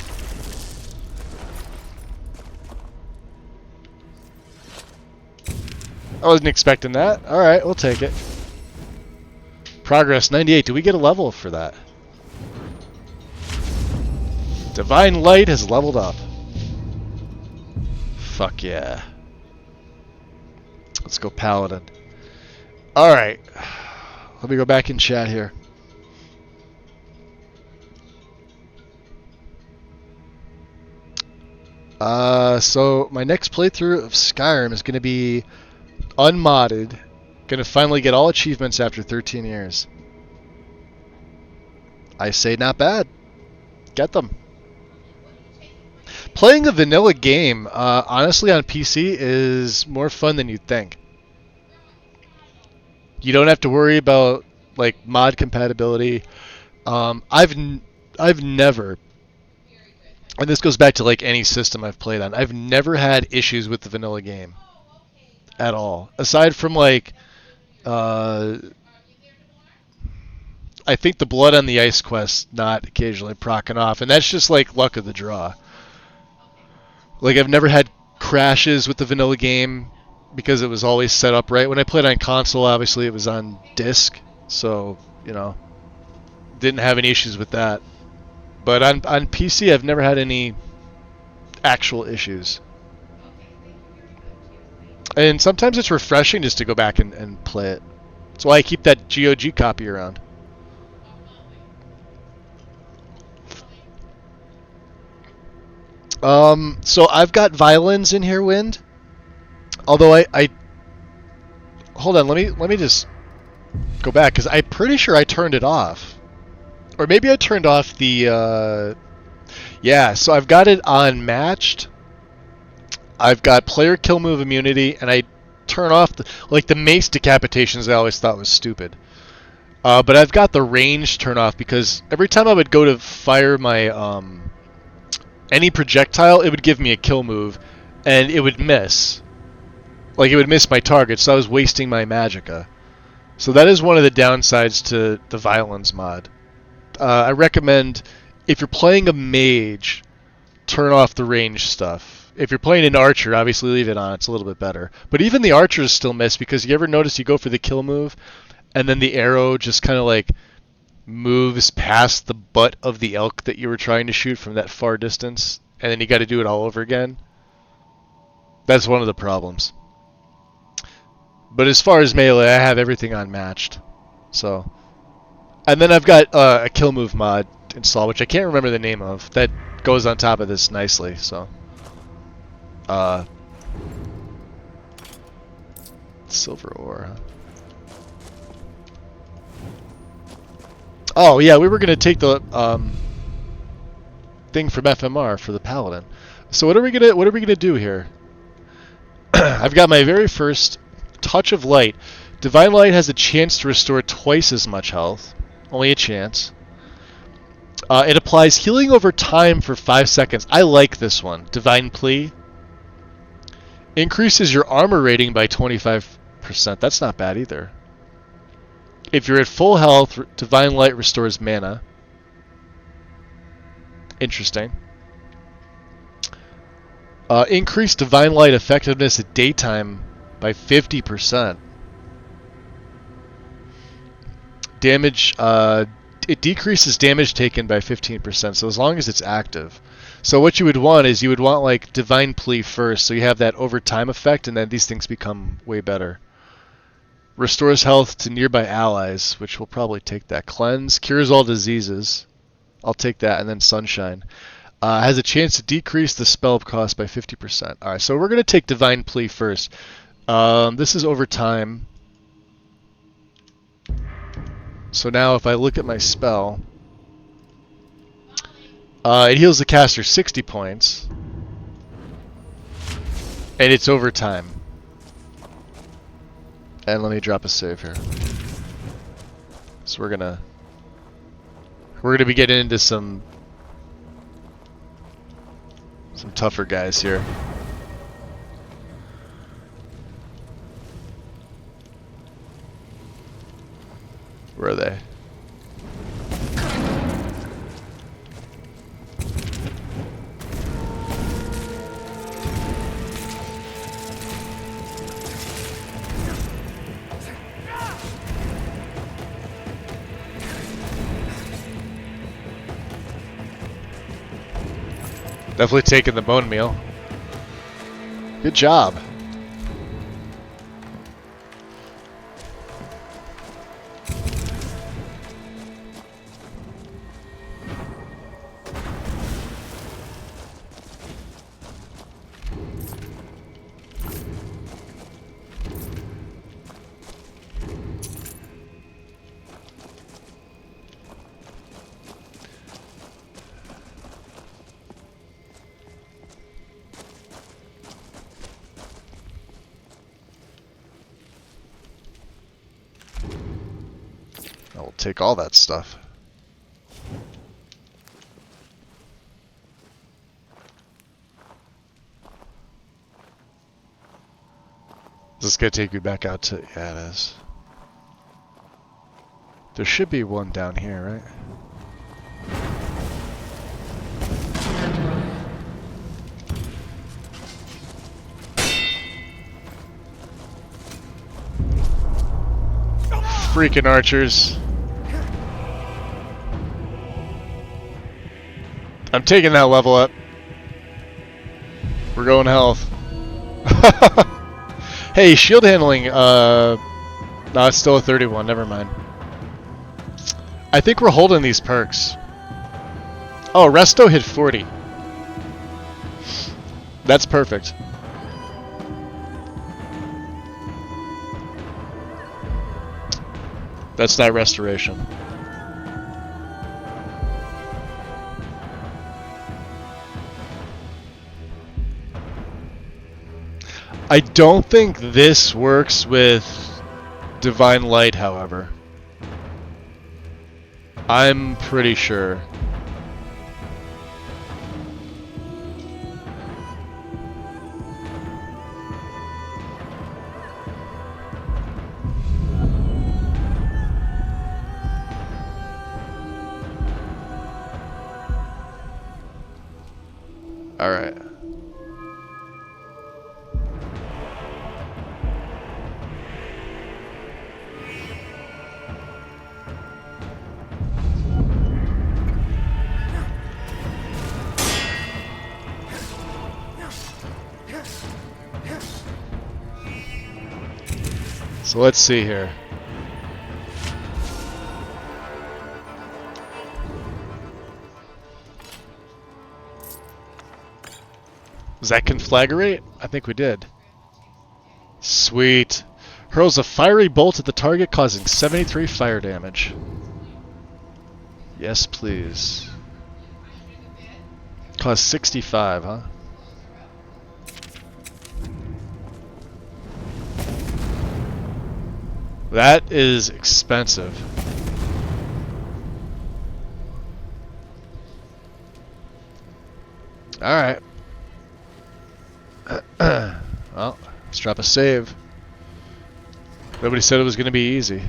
I wasn't expecting that. Alright, we'll take it. Progress 98. Do we get a level for that? Divine Light has leveled up. Fuck yeah. Let's go Paladin. Alright. Let me go back in chat here. So my next playthrough of Skyrim is going to be unmodded. Going to finally get all achievements after 13 years. I say not bad. Get them. Playing a vanilla game, honestly, on PC is more fun than you'd think. You don't have to worry about like mod compatibility. I've never, and this goes back to like any system I've played on, I've never had issues with the vanilla game at all. Aside from like, I think the Blood on the Ice quest not occasionally procking off, and that's just like luck of the draw. Like I've never had crashes with the vanilla game because it was always set up right. When I played on console, obviously it was on disc, so you know, didn't have any issues with that. But on PC, I've never had any actual issues. And sometimes it's refreshing just to go back and play it. That's why I keep that GOG copy around. So I've got violins in here, Wind. Although I hold on, let me just go back because I'm pretty sure I turned it off, or maybe I turned off the. Yeah, so I've got it on matched. I've got player kill move immunity, and I turn off the mace decapitations. I always thought was stupid. But I've got the range turn off because every time I would go to fire my any projectile, it would give me a kill move, and it would miss. Like, it would miss my target, so I was wasting my magicka. So that is one of the downsides to the violence mod. I recommend, if you're playing a mage, turn off the range stuff. If you're playing an archer, obviously leave it on. It's a little bit better. But even the archers still miss, because you ever notice you go for the kill move, and then the arrow just kind of like moves past the butt of the elk that you were trying to shoot from that far distance, and then you got to do it all over again. That's one of the problems. But as far as melee, I have everything unmatched. So, and then I've got a kill move mod installed, which I can't remember the name of. That goes on top of this nicely. So, silver ore. Huh? Oh yeah, we were gonna take the thing from FMR for the Paladin. So what are we gonna do here? I've got my very first touch of light. Divine Light has a chance to restore twice as much health. Only a chance. It applies healing over time for 5 seconds. I like this one. Divine Plea. Increases your armor rating by 25%. That's not bad either. If you're at full health, Divine Light restores mana. Interesting. Increase Divine Light effectiveness at daytime by 50%. Damage, it decreases damage taken by 15%, so as long as it's active. So what you would want is you would want like Divine Plea first, so you have that over time effect, and then these things become way better. Restores health to nearby allies, which will probably take that. Cleanse, cures all diseases. I'll take that, and then Sunshine. Has a chance to decrease the spell cost by 50%. Alright, so we're going to take Divine Plea first. This is over time. So now if I look at my spell, it heals the caster 60 points. And it's over time. And let me drop a save here. So we're gonna be getting into some tougher guys here. Where are they? Definitely taking the bone meal. Good job. I will take all that stuff. Is this gonna take me back out to... Yeah, it is. There should be one down here, right? Freaking archers. I'm taking that level up. We're going health. Hey, shield handling, no, it's still a 31, never mind. I think we're holding these perks. Oh, Resto hit 40. That's perfect. That's not restoration. I don't think this works with Divine Light, however. I'm pretty sure. All right. So let's see here. Does that conflagrate? I think we did. Sweet. Hurls a fiery bolt at the target, causing 73 fire damage. Yes, please. Cost 65, huh? That is expensive. Alright. Well, let's drop a save. Nobody said it was going to be easy.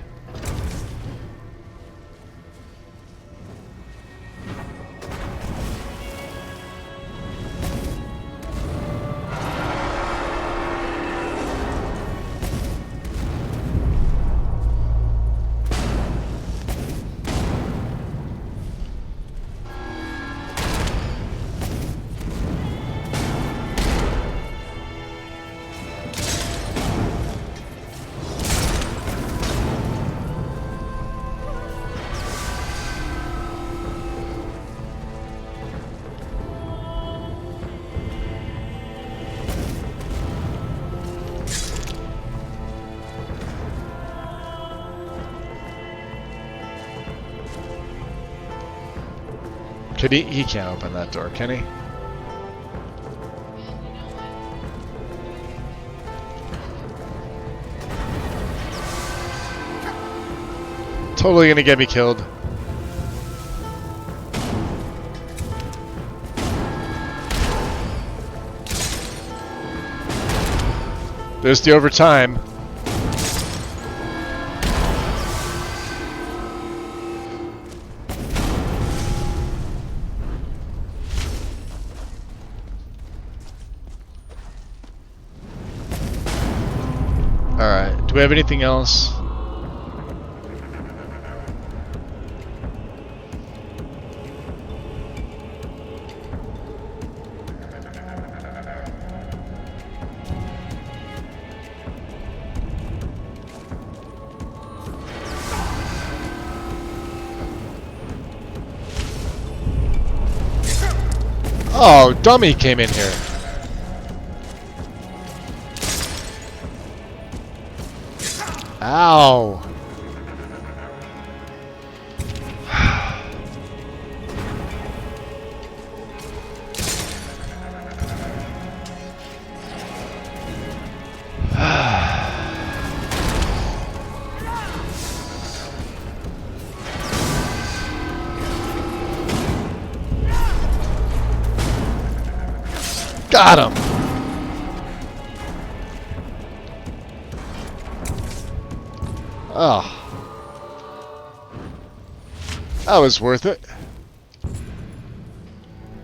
Can he can't open that door, can he? Totally gonna get me killed. There's the overtime. Alright, do we have anything else? Oh, dummy came in here. Ow. Got him. Oh. That was worth it.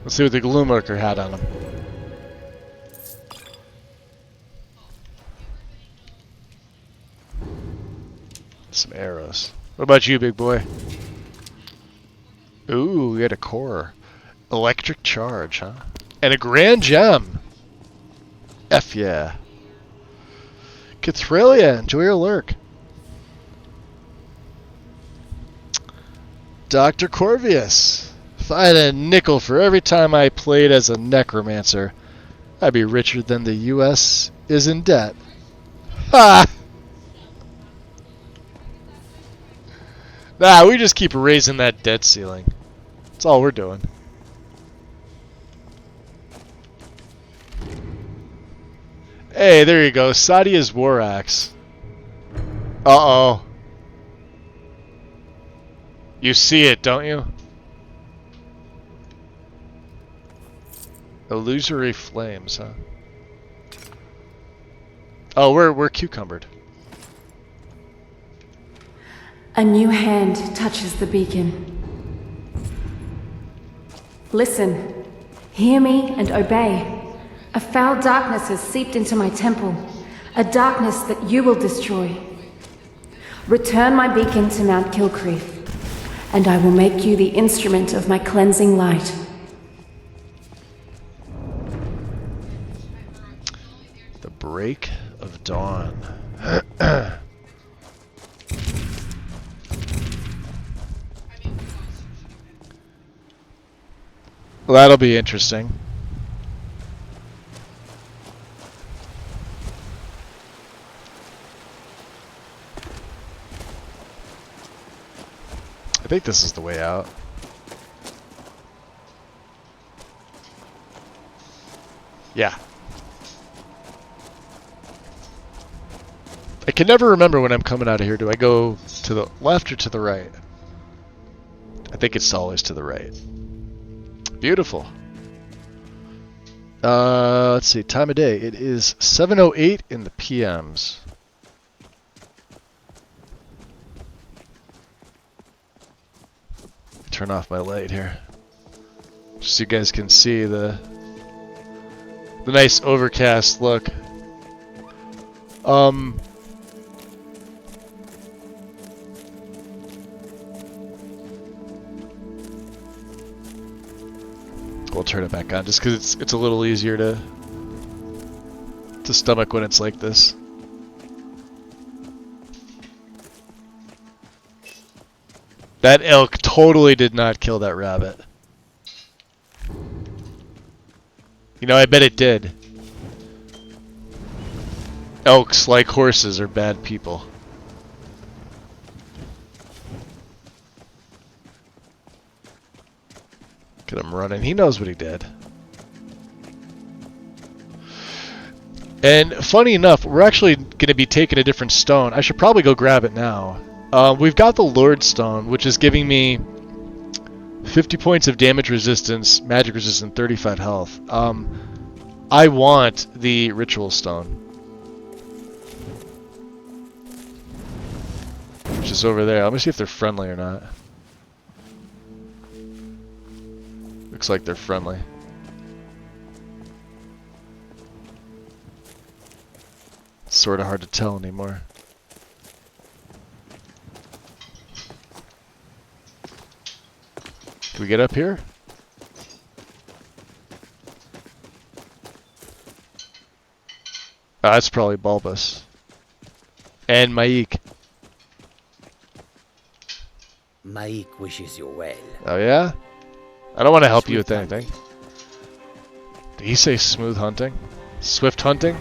Let's see what the Gloomlurker had on him. Some arrows. What about you, big boy? Ooh, we had a core. Electric charge, huh? And a grand gem. F yeah. Cathrelia, enjoy your lurk. Dr. Corvius. If I had a nickel for every time I played as a necromancer, I'd be richer than the U.S. is in debt. Ha! Nah, we just keep raising that debt ceiling. That's all we're doing. Hey, there you go. Sadia's War Axe. Uh-oh. You see it, don't you? Illusory flames, huh? Oh, we're cucumbered. A new hand touches the beacon. Listen, hear me and obey. A foul darkness has seeped into my temple, a darkness that you will destroy. Return my beacon to Mount Kilcreef, and I will make you the instrument of my cleansing light. The break of dawn. Well, that'll be interesting. I think this is the way out. Yeah. I can never remember when I'm coming out of here. Do I go to the left or to the right? I think it's always to the right. Beautiful. Let's see, time of day. It is 7:08 in the PMs. Turn off my light here, just so you guys can see the nice overcast look. We'll turn it back on just because it's a little easier to stomach when it's like this. That elk totally did not kill that rabbit. You know, I bet it did. Elks, like horses, are bad people. Look at him running. He knows what he did. And funny enough, we're actually going to be taking a different stone. I should probably go grab it now. We've got the Lord Stone, which is giving me 50 points of damage resistance, magic resistance, 35 health. I want the Ritual Stone, which is over there. Let me see if they're friendly or not. Looks like they're friendly. It's sort of hard to tell anymore. Can we get up here? Oh, that's probably Bulbous. And Maik. Maik wishes you well. Oh yeah? I don't want to help you with anything. Did he say smooth hunting? Swift hunting?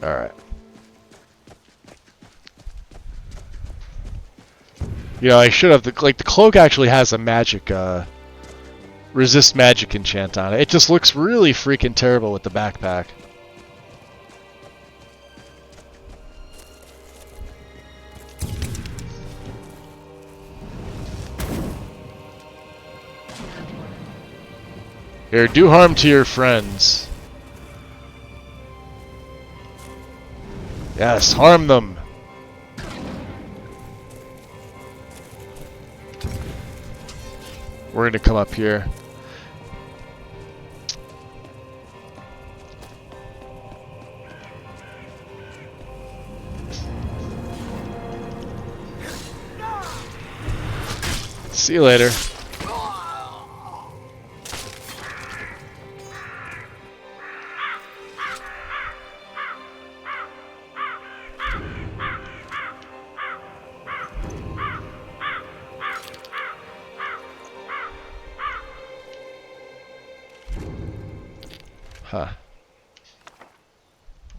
Alright. You know, I should have, the cloak actually has a magic, resist magic enchant on it. It just looks really freaking terrible with the backpack. Here, do harm to your friends. Yes, harm them. We're gonna come up here. See you later. Huh.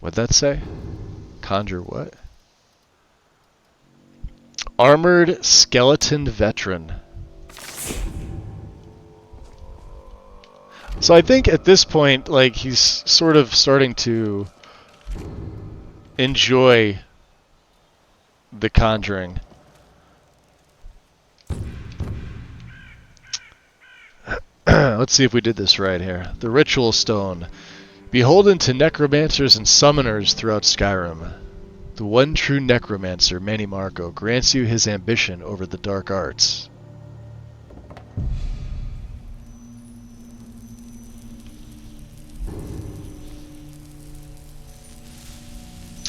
What'd that say? Conjure what? Armored Skeleton Veteran. So I think at this point, like, he's sort of starting to enjoy the conjuring. Let's see if we did this right here. The Ritual Stone. Beholden to necromancers and summoners throughout Skyrim. The one true necromancer, Manny Marco, grants you his ambition over the dark arts.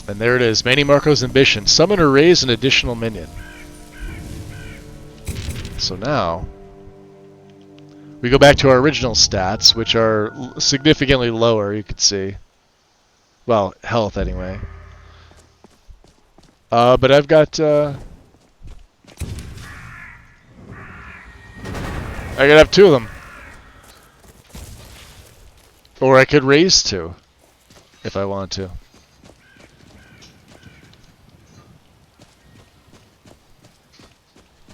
And there it is, Manny Marco's ambition. Summon or raise an additional minion. So now we go back to our original stats, which are significantly lower, you can see. Well, health anyway. But I've got, I could have 2 of them. Or I could raise 2, if I want to.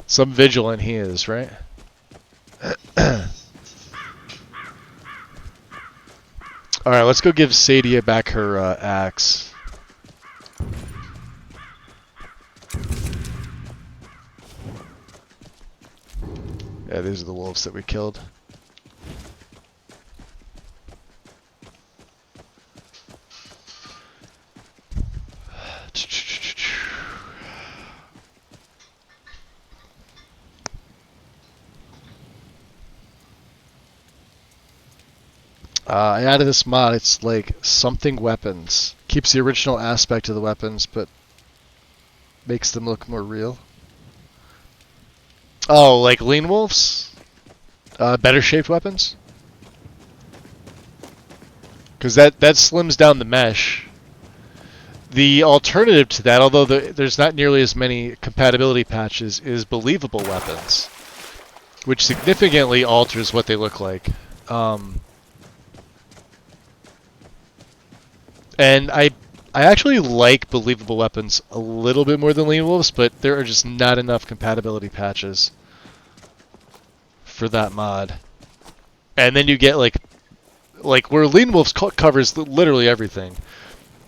Some vigilant he is, right? Alright, let's go give Sadia back her axe. Yeah, these are the wolves that we killed. I added this mod. It's like something weapons. Keeps the original aspect of the weapons, but makes them look more real. Oh, like lean wolves? Better shaped weapons? Because that slims down the mesh. The alternative to that, although there's not nearly as many compatibility patches, is believable weapons, which significantly alters what they look like. And I actually like believable weapons a little bit more than lean wolves, but there are just not enough compatibility patches for that mod. And then you get like where lean wolves covers literally everything.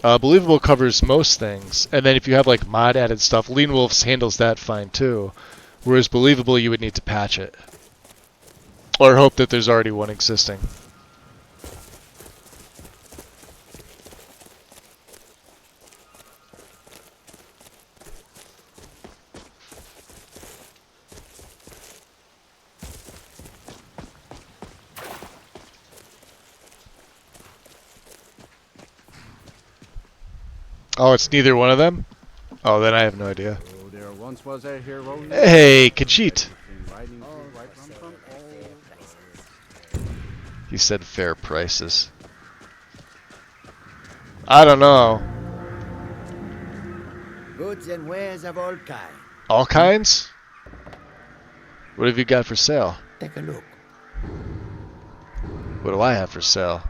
Believable covers most things, and then if you have like mod added stuff, lean wolves handles that fine too. Whereas believable, you would need to patch it, or hope that there's already one existing. Oh, it's neither one of them? Oh, then I have no idea. Oh, there once was a hero. Hey, Khajiit! He said fair prices. I don't know. Goods and wares of all kinds. All kinds? What have you got for sale? Take a look. What do I have for sale?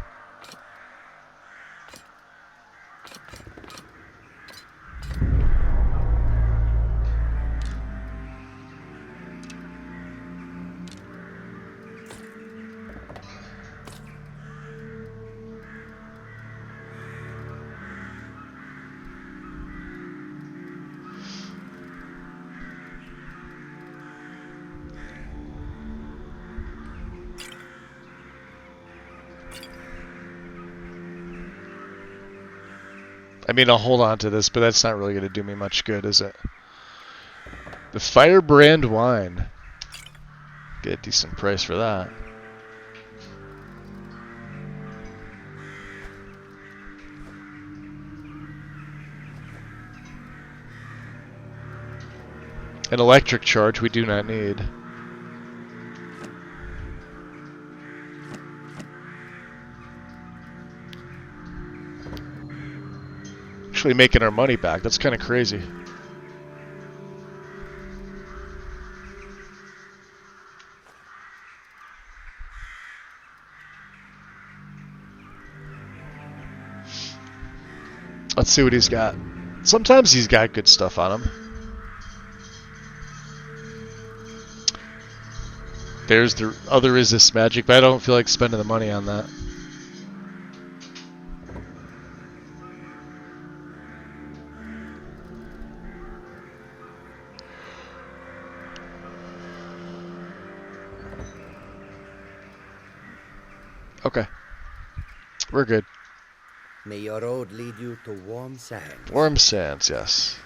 I mean, I'll hold on to this, but that's not really going to do me much good, is it? The Firebrand wine. Get a decent price for that. An electric charge we do not need. Actually making our money back. That's kind of crazy. Let's see what he's got. Sometimes he's got good stuff on him. There's the other resist magic, but I don't feel like spending the money on that. Okay. We're good. May your road lead you to warm sands. Warm sands, yes.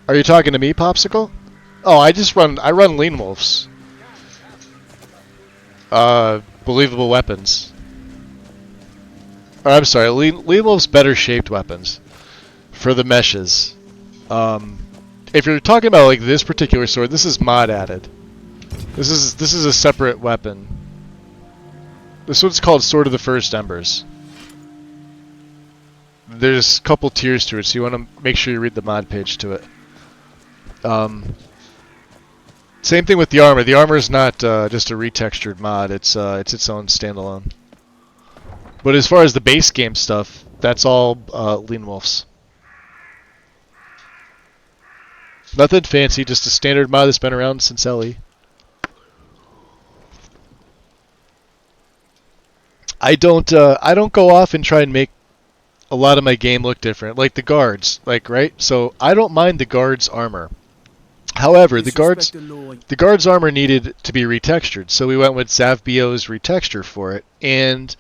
Are you talking to me, Popsicle? Oh, I run lean wolves. Believable weapons. Or, I'm sorry, lean wolves better shaped weapons for the meshes. If you're talking about like this particular sword, this is mod added. This is a separate weapon. This one's called Sword of the First Embers. There's a couple tiers to it, so you want to make sure you read the mod page to it. Same thing with the armor. The armor is not just a retextured mod. It's its own standalone. But as far as the base game stuff, that's all Lean Wolves. Nothing fancy, just a standard mod that's been around since LE. I don't go off and try and make a lot of my game look different, like the guards, right? So I don't mind the guards' armor. However, the guards' armor needed to be retextured, so we went with Zavbio's retexture for it, and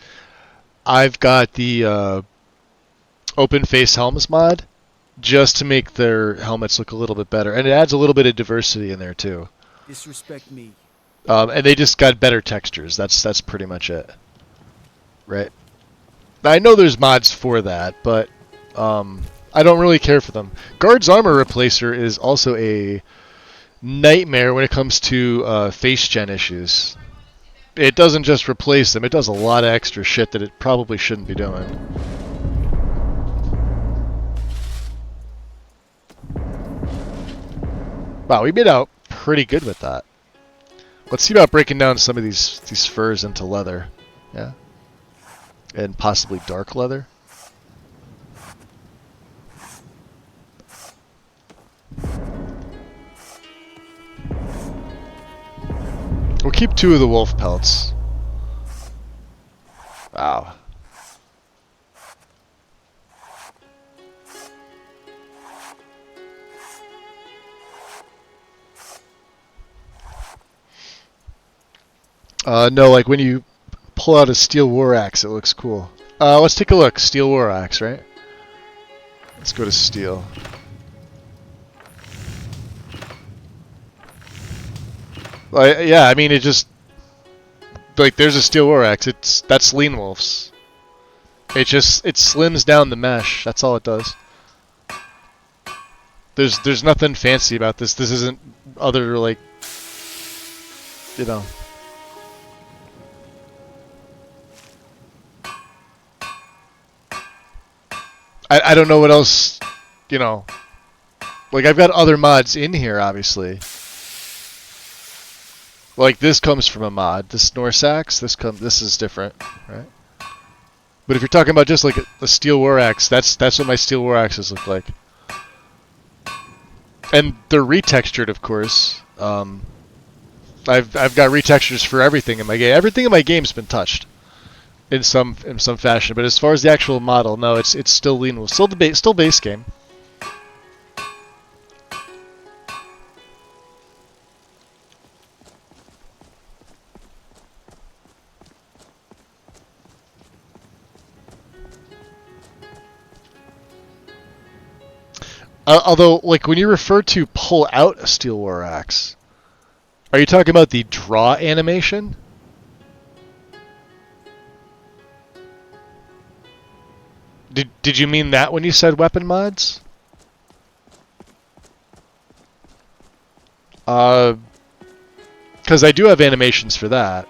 I've got the open face helms mod just to make their helmets look a little bit better, and it adds a little bit of diversity in there too. Disrespect me. And they just got better textures. That's pretty much it. Right. I know there's mods for that, but I don't really care for them. Guard's Armor Replacer is also a nightmare when it comes to face gen issues. It doesn't just replace them, it does a lot of extra shit that it probably shouldn't be doing. Wow, we made out pretty good with that. Let's see about breaking down some of these furs into leather. Yeah. And possibly dark leather. We'll keep 2 of the wolf pelts. Wow. No, like when you pull out a steel war axe, it looks cool. Let's take a look. Steel war axe, right? Let's go to steel. Yeah, I mean, it just like there's a steel war axe. That's Lean Wolves. It slims down the mesh. That's all it does. There's nothing fancy about this. This isn't other like, you know. I don't know what else, you know. Like, I've got other mods in here, obviously. Like, this comes from a mod. This Norse axe, this is different, right? But if you're talking about just like a steel war axe, that's what my steel war axes look like. And they're retextured, of course. I've got retextures for everything in my game. Everything in my game's been touched in some fashion. But as far as the actual model, no, it's still Lean Wolf, still base game. Although, like, when you refer to pull out a steel war axe, are you talking about the draw animation? Did you mean that when you said weapon mods? Because I do have animations for that.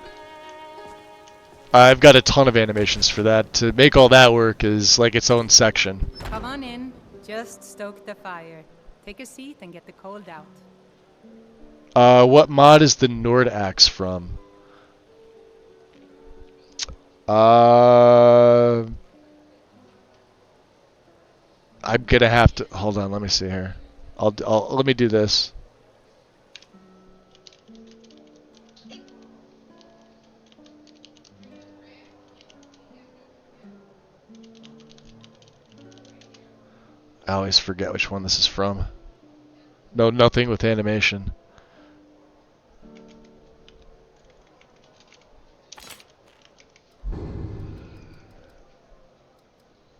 I've got a ton of animations for that. To make all that work is like its own section. Come on in. Just stoke the fire. Take a seat and get the cold out. What mod is the Nord axe from? I'm gonna have to hold on. Let me see here. Let me do this. I always forget which one this is from. No, nothing with animation.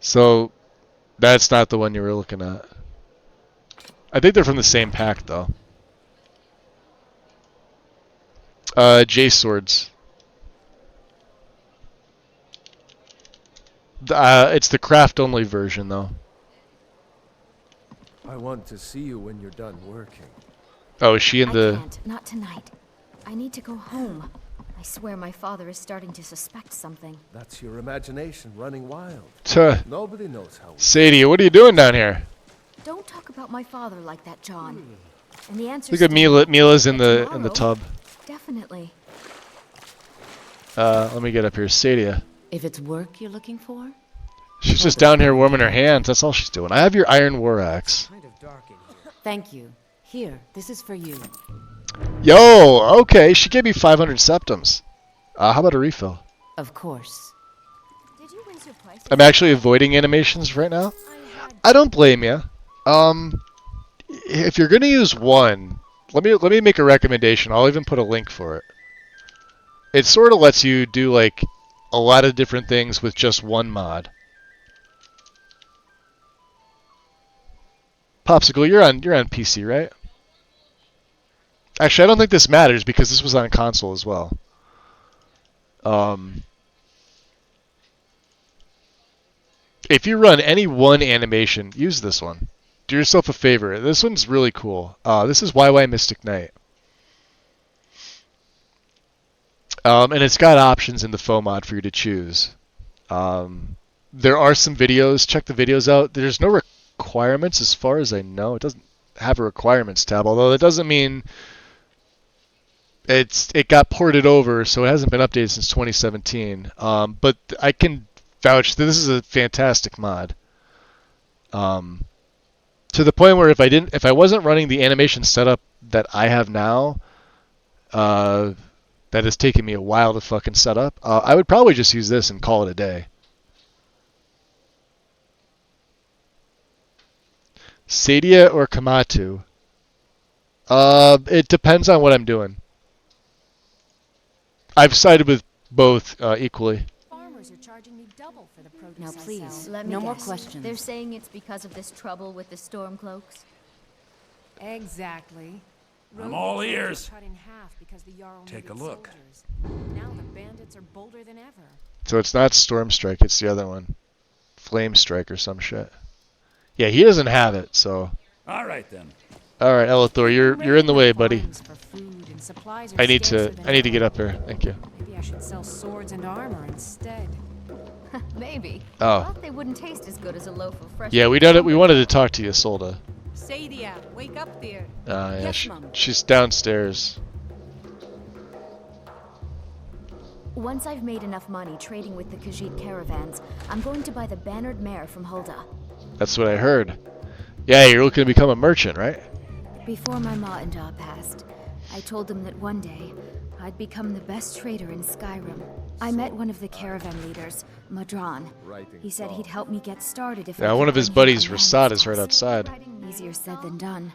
So, that's not the one you were looking at. I think they're from the same pack, though. J swords. It's the craft-only version, though. I want to see you when you're done working. Oh, is she in the... I can't. Not tonight. I need to go home. I swear my father is starting to suspect something. That's your imagination running wild. Tuh. Nobody knows how. Sadie, what are you doing down here? Don't talk about my father like that, John. And the answer. Look at Mila. Mila's in the tub. Definitely. Let me get up here. Sadia. If it's work you're looking for? She's just down here warming her hands. That's all she's doing. I have your iron war axe. Thank you. Here, this is for you. Yo, okay. She gave me 500 septums. How about a refill? Of course. I'm actually avoiding animations right now. I don't blame you. If you're gonna use one, let me make a recommendation. I'll even put a link for it. It sort of lets you do like a lot of different things with just one mod. Popsicle, you're on PC, right? Actually, I don't think this matters because this was on console as well. If you run any one animation, use this one. Do yourself a favor. This one's really cool. This is YY Mystic Knight. And it's got options in the faux mod for you to choose. There are some videos. Check the videos out. There's no requirements as far as I know. It doesn't have a requirements tab, although that doesn't mean it got ported over, so it hasn't been updated since 2017. But I can vouch that this is a fantastic mod. To the point where if I wasn't running the animation setup that I have now, that has taken me a while to fucking set up, I would probably just use this and call it a day. Sadia or Kamatu? It depends on what I'm doing. I've sided with both equally. Farmers are charging me double for the produce. Now please, Let me no more guess. questions. They're saying it's because of this trouble with the storm cloaks. Exactly. I'm all ears. Cut in half because the Jarl Take a needed look. soldiers. Now the bandits are bolder than ever. So it's not Storm Strike, it's the other one. Flame Strike or some shit. Yeah, he doesn't have it, so. All right then. All right, Elithor, you're in the way, buddy. For food and supplies are I need scarcer to than get ever. up here. Thank you. Maybe I should sell swords and armor instead. Maybe. Oh. Thought they wouldn't taste as good as a loaf of fresh. Yeah, we did it. We wanted to talk to you, Solda. Sadia, wake up there. Yeah, Yes, Mom. she's downstairs. Once I've made enough money trading with the Khajiit caravans, I'm going to buy the bannered mare from Hulda. That's what I heard. Yeah, you're looking to become a merchant, right? Before my ma and Da passed, I told them that one day I'd become the best trader in Skyrim. I met one of the caravan leaders, Madran. He said he'd help me get started if I Yeah, could one of his bring him buddies, a Rasad, man. is right outside. Easier said than done.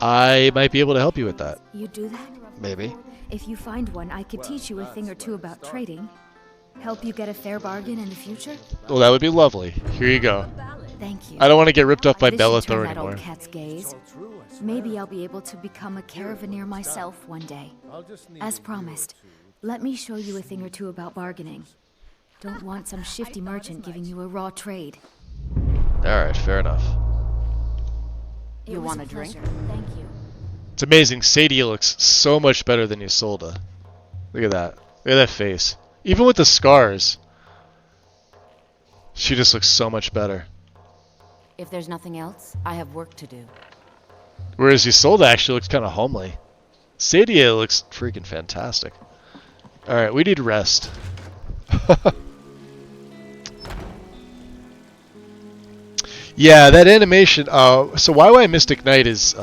I might be able to help you with that. You do that? Maybe. If you find one, I could teach you a thing or two about trading. Help you get a fair bargain in the future? Well, that would be lovely. Here you go. Thank you. I don't want to get ripped off by This should Belethor turn that anymore. old cat's gaze. Maybe I'll be able to become a caravaneer myself one day. As promised, let me show you a thing or two about bargaining. Don't want some shifty merchant giving you a raw trade. Alright, fair enough. It You was want a drink? pleasure. Thank you. It's amazing. Sadia looks so much better than Isolde. Look at that. Look at that face. Even with the scars, she just looks so much better. If there's nothing else, I have work to do. Whereas Isolde actually looks kind of homely. Sadia looks freaking fantastic. Alright, we need rest. Yeah, that animation. So YY Mystic Knight is.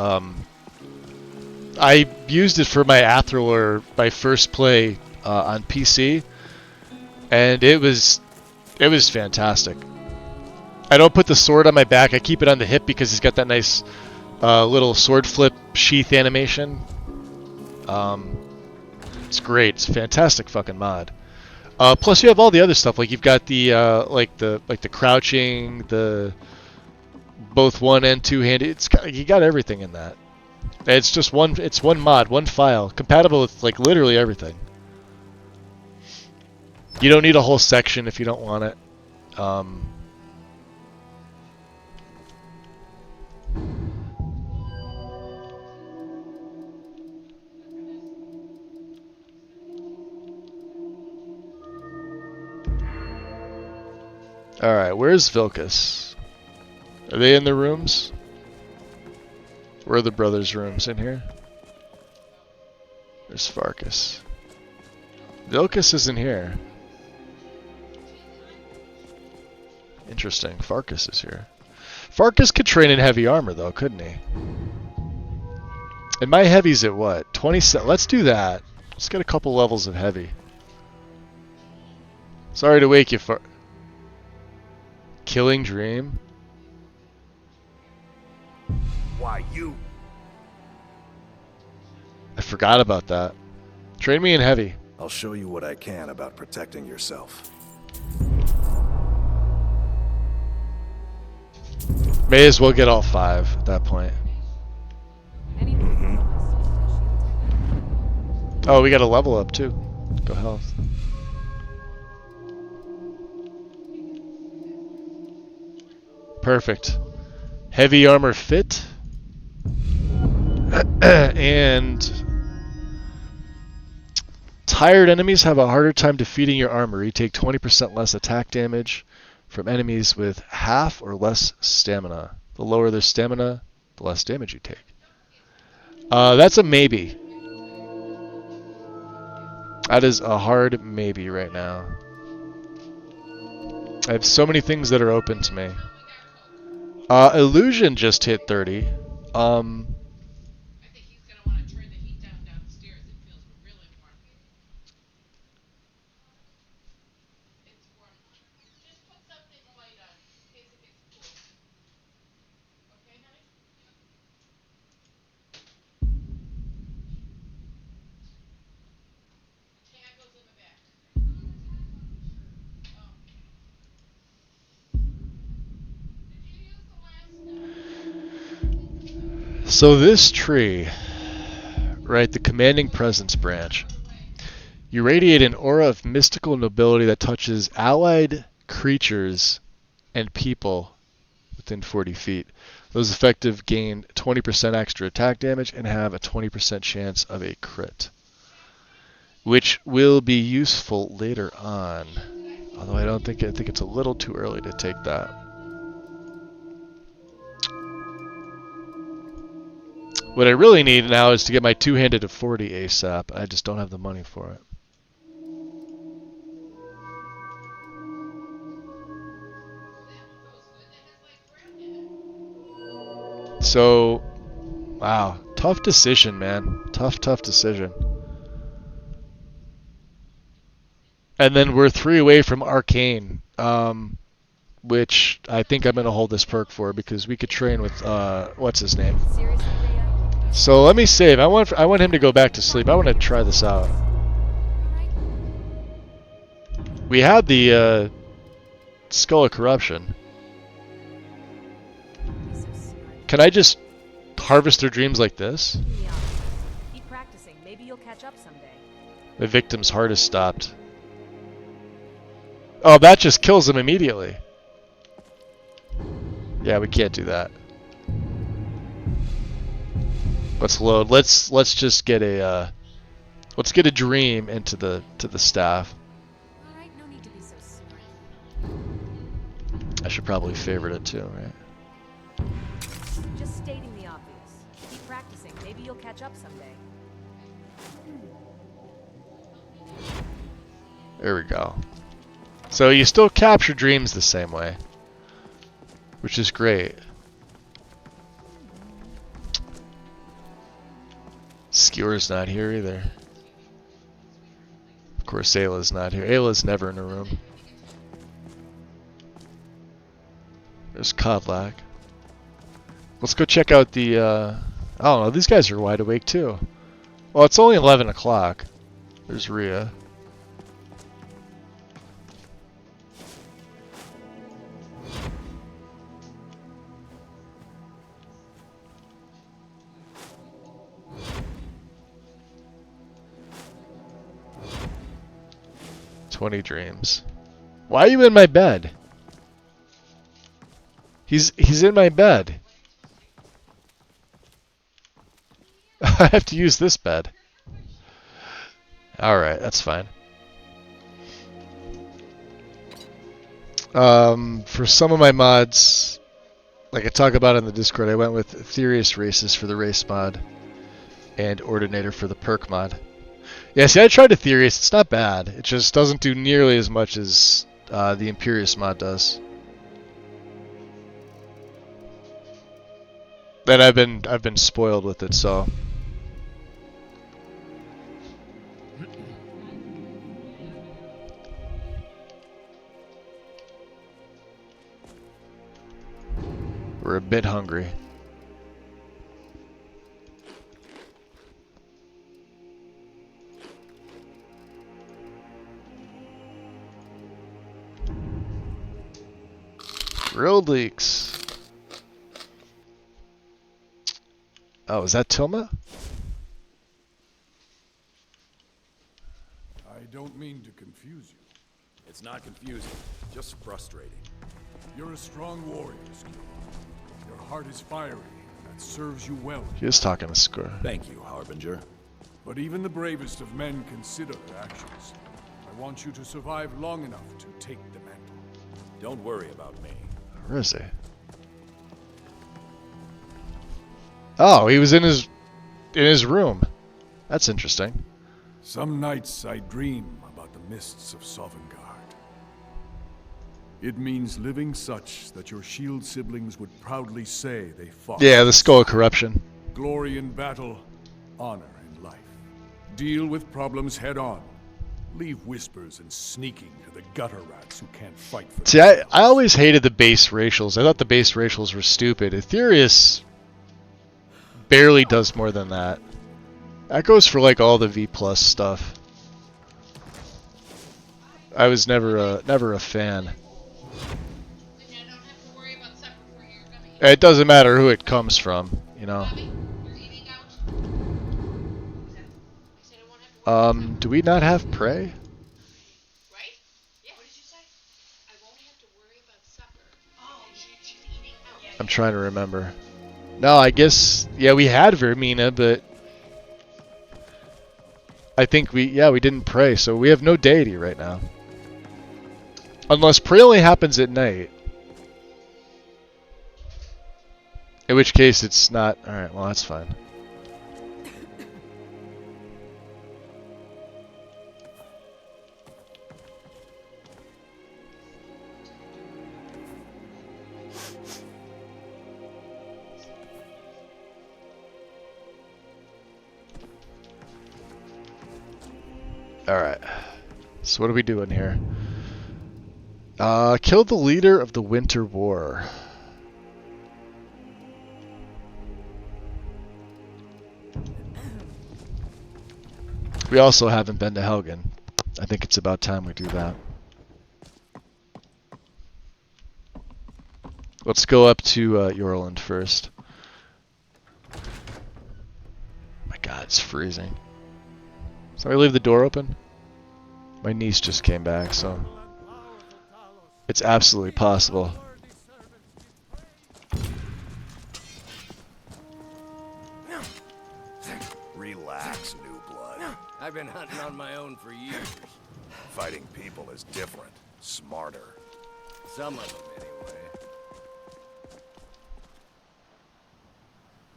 I used it for my Athril, my first play on PC, and it was fantastic. I don't put the sword on my back. I keep it on the hip because he's got that nice little sword flip sheath animation. It's great. It's a fantastic fucking mod. Plus, you have all the other stuff. Like you've got the the crouching, the both one and two handed. You got everything in that. It's just one. It's one mod, one file, compatible with like literally everything. You don't need a whole section if you don't want it. Alright, where's Vilcus? Are they in their rooms? Where are the brothers' rooms in here? There's Farkas. Vilcus isn't here. Interesting. Farkas is here. Farkas could train in heavy armor, though, couldn't he? And my heavy's at what? 27. Let's do that. Let's get a couple levels of heavy. Sorry to wake you, Killing Dream? Why, you? I forgot about that. Train me in heavy. I'll show you what I can about protecting yourself. May as well get all 5 at that point. Oh, we got a level up too. Go health. Perfect. Heavy armor fit. And tired enemies have a harder time defeating your armor. You take 20% less attack damage from enemies with half or less stamina. The lower their stamina, the less damage you take. That's a maybe. That is a hard maybe right now. I have so many things that are open to me. Illusion just hit 30. So this tree, right, the Commanding Presence branch, you radiate an aura of mystical nobility that touches allied creatures and people within 40 feet. Those effective gain 20% extra attack damage and have a 20% chance of a crit, which will be useful later on. Although I think it's a little too early to take that. What I really need now is to get my two-handed to 40 ASAP. I just don't have the money for it. So, wow, tough decision, man. Tough decision. And then we're 3 away from Arcane, which I think I'm going to hold this perk for because we could train with, what's his name? So let me save. I want him to go back to sleep. I want to try this out. We had the Skull of Corruption. Can I just harvest their dreams like this? Keep practicing. Maybe you'll catch up someday. The victim's heart is stopped. Oh, that just kills him immediately. Yeah, we can't do that. Let's load. Let's just get a dream into the staff. All right, no need to be so smart. I should probably favorite it too, right? Just stating the obvious. Keep practicing. Maybe you'll catch up someday. There we go. So you still capture dreams the same way, which is great. Skewer's not here either. Of course, Ayla's not here. Ayla's never in her room. There's Kodlak. Let's go check out the, I don't know, these guys are wide awake too. Well, it's only 11 o'clock. There's Rhea. "20 dreams. Why are you in my bed? He's in my bed. I have to use this bed. Alright, that's fine. For some of my mods, like I talk about in the Discord, I went with Ethereus Races for the race mod and Ordinator for the perk mod. Yeah, see, I tried Ethereus. It's not bad. It just doesn't do nearly as much as the Imperius mod does. And I've been spoiled with it, so. We're a bit hungry. Road leaks. Oh, is that Tilma? I don't mean to confuse you. It's not confusing, just frustrating. You're a strong warrior, Skill. Your heart is fiery, and that serves you well. He is talking to Score. Thank you, Harbinger. But even the bravest of men consider their actions. I want you to survive long enough to take the mantle. Don't worry about me. Where is he? Oh, he was in his room. That's interesting. Some nights I dream about the mists of Sovngarde. It means living such that your shield siblings would proudly say they fought. Yeah, the Skull of Corruption. Glory in battle, honor in life. Deal with problems head on. Leave whispers and sneaking to the gutter rats who can't fight for See, I always hated the base racials. I thought the base racials were stupid. Ethereus barely does more than that. That goes for like all the V+ stuff. I was never a fan. It doesn't matter who it comes from, you know. Do we not have prey? I'm trying to remember. No, I guess, yeah, we had Vermina, but I think we didn't pray, so we have no deity right now. Unless prey only happens at night. In which case it's not, alright, well that's fine. Alright. So what are we doing here? Kill the leader of the Winter War. We also haven't been to Helgen. I think it's about time we do that. Let's go up to Yorland first. My God, it's freezing. Somebody leave the door open? My niece just came back, so it's absolutely possible. Relax, new blood. I've been hunting on my own for years. Fighting people is different, smarter. Some of them, anyway.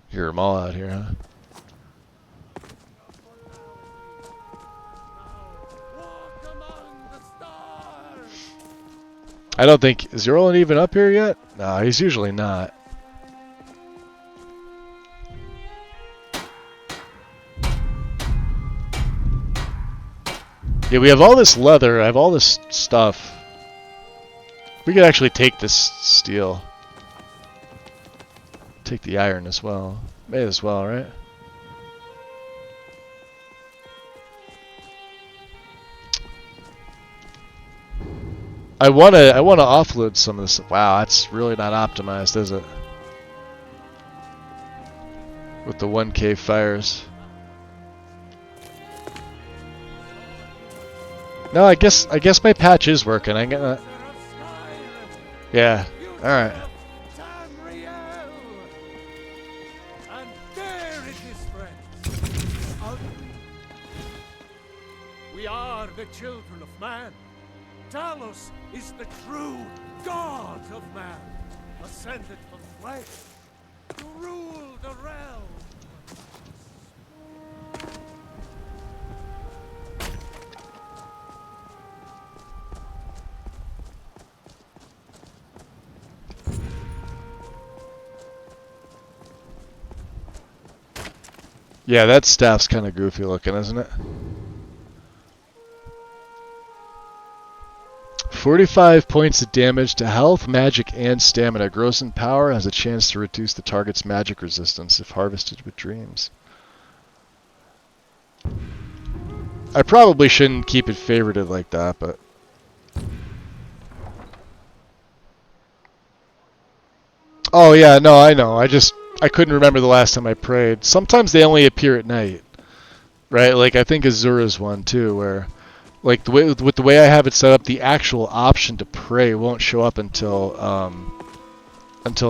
Hear them all out here, huh? I don't think... Is Yorland even up here yet? No, he's usually not. Yeah, we have all this leather. I have all this stuff. We could actually take this steel. Take the iron as well. May as well, right? I wanna offload some of this. Wow, that's really not optimized, is it? With the 1K fires. No, I guess my patch is working. I get that. Yeah. All right. We are the children of man. Talos is the true god of man, ascended from flesh to rule the realm. Yeah, that staff's kind of goofy looking, isn't it? 45 points of damage to health, magic, and stamina. Gross in power has a chance to reduce the target's magic resistance if harvested with dreams. I probably shouldn't keep it favorited like that, but... Oh yeah, no, I know. I couldn't remember the last time I prayed. Sometimes they only appear at night, right? Like I think Azura's one too, where like with the way I have it set up, the actual option to pray won't show up until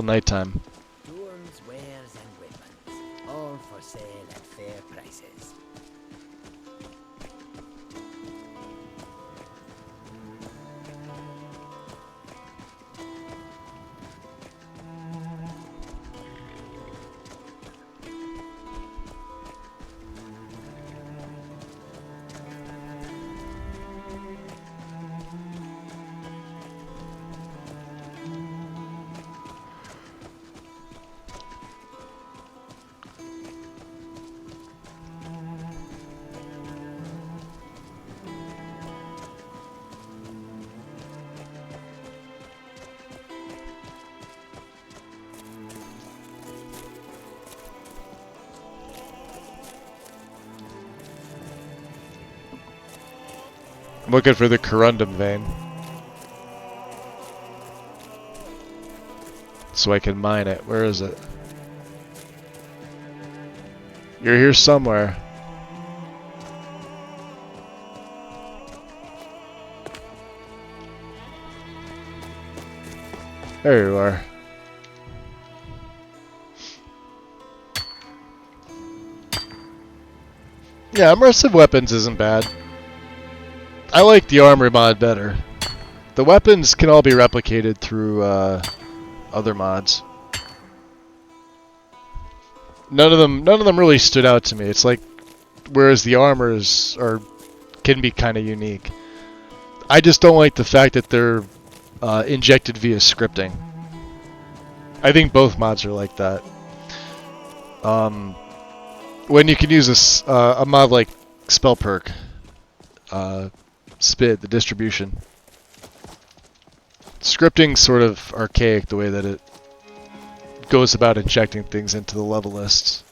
nighttime. Tools, wares, and weapons, all for sale at fair prices. I'm looking for the corundum vein, so I can mine it. Where is it? You're here somewhere. There you are. Yeah, immersive weapons isn't bad. I like the armor mod better. The weapons can all be replicated through other mods. None of them really stood out to me. It's like, whereas the armors can be kind of unique. I just don't like the fact that they're injected via scripting. I think both mods are like that. When you can use a mod like Spell Perk, SPID, the distribution. Scripting's sort of archaic the way that it goes about injecting things into the level lists.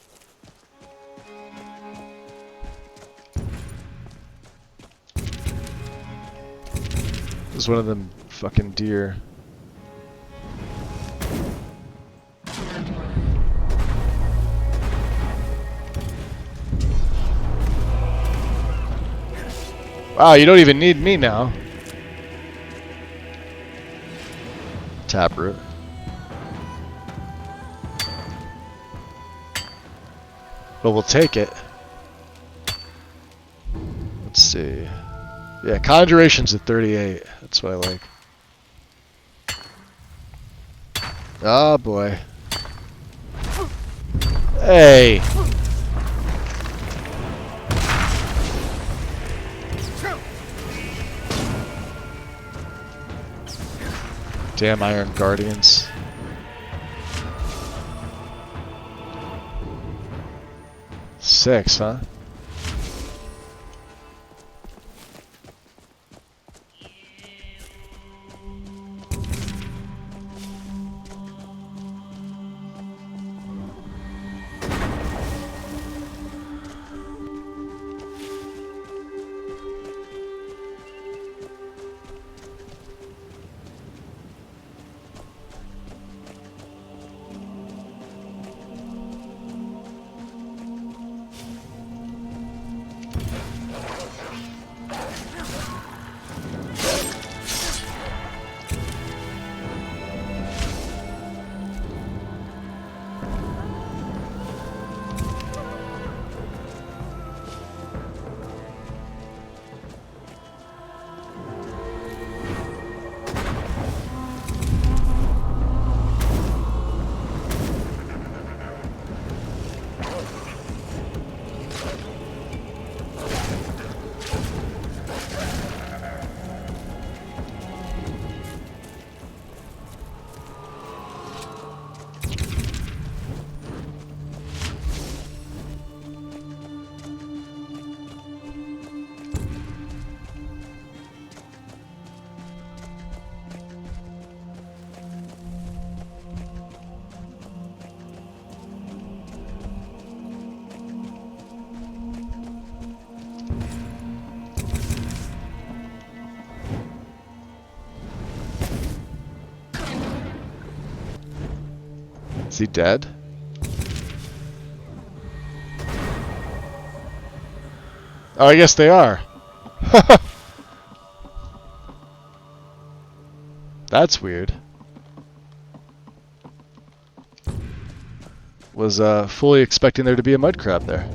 There's one of them fucking deer. Wow, you don't even need me now. Taproot. But we'll take it. Let's see. Yeah, Conjuration's at 38. That's what I like. Oh boy. Hey! Damn Iron Guardians. Six, huh? Is he dead? Oh, I guess they are. That's weird. Was fully expecting there to be a mud crab there.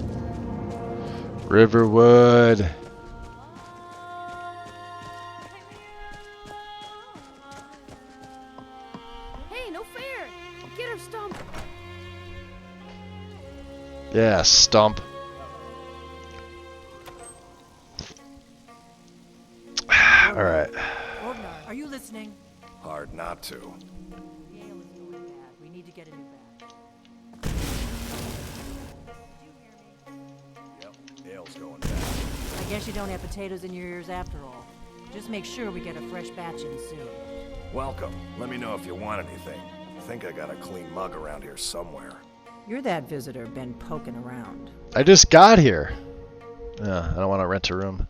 Riverwood. Hey, no fair! Get her, Stump! Yeah, Stump. Alright. Orgnar, are you listening? Hard not to. The ale is going bad. We need to get a new bag. Yep, ale's going bad. I guess you don't have potatoes in your ears after all. Just make sure we get a fresh batch in soon. Welcome. Let me know if you want anything. I think I got a clean mug around here somewhere. You're that visitor been poking around. I just got here. Yeah, I don't want to rent a room.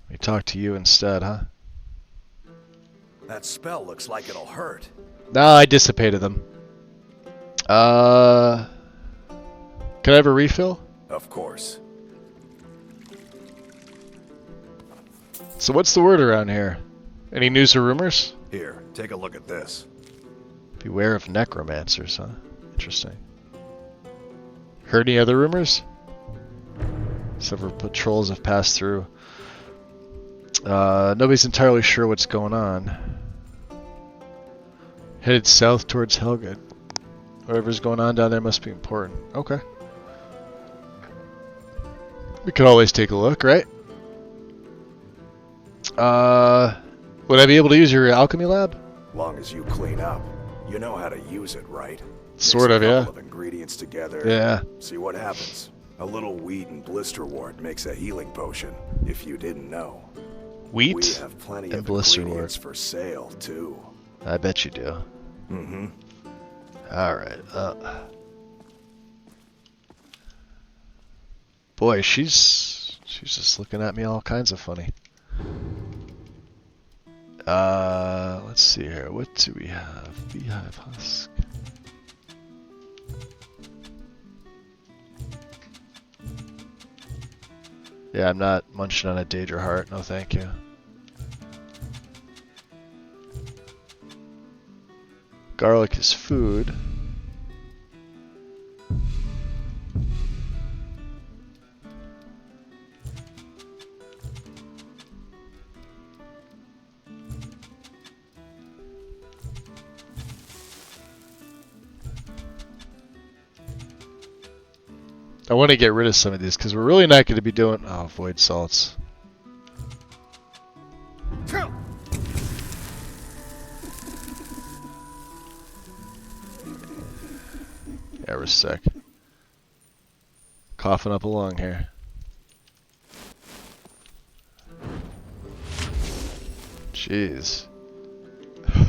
We talk to you instead, huh? That spell looks like it'll hurt. No, I dissipated them. Can I have a refill? Of course. So what's the word around here? Any news or rumors? Here, take a look at this. Beware of necromancers, huh? Interesting. Heard any other rumors? Several patrols have passed through. Nobody's entirely sure what's going on. Headed south towards Helgud. Whatever's going on down there must be important. Okay. We could always take a look, right? Would I be able to use your alchemy lab? Long as you clean up. You know how to use it, right? Sort of, Mix a yeah. couple of ingredients together. Yeah. See what happens. A little wheat and blisterwort makes a healing potion, if you didn't know. Wheat We have plenty and of blisterwort. ingredients for sale, too. I bet you do. Mm-hmm. Alright, boy, she's just looking at me all kinds of funny. Let's see here. What do we have? Beehive husk. Yeah, I'm not munching on a Daedra heart. No, thank you. Garlic is food. I want to get rid of some of these because we're really not going to be doing... Oh, void salts. Yeah, we're sick. Coughing up a lung here. Jeez.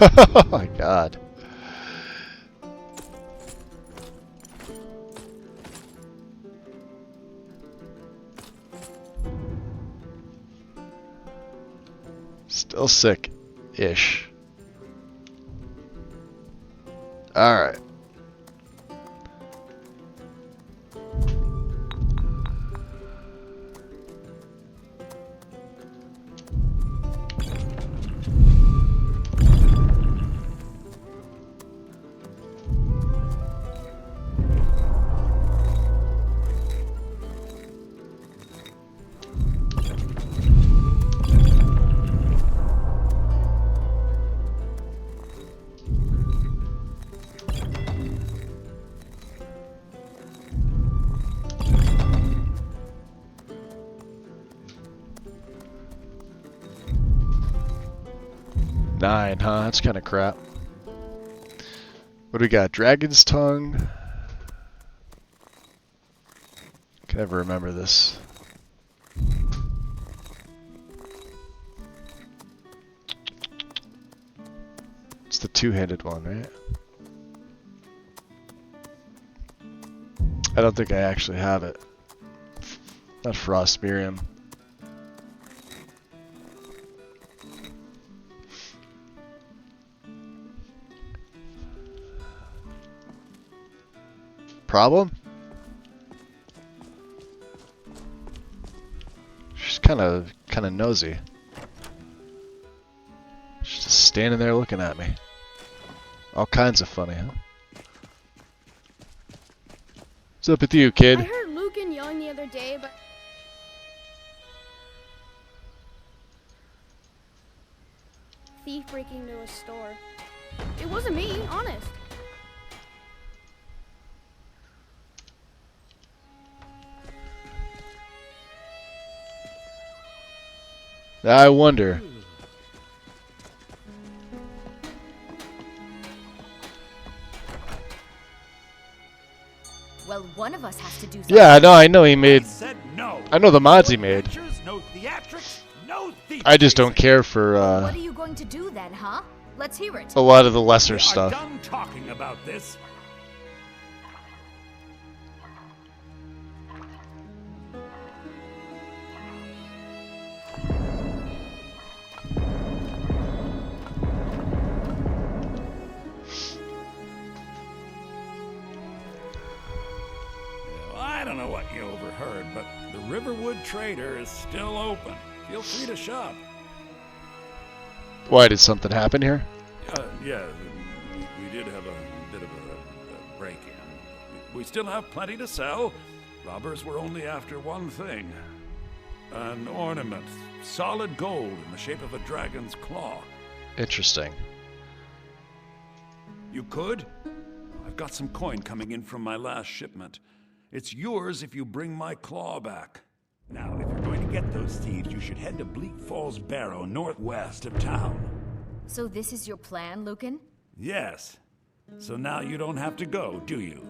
Oh my god. Still sick-ish. Alright. Nine, huh? That's kind of crap. What do we got? Dragon's Tongue. Can never remember this. It's the two-handed one, right? I don't think I actually have it. Not Frost Miriam. problem? She's kind of nosy. She's just standing there looking at me. All kinds of funny, huh? What's up with you, kid? I heard Lucan yelling the other day, but thief breaking into a store. It wasn't me, honest. I wonder. Well, one of us has to do something. Yeah, no, I know he made. No. I know the mods he made. No theatrics, no thief I just don't care for What are you going to do then, huh? Let's hear it. a lot of the lesser We are stuff. done talking about this. I don't know what you overheard, but the Riverwood Trader is still open. Feel free to shop. Why, did something happen here? Yeah, we did have a bit of a break-in. We still have plenty to sell. Robbers were only after one thing. An ornament, solid gold in the shape of a dragon's claw. Interesting. You could? I've got some coin coming in from my last shipment. It's yours if you bring my claw back. Now, if you're going to get those thieves, you should head to Bleak Falls Barrow, northwest of town. So this is your plan, Lucan? Yes. So now you don't have to go, do you?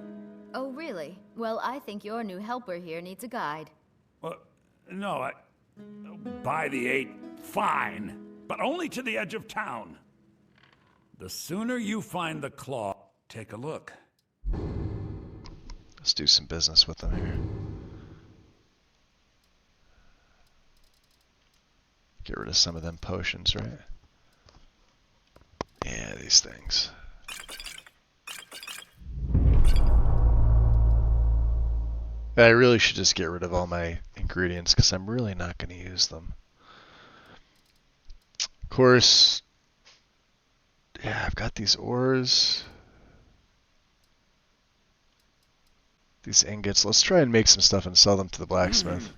Oh, really? Well, I think your new helper here needs a guide. No, by the 8, fine. But only to the edge of town. The sooner you find the claw, take a look. Let's do some business with them here. Get rid of some of them potions, right? Yeah, these things. I really should just get rid of all my ingredients because I'm really not going to use them. Of course, yeah, I've got these ores. These ingots. Let's try and make some stuff and sell them to the blacksmith.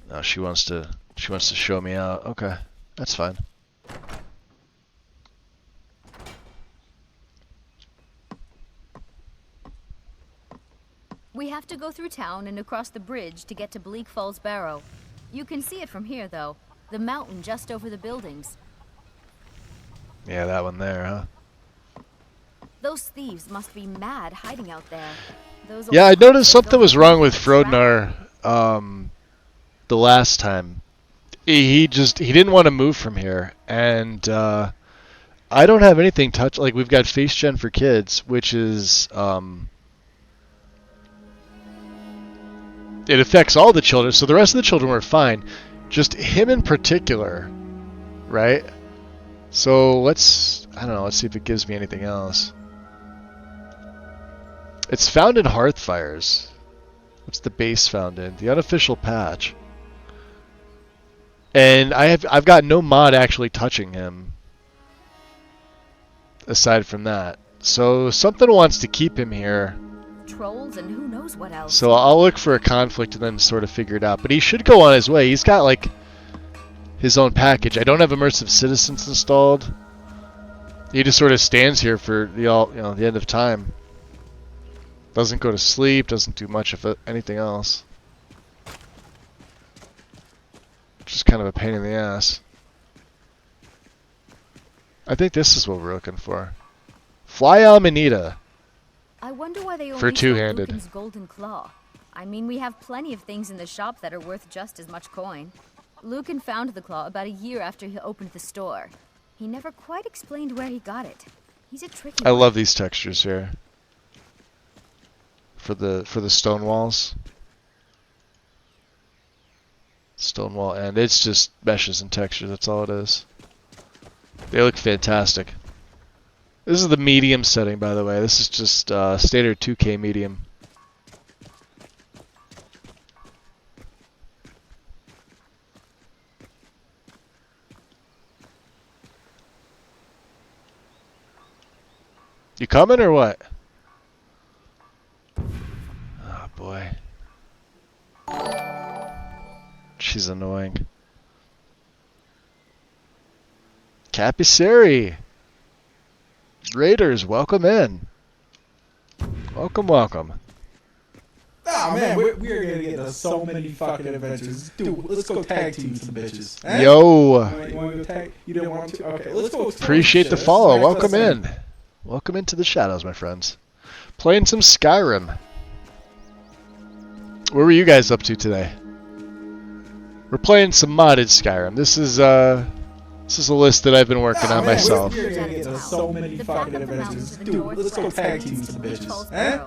No, she wants to show me out. Okay, that's fine. We have to go through town and across the bridge to get to Bleak Falls Barrow. You can see it from here, though. The mountain just over the buildings. Yeah, that one there, huh? Those thieves must be mad hiding out there. Those Yeah, I old noticed punks something don't was wrong with know what's Frodnar the last time. He didn't want to move from here, and I don't have anything touch. Like, we've got Face Gen for Kids, which is it affects all the children, so the rest of the children were fine. Just him in particular, right? So let's see if it gives me anything else. It's found in Hearthfires. What's the base found in? The unofficial patch. And I've got no mod actually touching him. Aside from that. So something wants to keep him here. Trolls and who knows what else. So I'll look for a conflict and then sort of figure it out. But he should go on his way. He's got like his own package. I don't have immersive citizens installed. He just sort of stands here for the end of time. Doesn't go to sleep. Doesn't do much of anything else. Just kind of a pain in the ass. I think this is what we're looking for. Fly Amanita. I wonder why they only For sold two-handed. Lucan's golden claw. I mean, we have plenty of things in the shop that are worth just as much coin. Lucan found the claw about a year after he opened the store. He never quite explained where he got it. He's a tricky I one. love these textures here. For the stone walls. Stone wall, and it's just meshes and textures, that's all it is. They look fantastic. This is the medium setting, by the way. This is just standard 2K medium. You coming or what? Oh boy. She's annoying. Capisari! Raiders, welcome in. Welcome, welcome. Oh man, we are gonna get into so many fucking adventures. Dude, let's go tag team some bitches. Eh? Yo! You wanna go tag? You didn't want to? Okay, let's go. Appreciate the follow. Welcome in. Welcome into the shadows, my friends. Playing some Skyrim. What were you guys up to today? We're playing some modded Skyrim. This is a list that I've been working on myself. We're gonna get into so many fucking adventures. Dude, let's go tag team some bitches. Eh?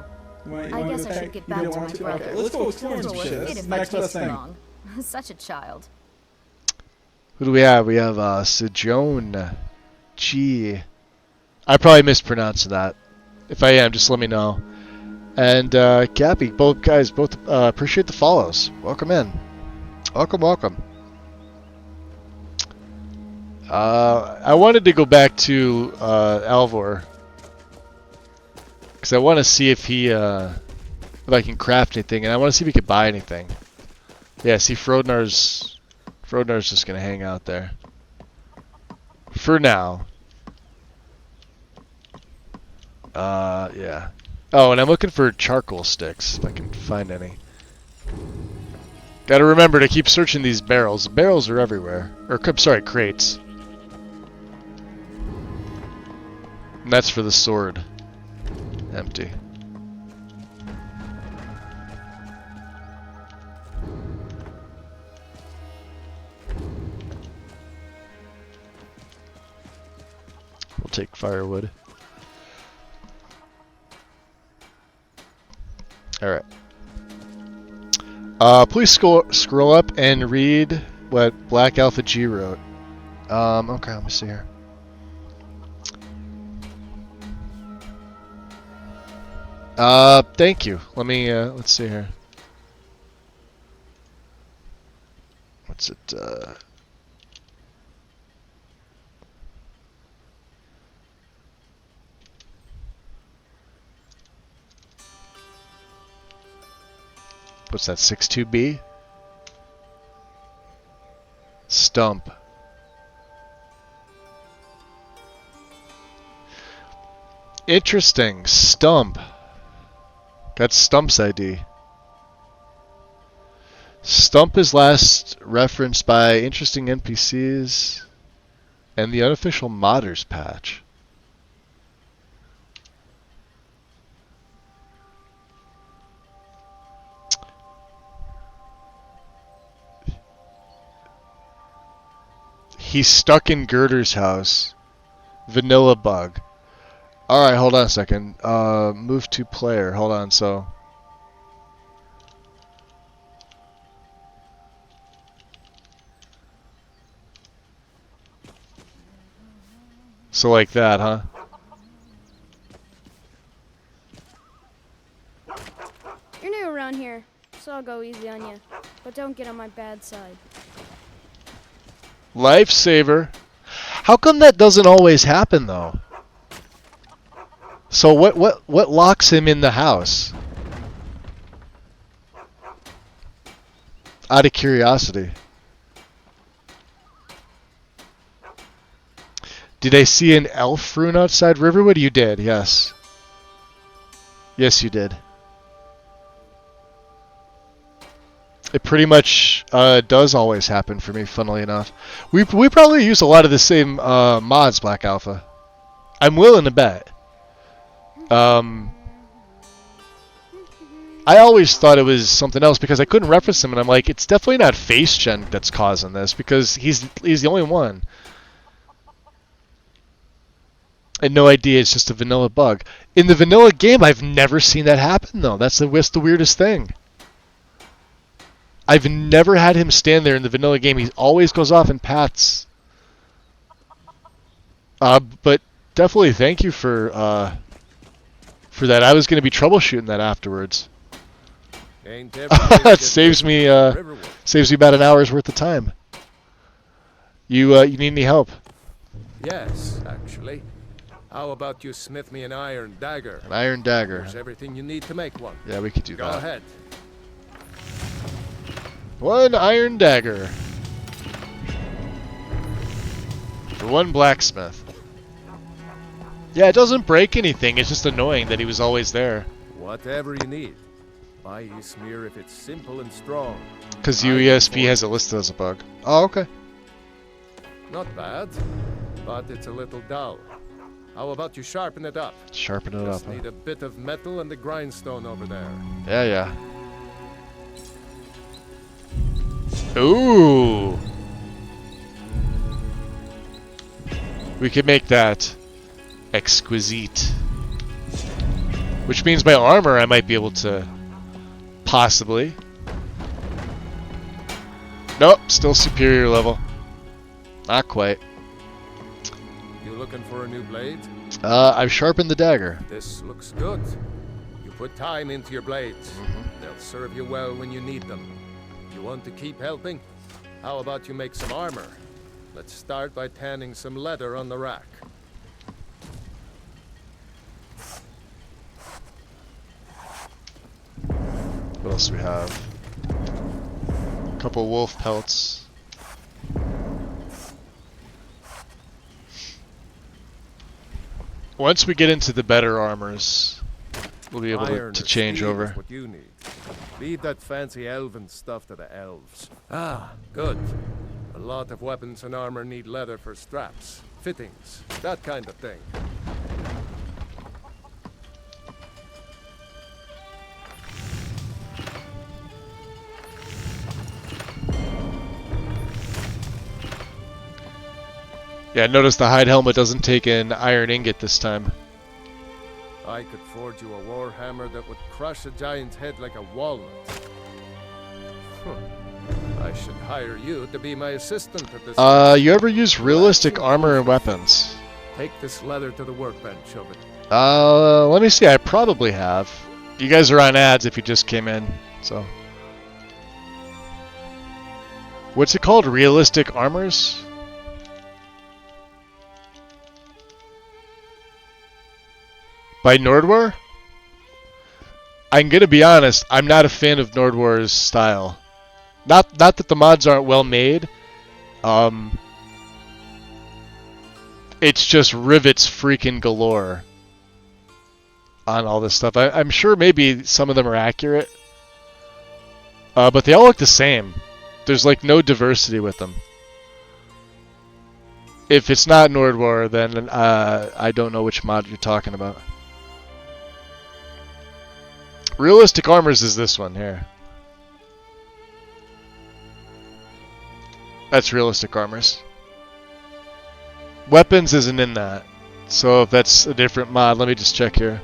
I guess I should get back to my brother. Okay, let's go explore some shit. That's the next best thing. Such a child. Who do we have? We have Sejone G. I probably mispronounced that. If I am, just let me know. And Gappy, both guys, appreciate the follows. Welcome in. Welcome, welcome. I wanted to go back to Alvor because I want to see if I can craft anything, and I want to see if he could buy anything. Yeah, see, Frodnar's just gonna hang out there for now. Yeah. Oh, and I'm looking for charcoal sticks if I can find any. Gotta remember to keep searching these barrels. Barrels are everywhere. Or, I'm sorry, crates. And that's for the sword. Empty. We'll take firewood. Alright. Please scroll up and read what Black Alpha G wrote. Okay, let me see here. Thank you. Let me, let's see here. What's it, what's that, 62B? Stump. Interesting. Stump. That's Stump's ID. Stump is last referenced by interesting NPCs and the unofficial modders patch. He's stuck in Girder's house. Vanilla bug. Alright, hold on a second. Move to player. Hold on, so. So like that, huh? You're new around here, so I'll go easy on you. But don't get on my bad side. Lifesaver. How come that doesn't always happen though? So what locks him in the house? Out of curiosity. Did I see an elf rune outside Riverwood? You did, yes. Yes, you did. It pretty much does always happen for me, funnily enough. We probably use a lot of the same mods, Black Alpha. I'm willing to bet. I always thought it was something else because I couldn't reference him, and I'm like, it's definitely not face gen that's causing this because he's the only one. And no idea, it's just a vanilla bug. In the vanilla game, I've never seen that happen though. That's the weirdest thing. I've never had him stand there in the vanilla game. He always goes off in paths. But definitely thank you for that. I was going to be troubleshooting that afterwards. Ain't everything It saves me about an hour's worth of time. You need any help? Yes, actually. How about you smith me an iron dagger? An iron dagger. There's everything you need to make one. Yeah, we could do that. Go ahead. One iron dagger. For one blacksmith. Yeah, it doesn't break anything. It's just annoying that he was always there. Whatever you need. Buy Ismir if it's simple and strong. Because UESP has it listed as a bug. Oh, okay. Not bad, but it's a little dull. How about you sharpen it up? Sharpen it up, Just need a bit of metal and the grindstone over there. Yeah. Ooh. We could make that exquisite. Which means my armor I might be able to possibly. Nope, still superior level. Not quite. You looking for a new blade? I've sharpened the dagger. This looks good. You put time into your blades. They'll serve you well when you need them. You want to keep helping? How about you make some armor? Let's start by tanning some leather on the rack. What else do we have? A couple wolf pelts. Once we get into the better armors, we'll be able to change over. What you need. Leave that fancy elven stuff to the elves. Ah, good. A lot of weapons and armor need leather for straps, fittings, that kind of thing. Yeah, notice the hide helmet doesn't take an iron ingot this time. I could forge you a war hammer that would crush a giant's head like a walnut. I should hire you to be my assistant at this. You ever use realistic armor and weapons? Take this leather to the workbench of it. Let me see. I probably have. You guys are on ads if you just came in, so. What's it called? Realistic armors? By Nordwar? I'm gonna be honest, I'm not a fan of Nordwar's style. Not that the mods aren't well made. It's just rivets freaking galore on all this stuff. I'm sure maybe some of them are accurate. But they all look the same. There's like no diversity with them. If it's not Nordwar, then I don't know which mod you're talking about. Realistic armors is this one here. That's realistic armors. Weapons isn't in that. So if that's a different mod, let me just check here.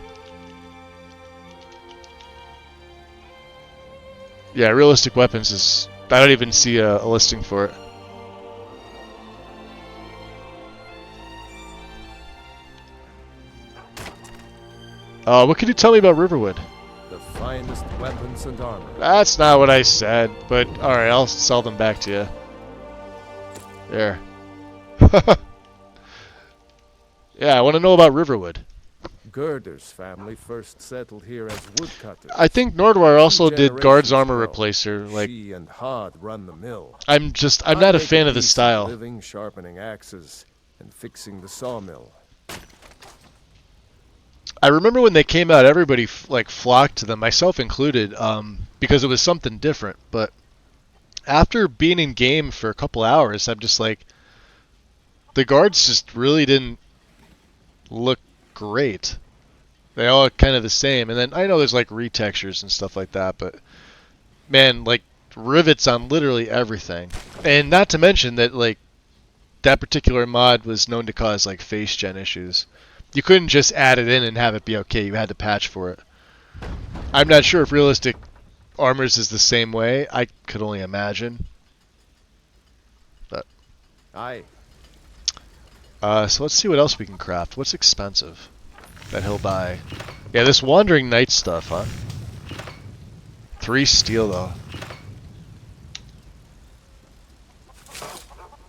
Yeah, realistic weapons is... I don't even see a listing for it. What can you tell me about Riverwood? The finest weapons and armor. That's not what I said, but alright, I'll sell them back to you. There. Yeah, I want to know about Riverwood. Gerder's family first settled here as woodcutters. I think Nordwar also did Guard's Armor Replacer. Like, she and Hod run the mill. I'm not a fan of the style. Living, sharpening axes, and fixing the sawmill. I remember when they came out, everybody like flocked to them, myself included, because it was something different. But after being in game for a couple hours, I'm just like, the guards just really didn't look great. They all look kind of the same. And then I know there's like retextures and stuff like that, but man, like rivets on literally everything. And not to mention that like that particular mod was known to cause like face gen issues. You couldn't just add it in and have it be okay. You had to patch for it. I'm not sure if realistic armors is the same way. I could only imagine. But aye. So let's see what else we can craft. What's expensive that he'll buy? Yeah, this Wandering Knight stuff, huh? 3 steel, though.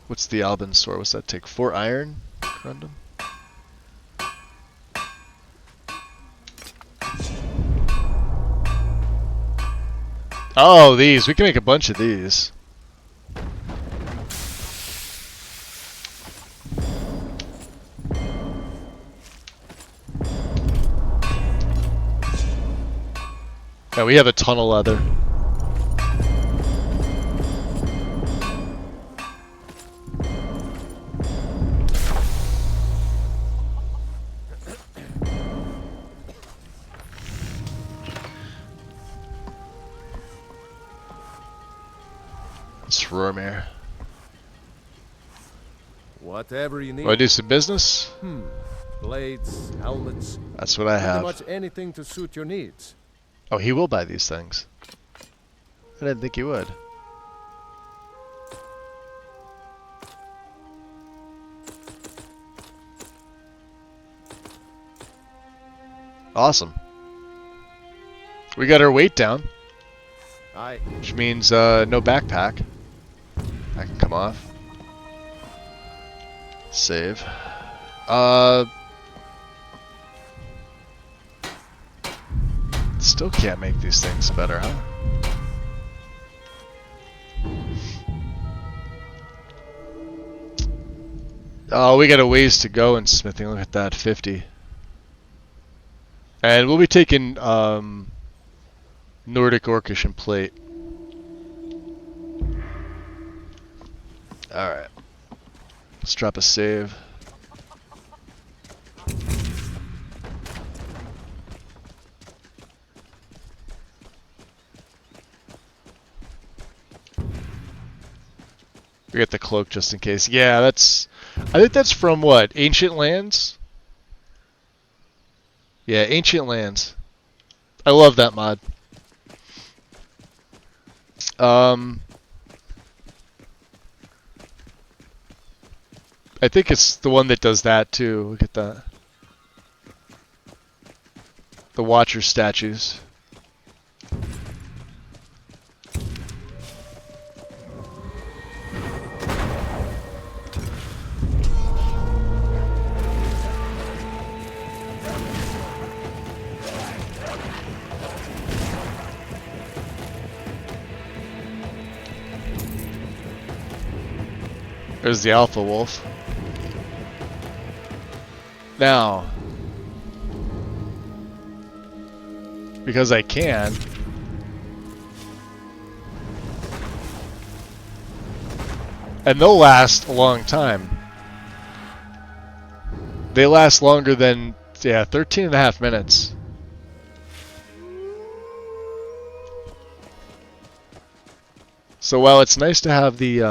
What's the Albin store? What's that take? 4 iron? Random? Oh, these. We can make a bunch of these. Yeah, we have a ton of leather. It's Rormir. Whatever you need. Want to do some business? Blades, helmets. That's what I have. Pretty much anything to suit your needs. Oh, he will buy these things. I didn't think he would. Awesome. We got our weight down. Aye. Which means no backpack. That can come off. Save. Still can't make these things better, huh? Oh, we got a ways to go in smithing. Look at that, 50. And we'll be taking Nordic Orcish and plate. Alright. Let's drop a save. We get the cloak just in case. Yeah, that's... I think that's from what? Ancient Lands? Yeah, Ancient Lands. I love that mod. I think it's the one that does that too. Look at that. The Watcher statues. There's the Alpha Wolf. Now, because I can, and they'll last a long time. They last longer than, yeah, 13.5 minutes. So while it's nice to have the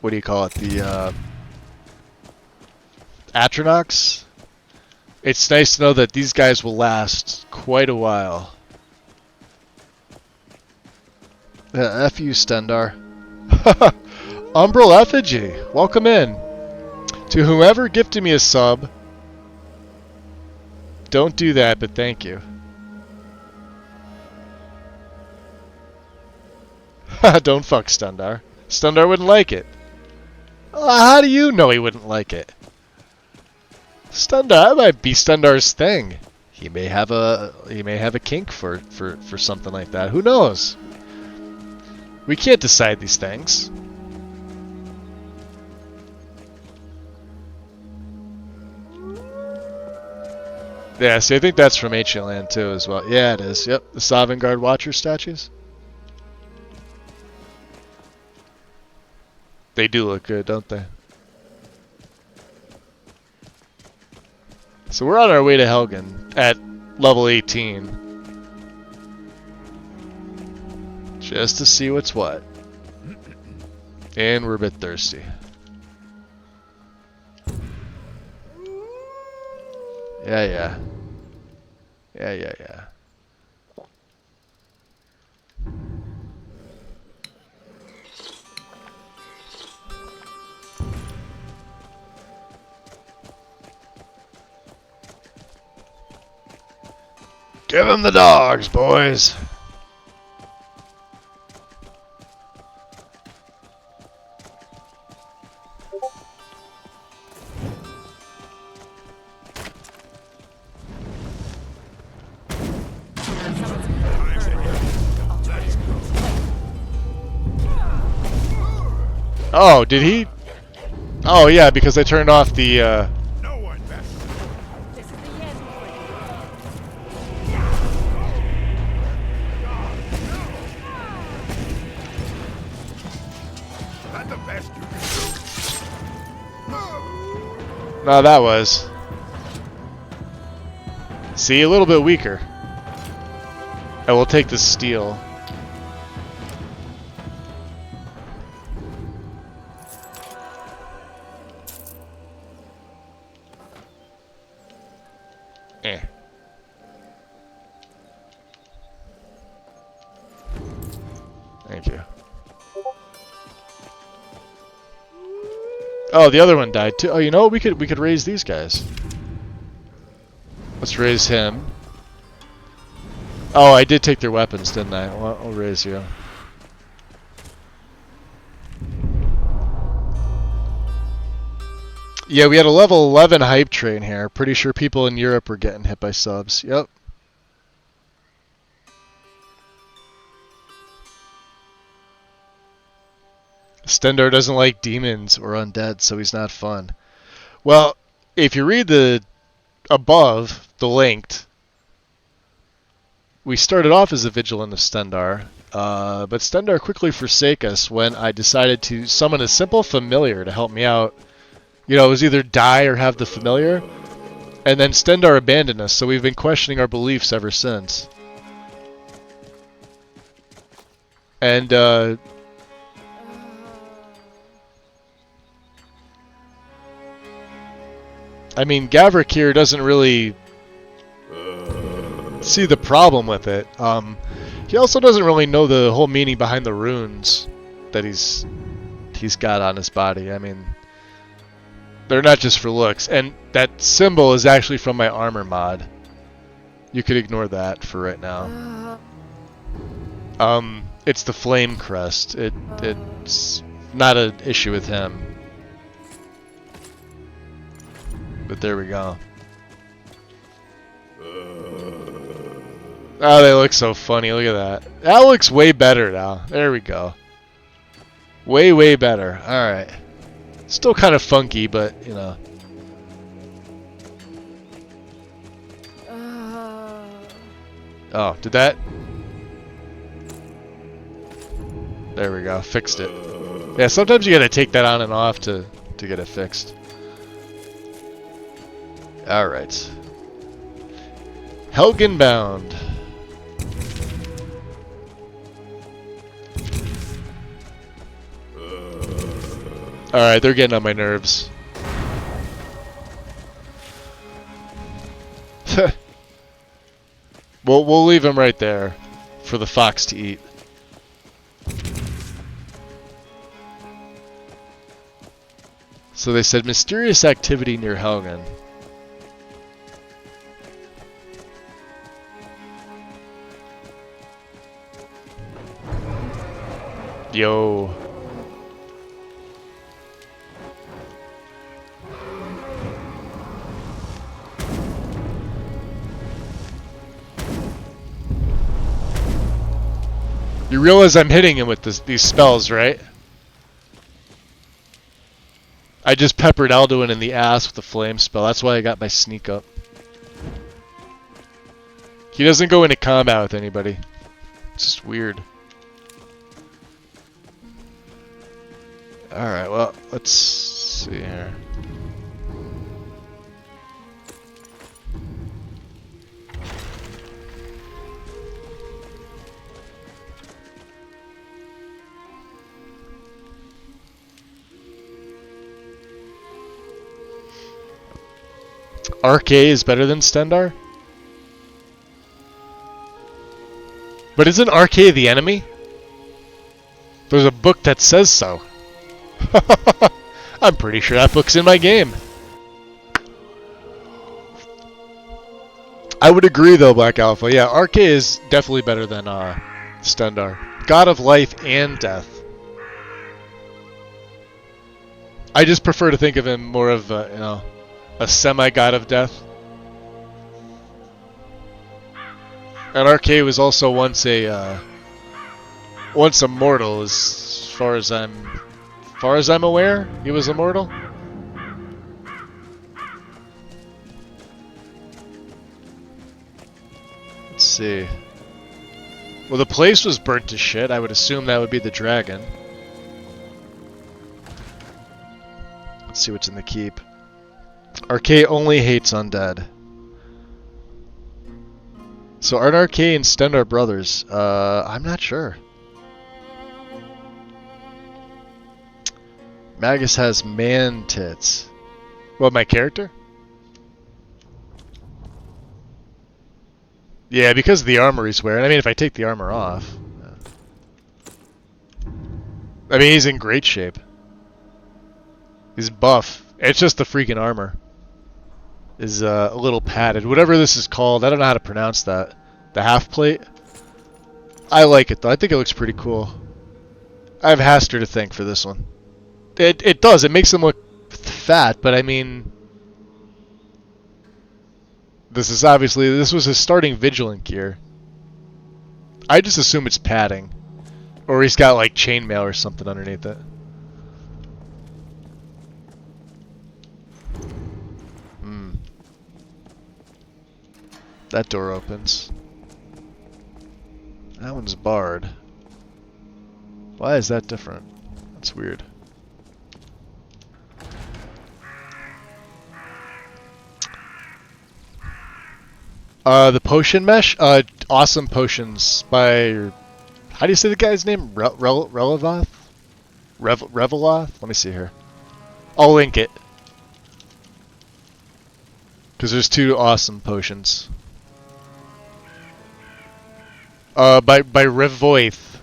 what do you call it? The Atronox. It's nice to know that these guys will last quite a while. F you, Stendar. Umbral Effigy, welcome in. To whoever gifted me a sub, don't do that, but thank you. Don't fuck Stendar. Stendar wouldn't like it. How do you know he wouldn't like it? Stendar, that might be Stendar's thing. He may have a kink for something like that. Who knows? We can't decide these things. Yeah, see, I think that's from Ancient Land too as well. Yeah, it is. Yep, the Sovngarde Watcher statues. They do look good, don't they? So we're on our way to Helgen at level 18. Just to see what's what. And we're a bit thirsty. Yeah. Give him the dogs, boys. Oh, did he? Oh yeah, because I turned off the No, that was. See, a little bit weaker. I will take the steel. Eh. Thank you. Oh, the other one died too. Oh, you know what? We could raise these guys. Let's raise him. Oh, I did take their weapons, didn't I? Well, I'll raise you. Yeah, we had a level 11 hype train here. Pretty sure people in Europe were getting hit by subs. Yep. Stendar doesn't like demons or undead, so he's not fun. Well, if you read the above, the linked, we started off as a Vigilant of Stendar, but Stendar quickly forsake us when I decided to summon a simple familiar to help me out. You know, it was either die or have the familiar, and then Stendar abandoned us, so we've been questioning our beliefs ever since. And, I mean, Gavric here doesn't really see the problem with it. He also doesn't really know the whole meaning behind the runes that he's got on his body. I mean, they're not just for looks. And that symbol is actually from my armor mod. You could ignore that for right now. It's the flame crest. It's not an issue with him. But there we go. Oh, they look so funny. Look at that. That looks way better now. There we go. Way, way better. Alright. Still kind of funky, but, you know. Oh, did that? There we go. Fixed it. Yeah, sometimes you gotta take that on and off to get it fixed. Alright. Helgenbound. Alright, they're getting on my nerves. We'll leave him right there for the fox to eat. So they said mysterious activity near Helgen. Yo. You realize I'm hitting him with these spells, right? I just peppered Alduin in the ass with the flame spell. That's why I got my sneak up. He doesn't go into combat with anybody. It's just weird. Alright, well, let's see here. RK is better than Stendar? But isn't RK the enemy? There's a book that says so. I'm pretty sure that book's in my game. I would agree, though, Black Alpha. Yeah, RK is definitely better than Stendar. God of life and death. I just prefer to think of him more of a semi-god of death. And RK was also once a mortal, as far as I'm aware. He was immortal. Let's see. Well, the place was burnt to shit. I would assume that would be the dragon. Let's see what's in the keep. RK only hates undead. So aren't RK and Stendar brothers? I'm not sure. Magus has man tits. What, my character? Yeah, because of the armor he's wearing. I mean, if I take the armor off. I mean, he's in great shape. He's buff. It's just the freaking armor is a little padded. Whatever this is called, I don't know how to pronounce that. The half plate. I like it though. I think it looks pretty cool. I have Haster to thank for this one. It does. It makes him look fat, but I mean, this was his starting vigilant gear. I just assume it's padding, or he's got like chainmail or something underneath it. That door opens. That one's barred. Why is that different? That's weird. The potion mesh? Awesome potions by... How do you say the guy's name? Reveloth? Reveloth? Let me see here. I'll link it. Because there's two awesome potions. By Revoith.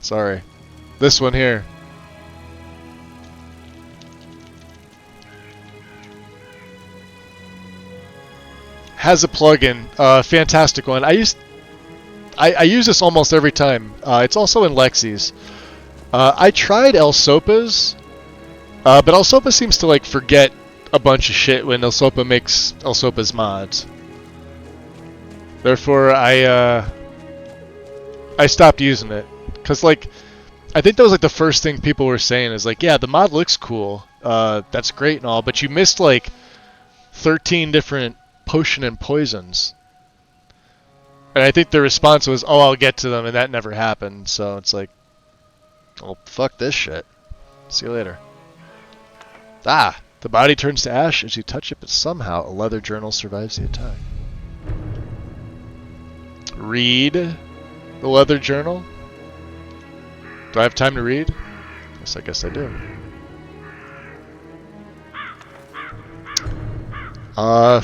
Sorry. This one here. Has a plugin. Fantastic one. I use this almost every time. It's also in Lexi's. I tried Elsopa's, but Elsopa seems to like forget a bunch of shit when Elsopa makes Elsopa's mods. Therefore, I stopped using it. Cause like, I think that was like the first thing people were saying is like, yeah, the mod looks cool. That's great and all, but you missed like 13 different potion and poisons. And I think the response was, oh, I'll get to them, and that never happened. So it's like, well, fuck this shit. See you later. Ah! The body turns to ash as you touch it, but somehow a leather journal survives the attack. Read the leather journal? Do I have time to read? Yes, I guess I do.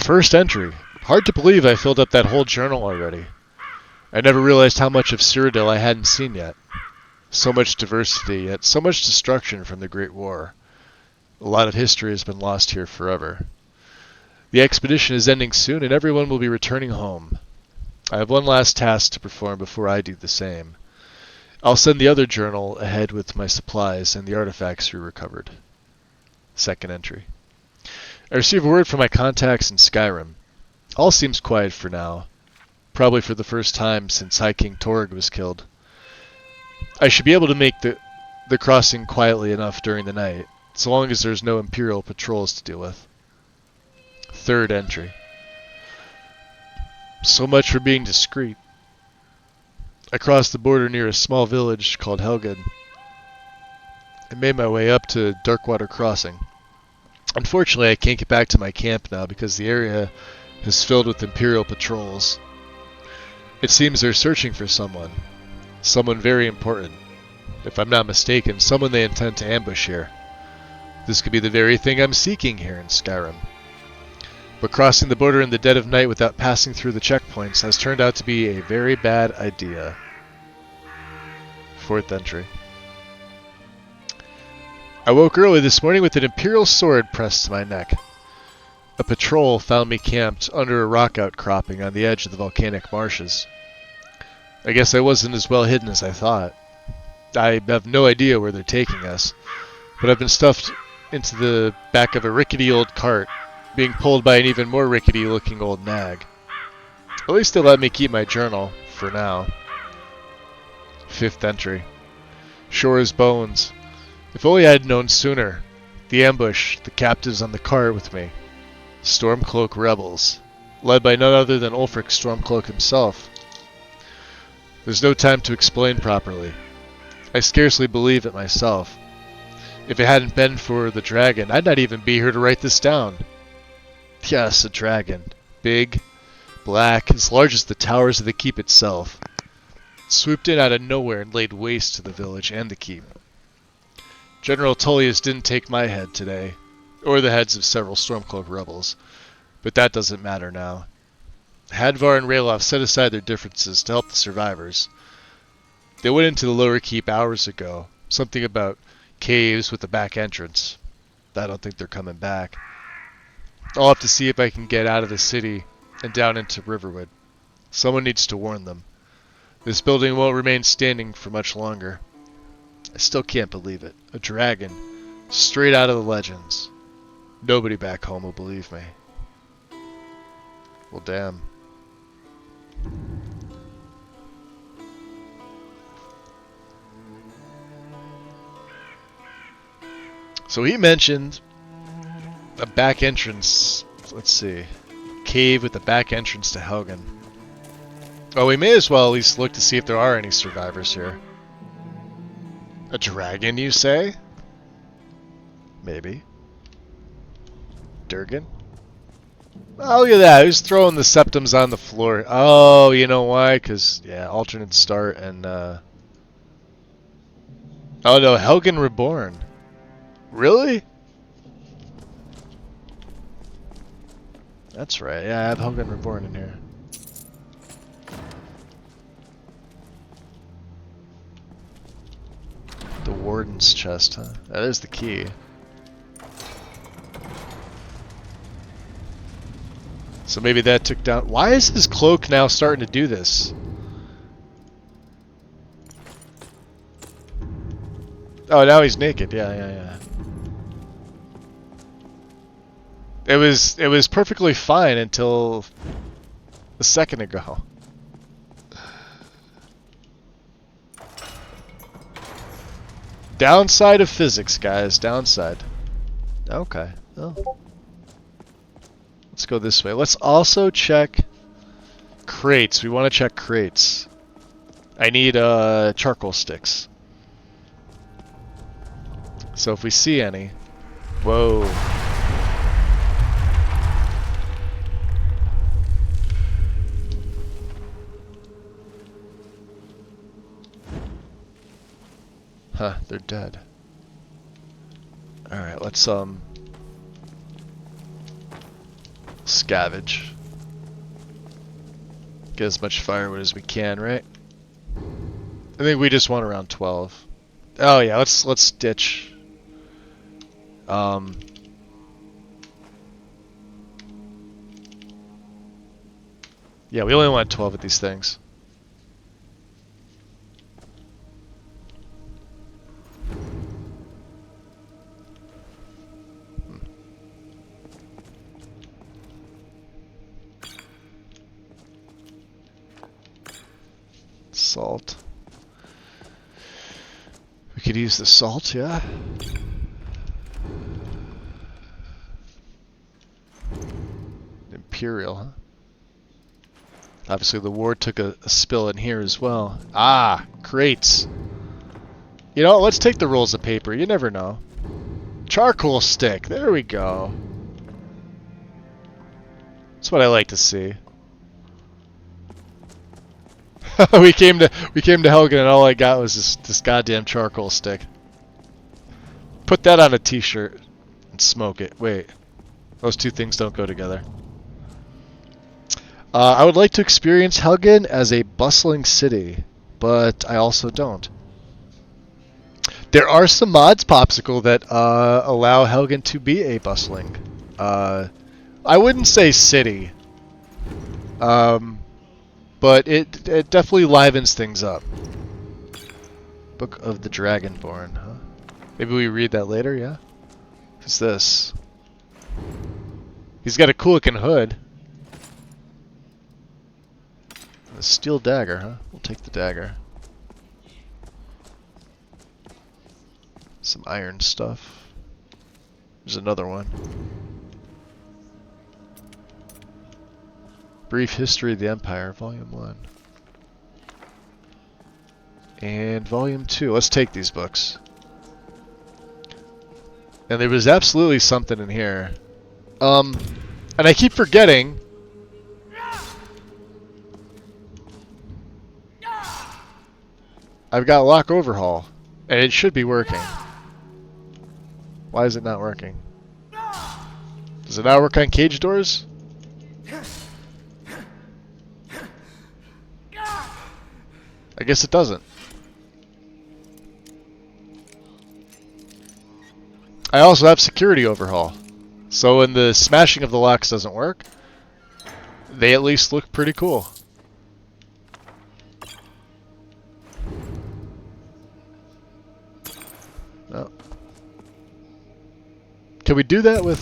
First entry. Hard to believe I filled up that whole journal already. I never realized how much of Cyrodiil I hadn't seen yet. So much diversity, yet so much destruction from the Great War. A lot of history has been lost here forever. The expedition is ending soon, and everyone will be returning home. I have one last task to perform before I do the same. I'll send the other journal ahead with my supplies and the artifacts we recovered. Second entry. I received word from my contacts in Skyrim. All seems quiet for now. Probably for the first time since High King Torg was killed. I should be able to make the crossing quietly enough during the night, so long as there's no Imperial patrols to deal with. Third entry. So much for being discreet. I crossed the border near a small village called Helged. I made my way up to Darkwater Crossing. Unfortunately, I can't get back to my camp now because the area is filled with Imperial patrols. It seems they're searching for someone. Someone very important. If I'm not mistaken, someone they intend to ambush here. This could be the very thing I'm seeking here in Skyrim. But crossing the border in the dead of night without passing through the checkpoints has turned out to be a very bad idea. Fourth entry. I woke early this morning with an Imperial sword pressed to my neck. A patrol found me camped under a rock outcropping on the edge of the volcanic marshes. I guess I wasn't as well hidden as I thought. I have no idea where they're taking us, but I've been stuffed into the back of a rickety old cart, being pulled by an even more rickety-looking old nag. At least they let me keep my journal, for now. 5th entry. Sure as bones. If only I had known sooner. The ambush, the captives on the cart with me. Stormcloak rebels, led by none other than Ulfric Stormcloak himself. There's no time to explain properly. I scarcely believe it myself. If it hadn't been for the dragon, I'd not even be here to write this down. Yes, a dragon. Big, black, as large as the towers of the keep itself. It swooped in out of nowhere and laid waste to the village and the keep. General Tullius didn't take my head today, or the heads of several Stormcloak rebels, but that doesn't matter now. Hadvar and Ralof set aside their differences to help the survivors. They went into the lower keep hours ago, something about caves with a back entrance. I don't think they're coming back. I'll have to see if I can get out of the city and down into Riverwood. Someone needs to warn them. This building won't remain standing for much longer. I still can't believe it. A dragon, straight out of the legends. Nobody back home will believe me. Well, damn. So he mentioned a back entrance. Let's see. Cave with a back entrance to Helgen. Oh, we may as well at least look to see if there are any survivors here. A dragon, you say? Maybe. Durgan? Oh, look at that. Who's throwing the septums on the floor? Oh, you know why? Because, yeah, alternate start and, Oh, no, Helgen Reborn. Really? That's right. Yeah, I have Helgen Reborn in here. The Warden's chest, huh? That is the key. So maybe that took down... Why is his cloak now starting to do this? Oh, now he's naked. Yeah. It was perfectly fine until a second ago. Downside of physics, guys. Downside. Okay. Oh. Let's go this way. Let's also check crates. We want to check crates. I need charcoal sticks. So if we see any... Whoa. Huh, they're dead. Alright, let's scavenge. Get as much firewood as we can, right? I think we just want around 12. Oh yeah, let's ditch. Yeah, we only want 12 of these things. Salt. We could use the salt, yeah. Imperial, huh? Obviously the ward took a spill in here as well. Ah, crates. You know, let's take the rolls of paper. You never know. Charcoal stick. There we go. That's what I like to see. we came to Helgen and all I got was this goddamn charcoal stick. Put that on a t-shirt and smoke it. Wait. Those two things don't go together. I would like to experience Helgen as a bustling city, but I also don't. There are some mods, Popsicle, that allow Helgen to be a bustling. I wouldn't say city. But it definitely livens things up. Book of the Dragonborn, huh? Maybe we read that later, yeah? Who's this? He's got a cool looking hood. A steel dagger, huh? We'll take the dagger. Some iron stuff. There's another one. Brief History of the Empire, Volume 1. And Volume 2. Let's take these books. And there was absolutely something in here. And I keep forgetting. I've got lock overhaul. And it should be working. Why is it not working? Does it not work on cage doors? I guess it doesn't. I also have security overhaul. So when the smashing of the locks doesn't work, they at least look pretty cool. Oh. Can we do that with...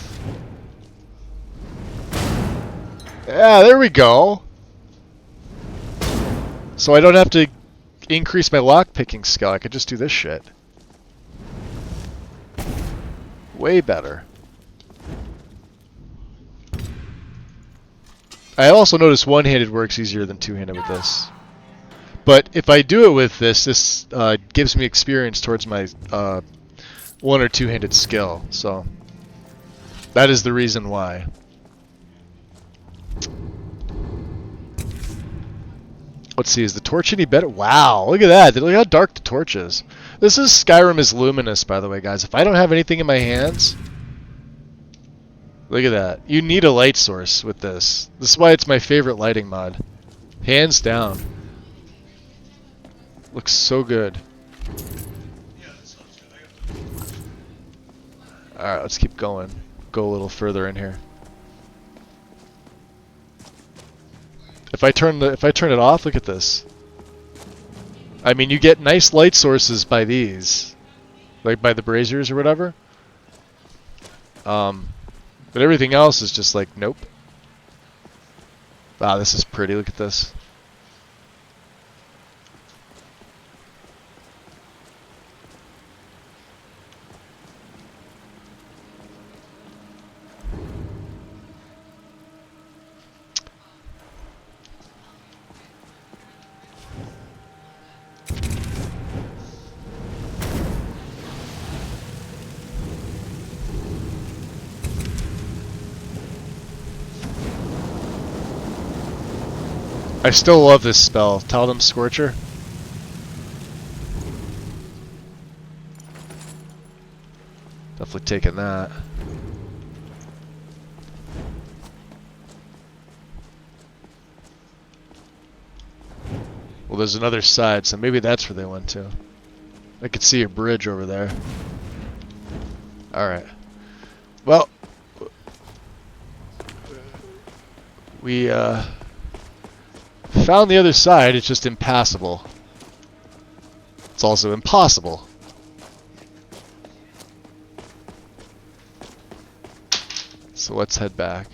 Yeah, there we go. So I don't have to increase my lockpicking skill. I could just do this shit. Way better. I also noticed one-handed works easier than two-handed with this. But if I do it with this, this gives me experience towards my one- or two-handed skill. So that is the reason why. Let's see, is the torch any better? Wow, look at that. Look how dark the torch is. This is Skyrim is luminous, by the way, guys. If I don't have anything in my hands... Look at that. You need a light source with this. This is why it's my favorite lighting mod. Hands down. Looks so good. Alright, let's keep going. Go a little further in here. If I turn it off, look at this. I mean, you get nice light sources by these, like by the braziers or whatever. But everything else is just like, nope. Wow, this is pretty. Look at this. I still love this spell, Taldim Scorcher. Definitely taking that. Well, there's another side, so maybe that's where they went to. I could see a bridge over there. Alright. Well, we, found the other side. It's just impassable. It's also impossible. So let's head back.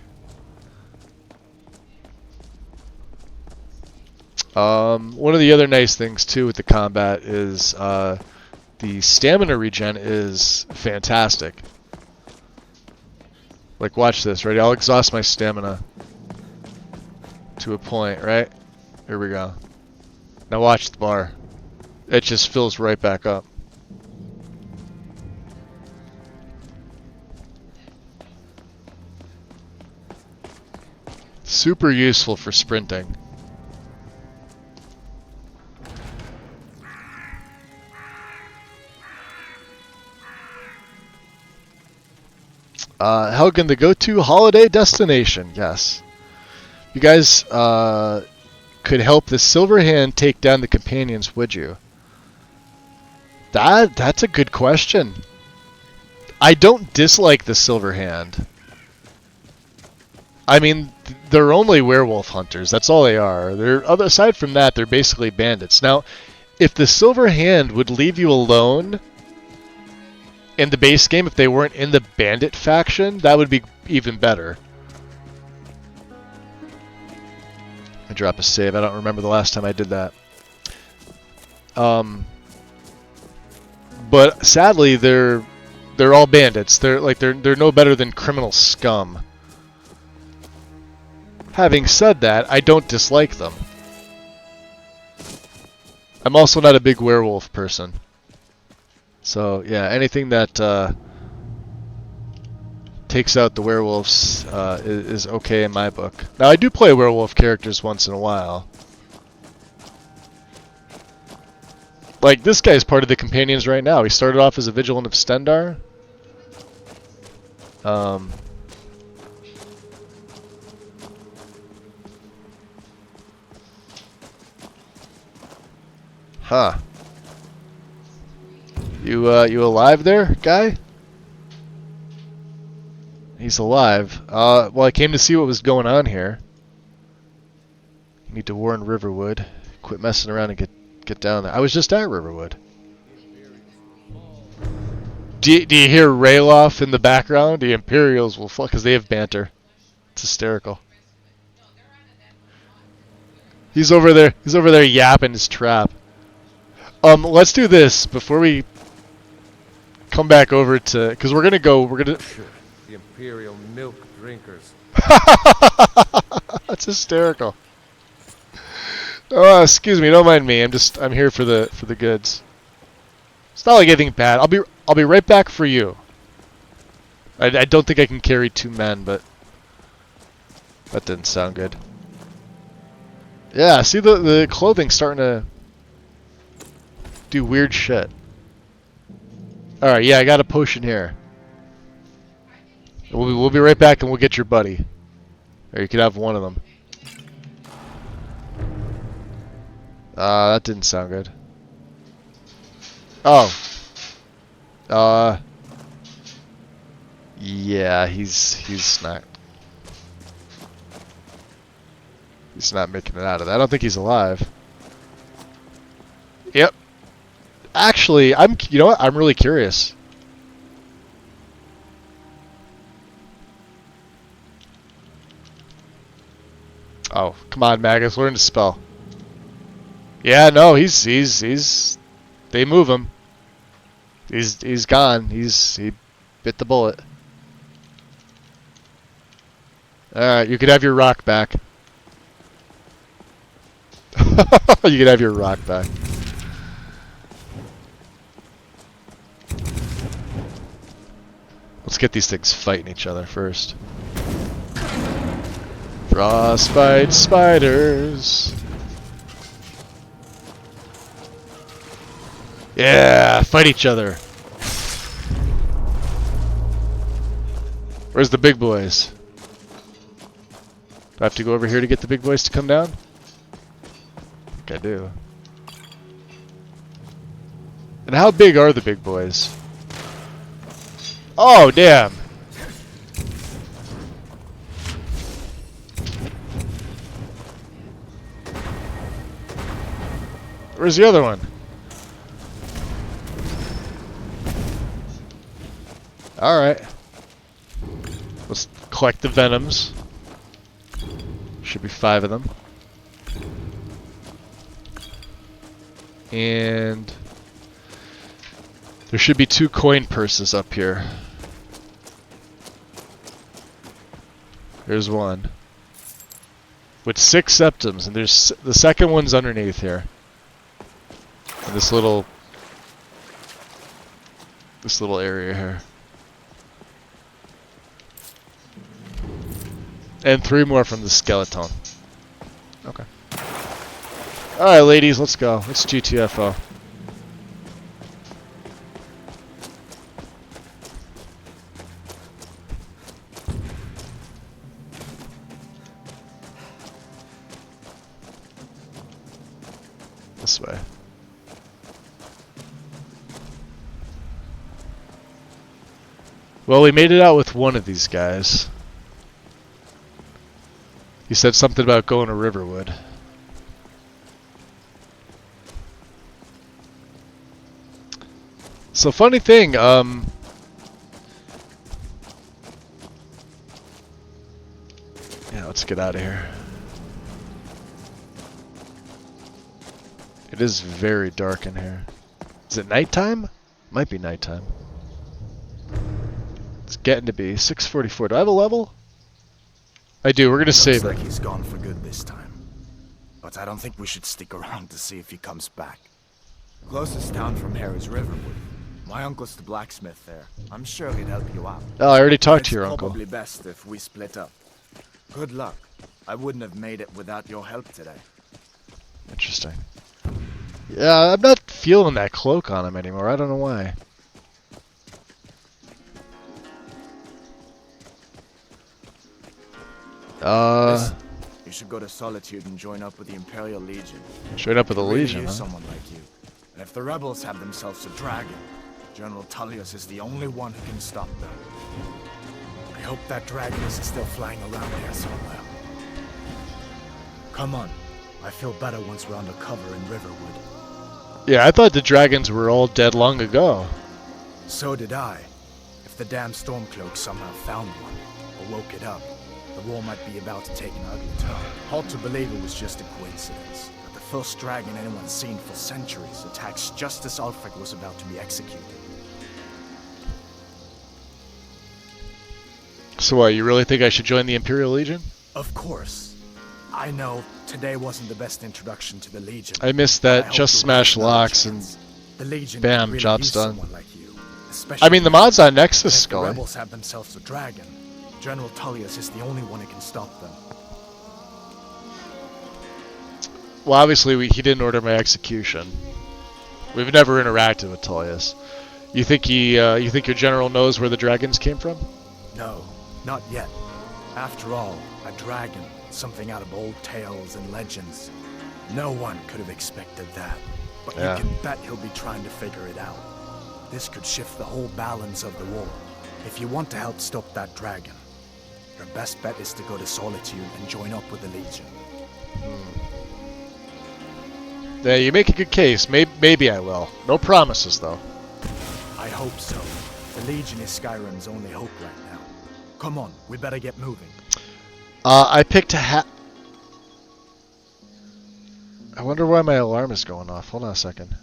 One of the other nice things too with the combat is the stamina regen is fantastic. Like, watch this, ready? I'll exhaust my stamina to a point, right? Here we go. Now watch the bar. It just fills right back up. Super useful for sprinting. Helgen, the go-to holiday destination. Yes. You guys could help the Silver Hand take down the companions, would you? That's a good question. I don't dislike the Silver Hand. I mean, they're only werewolf hunters. That's all they are. Aside from that, they're basically bandits. Now, if the Silver Hand would leave you alone in the base game, if they weren't in the bandit faction, that would be even better. I drop a save. I don't remember the last time I did that. But sadly, they're all bandits. They're no better than criminal scum. Having said that, I don't dislike them. I'm also not a big werewolf person. So, yeah, anything that takes out the werewolves is okay in my book. Now, I do play werewolf characters once in a while. Like, this guy's part of the companions right now. He started off as a Vigilant of Stendar. Huh. You alive there, guy? He's alive. Well, I came to see what was going on here. You need to warn Riverwood. Quit messing around and get down there. I was just at Riverwood. Do you hear Rayloff in the background? The Imperials will fuck because they have banter. It's hysterical. He's over there. He's over there yapping his trap. Let's do this before we come back over to, because we're gonna. The Imperial milk drinkers. That's hysterical. Oh, excuse me, don't mind me. I'm here for the goods. It's not like anything bad. I'll be right back for you. I don't think I can carry 2 men, but that didn't sound good. Yeah, see the clothing's starting to do weird shit. Alright, yeah, I got a potion here. We'll be right back and we'll get your buddy. Or you could have one of them. That didn't sound good. Oh. Yeah, he's not making it out of that. I don't think he's alive. Yep. Actually, you know what? I'm really curious. Oh, come on, Magus, learn to spell. Yeah, no, he's they move him. He's gone. He bit the bullet. Alright, you could have your rock back. You could have your rock back. Let's get these things fighting each other first. Frostbite spiders. Yeah, fight each other. Where's the big boys? Do I have to go over here to get the big boys to come down? I think I do. And how big are the big boys? Oh, damn. Where's the other one? Alright. Let's collect the venoms. Should be 5 of them. And there should be 2 coin purses up here. There's one. With 6 septums, and there's the second one's underneath here. In this little area here. And 3 more from the skeleton. Okay. Alright, ladies, let's go. Let's GTFO. This way. Well, we made it out with one of these guys. He said something about going to Riverwood. So funny thing, yeah, let's get out of here. It is very dark in here. Is it nighttime? Might be nighttime. It's getting to be 6:44. Do I have a level? I do. We're gonna save Looks it. like he's gone for good this time. But I don't think we should stick around to see if he comes back. Closest town from here is Riverwood. My uncle's the blacksmith there. I'm sure he'd help you out. Oh, I already talked to your uncle. It's probably best if we split up. Good luck. I wouldn't have made it without your help today. Interesting. Yeah, I'm not feeling that cloak on him anymore. I don't know why. Listen, you should go to Solitude and join up with the Imperial Legion. Join up with the Really Legion, use huh? someone like you. And if the rebels have themselves a dragon, General Tullius is the only one who can stop them. I hope that dragon isn't still flying around here somewhere. Come on. I feel better once we're under cover in Riverwood. Yeah, I thought the dragons were all dead long ago. So did I. If the damn Stormcloak somehow found one, or woke it up, the war might be about to take an ugly turn. Hard to believe it was just a coincidence. But the first dragon anyone's seen for centuries attacks just as Ulfric was about to be executed. So what, you really think I should join the Imperial Legion? Of course. I know today wasn't the best introduction to the Legion. I missed that. Just smash locks and the Legion bam, really job's use done. someone like you, I mean, the mod's on Nexus, if the Scully. rebels have themselves a dragon, General Tullius is the only one who can stop them. Well, obviously he didn't order my execution. We've never interacted with Tullius. You think you think your general knows where the dragons came from? No, not yet. After all, a dragon, something out of old tales and legends. No one could have expected that. But Yeah. you can bet he'll be trying to figure it out. This could shift the whole balance of the war. If you want to help stop that dragon, your best bet is to go to Solitude and join up with the Legion. Yeah, you make a good case. Maybe I will. No promises, though. I hope so. The Legion is Skyrim's only hope right now. Come on, we better get moving. I picked a I wonder why my alarm is going off. Hold on a second.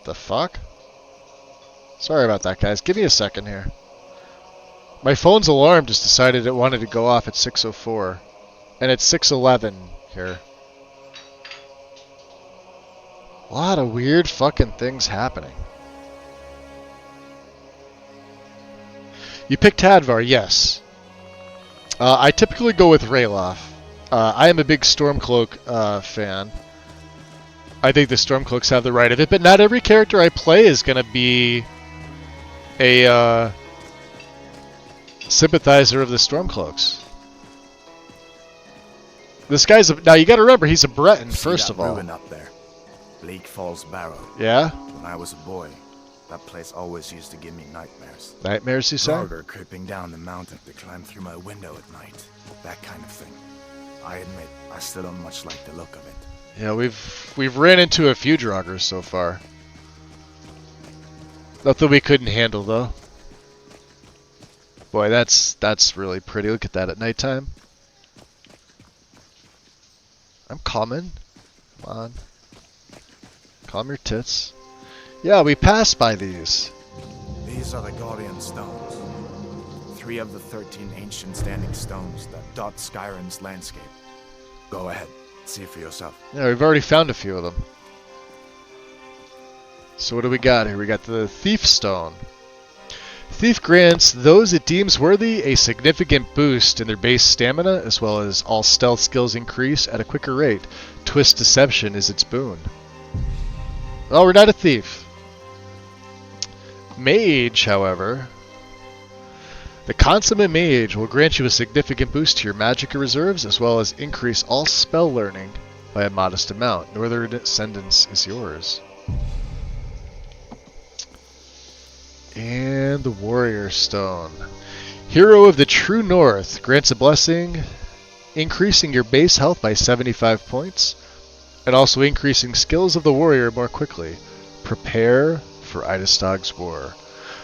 The fuck? Sorry about that, guys. Give me a second here. My phone's alarm just decided it wanted to go off at 6:04. And it's 6:11 here. A lot of weird fucking things happening. You picked Hadvar, yes. I typically go with Rayloff. I am a big Stormcloak fan. I think the Stormcloaks have the right of it, but not every character I play is going to be a sympathizer of the Stormcloaks. This guy's now you got to remember he's a Breton first of all. Ruin up there. Bleak Falls Barrow. Yeah? When I was a boy, that place always used to give me nightmares. Nightmares, you say? Draugr creeping down the mountain to climb through my window at night. That kind of thing. I admit, I still don't much like the look of it. Yeah, we've ran into a few Draugrs so far. Nothing we couldn't handle though. Boy, that's really pretty. Look at that at nighttime. I'm calming. Come on. Calm your tits. Yeah, we passed by these. These are the Guardian Stones. 3 of the 13 ancient standing stones that dot Skyrim's landscape. Go ahead, see for yourself. Yeah, we've already found a few of them. So what do we got here? We got the Thief Stone. Thief grants those it deems worthy a significant boost in their base stamina, as well as all stealth skills increase at a quicker rate. Twist Deception is its boon. Oh, we're not a thief. Mage, however. The Consummate Mage will grant you a significant boost to your Magicka reserves, as well as increase all spell learning by a modest amount. Northern Ascendance is yours. And the Warrior Stone. Hero of the True North grants a blessing, increasing your base health by 75 points, and also increasing skills of the warrior more quickly. Prepare for Eidestag's War.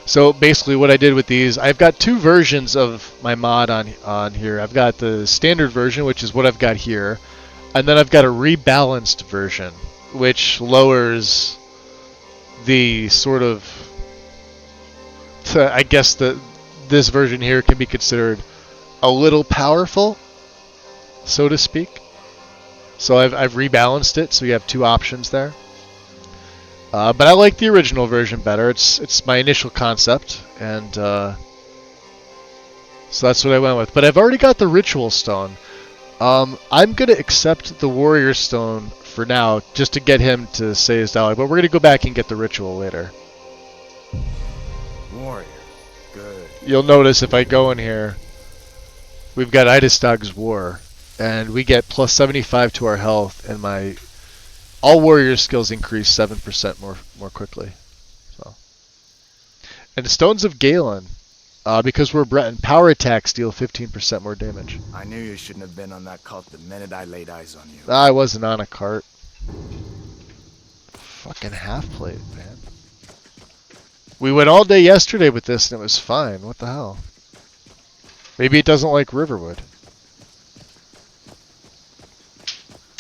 So basically what I did with these, I've got two versions of my mod on here. I've got the standard version, which is what I've got here, and then I've got a rebalanced version, which lowers the sort of, I guess this version here can be considered a little powerful, so to speak. So I've rebalanced it, so you have two options there. But I like the original version better. It's my initial concept, and so that's what I went with. But I've already got the Ritual Stone. I'm gonna accept the Warrior Stone for now, just to get him to say his dialogue. But we're gonna go back and get the Ritual later. Warrior, good. You'll notice if I go in here, we've got Eidestag's War, and we get plus 75 to our health, and all warrior skills increase 7% more quickly. So, and the Stones of Galen, because we're Breton, power attacks deal 15% more damage. I knew you shouldn't have been on that cart the minute I laid eyes on you. I wasn't on a cart. Fucking half plate, man. We went all day yesterday with this and it was fine. What the hell? Maybe it doesn't like Riverwood.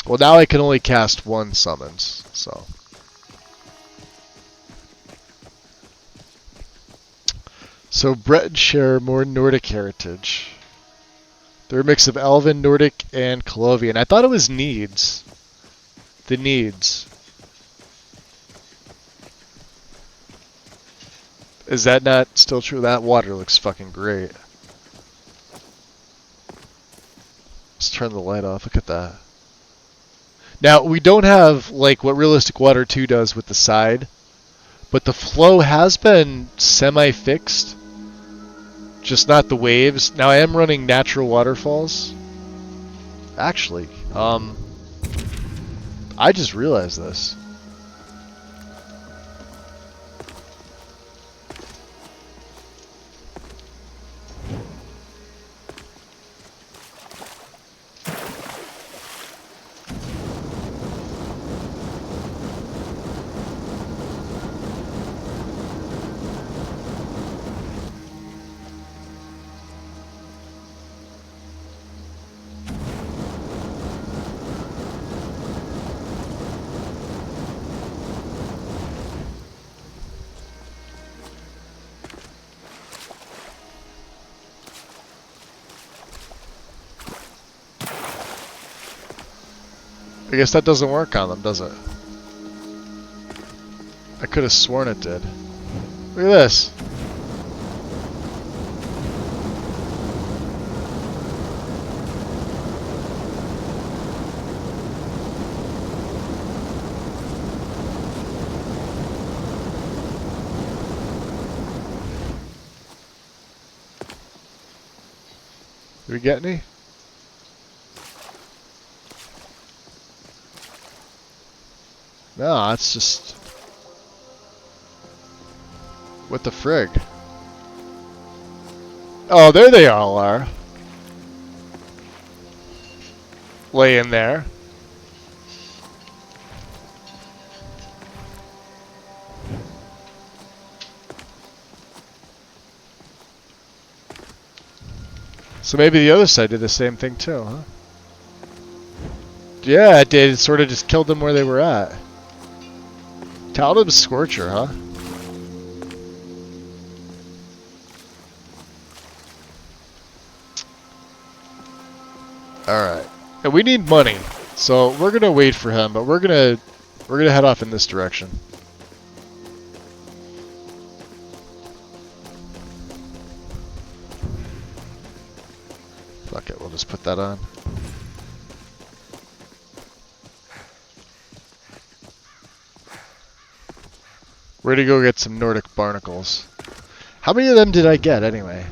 Well, now I can only cast one summons, so. So Breton share more Nordic heritage. They're a mix of Elven, Nordic, and Colovian. I thought it was Needs. The Needs. Is that not still true? That water looks fucking great. Let's turn the light off. Look at that. Now, we don't have like what Realistic Water 2 does with the side, but the flow has been semi-fixed, just not the waves. Now, I am running natural waterfalls. Actually, I just realized this. I guess that doesn't work on them, does it? I could have sworn it did. Look at this. Did we get any? No, it's just... What the frig? Oh, there they all are. Laying there. So maybe the other side did the same thing too, huh? Yeah, it did. It sort of just killed them where they were at. Talib's Scorcher, huh? Alright. And we need money. So we're gonna wait for him, but we're gonna head off in this direction. Fuck it, we'll just put that on. We're gonna go get some Nordic barnacles. How many of them did I get anyway?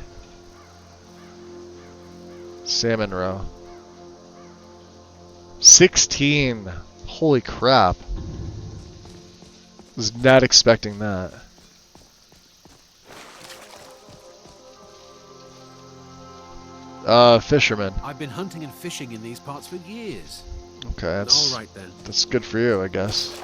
Salmon roe. 16! Holy crap. Was not expecting that. Fisherman. I've been hunting and fishing in these parts for years. Okay, that's all right then. That's good for you, I guess.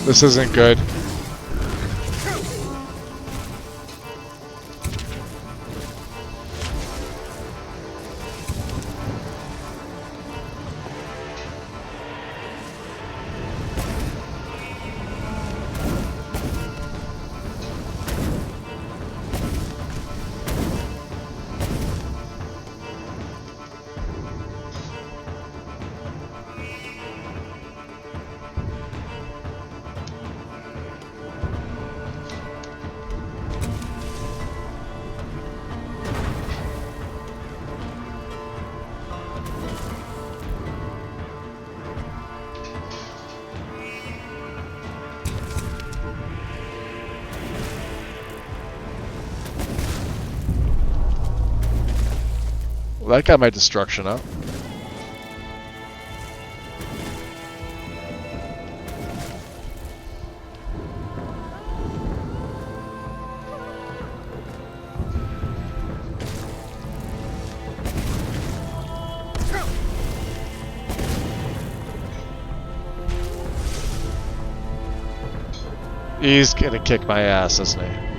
This isn't good. Well, that got my destruction up. He's gonna kick my ass, isn't he?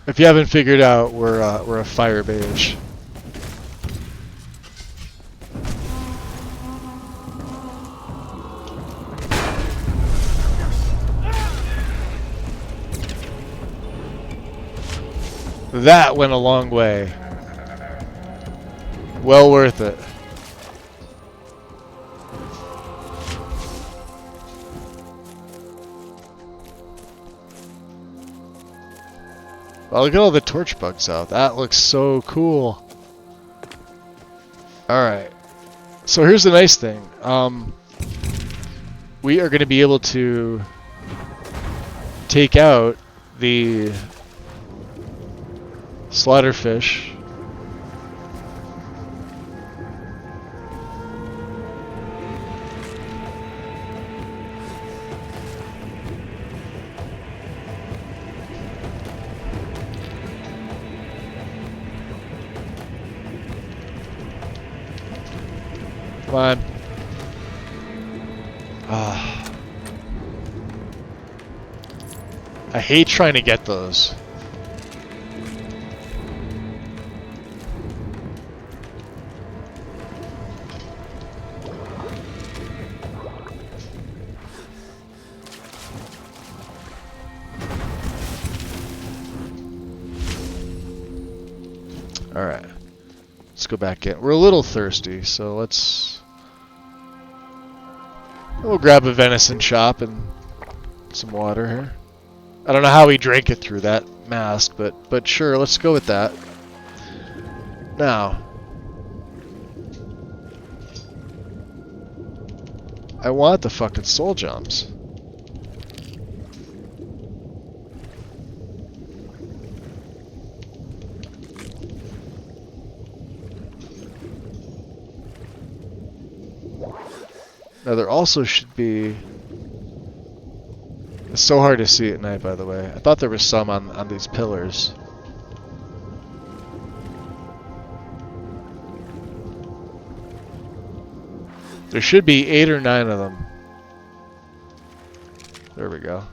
If you haven't figured out, we're a fire mage. That went a long way. Well worth it. Well, look at all the torch bugs out. That looks so cool. Alright. So here's the nice thing. We are going to be able to take out the slaughterfish. Come on. I hate trying to get those. Alright. Let's go back in. We're a little thirsty, so we'll grab a venison chop and some water here. I don't know how he drank it through that mask, but sure, let's go with that. Now, I want the fucking soul jumps. Now there also should be... It's so hard to see at night, by the way. I thought there was some on these pillars. There should be 8 or 9 of them. There we go.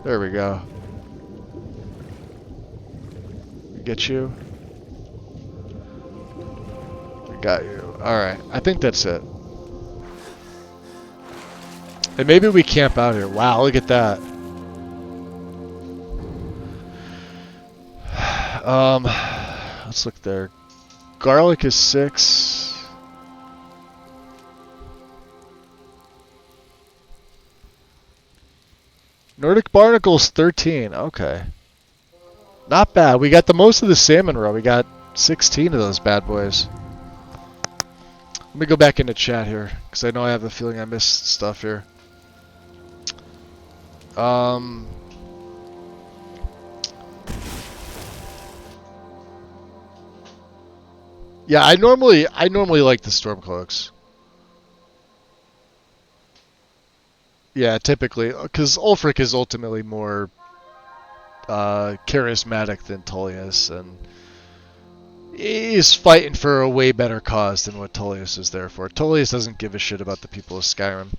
There we go. Get you. Got you. Alright, I think that's it. And maybe we camp out here. Wow, look at that. Let's look there. Garlic is 6. Nordic Barnacle's 13. Okay. Not bad. We got the most of the salmon roe. We got 16 of those bad boys. Let me go back into chat here, because I know I have a feeling I missed stuff here. Yeah, I normally like the Stormcloaks. Yeah, typically, because Ulfric is ultimately more charismatic than Tullius, and he's fighting for a way better cause than what Tullius is there for. Tullius doesn't give a shit about the people of Skyrim.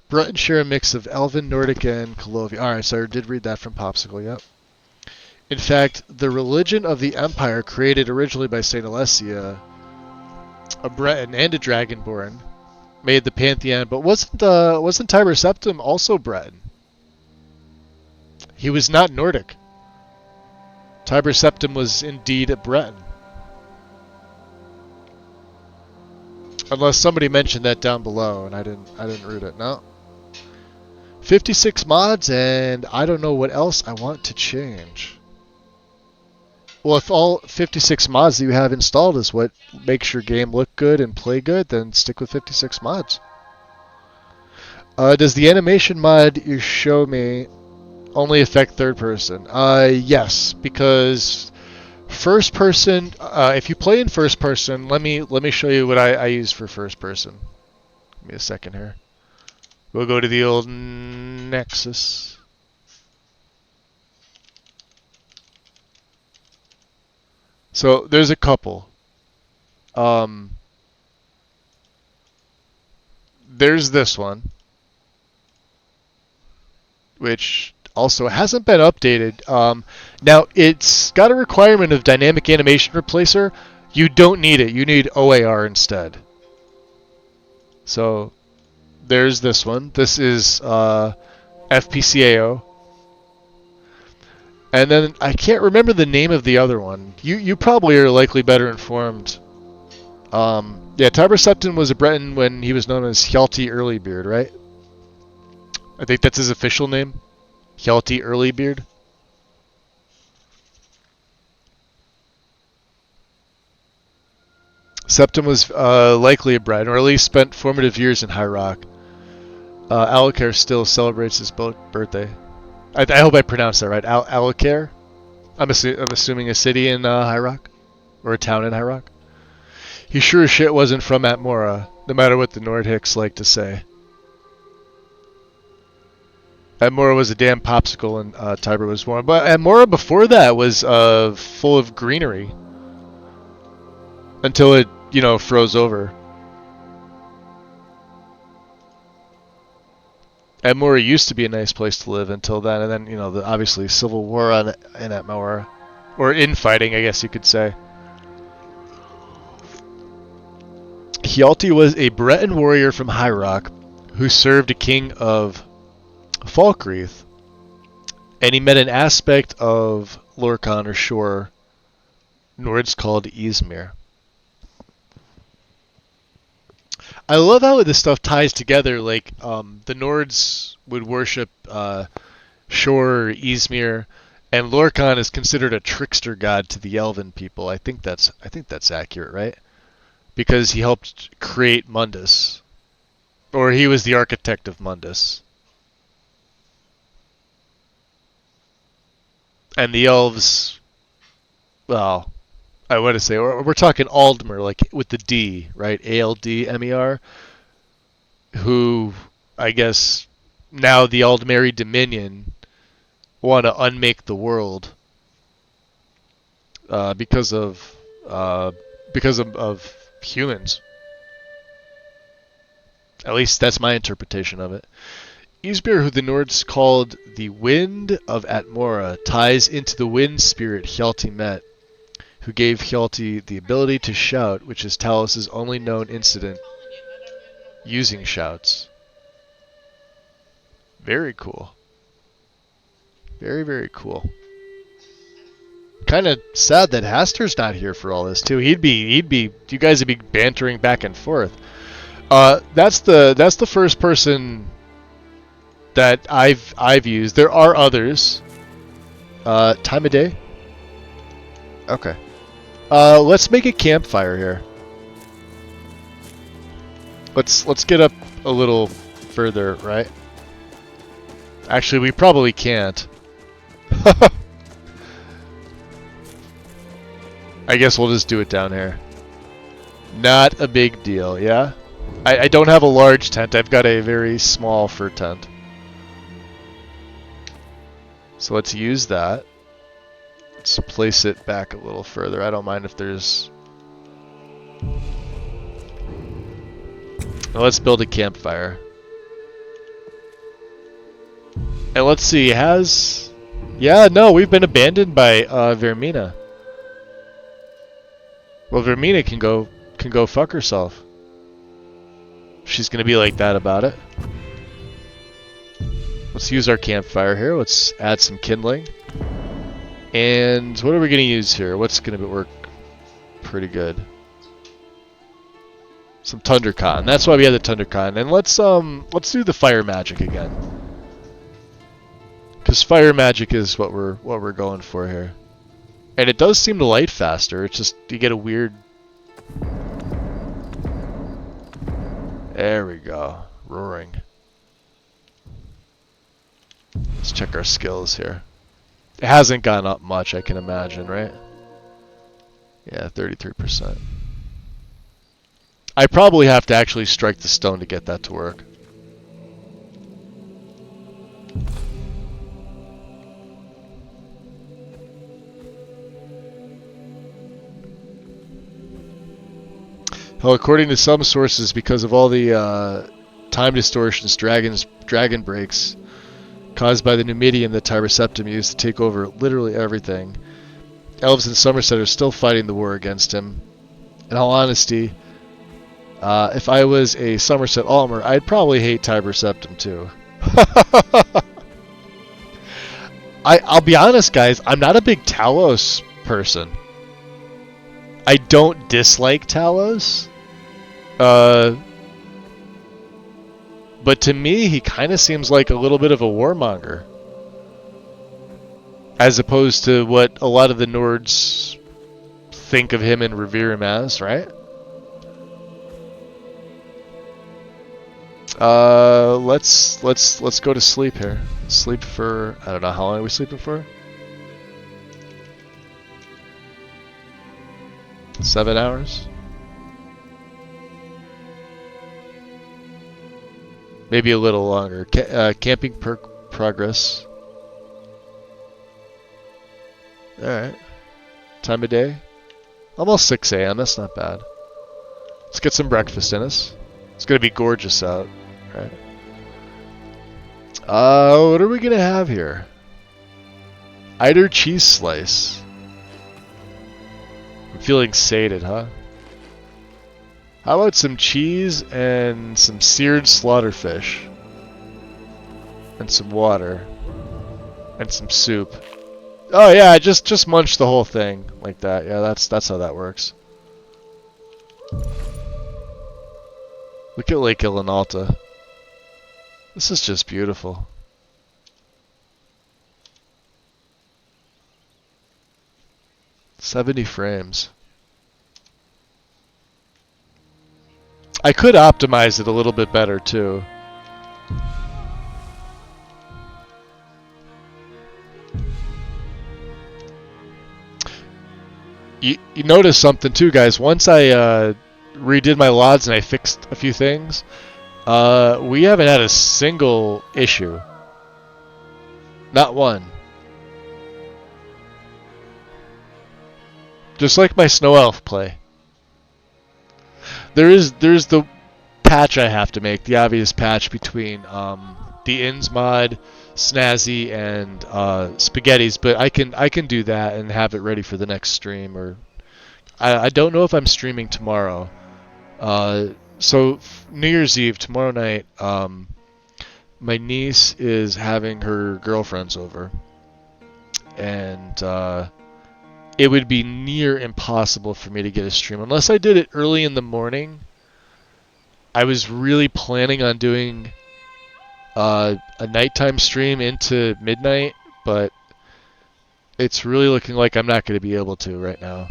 Breton share a mix of Elven, Nordic, and Colovian. Alright, so I did read that from Popsicle, yep. In fact, the religion of the Empire, created originally by Saint Alessia, a Breton and a Dragonborn, made the pantheon, but wasn't Tiber Septim also Breton? He was not Nordic. Tiber Septim was indeed a Breton. Unless somebody mentioned that down below and I didn't read it. No. 56 mods, and I don't know what else I want to change. Well, if all 56 mods that you have installed is what makes your game look good and play good, then stick with 56 mods. Does the animation mod you show me only affect third person? Yes, because first person, if you play in first person, let me show you what I use for first person. Give me a second here. We'll go to the old Nexus. So there's a couple. There's this one, which also hasn't been updated. Now it's got a requirement of dynamic animation replacer. You don't need it. You need OAR instead. So there's this one. This is FPCAO. And then I can't remember the name of the other one. You probably are likely better informed. Yeah, Tiber Septim was a Breton when he was known as Hjalti Earlybeard, right? I think that's his official name. Hjalti Earlybeard. Septim was likely a Breton, or at least spent formative years in High Rock. Alakar still celebrates his birthday. I hope I pronounced that right. Alakar? I'm assuming a city in High Rock? Or a town in High Rock? He sure as shit wasn't from Atmora, no matter what the Nordhicks like to say. Atmora was a damn popsicle and Tiber was one. But Atmora before that was full of greenery. Until it, froze over. Atmora used to be a nice place to live until then, and then, obviously civil war in Atmora. Or infighting, I guess you could say. Hjalti was a Breton warrior from High Rock who served a king of Falkreath, and he met an aspect of Lorkhan or Shore, Nords called Izmir. I love how this stuff ties together, like the Nords would worship Shore or Izmir, and Lorkhan is considered a trickster god to the Elven people. I think that's accurate, right? Because he helped create Mundus. Or he was the architect of Mundus. And the elves, well, I want to say, we're talking Aldmer, like with the D, right? Aldmer, who, I guess, now the Aldmeri Dominion want to unmake the world because of humans. At least that's my interpretation of it. Ysbyr, who the Nords called the Wind of Atmora, ties into the wind spirit Hjalti met, who gave Hjalti the ability to shout, which is Talos' only known incident using shouts. Very cool. Very, very cool. Kind of sad that Haster's not here for all this too. You guys would be bantering back and forth. That's the first person that I've used. There are others. Time of day? Okay. Let's make a campfire here. Let's get up a little further, right? Actually, we probably can't. I guess we'll just do it down here. Not a big deal, yeah? I don't have a large tent. I've got a very small fur tent. So let's use that. Let's place it back a little further. I don't mind if there's... Now let's build a campfire. And let's see, Yeah, no, we've been abandoned by Vermina. Well, Vermina can go fuck herself. She's gonna be like that about it. Let's use our campfire here. Let's add some kindling. And what are we gonna use here? What's gonna work pretty good? Some Thundercon. That's why we have the Thundercon. And let's do the fire magic again. Because fire magic is what we're going for here. And it does seem to light faster. It's just you get a weird... There we go. Roaring. Let's check our skills here. It hasn't gone up much, I can imagine, right? Yeah, 33%. I probably have to actually strike the stone to get that to work. Well, according to some sources, because of all the time distortions, dragon breaks caused by the Numidium that Tiber Septim used to take over literally everything, elves in Somerset are still fighting the war against him. In all honesty, if I was a Somerset Almer, I'd probably hate Tiber Septim too. I'll be honest, guys, I'm not a big Talos person. I don't dislike Talos. But to me, he kind of seems like a little bit of a warmonger. As opposed to what a lot of the Nords think of him and revere him as, right? Let's go to sleep here. Sleep for, I don't know, how long are we sleeping for? 7 hours? Maybe a little longer. Camping progress. Alright. Time of day? Almost 6 a.m. That's not bad. Let's get some breakfast in us. It's going to be gorgeous out. Right. What are we going to have here? Eider cheese slice. I'm feeling sated, huh? How about some cheese and some seared slaughterfish? And some water. And some soup. Oh yeah, just munch the whole thing like that. Yeah, that's how that works. Look at Lake Ilinalta. This is just beautiful. $70 frames. I could optimize it a little bit better too. You notice something too, guys. Once I redid my LODs and I fixed a few things, we haven't had a single issue. Not one. Just like my Snow Elf play. There's the patch I have to make, the obvious patch between the the Inns mod, Snazzy, and Spaghetti's, but I can do that and have it ready for the next stream. Or I don't know if I'm streaming tomorrow. So New Year's Eve, tomorrow night, my niece is having her girlfriends over, and it would be near impossible for me to get a stream unless I did it early in the morning. I was really planning on doing a nighttime stream into midnight, but it's really looking like I'm not going to be able to right now.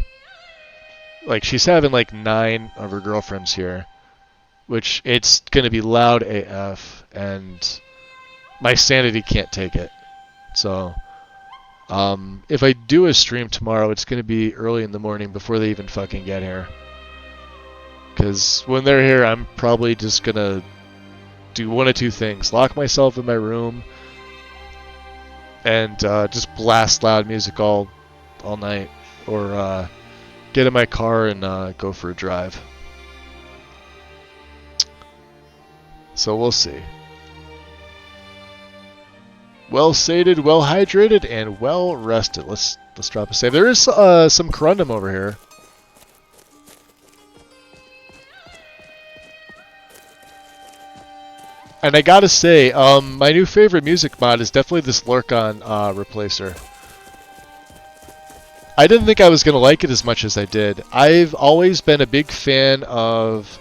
Like, she's having like 9 of her girlfriends here, which it's going to be loud AF, and my sanity can't take it. So, if I do a stream tomorrow, it's going to be early in the morning before they even fucking get here. Because when they're here, I'm probably just going to do one of two things. Lock myself in my room and just blast loud music all night. Or get in my car and go for a drive. So we'll see. Well sated, well hydrated, and well rested. Let's drop a save. There is some corundum over here. And I gotta say, my new favorite music mod is definitely this Lurkon replacer. I didn't think I was gonna like it as much as I did. I've always been a big fan of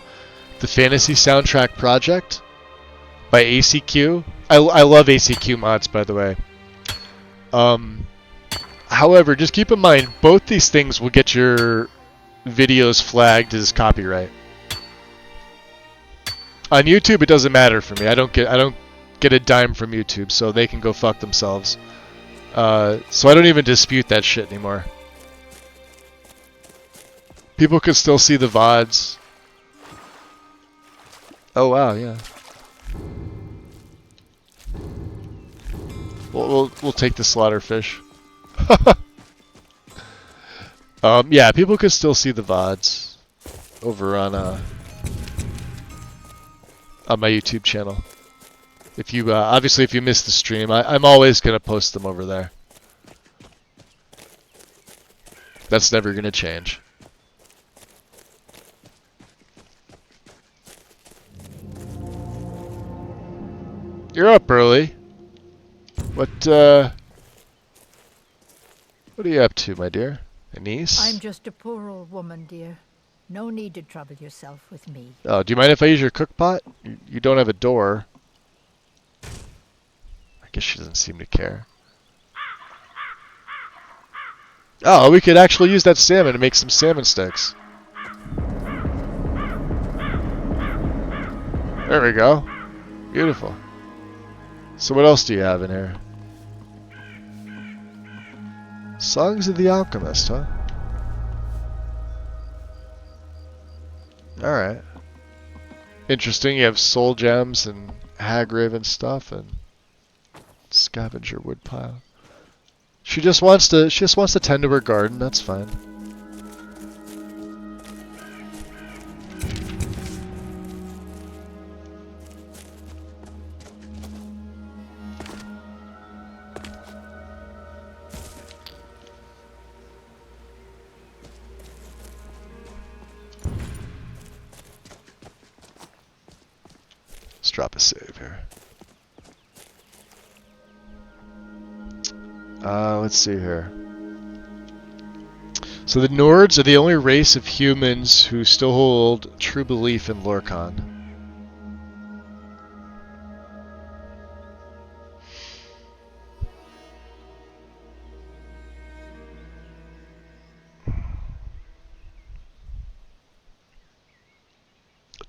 the Fantasy Soundtrack Project by ACQ. I love ACQ mods, by the way. However, just keep in mind, both these things will get your videos flagged as copyright. On YouTube, it doesn't matter for me. I don't get a dime from YouTube, so they can go fuck themselves. So I don't even dispute that shit anymore. People could still see the VODs. Oh wow, yeah. We'll take the slaughterfish. Yeah, people could still see the VODs over on my YouTube channel. If you obviously if you missed the stream, I'm always gonna post them over there. That's never gonna change. You're up early. What are you up to, my dear? A niece? I'm just a poor old woman, dear. No need to trouble yourself with me. Oh, do you mind if I use your cook pot? You don't have a door. I guess she doesn't seem to care. Oh, we could actually use that salmon to make some salmon sticks. There we go. Beautiful. So what else do you have in here? Songs of the Alchemist, huh? Alright. Interesting, you have soul gems and Hagraven stuff and scavenger woodpile. She just wants to tend to her garden, that's fine. Let's drop a save here. Let's see here. So the Nords are the only race of humans who still hold true belief in Lorkhan.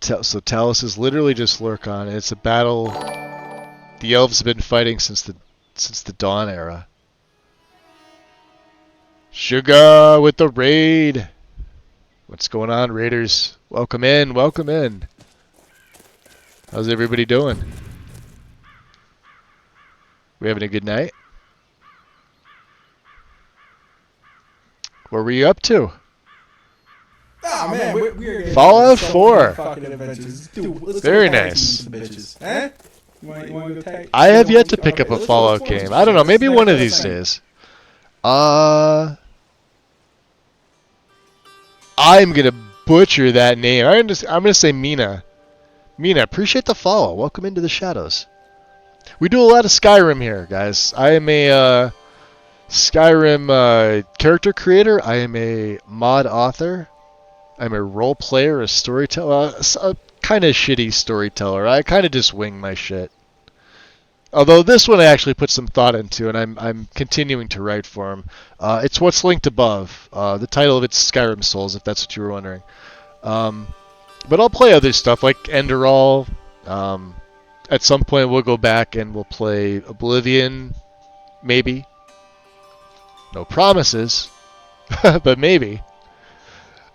So Talos is literally just Lorkhan. It's a battle the elves have been fighting since the Dawn era. Sugar with the raid. What's going on, raiders? Welcome in, welcome in. How's everybody doing? We having a good night? What were you up to? Oh man, we're Fallout 4. Fucking adventures. Dude, let's Very go back nice. to some bitches. Eh? You wanna go tag? I have yet to pick Okay, up a let's Fallout form some game. I don't know. shit. Maybe Let's one of next these thing. days. I'm gonna butcher that name. I'm gonna say Mina. Mina, appreciate the follow. Welcome into the shadows. We do a lot of Skyrim here, guys. I am a Skyrim character creator. I am a mod author. I'm a role player, a storyteller, a kind of shitty storyteller. I kind of just wing my shit. Although this one I actually put some thought into, and I'm continuing to write for him. It's what's linked above. The title of it's Skyrim Souls, if that's what you were wondering. But I'll play other stuff like Enderall. At some point we'll go back and we'll play Oblivion, maybe. No promises, but maybe.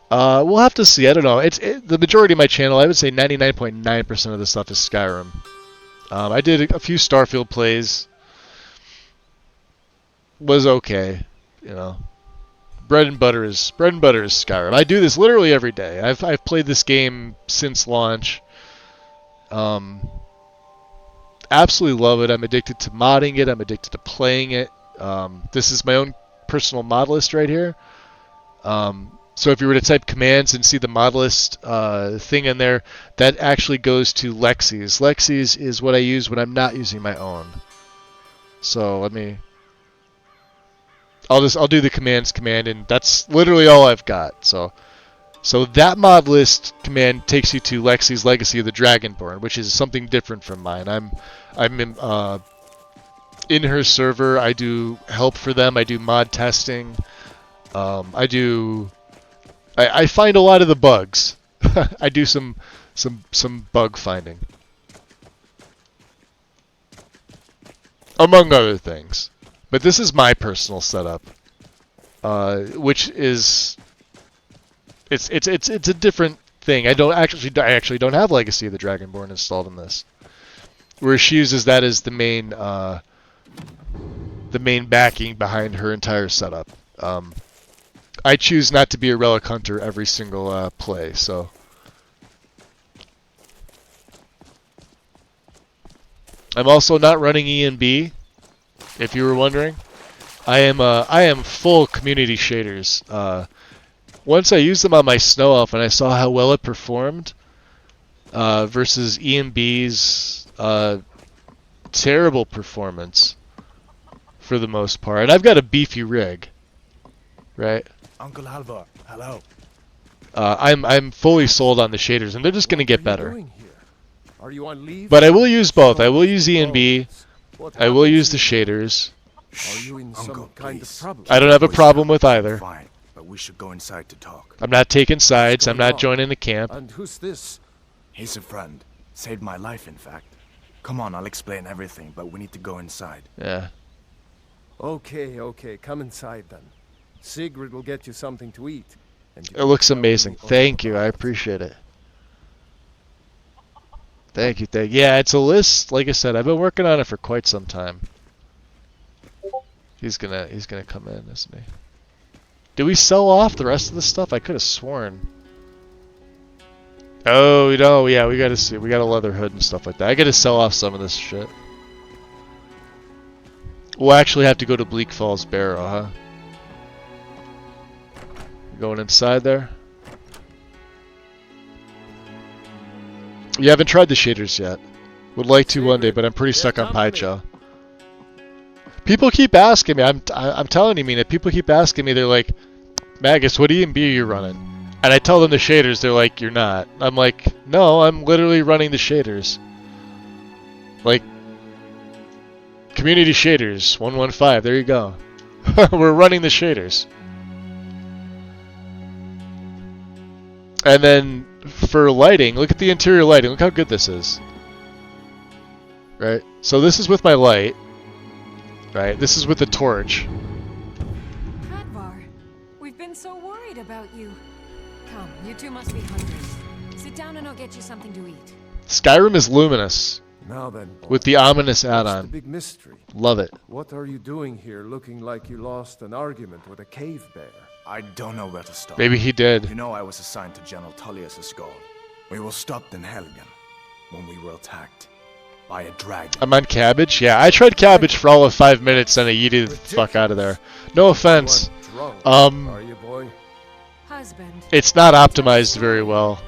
We'll have to see. I don't know. The majority of my channel, I would say 99.9% of the stuff is Skyrim. I did a few Starfield plays. Was okay, you know. Bread and butter is Skyrim. I do this literally every day. I've played this game since launch. Absolutely love it. I'm addicted to modding it. I'm addicted to playing it. This is my own personal mod list right here. So if you were to type commands and see the mod list thing in there, that actually goes to Lexi's. Lexi's is what I use when I'm not using my own. So I'll do the commands command, and that's literally all I've got. So that mod list command takes you to Lexi's Legacy of the Dragonborn, which is something different from mine. I'm in her server. I do help for them. I do mod testing. I find a lot of the bugs. I do some bug finding, among other things. But this is my personal setup, which is it's a different thing. I actually don't have Legacy of the Dragonborn installed in this, where she uses that as the main backing behind her entire setup. I choose not to be a relic hunter every single play, so. I'm also not running E&B, if you were wondering. I am full community shaders. Once I used them on my Snow Elf and I saw how well it performed versus E&B's terrible performance for the most part. And I've got a beefy rig, right? Uncle Halvor, hello. I'm fully sold on the shaders, and they're just going to get better. Are you on leave? But I will use both. I will use E&B. I will use the shaders. Are you in some kind of trouble? I don't have a problem with either. Fine, but we should go inside to talk. I'm not taking sides. I'm not joining the camp. And who's this? He's a friend. Saved my life, in fact. Come on, I'll explain everything, but we need to go inside. Yeah. Okay, come inside then. Sigrid will get you something to eat. And It looks amazing. Thank you. I appreciate it. Thank you. Yeah, it's a list. Like I said, I've been working on it for quite some time. He's gonna come in, isn't he? Did we sell off the rest of the stuff? I could have sworn. Oh no, yeah, we gotta see. We got a leather hood and stuff like that. I gotta sell off some of this shit. We'll actually have to go to Bleak Falls Barrow, huh? Going inside there? You haven't tried the shaders yet. Would like to one day, but I'm pretty stuck on Paicho. People keep asking me. I'm telling you, Mina. People keep asking me. They're like, Magus, what E&B are you running? And I tell them the shaders. They're like, you're not. I'm like, no, I'm literally running the shaders. Like, community shaders 115. There you go. We're running the shaders. And then for lighting, look at the interior lighting. Look how good this is. Right? So this is with my light. Right? This is with the torch. Hadvar, we've been so worried about you. Come, you two must be hungry. Sit down and I'll get you something to eat. Skyrim is luminous. Now then, with the ominous what's add-on. the big mystery? Love it. What are you doing here looking like you lost an argument with a cave bear? I don't know where to start. Maybe he did. You know I was assigned to General Tullius' guard. We were stopped in Helgen when we were attacked. by a dragon. I'm on cabbage? Yeah, I tried cabbage for all of 5 minutes and I yeeted the fuck out of there. No offense. Are you, boy? Husband. It's not optimized very well.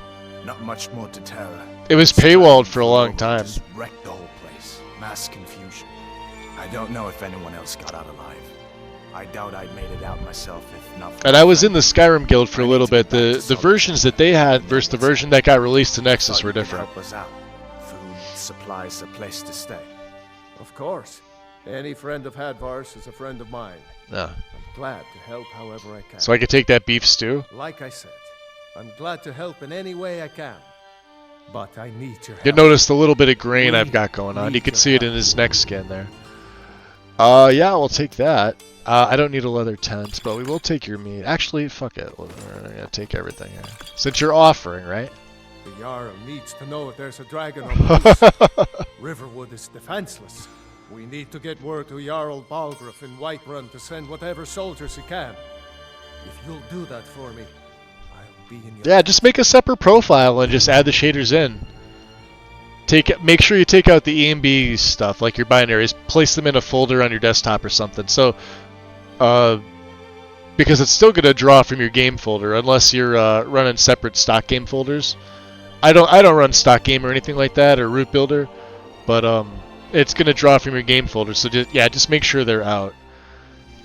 Not much more to tell. It was paywalled for a long time. Just wrecked the whole place. Mass confusion. I don't know if anyone else got out alive. I doubt I'd made it out myself if not for And I was in the Skyrim guild for a little bit. The versions that they had versus the version that got released to Nexus were different. Help us out. Food, supplies, a place to stay. Of course. Any friend of Hadvar's is a friend of mine. Yeah. I'm glad to help however I can. So I could take that beef stew? Like I said, I'm glad to help in any way I can. But I need your help. You notice the little bit of grain I've got going on. You can see it in his neck skin there. Yeah, we'll take that. I don't need a leather tent, but we will take your meat. Actually, fuck it. We're gonna take everything here. Since you're offering, right? The Jarl needs to know if there's a dragon on the loose. Riverwood is defenseless. We need to get word to Jarl Balgruuf in Whiterun to send whatever soldiers he can. If you'll do that for me, I'll be in your... Yeah, just make a separate profile and just add the shaders in. Make sure you take out the EMB stuff, like your binaries. Place them in a folder on your desktop or something. So, because it's still gonna draw from your game folder unless you're running separate stock game folders. I don't run stock game or anything like that or root builder, but it's gonna draw from your game folder. So just make sure they're out.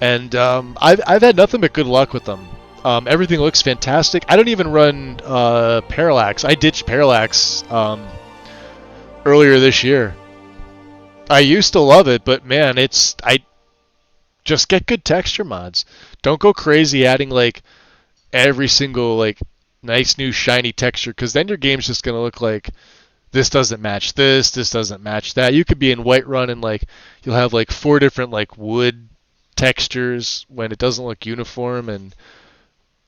And I've had nothing but good luck with them. Everything looks fantastic. I don't even run parallax. I ditched parallax earlier this year. I used to love it, but man, I just get good texture mods. Don't go crazy adding like every single like nice new shiny texture, because then your game's just gonna look like this doesn't match this doesn't match that. You could be in Whiterun and like you'll have like 4 different like wood textures when it doesn't look uniform, and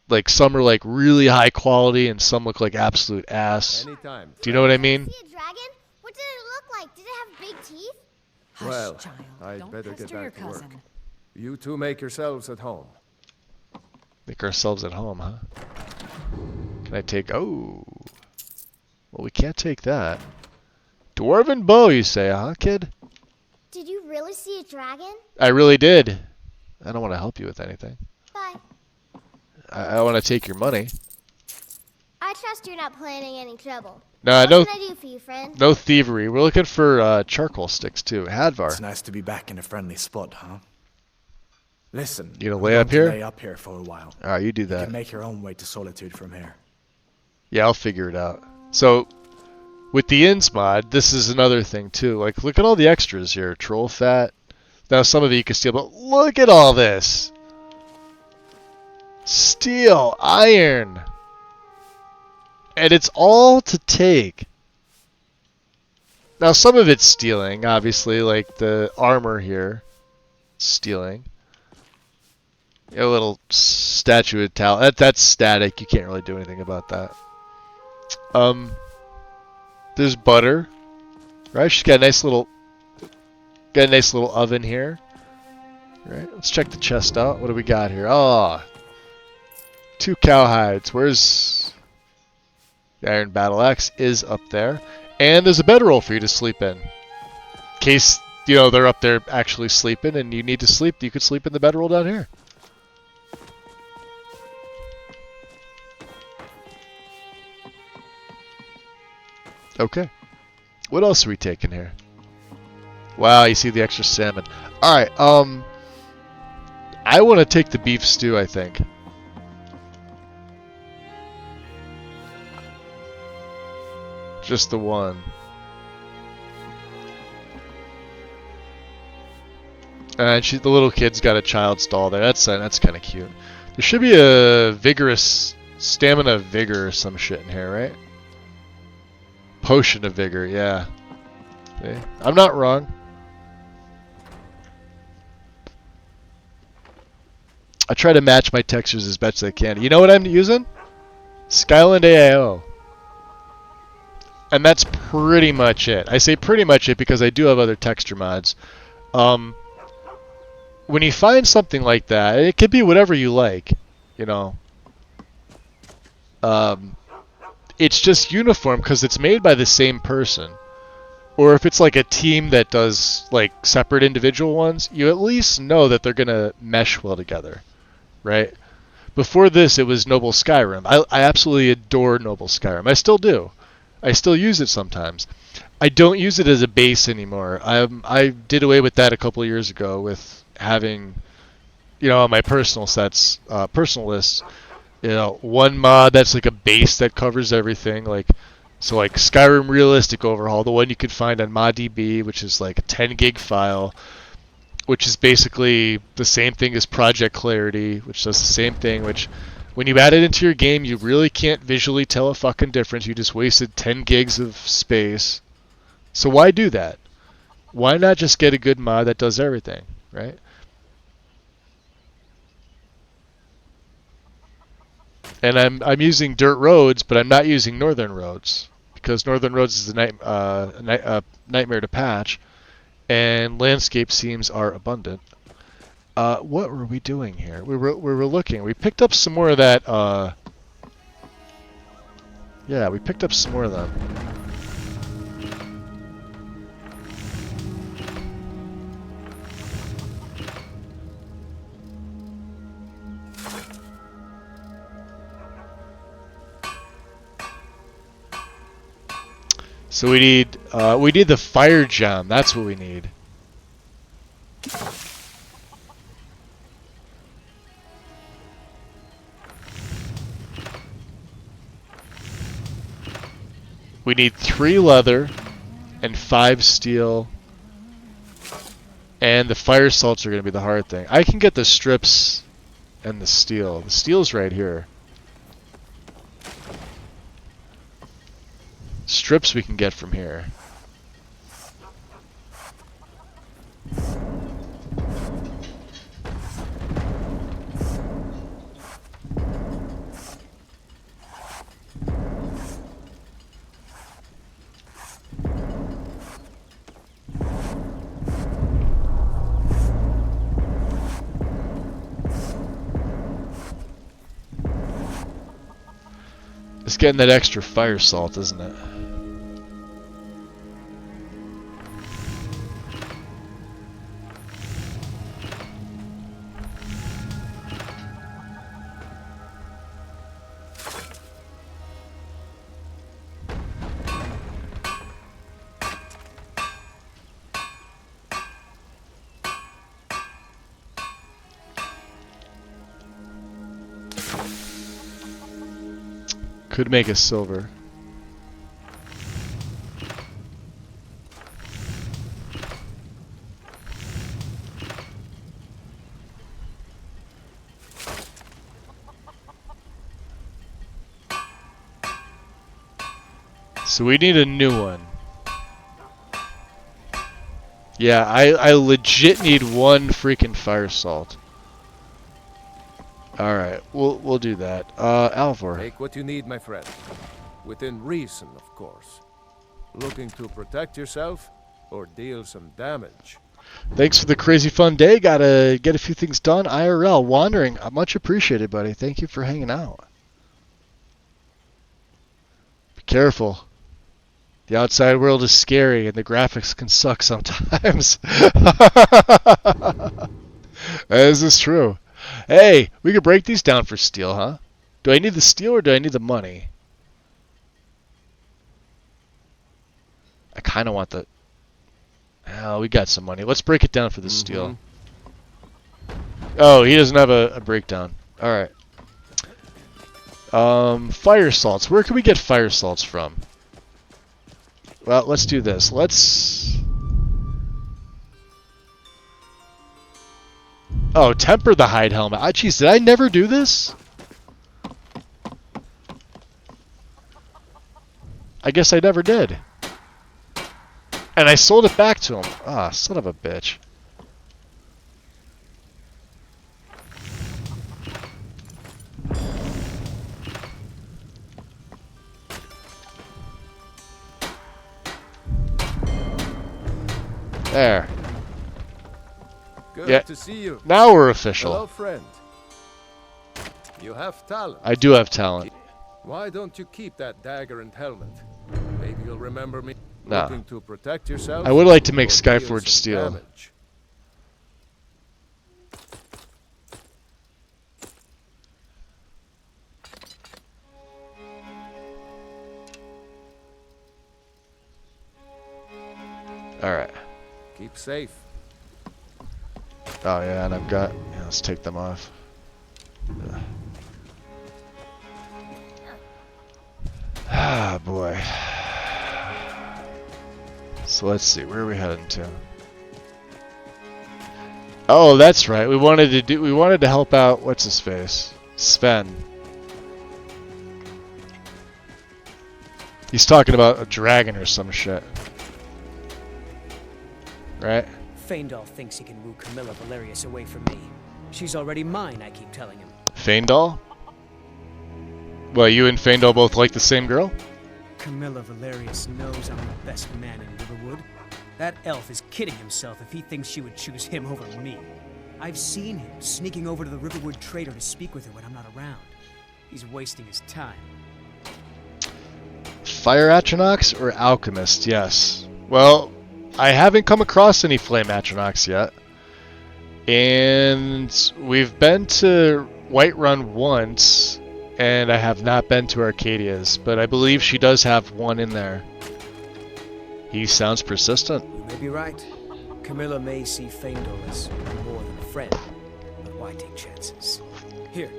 like some are like really high quality and some look like absolute ass. Anytime. Do you know what I mean? See a dragon? What did it look like? Did it have big teeth? Well, child. I'd Don't better get pester your back to work. cousin. You two make yourselves at home. Make ourselves at home, huh? Can I take... Oh. Well, we can't take that. Dwarven bow, you say, huh, kid? Did you really see a dragon? I really did. I don't want to help you with anything. Bye. I want to take your money. I trust you're not planning any trouble. No, what can I do for you, friend? No thievery. We're looking for charcoal sticks, too. Hadvar. It's nice to be back in a friendly spot, huh? Listen, You gonna lay up here? Lay up here for a while. Alright, you do You that. can make your own way to Solitude from here. Yeah, I'll figure it out. So, with the inns mod, this is another thing, too. Like, look at all the extras here. Troll fat. Now, some of it you can steal, but look at all this. Steel, iron. And it's all to take. Now, some of it's stealing, obviously, like the armor here. Stealing. A little statue of talent. That's static. You can't really do anything about that. There's butter. Right? She's got a nice little oven here. Right? Let's check the chest out. What do we got here? Oh, 2 cowhides. Where's the iron battle axe? Is up there. And there's a bedroll for you to sleep in. In case, they're up there actually sleeping and you need to sleep, you could sleep in the bedroll down here. Okay. What else are we taking here? Wow, you see the extra salmon. Alright, I want to take the beef stew, I think. Just the one. And the little kid's got a child's doll there. That's kind of cute. There should be a vigorous stamina vigor or some shit in here, right? Potion of vigor, yeah. See? I'm not wrong. I try to match my textures as best as I can. You know what I'm using? Skyland AIO. And that's pretty much it. I say pretty much it because I do have other texture mods. When you find something like that, it could be whatever you like, it's just uniform because it's made by the same person. or if it's like a team that does like separate individual ones, you at least know that they're gonna mesh well together, right? Before this, it was Noble Skyrim. I absolutely adore Noble Skyrim. I still do. I still use it sometimes. I don't use it as a base anymore. I did away with that a couple of years ago with having, on my personal sets, personal lists, one mod that's like a base that covers everything. Like Skyrim Realistic Overhaul, the one you could find on ModDB, which is like a 10 gig file, which is basically the same thing as Project Clarity, which does the same thing, which when you add it into your game, you really can't visually tell a fucking difference. You just wasted 10 gigs of space. So why do that? Why not just get a good mod that does everything, right? And I'm using dirt roads, but I'm not using northern roads because northern roads is a nightmare to patch, and landscape seams are abundant. What were we doing here? We were looking. We picked up some more of that. Yeah, we picked up some more of them. So we need the fire gem. That's what we need. We need 3 leather and 5 steel. And the fire salts are going to be the hard thing. I can get the strips and the steel. The steel's right here. Strips we can get from here. It's getting that extra fire salt, isn't it? Could make a silver. So we need a new one. Yeah, I legit need 1 freaking fire salt. Alright, we'll do that. Alvor. Take what you need, my friend. Within reason, of course. Looking to protect yourself or deal some damage. Thanks for the crazy fun day. Gotta get a few things done. IRL. Wandering. Much appreciated, buddy. Thank you for hanging out. Be careful. The outside world is scary and the graphics can suck sometimes. This is true. Hey, we could break these down for steel, huh? Do I need the steel or do I need the money? I kind of want the... Oh, we got some money. Let's break it down for the steel. Oh, he doesn't have a breakdown. Alright. Fire salts. Where can we get fire salts from? Well, let's do this. Let's... Oh, temper the hide helmet. Ah, jeez, did I never do this? I guess I never did. And I sold it back to him. Ah, son of a bitch. There. Good to see you. Now we're official. Hello, friend. You have talent. I do have talent. Why don't you keep that dagger and helmet? Maybe you'll remember me. No. Looking to protect yourself? I would like to make or deal Skyforge some steel. damage? Alright. Keep safe. Oh yeah, and I've got... Yeah, let's take them off. Ugh. Ah, boy. So let's see, where are we heading to? Oh, that's right. We wanted to help out what's his face? Sven. He's talking about a dragon or some shit. Right? Faendal thinks he can woo Camilla Valerius away from me. She's already mine, I keep telling him. Faendal? Well, you and Faendal both like the same girl? Camilla Valerius knows I'm the best man in Riverwood. That elf is kidding himself if he thinks she would choose him over me. I've seen him sneaking over to the Riverwood trader to speak with her when I'm not around. He's wasting his time. Fire Atronachs or Alchemist? Yes. Well, I haven't come across any Flame Atronachs yet. And we've been to Whiterun once, and I have not been to Arcadia's, but I believe she does have one in there. He sounds persistent. You may be right. Camilla may see Faendal as more than a friend, but why take chances? Here,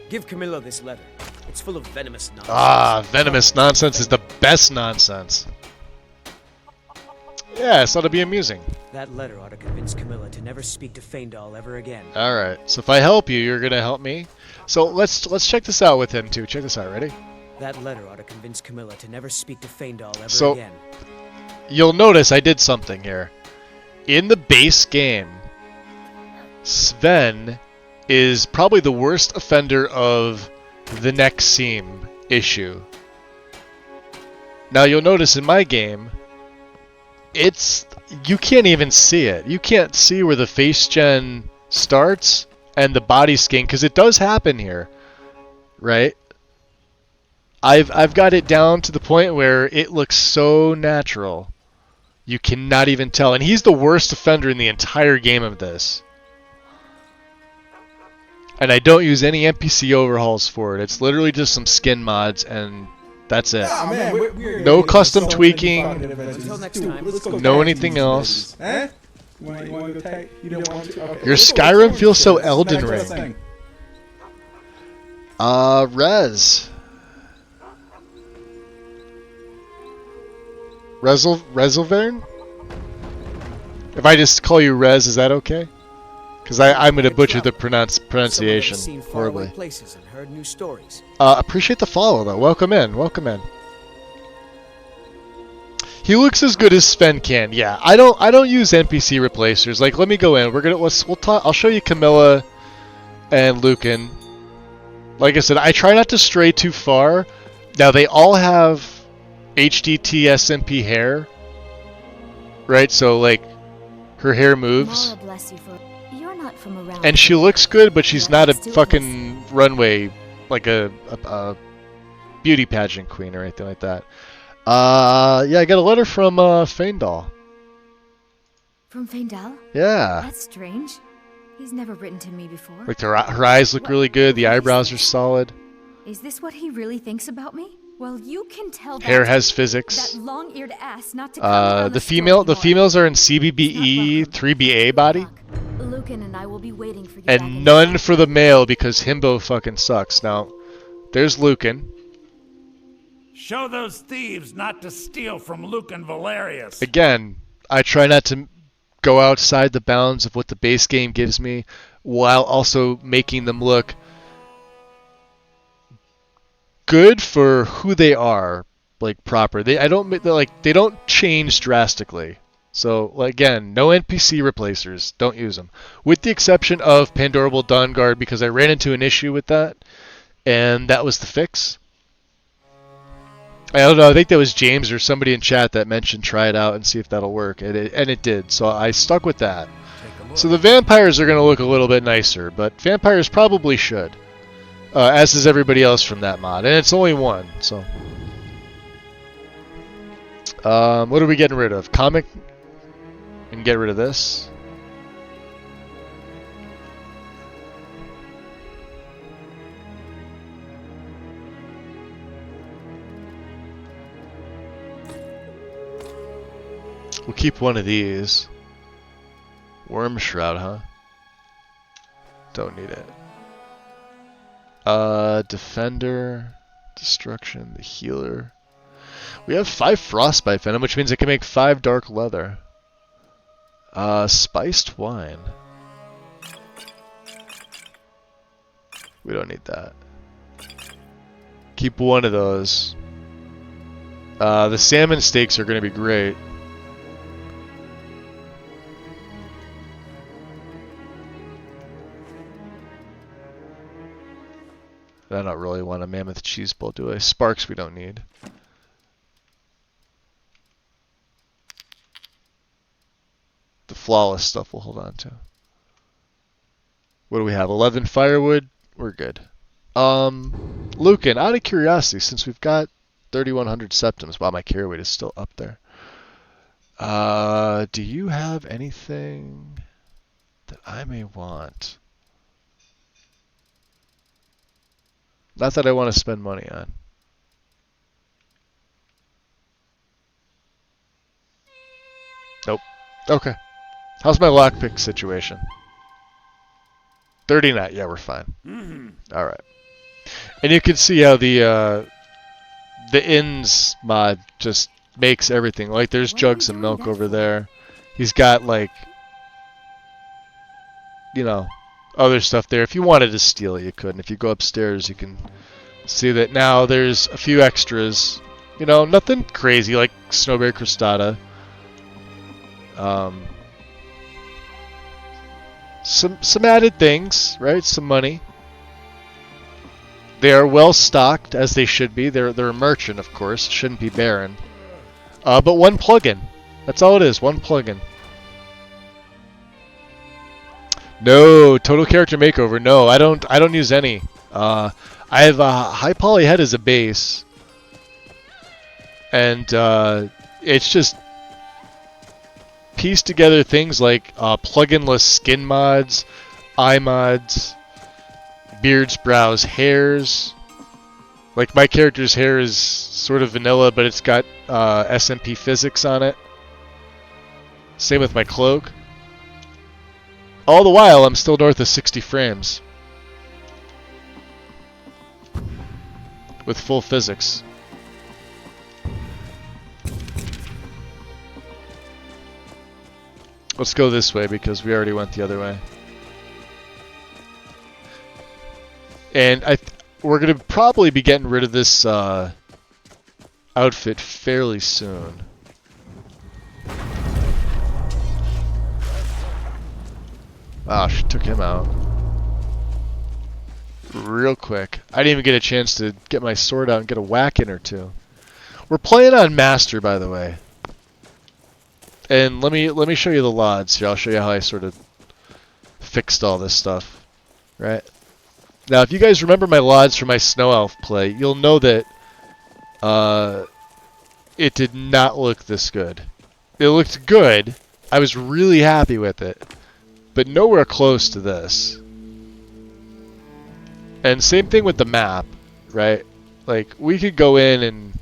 give Camilla this letter. It's full of venomous nonsense. Ah, venomous nonsense is the best nonsense. Yeah, I thought it'd be amusing. That letter ought to convince Camilla to never speak to Faendal ever again. Alright, so if I help you, you're gonna help me? So let's check this out with him too. Check this out, ready? That letter ought to convince Camilla to never speak to Faendal ever again. You'll notice I did something here. In the base game, Sven is probably the worst offender of the Nexium issue. Now you'll notice in my game, you can't even see it. You can't see where the face gen starts and the body skin, because it does happen here, right? I've got it down to the point where it looks so natural. You cannot even tell. And he's the worst offender in the entire game of this. And I don't use any NPC overhauls for it. It's literally just some skin mods, and that's it. Oh, man, we're no custom tweaking. Until next time. No anything else. Eh? You want to go tag? You don't want to? Okay. Your Skyrim feels so Elden Ring. Rez. Rezelvern? If I just call you Rez, is that okay? Because I'm going to butcher the pronunciation horribly. Places and heard new stories. Appreciate the follow, though. Welcome in. Welcome in. He looks as good as Sven can. Yeah, I don't use NPC replacers. Like, let me go in. We'll talk. I'll show you Camilla and Lucan. Like I said, I try not to stray too far. Now they all have HDT SMP hair, right? So like, her hair moves. You're not from around and she looks good, but she's not a fucking runway, like a beauty pageant queen or anything like that. Yeah, I got a letter from Faendal. From Faendal? Yeah. That's strange. He's never written to me before. Like her eyes look really good. The eyebrows are solid. Is this what he really thinks about me? Well, you can tell hair has physics. That long-eared ass not to come the females are in CBBE 3BA body. Lucan and I will be waiting for you. And none for the male because himbo fucking sucks. Now, there's Lucan. Show those thieves not to steal from Lucan Valerius. Again, I try not to go outside the bounds of what the base game gives me, while also making them look good for who they are, like proper. They don't change drastically. So again, no NPC replacers. Don't use them, with the exception of Pandorable Dawnguard, because I ran into an issue with that, and that was the fix. I don't know, I think that was James or somebody in chat that mentioned try it out and see if that'll work, and it did, so I stuck with that. So the vampires are going to look a little bit nicer, but vampires probably should, as is everybody else from that mod, and it's only one, so. What are we getting rid of? Comic? And get rid of this? We'll keep one of these. Worm Shroud, huh? Don't need it. Defender, Destruction, the Healer. We have 5 Frostbite Venom, which means I can make 5 Dark Leather. Spiced Wine. We don't need that. Keep one of those. The salmon steaks are going to be great. I don't really want a mammoth cheese bowl, do I? Sparks we don't need. The flawless stuff we'll hold on to. What do we have? 11 firewood? We're good. Lucan, out of curiosity, since we've got 3,100 septims, wow, my carry weight is still up there. Do you have anything that I may want? Not that I want to spend money on. Nope. Okay. How's my lockpick situation? 39. Yeah, we're fine. All right. And you can see how the inns mod just makes everything. Like, there's jugs of milk over there. He's got, like, you know, other stuff there. If you wanted to steal it, you could. And if you go upstairs, you can see that now there's a few extras. You know, nothing crazy like Snowberry Crostata. Some added things, right? Some money. They are well stocked, as they should be. They're a merchant, of course. Shouldn't be barren. But one plugin. That's all it is. One plugin. No, total character makeover. No, I don't use any. I have a high poly head as a base, and it's just piece together things like plugin-less skin mods, eye mods, beards, brows, hairs. Like my character's hair is sort of vanilla, but it's got SMP physics on it. Same with my cloak. All the while, I'm still north of 60 frames. With full physics. Let's go this way because we already went the other way. And we're going to probably be getting rid of this outfit fairly soon. Ah, she took him out. Real quick. I didn't even get a chance to get my sword out and get a whack in or two. We're playing on Master, by the way. And let me show you the LODs here. I'll show you how I sort of fixed all this stuff. Right? Now, if you guys remember my LODs from my Snow Elf play, you'll know that it did not look this good. It looked good. I was really happy with it. But nowhere close to this. And same thing with the map, right? Like, we could go in and,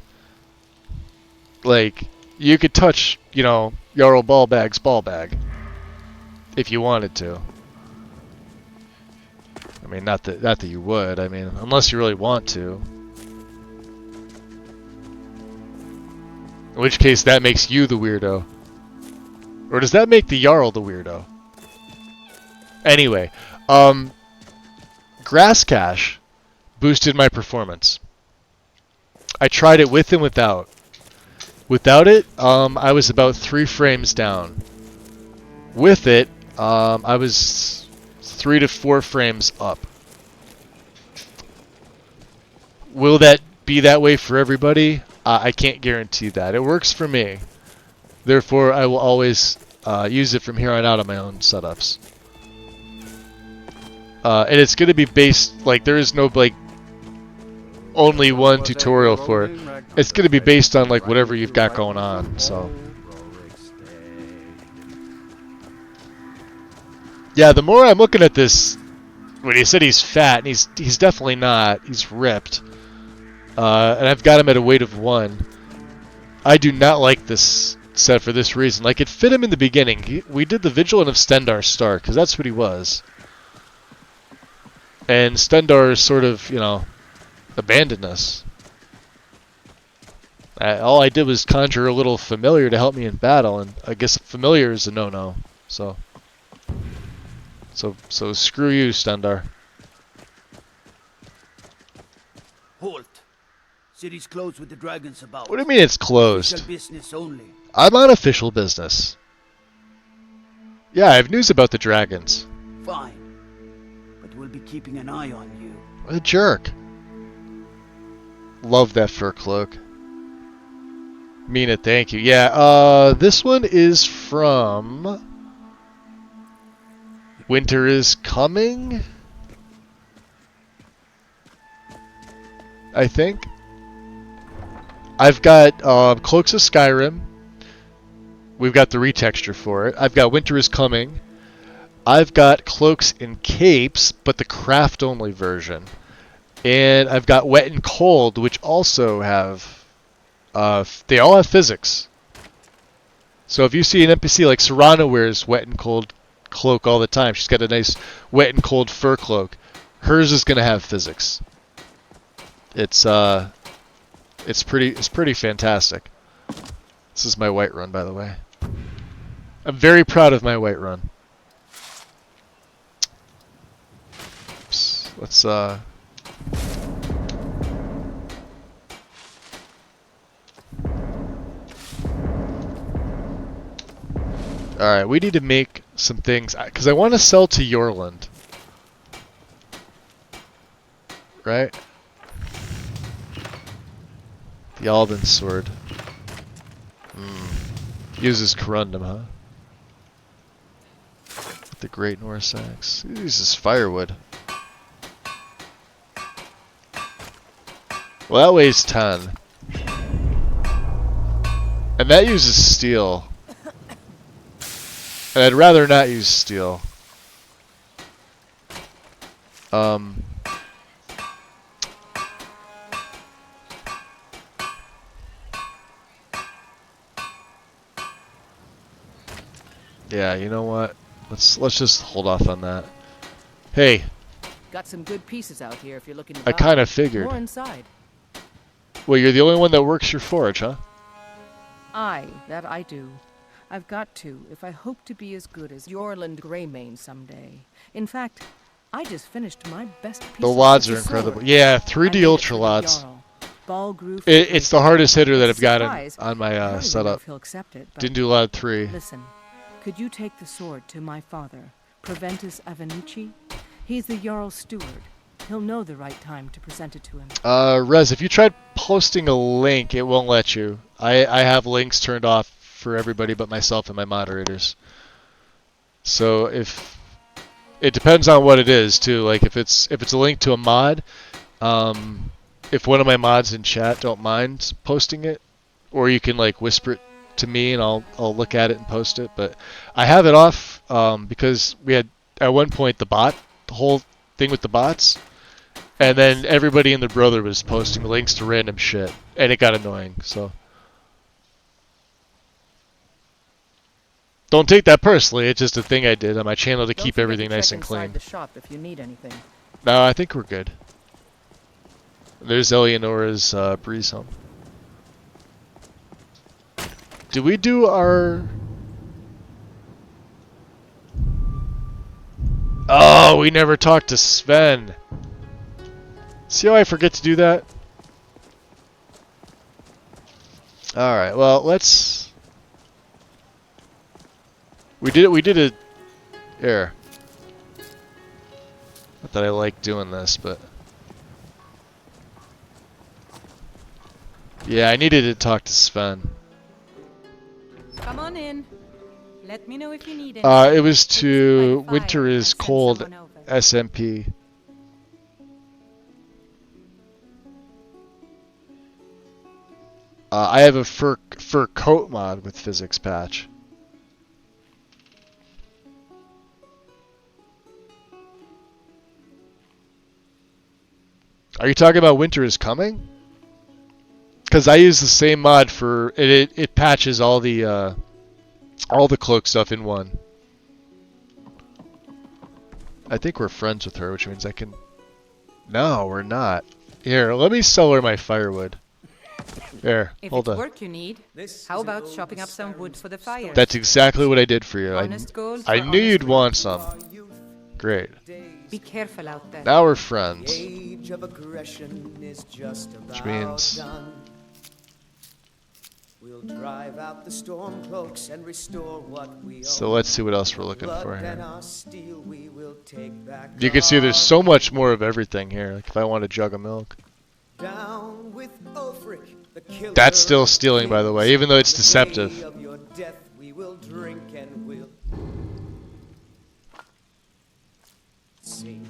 like, you could touch, you know, Jarl Ballbag's ball bag. If you wanted to. I mean, not that you would. I mean, unless you really want to. In which case, that makes you the weirdo. Or does that make the Jarl the weirdo? Anyway, Grass Cash boosted my performance. I tried it with and without. Without it, I was about 3 frames down. With it, I was 3 to 4 frames up. Will that be that way for everybody? I can't guarantee that. It works for me. Therefore, I will always use it from here on out on my own setups. And it's going to be based, like, there is no, like, only one tutorial for it. It's going to be based on like whatever you've got going on. So yeah, the more I'm looking at this, when he said he's fat, and he's definitely not. He's ripped, and I've got him at a weight of 1. I do not like this set for this reason. Like, it fit him in the beginning. We did the Vigilant of Stendar Stark, because that's what he was. And Stendar sort of, you know, abandoned us. All I did was conjure a little familiar to help me in battle, and I guess familiar is a no-no. So screw you, Stendar. Halt. City's closed with the dragons about. What do you mean it's closed? Official business only. I'm on official business. Yeah, I have news about the dragons. Fine. But we'll be keeping an eye on you. What a jerk. Love that fur cloak. Mina, thank you. Yeah, this one is from Winter is Coming, I think. I've got Cloaks of Skyrim. We've got the retexture for it. I've got Winter is Coming. I've got Cloaks and Capes, but the craft-only version. And I've got Wet and Cold, which also have... they all have physics. So if you see an NPC like Serana wears Wet and Cold cloak all the time, she's got a nice Wet and Cold fur cloak. Hers is going to have physics. It's pretty fantastic. This is my Whiterun, by the way. I'm very proud of my Whiterun. Oops. Let's Alright, we need to make some things, because I want to sell to Yorland. Right? The Alban sword. Uses corundum, huh? The Great Norse axe. It uses firewood. Well, that weighs 10. And that uses steel. And I'd rather not use steel. Yeah, you know what? Let's just hold off on that. Hey. Got some good pieces out here if you're looking to I buy. kind of figured. More inside. Well, you're the only one that works your forge, huh? Aye, that I do. I've got to, if I hope to be as good as Yorland Greymane someday. In fact, I just finished my best piece. The LODs are incredible. Yeah, 3D Ultra LODs. It's the hardest hitter that I've got on my setup. Didn't do LOD 3. Listen, could you take the sword to my father, Proventus Avenici? He's the Jarl's steward. He'll know the right time to present it to him. Rez, if you tried posting a link, it won't let you. I have links turned off for everybody but myself and my moderators. So if it depends on what it is too. Like if it's a link to a mod, if one of my mods in chat don't mind posting it, or you can like whisper it to me and I'll look at it and post it. But I have it off because we had at one point the whole thing with the bots, and then everybody in the Brother was posting links to random shit, and it got annoying. So. Don't take that personally. It's just a thing I did on my channel to keep everything nice and clean. The shop if you need anything. No, I think we're good. There's Eleonora's breeze home. Did we do our... Oh, we never talked to Sven. See how I forget to do that? Alright, well, let's... We did it here. Not that I like doing this, but yeah, I needed to talk to Sven. Come on in. Let me know if you need anything. It was to Winter is Cold SMP. I have a fur coat mod with physics patch. Are you talking about Winter is Coming? Because I use the same mod for it. It patches all the cloak stuff in one. I think we're friends with her, which means I can. No, we're not. Here, let me sell her my firewood. There, If hold it's on. work you need, how about chopping up some wood for the fire? That's exactly what I did for you. Honest gold I for knew you'd honest want some. Great. Be careful out there. Now we're friends. Age of aggression is just about Which means done. We'll drive out the storm cloaks and restore what we so own. let's see what else we're looking Blood for and here. our steel we will take back You can see there's so much more of everything here. Like if I want a jug of milk. down with Ulfric, the killer That's still of stealing, by the way, kings. even though it's The deceptive. day of your death we will drink and we'll sing.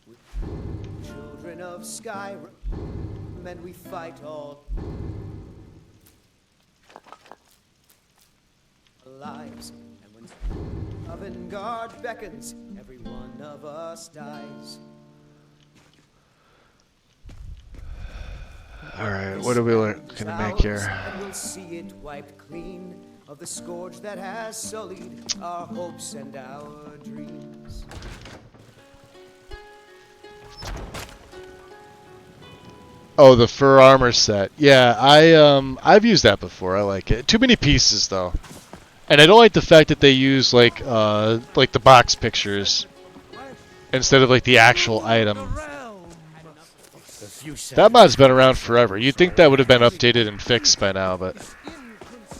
With children of Skyrim, and we fight all lives. And when Avengard beckons, every one of us dies. Alright, what are we gonna make here? And we'll see it wiped clean of the scourge that has sullied our hopes and our dreams. Oh, the fur armor set. Yeah, I've used that before. I like it. Too many pieces though. And I don't like the fact that they use like the box pictures instead of like the actual item. That mod's been around forever. You'd think that would have been updated and fixed by now, but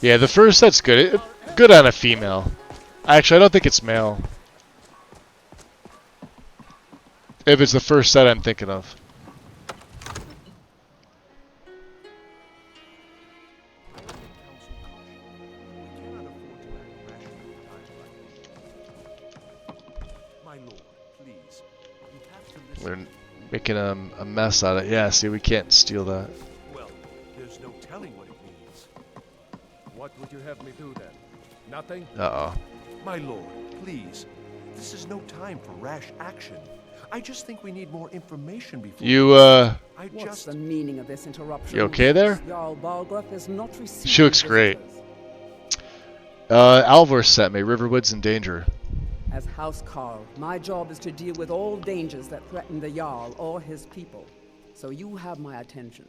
yeah, the fur set's good. Good on a female. Actually, I don't think it's male. If it's the first set I'm thinking of. We're making a mess out of it. Yeah, see, we can't steal that. Well, there's no telling what it means. What would you have me do then? Nothing? Uh-oh. My lord, please. This is no time for rash action. I just think we need more information before. You, What's the meaning of this interruption? You okay there? Jarl Balgruuf is not receiving She looks great. Alvor sent me. Riverwood's in danger. As House Carl, my job is to deal with all dangers that threaten the Jarl or his people. So you have my attention.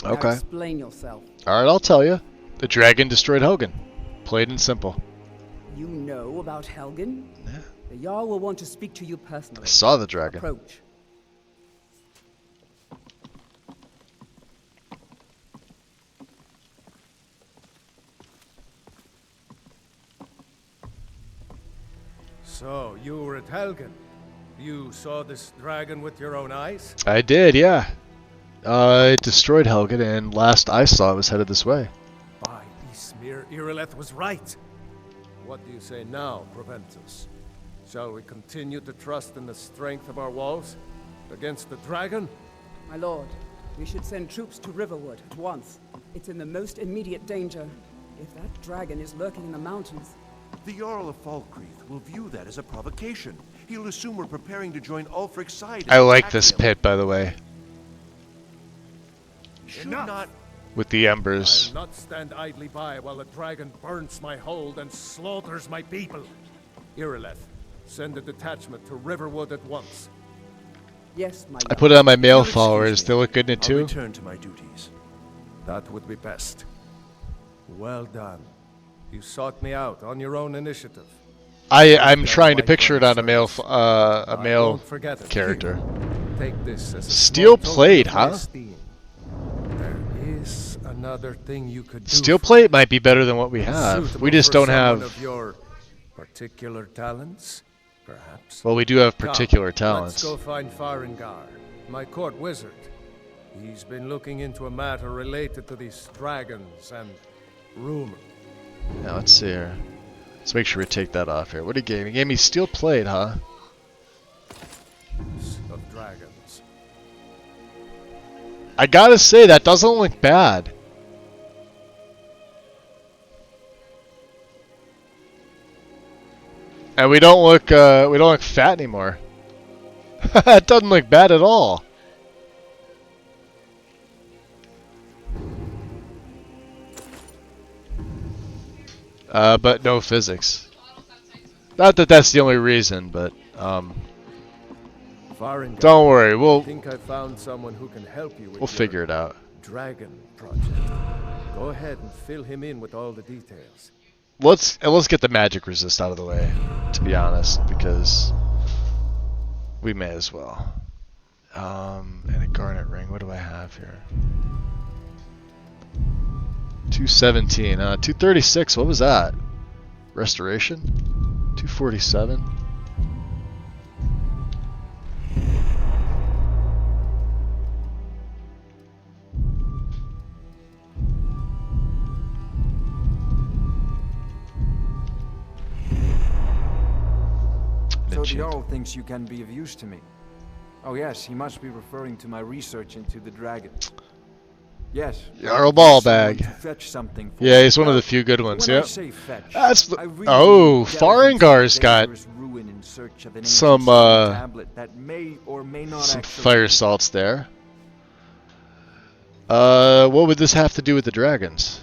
Now Okay. explain yourself. Alright, I'll tell you. The dragon destroyed Helgen. Plain and simple. You know about Helgen? Yeah. The Jarl will want to speak to you personally. I saw the dragon. Approach. So, you were at Helgen. You saw this dragon with your own eyes? I did, yeah. It destroyed Helgen, and last I saw it was headed this way. By Ysmir, Irileth was right. What do you say now, Proventus? Shall we continue to trust in the strength of our walls against the dragon? My lord, we should send troops to Riverwood at once. It's in the most immediate danger. If that dragon is lurking in the mountains... The Jarl of Falkreath will view that as a provocation. He'll assume we're preparing to join Ulfric's side. I like this pit, by the way. Should not... With the embers. I'll not stand idly by while the dragon burns my hold and slaughters my people. Irileth, send a detachment to Riverwood at once. Yes, my I put it on my male followers. They look good in it I'll too. return to my duties. That would be best. Well done. You sought me out on your own initiative. I'm trying to picture it on a male won't forget it. character. Take this as a Steel small token plate, of my huh? esteem. There is another thing you could do. Steel plate might be better than what we have. Suitable We just for don't someone have. of your particular talents, perhaps. Well, we do have Come, particular talents. Let's go find Farengar, my court wizard. He's been looking into a matter related to these dragons and rumors. Now let's see here. Let's make sure we take that off here. What did he give me? He gave me steel plate, huh? Of dragons. I gotta say, that doesn't look bad. And we don't look fat anymore. It doesn't look bad at all. But no physics. Not that that's the only reason, but Farengar, don't worry, I think I found someone who can help you with we'll figure it out. Dragon project. Go ahead and fill him in with all the details. Let's get the magic resist out of the way, to be honest, because we may as well. And a garnet ring. What do I have here? 217. 236. What was that? Restoration. 247. So the Jarl thinks you can be of use to me. Oh yes, he must be referring to my research into the dragon. Yes. Jarl ball bag. Fetch something for Yeah, he's one of the few good ones. When Yep. I say fetch, That's the. I really Oh, delve Farengar's into got dangerous ruin in search of an some ancient tablet that may or may not some actually fire be. salts there. What would this have to do with the dragons?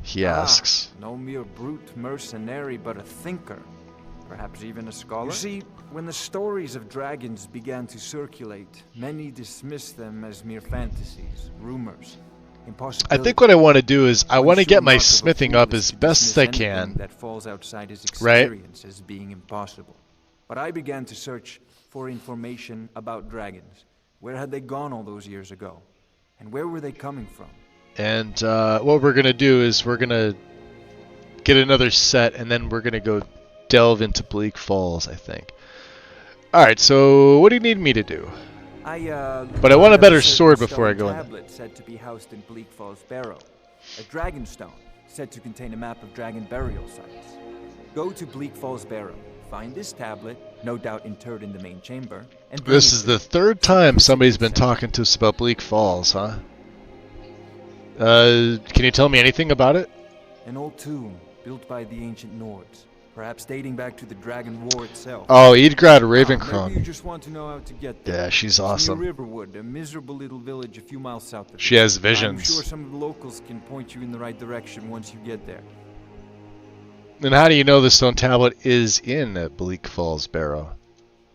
He asks. No mere brute mercenary, but a thinker. Perhaps even a scholar? You see, when the stories of dragons began to circulate, many dismissed them as mere fantasies, rumors, I think what I want to do is I want to get my smithing up as best as I can. That falls outside his Right? experience as being impossible. But I began to search for information about dragons. Where had they gone all those years ago? And where were they coming from? And what we're gonna do is we're gonna get another set, and then we're gonna go delve into Bleak Falls, I think. All right. So what do you need me to do? But I want a better sword before I go in. Tablet said to be housed in Bleak Falls Barrow. A dragon stone said to contain a map of dragon burial sites. Go to Bleak Falls Barrow. Find this tablet, no doubt interred in the main chamber, and bring This it is to the third time somebody's been talking to us about Bleak Falls, huh? Can you tell me anything about it? an old tomb built by the ancient Nords, perhaps dating back to the Dragon War itself. Oh, Eadgrad Maybe you Ravencrown. just want to know how to get there. Yeah, she's It's awesome. near Riverwood, a miserable little village a few miles south of She here. has I'm visions. sure some of the locals can point you in the right direction once you get there. And how do you know the stone tablet is in Bleak Falls Barrow?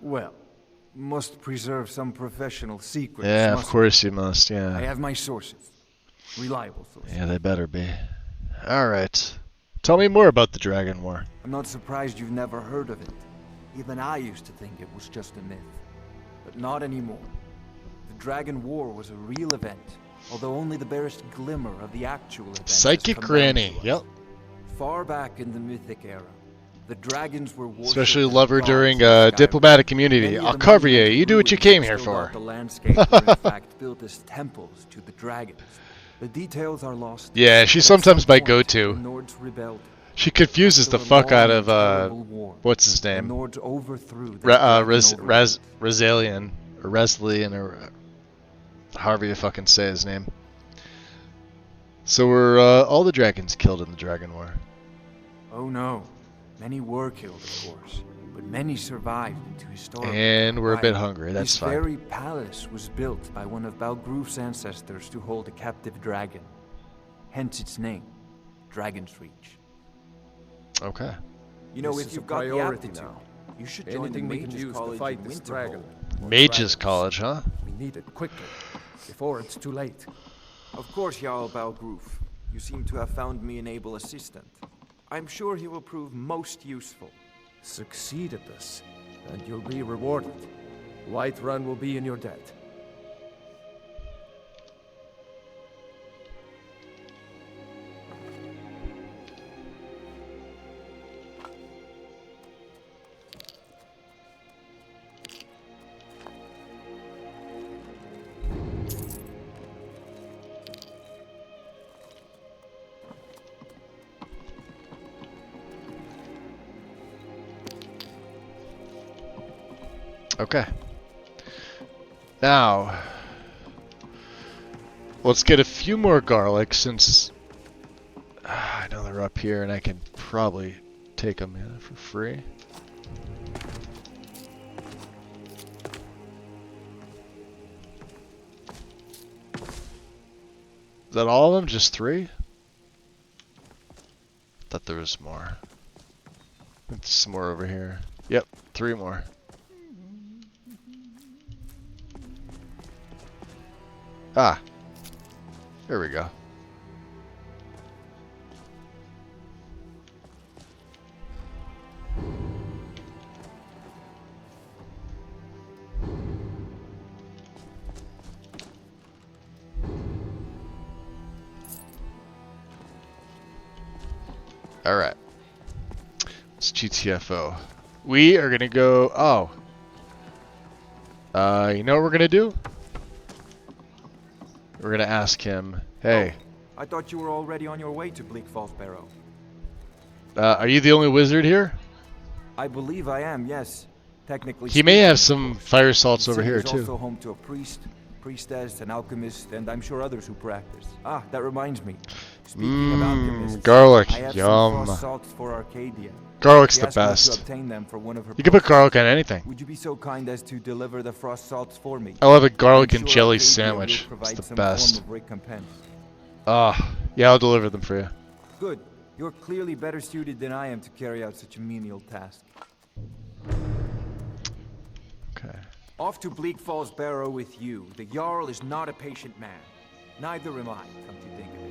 Well, must preserve some professional secrets. Yeah, of mustn't course you must, I yeah. have my sources. Reliable sources. Yeah, they better be. Alright. Tell me more about the Dragon War. I'm not surprised you've never heard of it. Even I used to think it was just a myth. But not anymore. The Dragon War was a real event, although only the barest glimmer of the actual event has Psychic come down Granny, to us. yep. Far back in the Mythic era, the dragons were worshipped Especially as lover gods during in Skyrim. diplomatic community. Many of I'll the cover you. monumental You do what you ruins came that here still for. dot the landscape were in fact built as temples to the dragons. The details are lost. Yeah, she's but at sometimes some my point, go-to. the Nords rebelled. She confuses the After a fuck out long of, and terrible war, what's his the name? Nords overthrew the dragon overlord. Rezalian, or Reslian, or however you fucking say his name. So were all the dragons killed in the Dragon War? Oh no, many were killed, of course, but many survived into historical. And we're a bit Why, hungry, that's this fine. very palace was built by one of Balgruf's ancestors to hold a captive dragon. Hence its name, Dragon's Reach. Okay. You know, This if is you've a got the priority aptitude, now. you should join Anything the we can Mages use to College fight in this Winterhold. dragon. Mages College, huh? We need it quickly, before it's too late. Of course, Jarl Balgruf. You seem to have found me an able assistant. I'm sure he will prove most useful. Succeed at this, and you'll be rewarded. Whiterun will be in your debt. Okay. Now, Let's get a few more garlic since I know they're up here and I can probably take them for free. Is that all of them? Just 3? Thought there was more. There's some more over here. Yep, 3 more. Ah, here we go. All right. It's GTFO. We are gonna go. Oh. You know what we're gonna do? We're gonna ask him. Hey. Oh, I thought you were already on your way to Bleak Falls Barrow. Are you the only wizard here? I believe I am. Yes. Technically. He may have some fire salts over here It's too. also home to a priest, priestess, an alchemist, and I'm sure others who practice. Ah, that reminds me. Speaking of alchemists, garlic. I have Yum. some frost salts for Arcadia. Garlic's She the asked me to best. obtain them for one of her You can put projects. garlic on anything. Would you be so kind as to deliver the frost salts for me? I'll have a garlic I'm and sure jelly Arcadia sandwich. will It's provide the some best. form of recompense. Yeah, I'll deliver them for you. Good. You're clearly better suited than I am to carry out such a menial task. Okay. Off to Bleak Falls Barrow with you. The Jarl is not a patient man. Neither am I, come to think of it.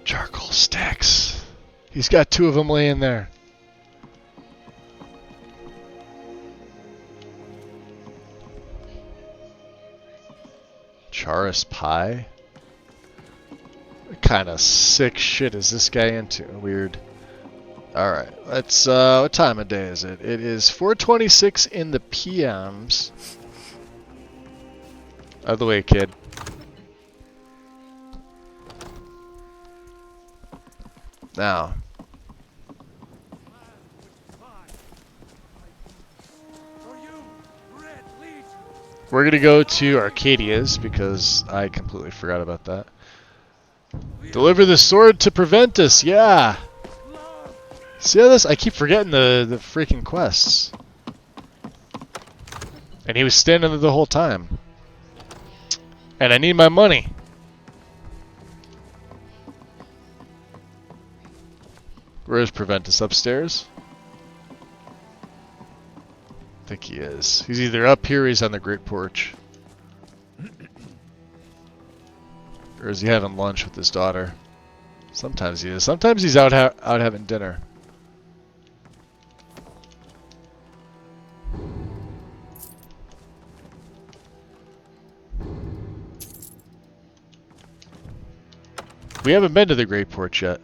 Charcoal sticks. He's got 2 of them laying there. Charis pie? What kind of sick shit is this guy into? Weird. Alright, let's, what time of day is it? It is 4:26 in the PMs. Out of the way, kid. Now. We're gonna go to Arcadia's because I completely forgot about that. Deliver the sword to Preventus, yeah! See how this? I keep forgetting the freaking quests. And he was standing there the whole time. And I need my money. Where is Preventus? Upstairs? I think he is. He's either up here or he's on the Great Porch. Or is he having lunch with his daughter? Sometimes he is. Sometimes he's out having dinner. We haven't been to the Great Porch yet.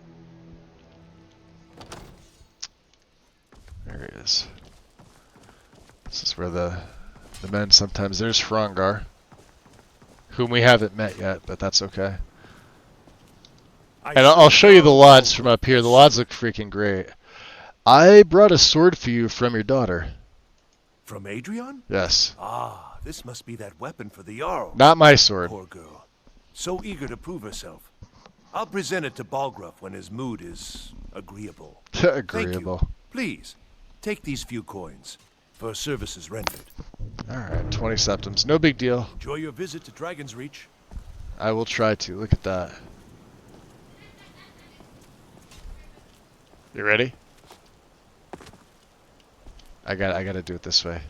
There he is. This is where the men sometimes... There's Frongar, whom we haven't met yet, but that's okay. And I'll show you the lodges from up here. The lodges look freaking great. I brought a sword for you from your daughter. From Adrian? Yes. Ah, this must be that weapon for the Jarl. Not my sword. Poor girl. So eager to prove herself. I'll present it to Balgruuf when his mood is agreeable. Agreeable. Thank you. Please, take these few coins for services rendered. Alright, 20 septims. No big deal. Enjoy your visit to Dragon's Reach. I will try to. Look at that. You ready? I gotta do it this way.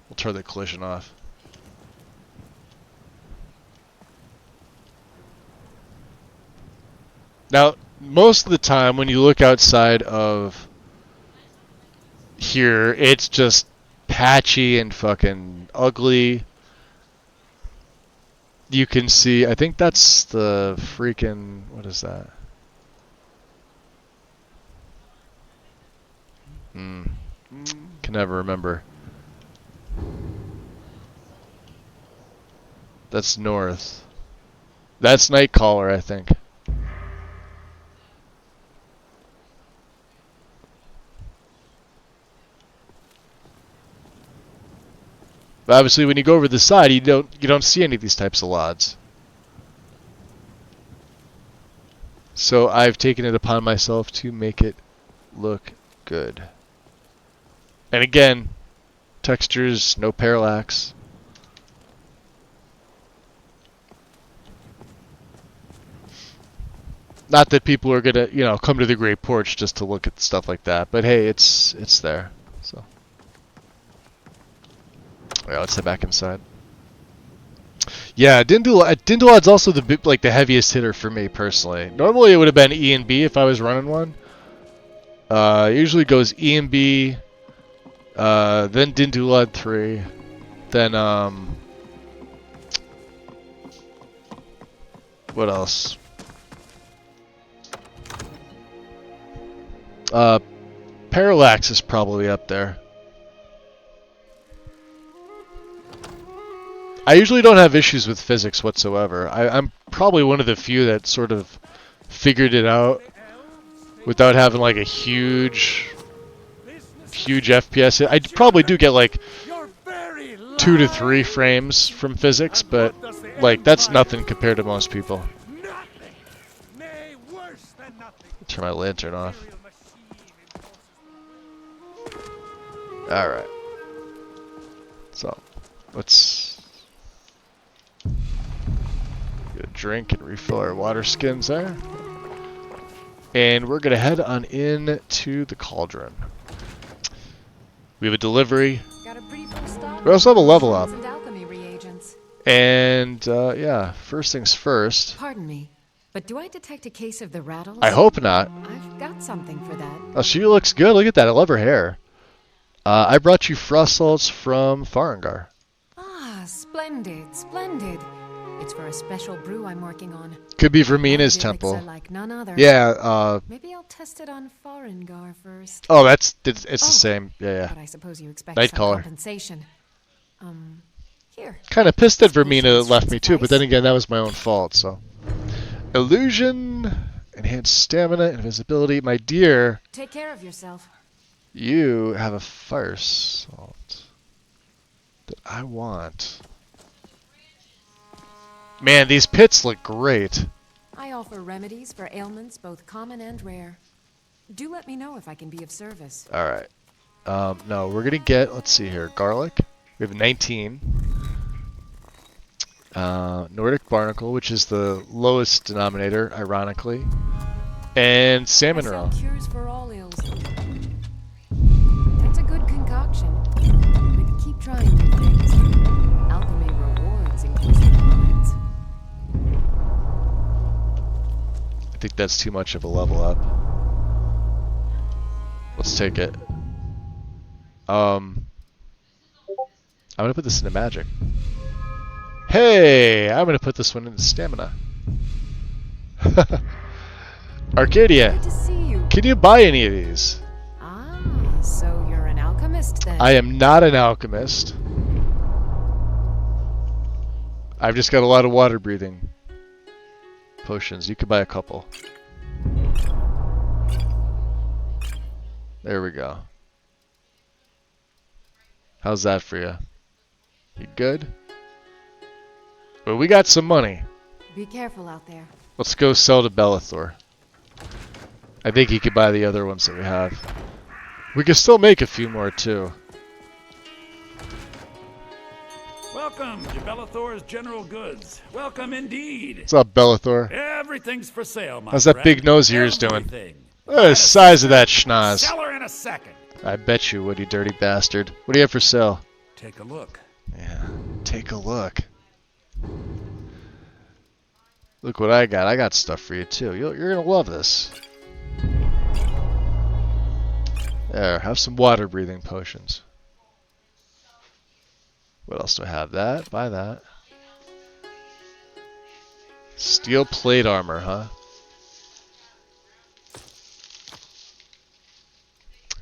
We'll turn the collision off. Now, most of the time when you look outside of here, it's just patchy and fucking ugly. You can see, I think that's the freaking, what is that? Can never remember. That's north. That's Nightcaller, I think. But obviously, when you go over the side, you don't see any of these types of LODs. So I've taken it upon myself to make it look good. And again, textures, no parallax. Not that people are gonna, come to the Great Porch just to look at stuff like that, but hey, it's there. So, yeah, let's head back inside. Yeah, Dindulod's also the heaviest hitter for me personally. Normally it would have been E and B if I was running one. It usually goes E and B, then Dindulod 3, then what else? Parallax is probably up there. I usually don't have issues with physics whatsoever. I'm probably one of the few that sort of figured it out without having like a huge FPS. I probably do get like 2 to 3 frames from physics, but like that's nothing compared to most people. Turn my lantern off. Alright. So, let's get a drink and refill our water skins there. And we're going to head on in to the cauldron. We have a delivery. We also have a level up. And, yeah, first things first. Pardon me, but do I detect a case of the rattles? I hope not. I've got something for that. Oh, she looks good. Look at that. I love her hair. I brought you frost salts from Farengar. Ah, splendid, splendid. It's for a special brew I'm working on. Could be Vermina's temple. Like none other. Yeah, maybe I'll test it on Farengar first. Oh, it's the same. Yeah. But I suppose you expect Night some color. compensation. Here. Kind of pissed that Vermina left me too, but then again, that was my own fault, so. Illusion, enhanced stamina, invisibility. My dear, Take care of yourself. you have a fire salt that I want. Man, these pits look great. I offer remedies for ailments both common and rare. Do let me know if I can be of service. Alright. No, we're gonna get, let's see here, garlic. We have 19. Nordic barnacle, which is the lowest denominator, ironically. And salmon roe. Cures for all ills. That's a good concoction. But keep trying new things. Alchemy rewards inquisitive minds. I think that's too much of a level up. Let's take it. I'm gonna put this into magic. Hey, I'm gonna put this one into stamina. Arcadia, can you buy any of these? Ah, so you're an alchemist then? I am not an alchemist. I've just got a lot of water breathing potions. You could buy a couple. There we go. How's that for you? You good? Well, we got some money. Be careful out there. Let's go sell to Bellathor. I think he could buy the other ones that we have. We could still make a few more too. Welcome to Bellathor's General Goods. Welcome indeed. What's up, Bellathor? Everything's for sale, my How's that friend. big nose of yours doing? Everything. Look at the size of that schnoz. Sell her in a second. I bet you would, you dirty bastard. What do you have for sale? Take a look. Yeah, take a look. Look what I got. I got stuff for you too. You're gonna love this. There, have some water breathing potions. What else do I have? That, buy that. Steel plate armor, huh?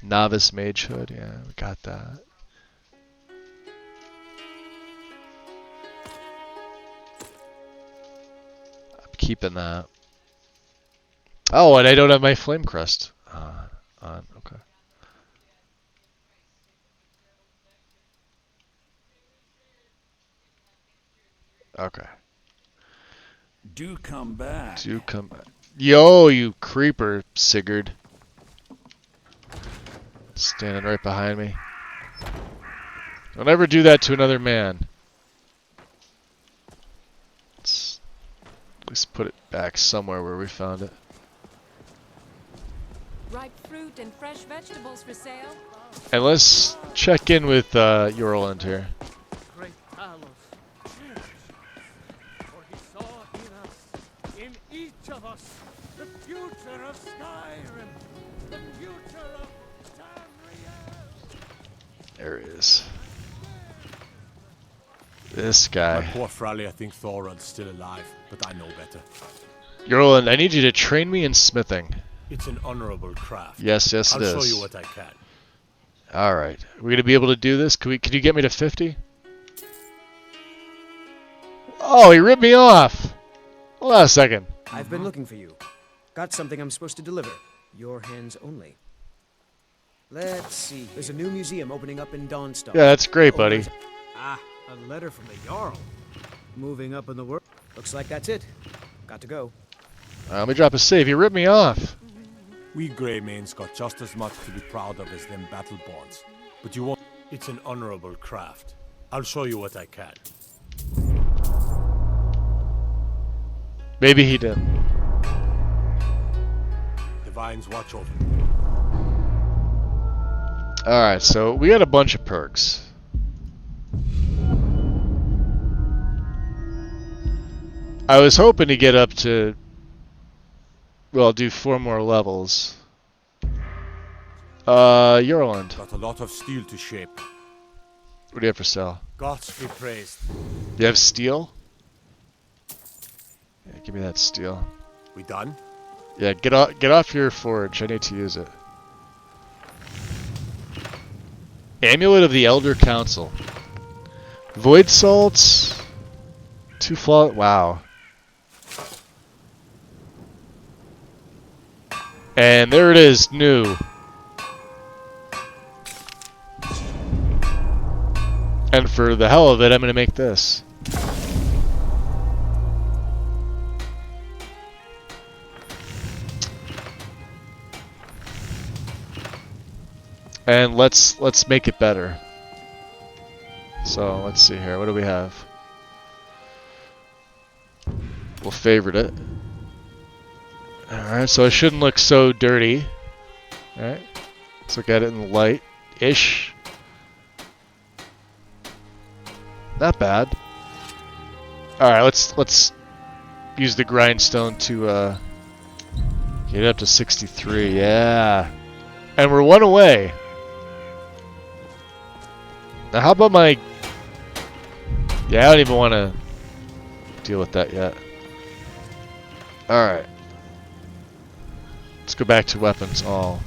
Novice mage hood, yeah, we got that. I'm keeping that. Oh, and I don't have my flame crest on. Okay. Okay. Do come back. Do come back. Yo, you creeper, Sigurd. Standing right behind me. Don't ever do that to another man. Let's at least put it back somewhere where we found it. Ripe fruit and fresh vegetables for sale. And let's check in with Yorland here. Great Talos, for he saw in us, in each of us, the future of Skyrim, the future of Tamriel. There he is. This guy. My poor Fralia thinks Thorald's still alive, but I know better. Yorland, I need you to train me in smithing. It's an honorable craft. Yes, yes, it is. I'll show you what I can. All right, we gonna be able to do this? Can you get me to 50? Oh, he ripped me off. Hold on a second. I've been looking for you. Got something I'm supposed to deliver. Your hands only. Let's see. There's a new museum opening up in Dawnstar. Yeah, that's great, buddy. Ah, a letter from the Jarl. Moving up in the world. Looks like that's it. Got to go. Let me drop a save. He ripped me off. We Greymanes got just as much to be proud of as them Battleborns. But you won't. It's an honorable craft. I'll show you what I can. Maybe he did. Divines watch over. Alright, so we got a bunch of perks. I was hoping to get up to, well, do 4 more levels. Yorland. Got a lot of steel to shape. What do you have for sale? Gods be praised. You have steel? Yeah, give me that steel. We done? Yeah, get off your forge. I need to use it. Amulet of the Elder Council. Void salts. 2 flaw. Wow. And there it is, new. And for the hell of it, I'm going to make this. And let's make it better. So let's see here. What do we have? We'll favorite it. Alright, so it shouldn't look so dirty. Alright. Let's look at it in the light-ish. Not bad. Alright, let's use the grindstone to get it up to 63. Yeah. And we're 1 away. Now how about my... Yeah, I don't even want to deal with that yet. Alright. Let's go back to weapons all.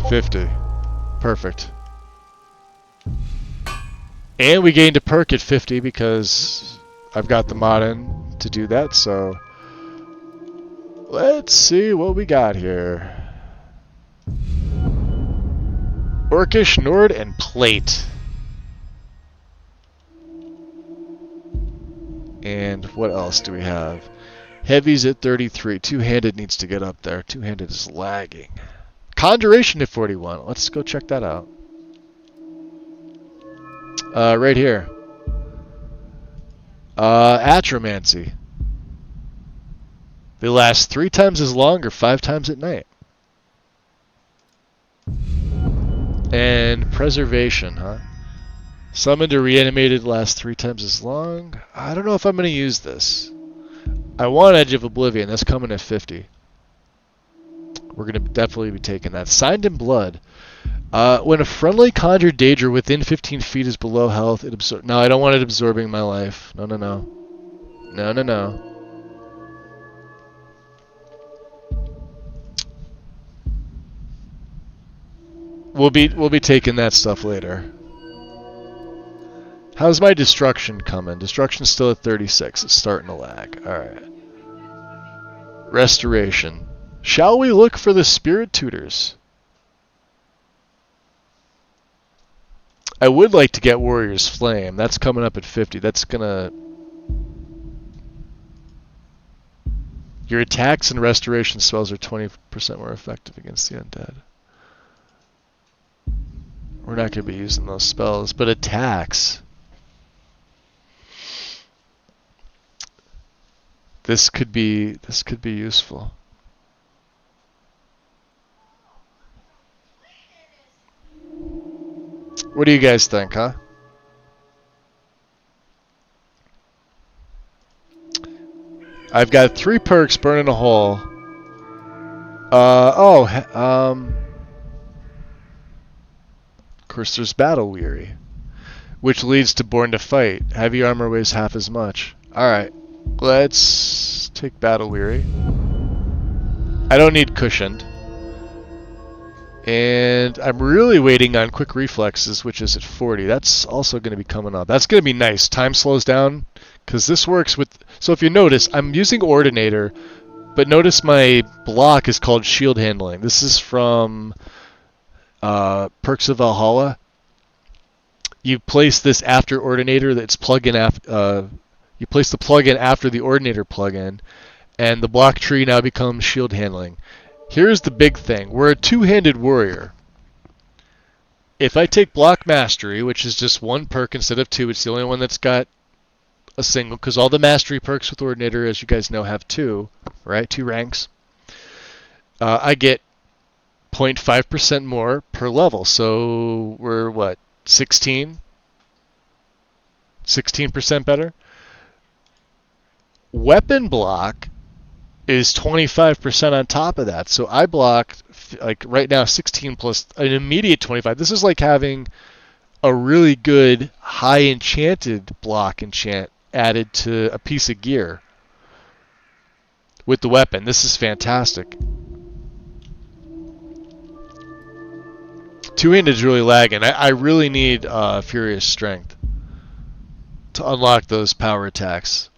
$50. Perfect. And we gained a perk at 50 because I've got the mod in to do that, so let's see what we got here. Orcish, Nord, and Plate. And what else do we have? Heavy's at 33. Two-handed needs to get up there. Two-handed is lagging. Conjuration at 41. Let's go check that out. Right here. Atromancy. They last 3 times as long or 5 times at night. And preservation, huh? Summoned or reanimated lasts 3 times as long. I don't know if I'm going to use this. I want Edge of Oblivion. That's coming at 50. We're going to definitely be taking that. Signed in Blood. When a friendly conjured danger within 15 feet is below health, it absorbs... No, I don't want it absorbing my life. No, no, no. No, no, no. We'll be taking that stuff later. How's my destruction coming? Destruction's still at 36. It's starting to lag. Alright. Restoration. Shall we look for the spirit tutors? I would like to get Warrior's Flame. That's coming up at 50. That's gonna... Your attacks and restoration spells are 20% more effective against the undead. We're not going to be using those spells, but attacks. This could be useful. What do you guys think, huh? I've got 3 perks burning a hole. Of course, there's Battle Weary, which leads to Born to Fight. Heavy armor weighs half as much. Alright, let's take Battle Weary. I don't need Cushioned. And I'm really waiting on Quick Reflexes, which is at 40. That's also going to be coming up. That's going to be nice. Time slows down, because this works with... So if you notice, I'm using Ordinator, but notice my block is called Shield Handling. This is from Perks of Valhalla. You place this after Ordinator. That's plug-in you place the plugin after the Ordinator plugin, and the block tree now becomes Shield Handling. Here's the big thing. We're a two-handed warrior. If I take Block Mastery, which is just 1 perk instead of 2, it's the only one that's got a single, because all the Mastery perks with Ordinator, as you guys know, have 2, right? 2 ranks. I get 0.5% more per level. So we're, what, 16? 16% better? Weapon block is 25% on top of that. So I blocked, like right now, 16 plus an immediate 25. This is like having a really good high enchanted block enchant added to a piece of gear with the weapon. This is fantastic. Two-handed is really lagging. I really need Furious Strength to unlock those power attacks.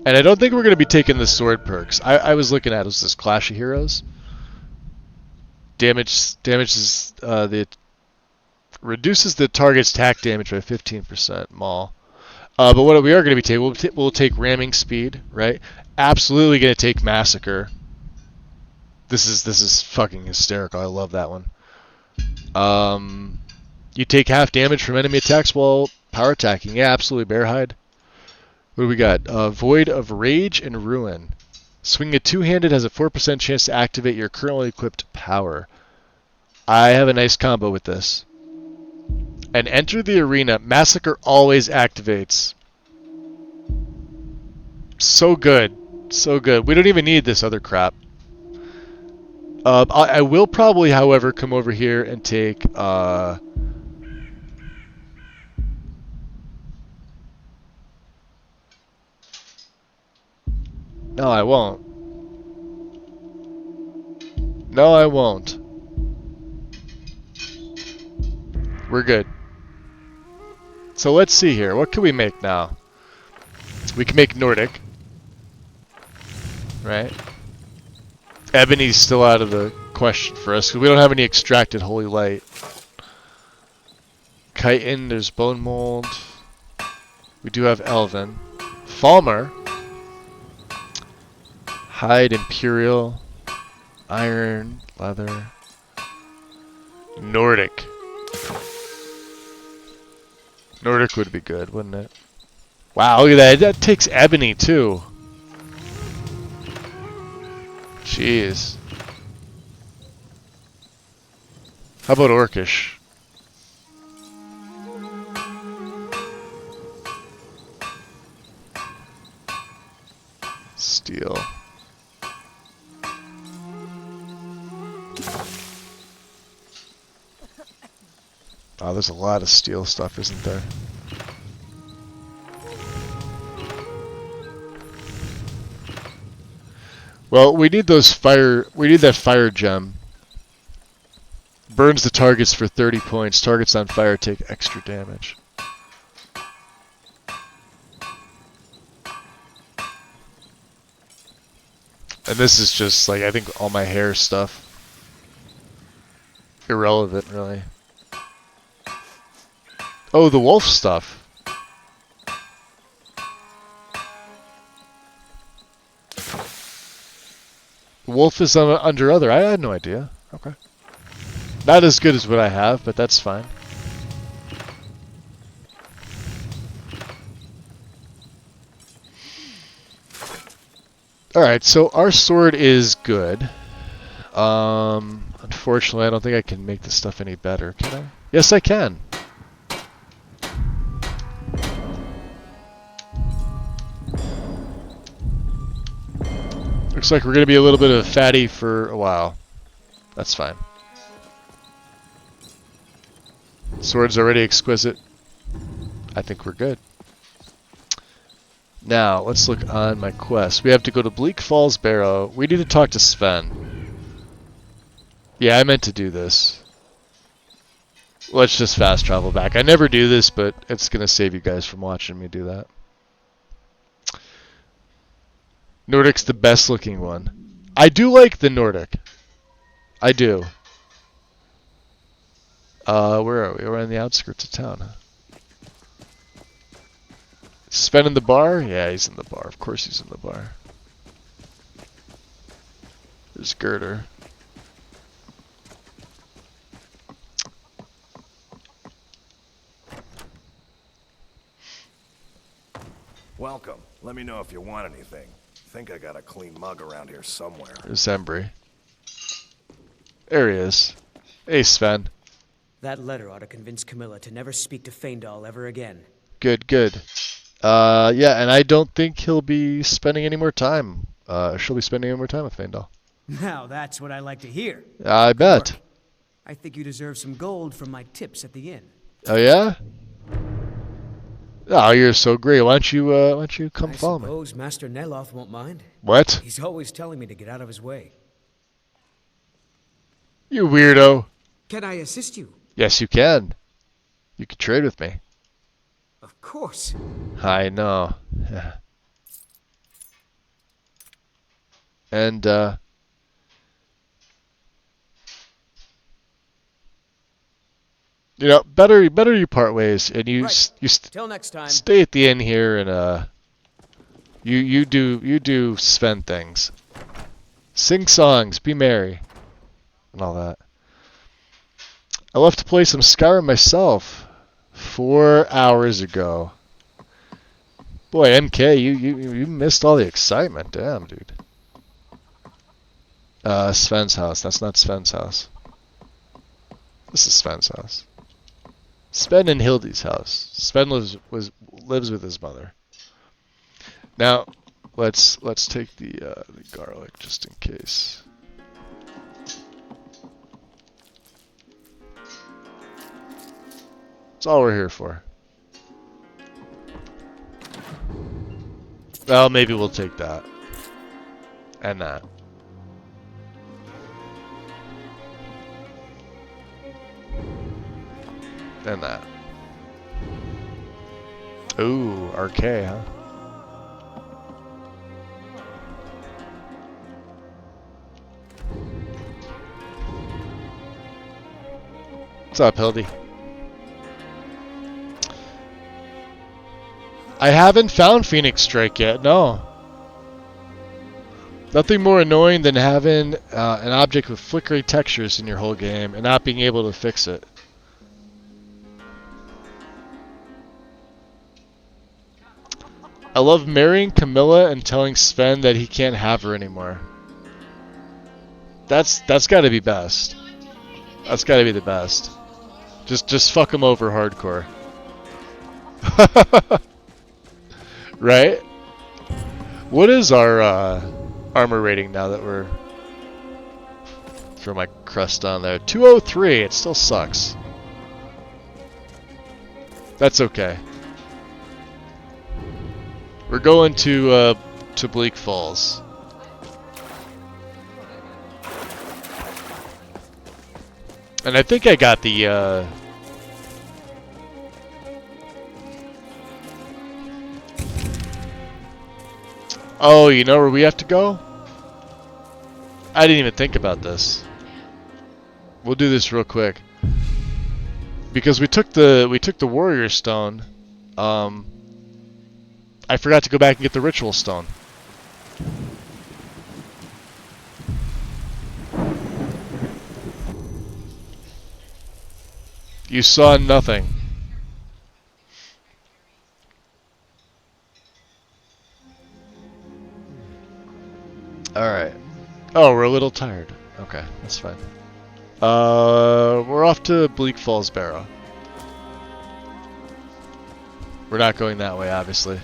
And I don't think we're going to be taking the sword perks. I was looking at this Clash of Heroes. Damages reduces the target's attack damage by 15%. Maul. But what we are going to be taking, we'll take Ramming Speed, right? Absolutely going to take Massacre. This is fucking hysterical. I love that one. You take half damage from enemy attacks while power attacking. Yeah, absolutely. Bear Hide. What do we got? Void of Rage and Ruin. Swinging a two-handed has a 4% chance to activate your currently equipped power. I have a nice combo with this. And enter the arena. Massacre always activates. So good. So good. We don't even need this other crap. I will probably, however, come over here and take... No, I won't. No, I won't. We're good. So let's see here. What can we make now? We can make Nordic. Right? Ebony's still out of the question for us, because we don't have any extracted Holy Light. Chitin, there's Bone Mold. We do have Elven. Falmer. Hide, Imperial, Iron, Leather, Nordic. Nordic would be good, wouldn't it? Wow, look at that. That takes Ebony, too. Jeez. How about Orcish? Steel. Oh, there's a lot of steel stuff, isn't there? Well, we need those fire. We need that fire gem. Burns the targets for 30 points. Targets on fire take extra damage. And this is just like, I think all my hair stuff. Irrelevant, really. Oh, the wolf stuff. Wolf is under other. I had no idea. Okay. Not as good as what I have, but that's fine. Alright, so our sword is good. Unfortunately, I don't think I can make this stuff any better, can I? Yes, I can. Looks like we're going to be a little bit of a fatty for a while. That's fine. Sword's already exquisite. I think we're good. Now, let's look on my quest. We have to go to Bleak Falls Barrow. We need to talk to Sven. Yeah, I meant to do this. Let's just fast travel back. I never do this, but it's going to save you guys from watching me do that. Nordic's the best looking one. I do like the Nordic. I do. Where are we? We're on the outskirts of town, huh? Sven in the bar? Yeah, he's in the bar. Of course he's in the bar. There's Girder. Welcome. Let me know if you want anything. Think I got a clean mug around here somewhere. There's Embry. There he is. Hey, Sven. That letter ought to convince Camilla to never speak to Faendal ever again. Good, good. Yeah, and I don't think he'll be spending any more time. She'll be spending any more time with Faendal. Now that's what I like to hear. I bet. I think you deserve some gold from my tips at the inn. Oh yeah? Oh, you're so great. Why don't you come follow me? I suppose Master Neloth won't mind. What? He's always telling me to get out of his way. You weirdo. Can I assist you? Yes, you can. You can trade with me. Of course. I know. And, you know, better you part ways, and you Till next time. Stay at the inn here, and you do Sven things, sing songs, be merry, and all that. I left to play some Skyrim myself 4 hours ago. Boy, MK, you missed all the excitement. Damn, dude. Sven's house. That's not Sven's house. This is Sven's house. Sven and Hildy's house. Sven lives with his mother. Now, let's take the garlic just in case. That's all we're here for. Well, maybe we'll take that. And that. And that. Ooh, RK, huh? What's up, Hildy? I haven't found Phoenix Strike yet, no. Nothing more annoying than having an object with flickering textures in your whole game and not being able to fix it. I love marrying Camilla and telling Sven that he can't have her anymore. That's got to be best. That's got to be the best. Just fuck him over hardcore. Right? What is our armor rating now that we're... Throw my crust on there. 203. It still sucks. That's okay. We're going to Bleak Falls. And I think I got the Oh, you know where we have to go? I didn't even think about this. We'll do this real quick. Because we took the warrior stone. I forgot to go back and get the ritual stone. You saw nothing. Alright. Oh, we're a little tired. Okay, that's fine. We're off to Bleak Falls Barrow. We're not going that way, obviously.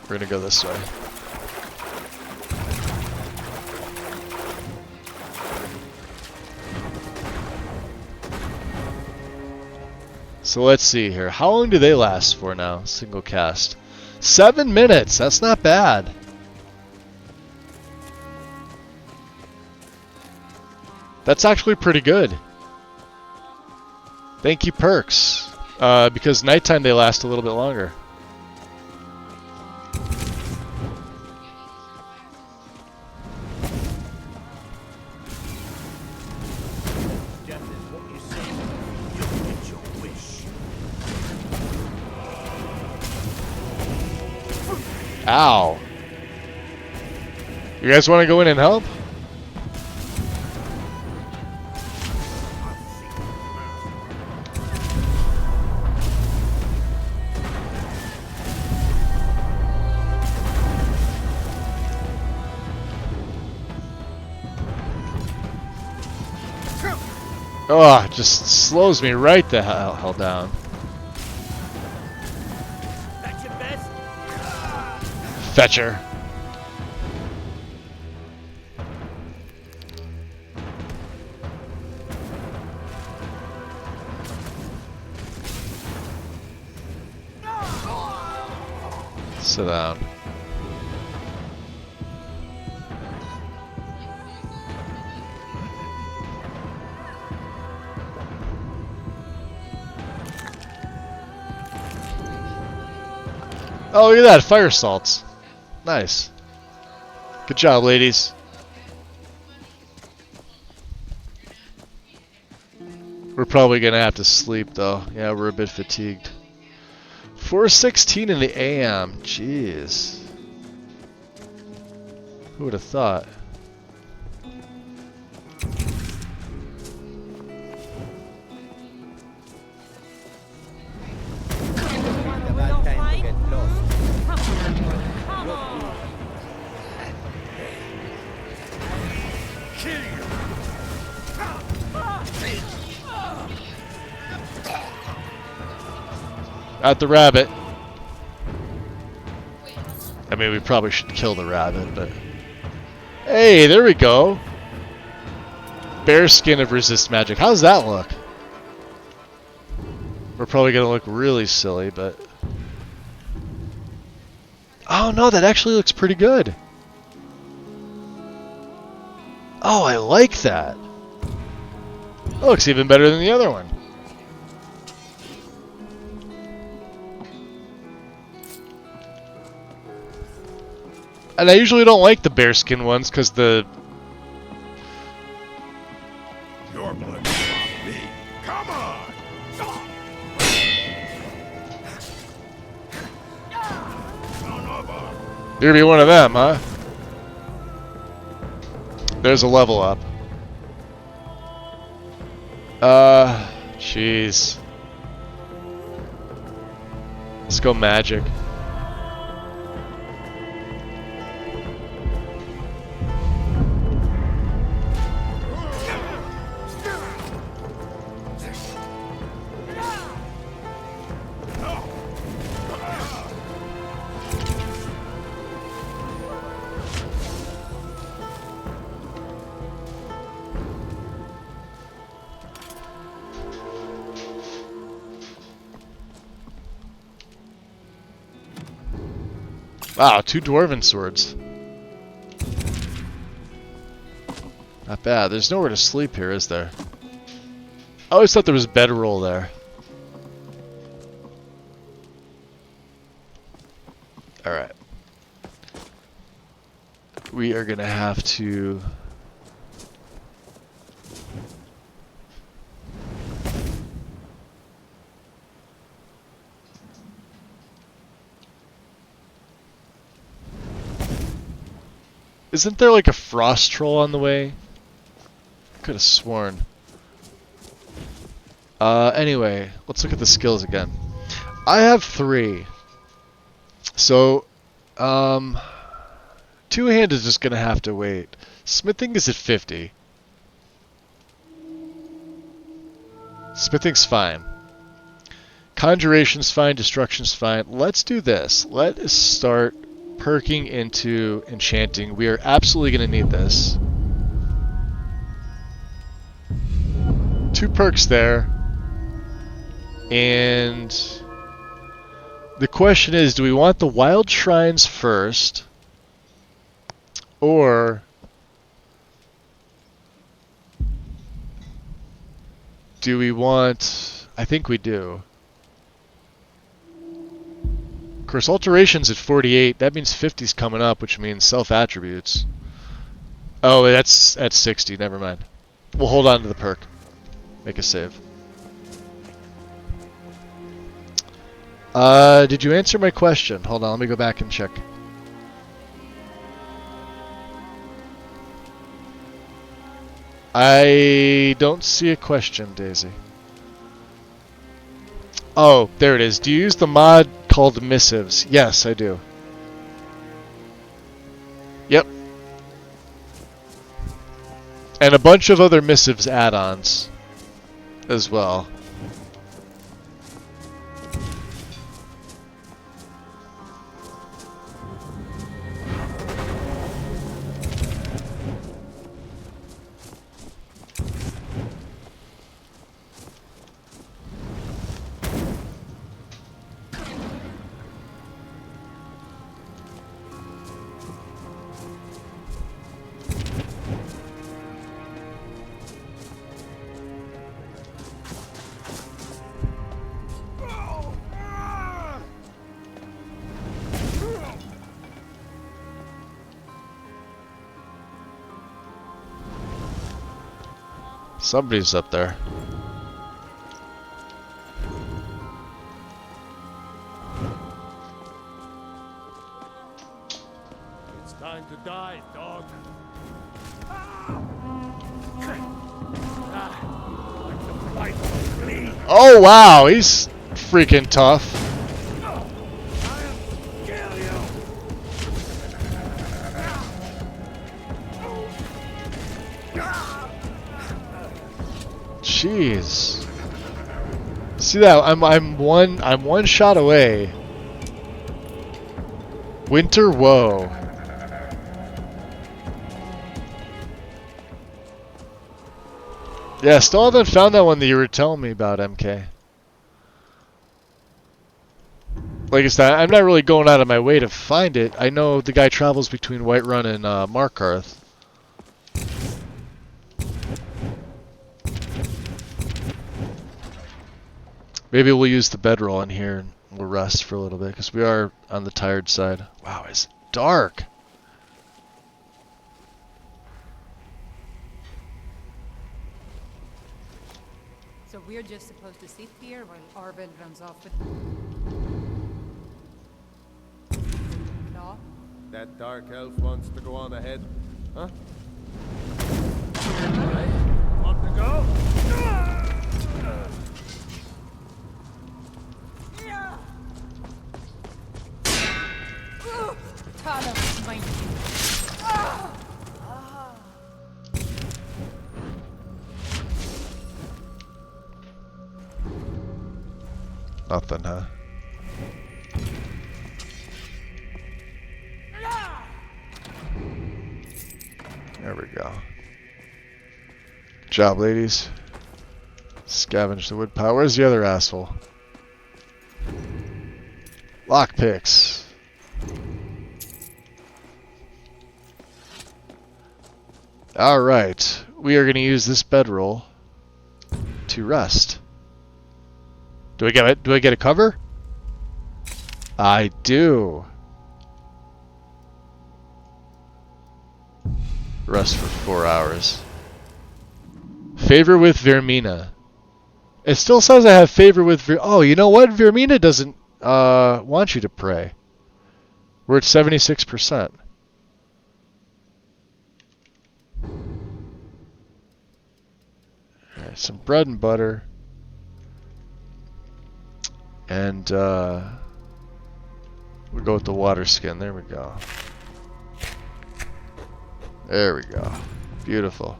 We're gonna go this way. So let's see here. How long do they last for now? Single cast. 7 minutes! That's not bad. That's actually pretty good. Thank you, perks. Because nighttime they last a little bit longer. Ow. You guys want to go in and help? Oh, it just slows me right the hell down. Fetcher. Sit down. Oh, look at that, fire salts. Nice. Good job, ladies. We're probably gonna have to sleep though. Yeah, we're a bit fatigued. 4:16 in the AM. Jeez. Who would have thought? At the rabbit. I mean, we probably should kill the rabbit, but... Hey, there we go! Bear skin of resist magic. How's that look? We're probably gonna look really silly, but... Oh no, that actually looks pretty good! Oh, I like that! That looks even better than the other one. And I usually don't like the bearskin ones because the... Your blood is off me. Come on! You're gonna be one of them, huh? There's a level up. Jeez. Let's go magic. Wow, 2 dwarven swords. Not bad. There's nowhere to sleep here, is there? I always thought there was bedroll there. Alright. we are going to have to... Isn't there like a frost troll on the way? Could have sworn. Anyway, let's look at the skills again. I have 3. So, two-hand is just going to have to wait. Smithing is at 50. Smithing's fine. Conjuration's fine. Destruction's fine. Let's do this. Let us start perking into enchanting. We are absolutely going to need this. 2 perks there. And the question is, do we want the wild shrines first? Or do we want... I think we do. Of course, alteration's at 48. That means 50's coming up, which means self-attributes. Oh, that's at 60. Never mind. We'll hold on to the perk. Make a save. Did you answer my question? Hold on, let me go back and check. I don't see a question, Daisy. Oh, there it is. Do you use the mod called Missives? Yes, I do. Yep. And a bunch of other Missives add-ons as well. Somebody's up there. It's time to die, dog. Oh wow, he's freaking tough. Jeez. See that? I'm one shot away. Winter Woe. Yeah, still haven't found that one that you were telling me about, MK. Like I said, I'm not really going out of my way to find it. I know the guy travels between Whiterun and Markarth. Maybe we'll use the bedroll in here and we'll rest for a little bit, because we are on the tired side. Wow, it's dark. So we're just supposed to sit here while Arvel runs off with... No? That dark elf wants to go on ahead, huh? Want to go? Nothing, huh? There we go. Good job, ladies. Scavenge the wood pile. Where's the other asshole? Lockpicks. Alright. We are going to use this bedroll to rest. Do I get a cover? I do. Rest for 4 hours. Favor with Vermina. It still says I have favor with Oh, you know what? Vermina doesn't want you to pray. We're at 76%. Alright, some bread and butter. And we'll go with the water skin. There we go. There we go. Beautiful.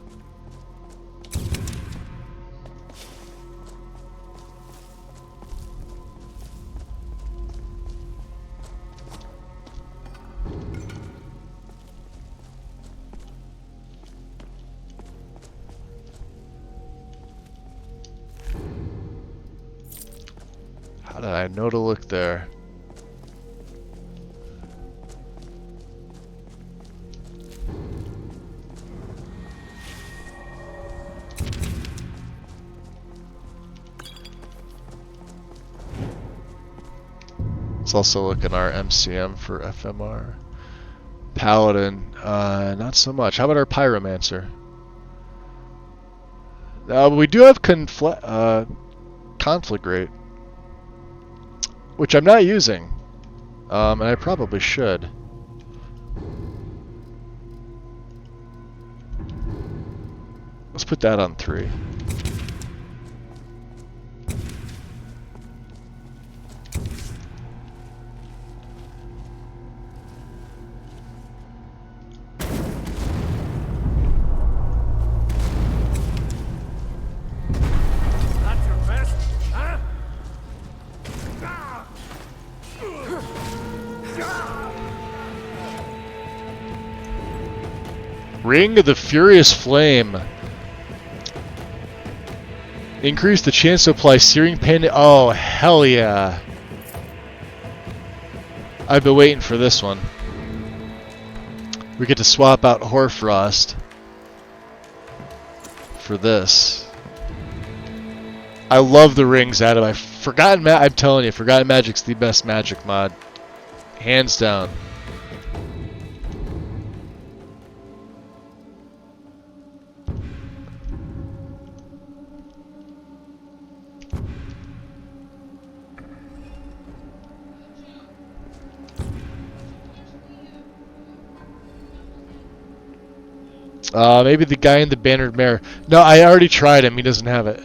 How did I know to look there? Let's also look at our MCM for FMR. Paladin, not so much. How about our Pyromancer? We do have Conflagrate, which I'm not using, and I probably should. Let's put that on 3. Ring of the Furious Flame. Increase the chance to apply searing pain. Oh, hell yeah. I've been waiting for this one. We get to swap out Hoarfrost for this. I love the rings, Adam. I'm telling you, Forgotten Magic's the best magic mod. Hands down. Maybe the guy in the bannered mare. No, I already tried him. He doesn't have it.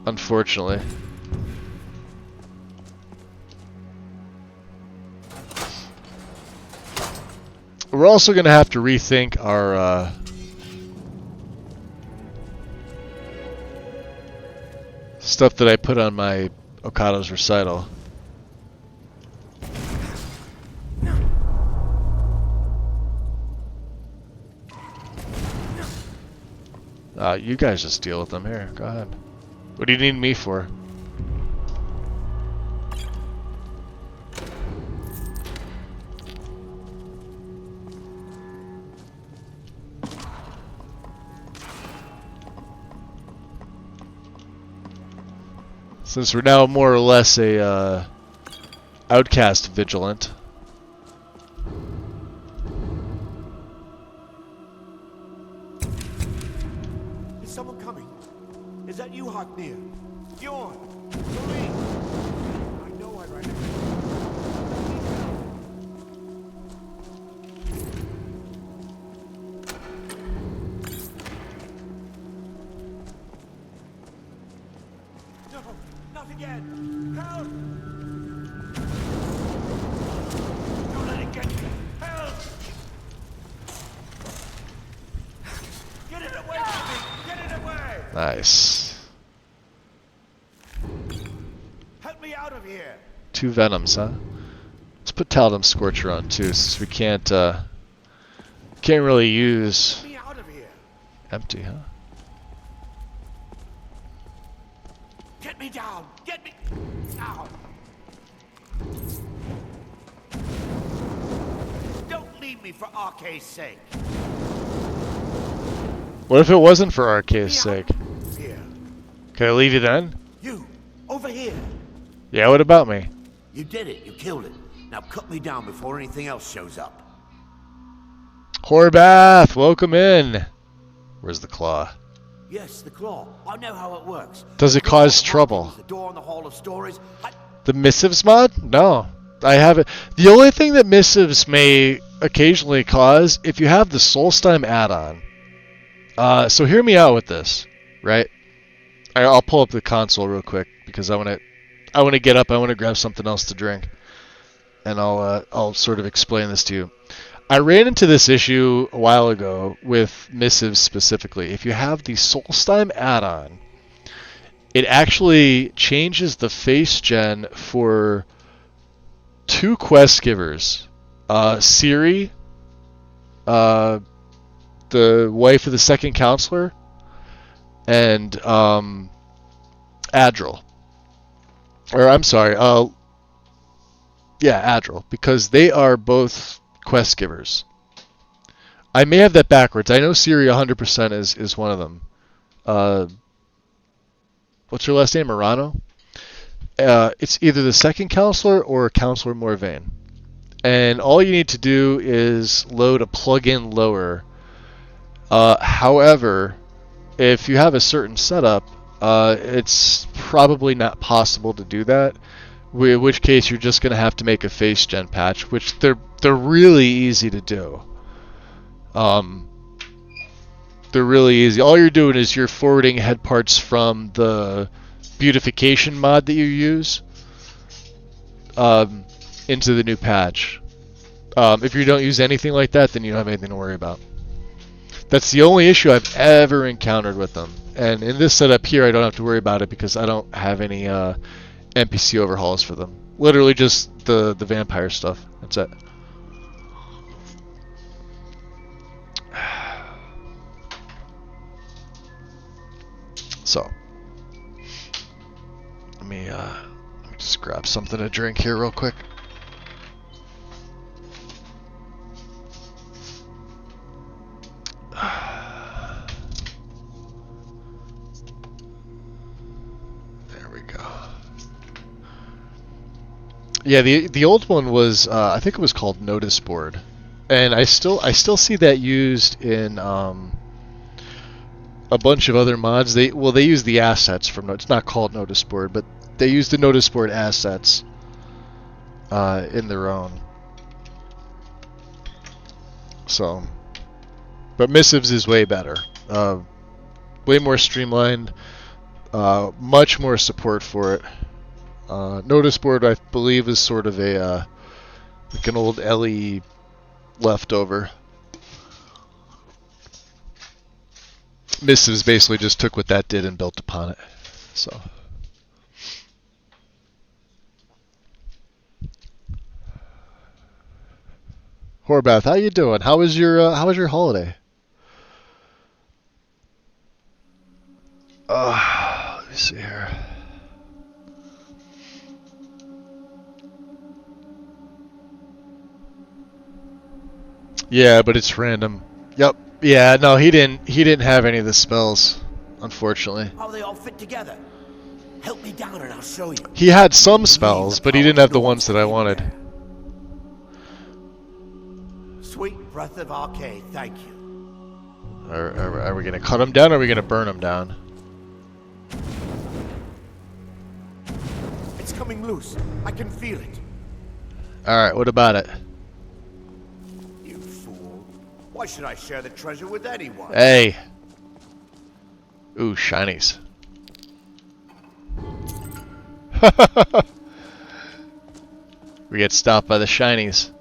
Unfortunately. We're also going to have to rethink our stuff that I put on my Okado's recital. You guys just deal with them here. Go ahead. What do you need me for? Since we're now more or less a outcast vigilant. Is someone coming? Is that you, Haknir? Bjorn? Marie? I know I recognize No, not again! Help! Don't let it get me! Help! Get it away from me! Get it away! Nice. Help me out of here! 2 Venoms, huh? Let's put Taldim Scorcher on too, since we can't really use Get me out of here! empty, huh? Get me down! Get me down! Don't leave me for RK's sake. What if it wasn't for RK's sake? Here. Can I leave you then? You, over here. Yeah, what about me? You did it. You killed it. Now cut me down before anything else shows up. Horbath, welcome in. Where's the claw? Yes, the claw. I know how it works. Does it cause trouble? The door in the Hall of Stories. The missives mod? No. I haven't. The only thing that missives may occasionally cause, if you have the Solstheim add-on. So hear me out with this, right? I'll pull up the console real quick because I want to get up. I want to grab something else to drink, and I'll sort of explain this to you. I ran into this issue a while ago with missives specifically. If you have the Solstheim add-on, it actually changes the face gen for 2 quest givers, Ciri, the wife of the second counselor, and Adril. Or I'm sorry, Adril, because they are both quest givers. I may have that backwards. I know Ciri 100% is one of them. What's her last name? Morano? It's either the second counselor or Counselor Morvain. And all you need to do is load a plug-in lower. However, if you have a certain setup, it's probably not possible to do that. In which case, you're just going to have to make a face gen patch, which they're really easy to do. They're really easy. All you're doing is you're forwarding head parts from the beautification mod that you use into the new patch. If you don't use anything like that, then you don't have anything to worry about. That's the only issue I've ever encountered with them. And in this setup here, I don't have to worry about it because I don't have any NPC overhauls for them. Literally just the vampire stuff. That's it. So, let me just grab something to drink here real quick. There we go. Yeah, the old one was I think it was called Notice Board, and I still see that used in a bunch of other mods. They use the assets from it's not called Notice Board, but they use the Notice Board assets in their own. So, but Missives is way better, way more streamlined, much more support for it. Notice Board, I believe, is sort of a like an old LE leftover. Missives basically just took what that did and built upon it. So, Horbath, how you doing? How was your holiday? Let me see here. Yeah, but it's random. Yep. Yeah, no, he didn't have any of the spells, unfortunately. How they all fit together. Help me down and I'll show you. He had some spells, but he didn't have the ones that I wanted. Sweet breath of Arcade, thank you. Are we gonna cut him down or are we gonna burn him down? It's coming loose. I can feel it. Alright, what about it? You fool. Why should I share the treasure with anyone? Hey. Ooh, shinies. We get stopped by the shinies.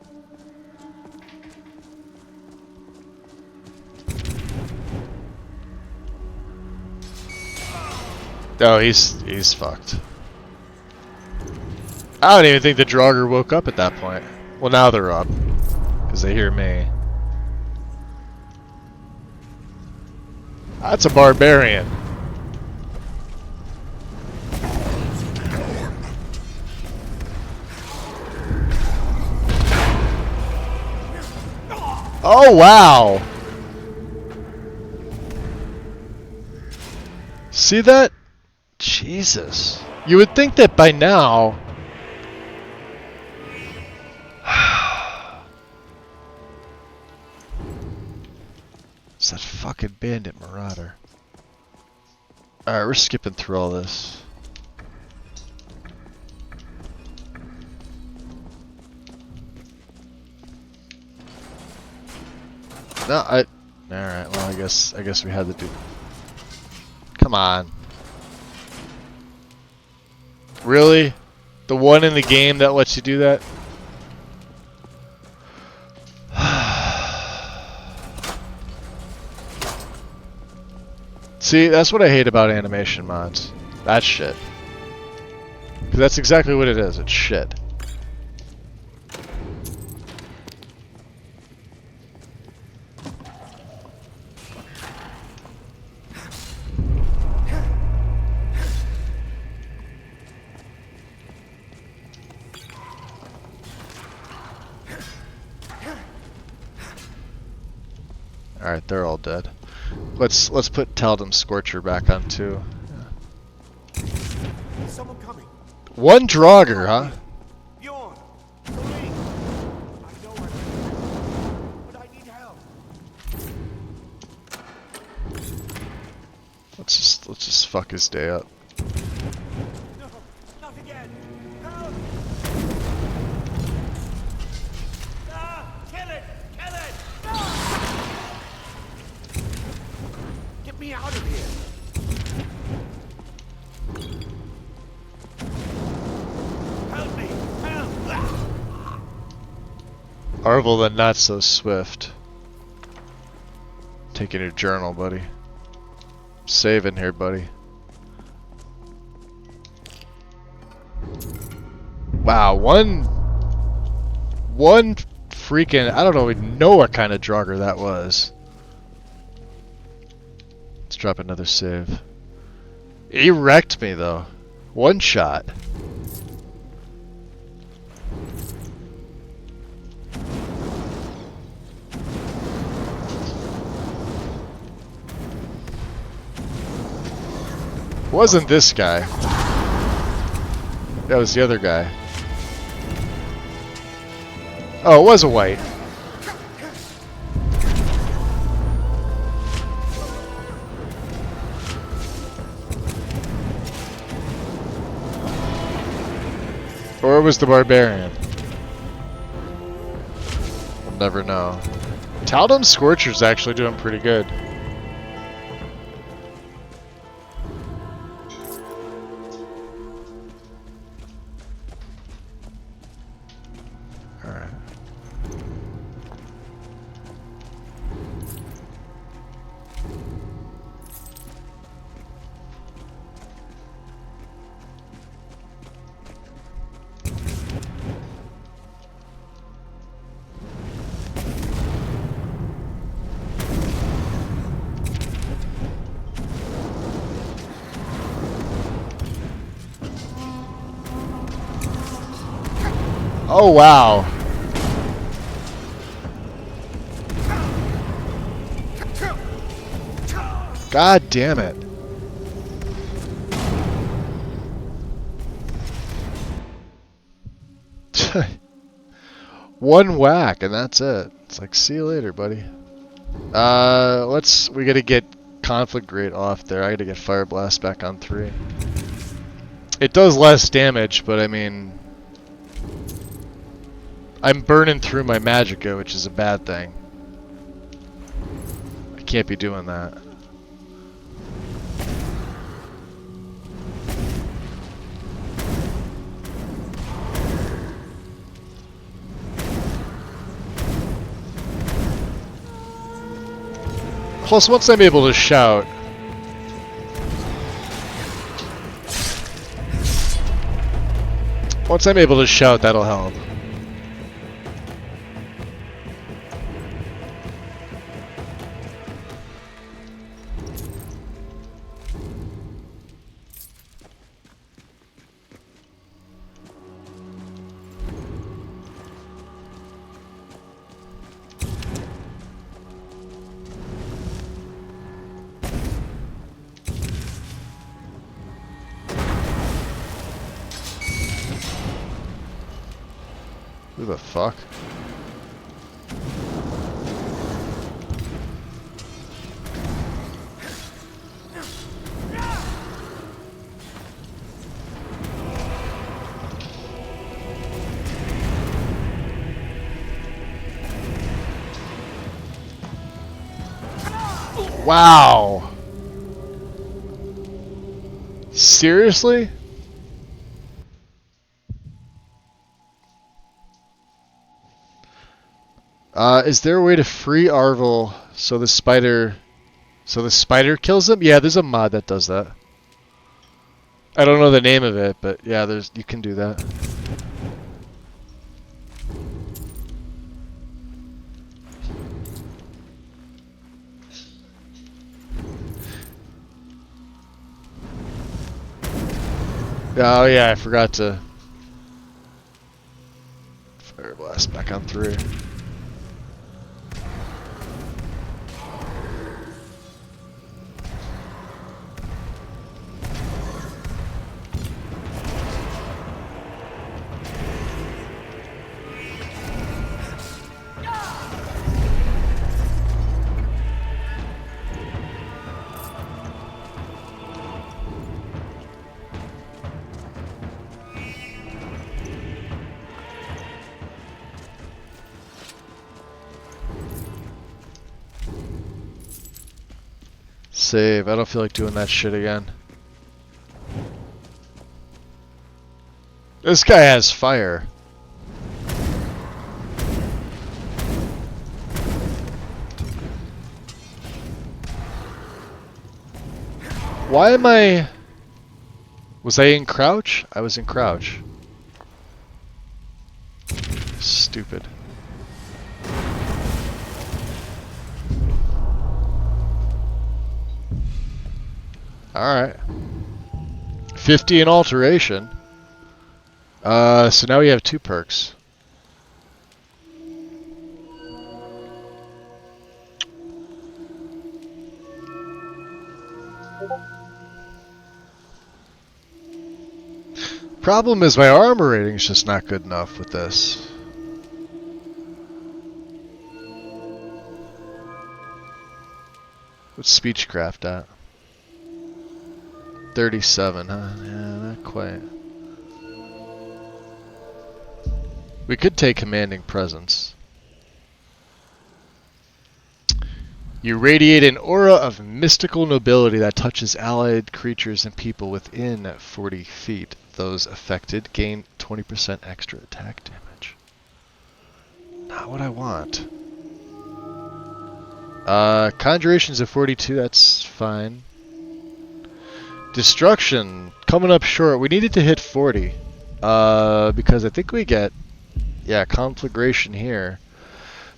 Oh, he's fucked. I don't even think the Draugr woke up at that point. Well, now they're up. Because they hear me. That's a barbarian. Oh, wow. See that? Jesus. You would think that by now It's that fucking bandit marauder. Alright, we're skipping through all this. No, alright, well I guess we had to do. Come on. Really? The one in the game that lets you do that? See, that's what I hate about animation mods. That's shit. Because that's exactly what it is. It's shit. Alright, they're all dead. Let's put Taldum Scorcher back on too. Someone coming. One Draugr, huh? Bjorn, Celine. I know I'm but I need help. Let's just fuck his day up. No, not again. Help! Ah, kill it! Kill it! Ah! Get me out of here! Help me! Help! Ah! Arvel the not so swift. Taking your journal, buddy. Saving here, buddy. Wow, one freaking, I don't even know what kind of Draugr that was. Let's drop another save. He wrecked me though. One shot. Wasn't this guy. That was the other guy. Oh, it was a white. Or it was the barbarian. We'll never know. Taldum Scorcher's actually doing pretty good. Alright. Oh wow. God damn it. One whack and that's it. It's like, see you later, buddy. We gotta get Conflict Rate off there. I gotta get Fire Blast back on 3. It does less damage, but I mean, I'm burning through my Magicka, which is a bad thing. I can't be doing that. Plus, once I'm able to shout, that'll help. Who the fuck? Wow. Seriously? Is there a way to free Arvel so the spider kills him? Yeah, there's a mod that does that. I don't know the name of it, but yeah, you can do that. Oh yeah, I forgot to Fire Blast back on 3. Save. I don't feel like doing that shit again. This guy has fire. Why am I... Was I in crouch? I was in crouch. Stupid. Alright. 50 in alteration. So now we have 2 perks. Problem is my armor rating's just not good enough with this. What's Speechcraft at? 37, huh? Yeah, not quite. We could take Commanding Presence. You radiate an aura of mystical nobility that touches allied creatures and people within 40 feet. Those affected gain 20% extra attack damage. Not what I want. Conjuration's at 42, that's fine. Destruction, coming up short. We needed to hit 40. Because I think we get... Yeah, Conflagration here.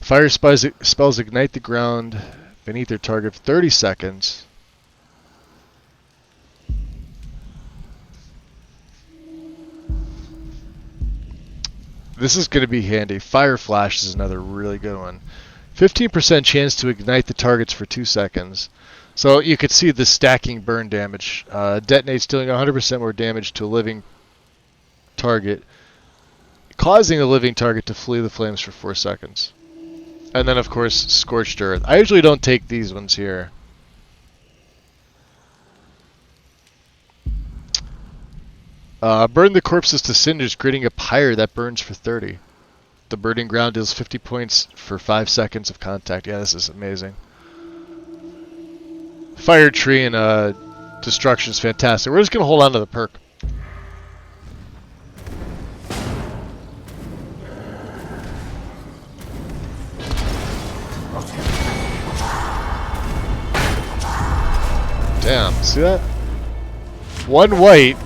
Fire spells ignite the ground beneath their target for 30 seconds. This is going to be handy. Fire Flash is another really good one. 15% chance to ignite the targets for 2 seconds. So you could see the stacking burn damage. Detonates dealing 100% more damage to a living target, causing a living target to flee the flames for 4 seconds. And then, of course, Scorched Earth. I usually don't take these ones here. Burn the corpses to cinders, creating a pyre that burns for 30. The burning ground deals 50 points for 5 seconds of contact. Yeah, this is amazing. Fire Tree and Destruction is fantastic. We're just going to hold on to the perk. Damn, see that? 1 white.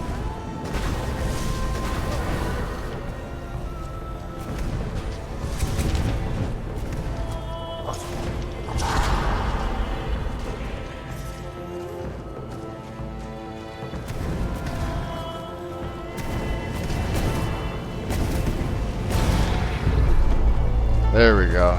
There we go.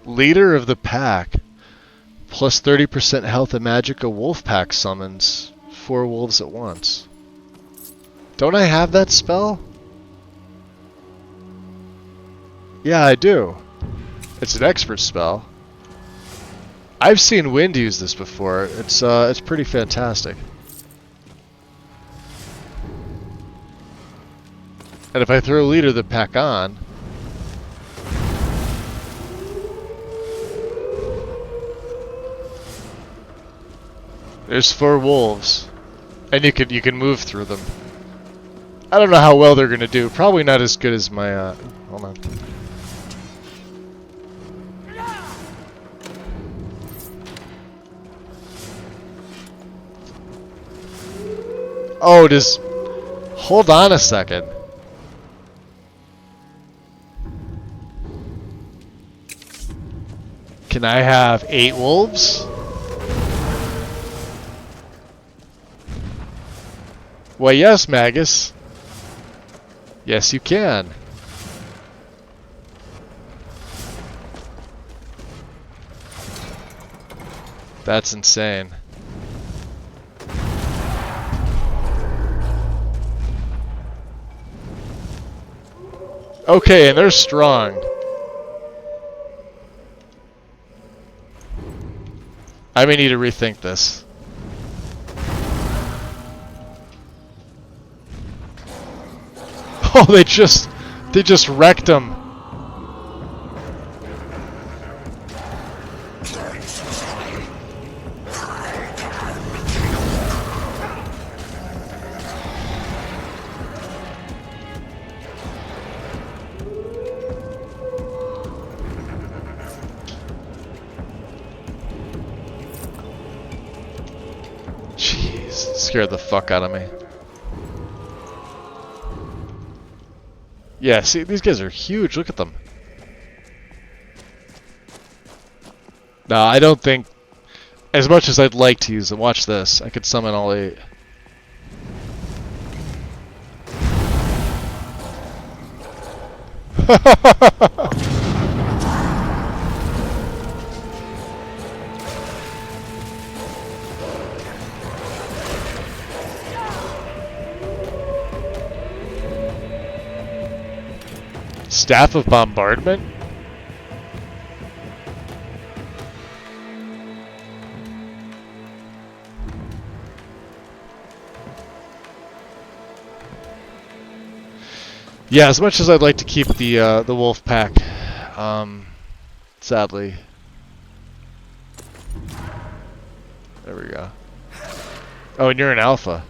Leader of the pack. Plus 30% health and magic. A wolf pack summons 4 wolves at once. Don't I have that spell? Yeah, I do. It's an expert spell. I've seen Wind use this before. It's pretty fantastic. And if I throw leader the pack on, there's 4 wolves, and you can move through them. I don't know how well they're gonna do. Probably not as good as my. Hold on. Oh, just hold on a second. Can I have 8 wolves? Why, yes, Magus. Yes, you can. That's insane. Okay, and they're strong. I may need to rethink this. Oh, they just wrecked him. Jeez, scared the fuck out of me. Yeah, see, these guys are huge. Look at them. No, I don't think... As much as I'd like to use them, watch this. I could summon all 8. Staff of Bombardment? Yeah, as much as I'd like to keep the wolf pack, sadly. There we go. Oh, and you're an alpha.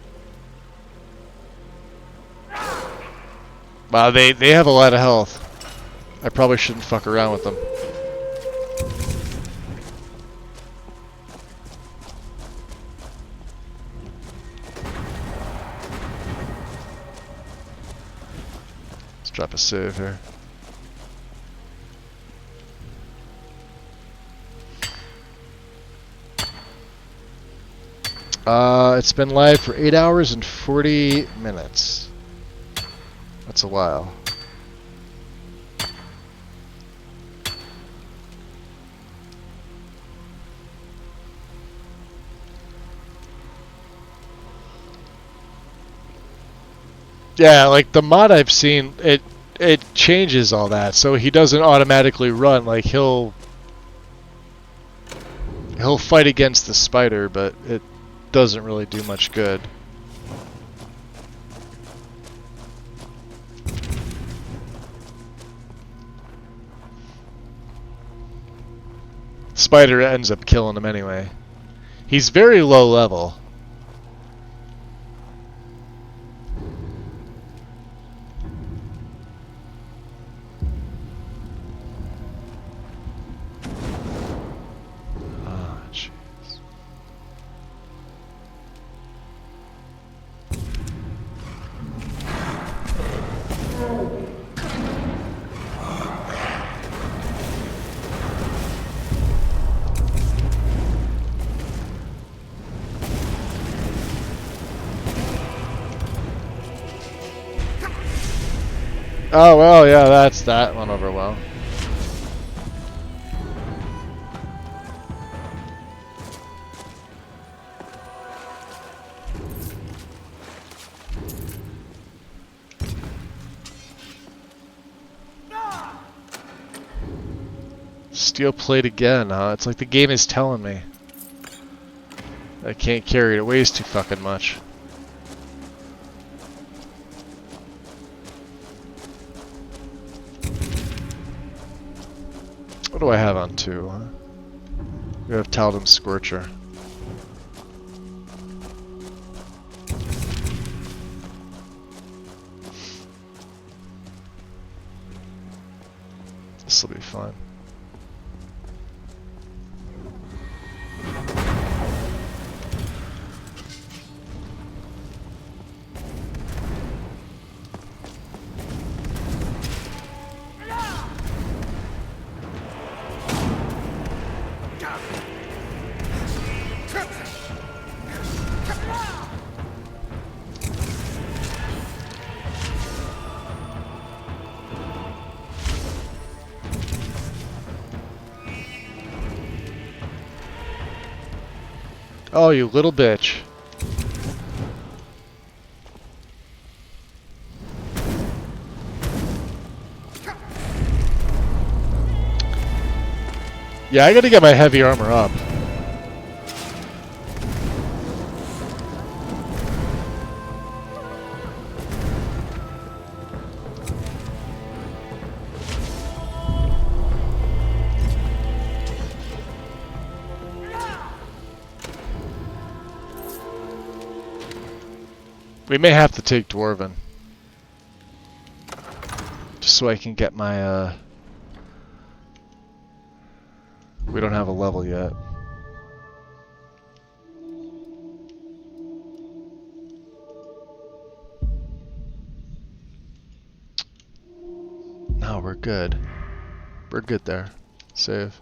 Wow, they have a lot of health. I probably shouldn't fuck around with them. Let's drop a save here. It's been live for 8 hours and 40 minutes. That's a while. Yeah, like the mod I've seen, it changes all that, so he doesn't automatically run. Like he'll fight against the spider, but it doesn't really do much good. Spider ends up killing him anyway. He's very low level. Ah, jeez. Oh, well, yeah, that's that went over well. Steel plate again, huh? It's like the game is telling me I can't carry it. It weighs too fucking much. do I have on 2? Huh? We have Taldim Scorcher. This'll be fun. Oh, you little bitch. Yeah, I gotta get my heavy armor up. We may have to take Dwarven. Just so I can get my, we don't have a level yet. No, we're good. We're good there. Save.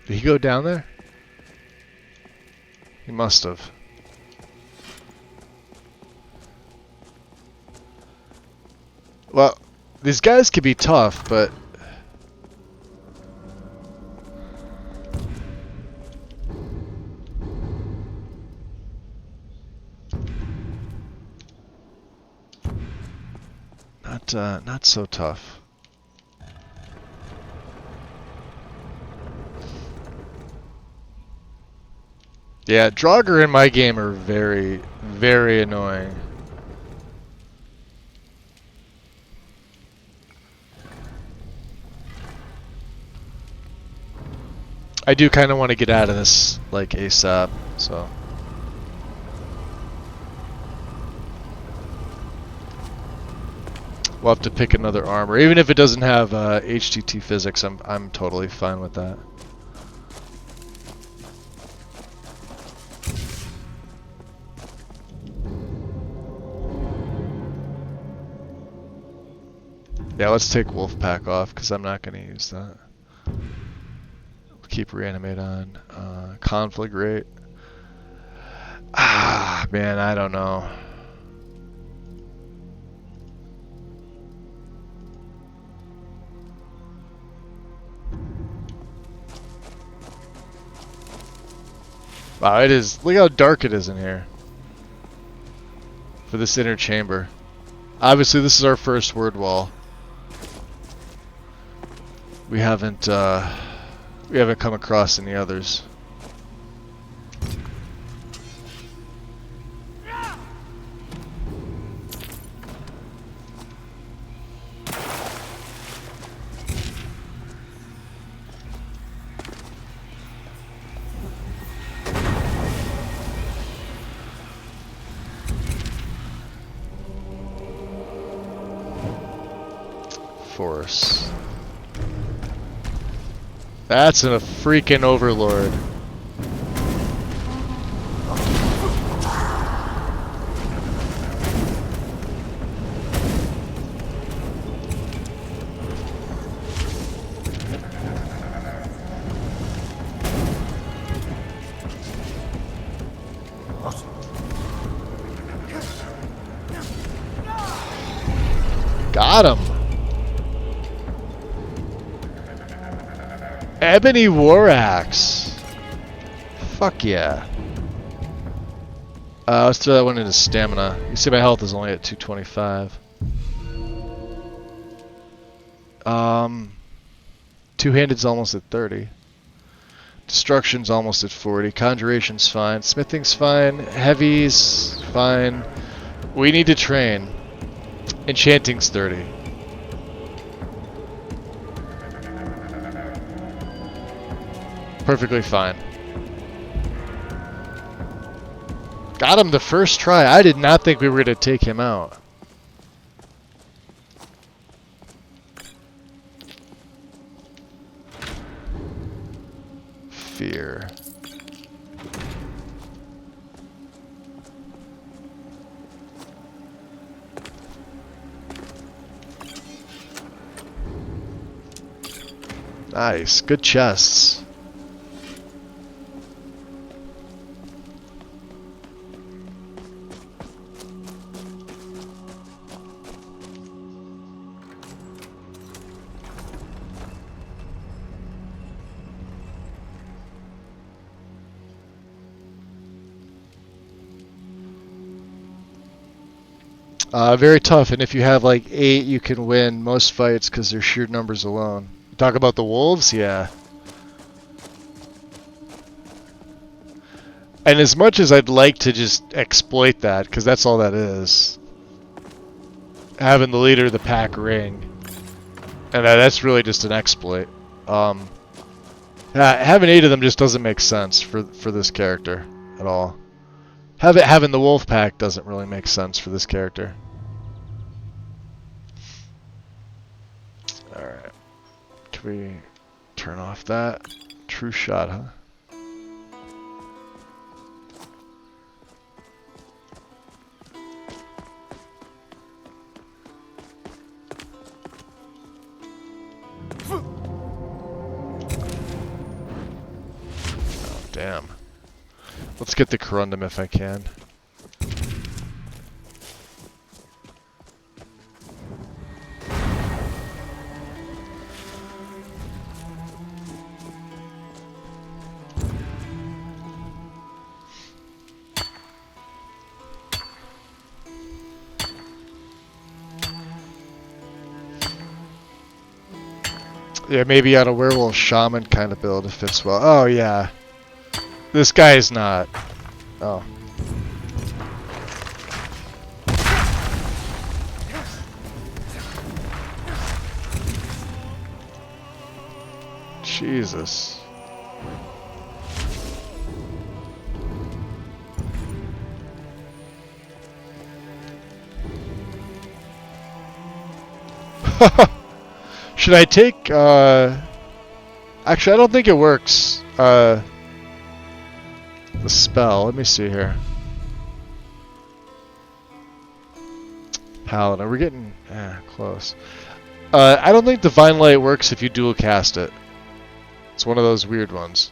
Did he go down there? He must have. Well, these guys could be tough, but not so tough. Yeah, Draugr in my game are very, very annoying. I do kind of want to get out of this, like, ASAP, so. We'll have to pick another armor. Even if it doesn't have HTT physics, I'm totally fine with that. Yeah, let's take Wolfpack off, because I'm not going to use that. We'll keep Reanimate on. Conflict rate. Ah, man, I don't know. Wow, it is. Look how dark it is in here. For this inner chamber. Obviously, this is our first word wall. We haven't come across any others. Force. That's a freaking overlord. Got him. Ebony War Axe. Fuck yeah. Let's throw that one into stamina. You see my health is only at 225. Two-handed's almost at 30. Destruction's almost at 40. Conjuration's fine. Smithing's fine. Heavy's fine. We need to train. Enchanting's 30. Perfectly fine. Got him the first try. I did not think we were going to take him out. Fear. Nice. Good chests. Very tough, and if you have like 8, you can win most fights because they're sheer numbers alone. Talk about the wolves, yeah. And as much as I'd like to just exploit that, because that's all that is, having the leader of the pack ring, and that's really just an exploit. Having 8 of them just doesn't make sense for this character at all. Having the wolf pack doesn't really make sense for this character. Alright. Can we turn off that? True shot, huh? Oh, damn. Let's get the corundum if I can. Yeah, maybe on a werewolf shaman kind of build it fits well. Oh yeah. This guy is not. Oh. Jesus. Should I take, actually I don't think it works, the spell. Let me see here. Paladin, we're getting, close. I don't think Divine Light works if you dual cast it. It's one of those weird ones.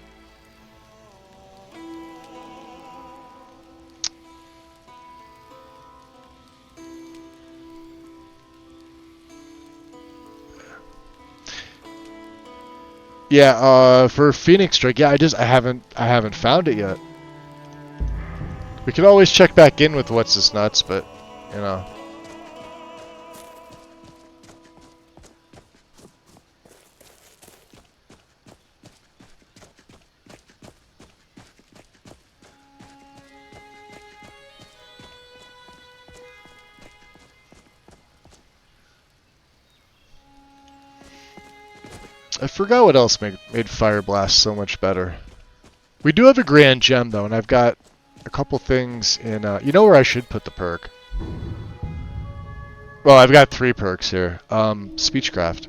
Yeah, for Phoenix Strike, yeah, I haven't found it yet. We can always check back in with What's This Nuts, but, you know. I forgot what else made Fire Blast so much better. We do have a Grand Gem, though, and I've got a couple things in... you know where I should put the perk? Well, I've got 3 perks here. Speechcraft.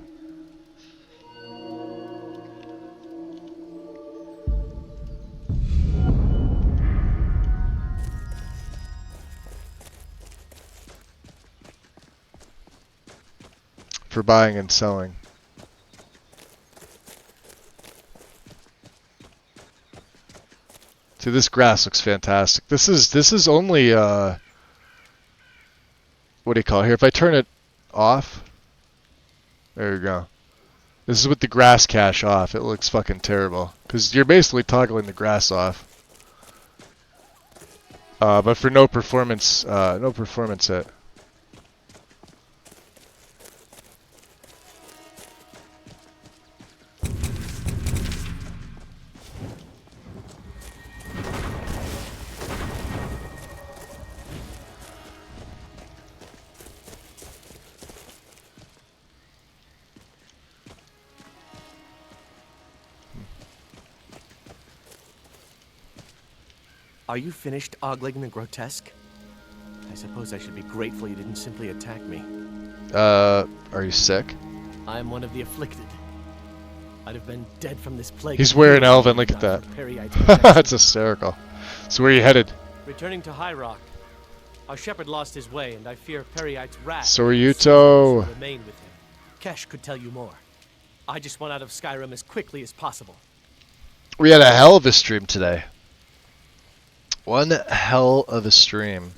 For buying and selling. See, this grass looks fantastic. This is only what do you call it here? If I turn it off, there you go. This is with the grass cache off. It looks fucking terrible because you're basically toggling the grass off. But for no performance hit. Are you finished ogling the grotesque? I suppose I should be grateful you didn't simply attack me. Are you sick? I'm one of the afflicted. I'd have been dead from this plague. He's wearing Elven, look at that. That's hysterical. So where are you headed? Returning to High Rock. Our shepherd lost his way, and I fear Periite's wrath. So are you, Toe. Remain with him. Kesh could tell you more. I just want out of Skyrim as quickly as possible. We had a hell of a stream today. One hell of a stream.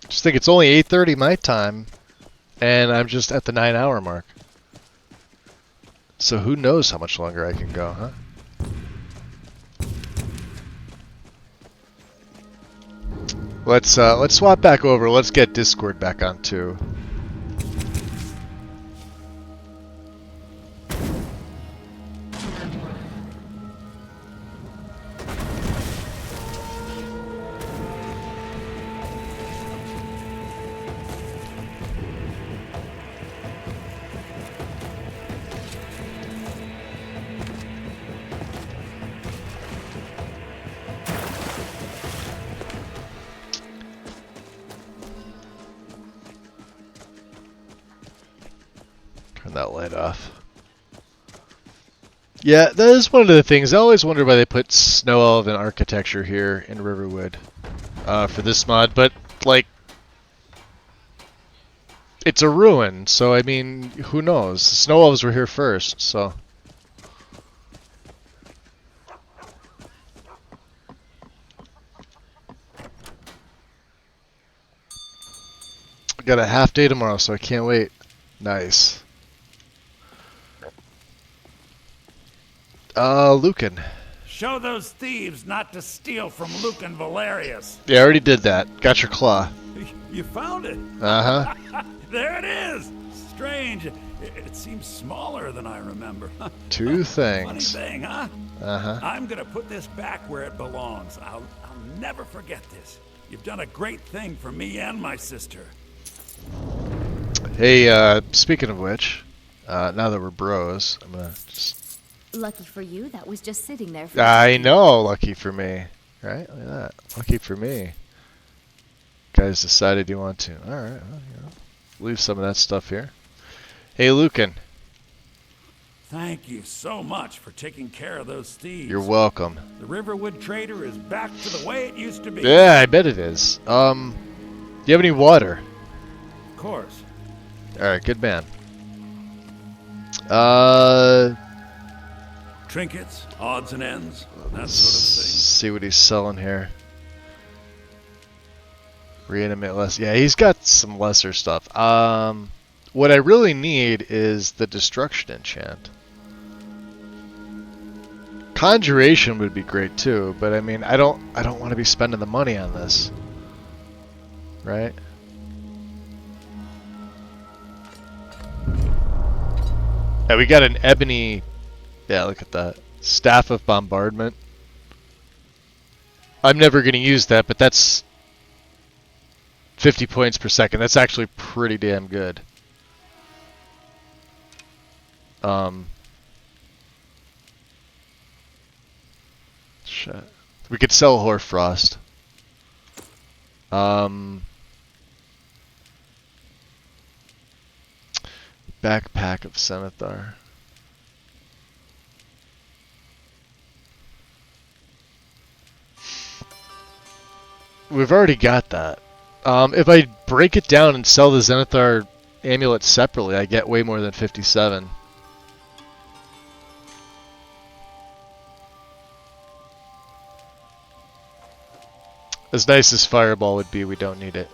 Just think it's only 8:30 my time, and I'm just at the 9-hour mark. So who knows how much longer I can go, huh? Let's swap back over. Let's get Discord back on too. That light off. Yeah, that is one of the things. I always wonder why they put Snow Elven architecture here in Riverwood for this mod, but like, it's a ruin, so I mean, who knows? Snow Elves were here first, so. Got a half day tomorrow, so I can't wait. Nice. Lucan. Show those thieves not to steal from Lucan Valerius. Yeah, I already did that. Got your claw. You found it. Uh-huh. There it is. Strange. It seems smaller than I remember. Two things. Funny thing, huh? Uh-huh. I'm gonna put this back where it belongs. I'll never forget this. You've done a great thing for me and my sister. Hey, speaking of which, now that we're bros, I'm gonna just... Lucky for you, that was just sitting there. For I know, lucky for me. Right? Look at that. Lucky for me. Guys decided you want to. Alright, well, you know, leave some of that stuff here. Hey, Lucan. Thank you so much for taking care of those thieves. You're welcome. The Riverwood Trader is back to the way it used to be. Yeah, I bet it is. Do you have any water? Of course. Alright, good man. Trinkets, odds and ends, that sort of thing. See what he's selling here. Reanimate less. Yeah, he's got some lesser stuff. What I really need is the destruction enchant. Conjuration would be great too, but I mean, I don't want to be spending the money on this. Right? Yeah, we got an ebony. Yeah, look at that. Staff of Bombardment. I'm never going to use that, but that's 50 points per second. That's actually pretty damn good. Shit. We could sell Hoarfrost. Backpack of Zenithar. We've already got that. If I break it down and sell the Zenithar amulet separately, I get way more than 57. As nice as Fireball would be, we don't need it.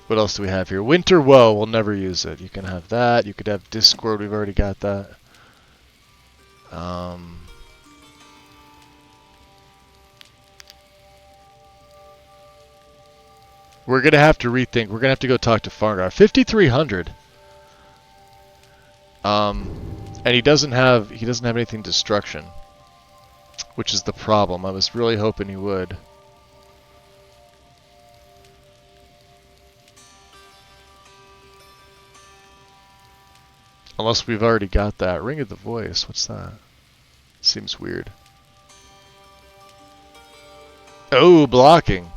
What else do we have here? Winter Woe, we'll never use it. You can have that. You could have Discord, we've already got that. We're gonna have to rethink. We're gonna have to go talk to Fargar. 5,300. And he doesn't have anything destruction, which is the problem. I was really hoping he would. Unless we've already got that. Ring of the Voice, what's that? Seems weird. Oh, blocking.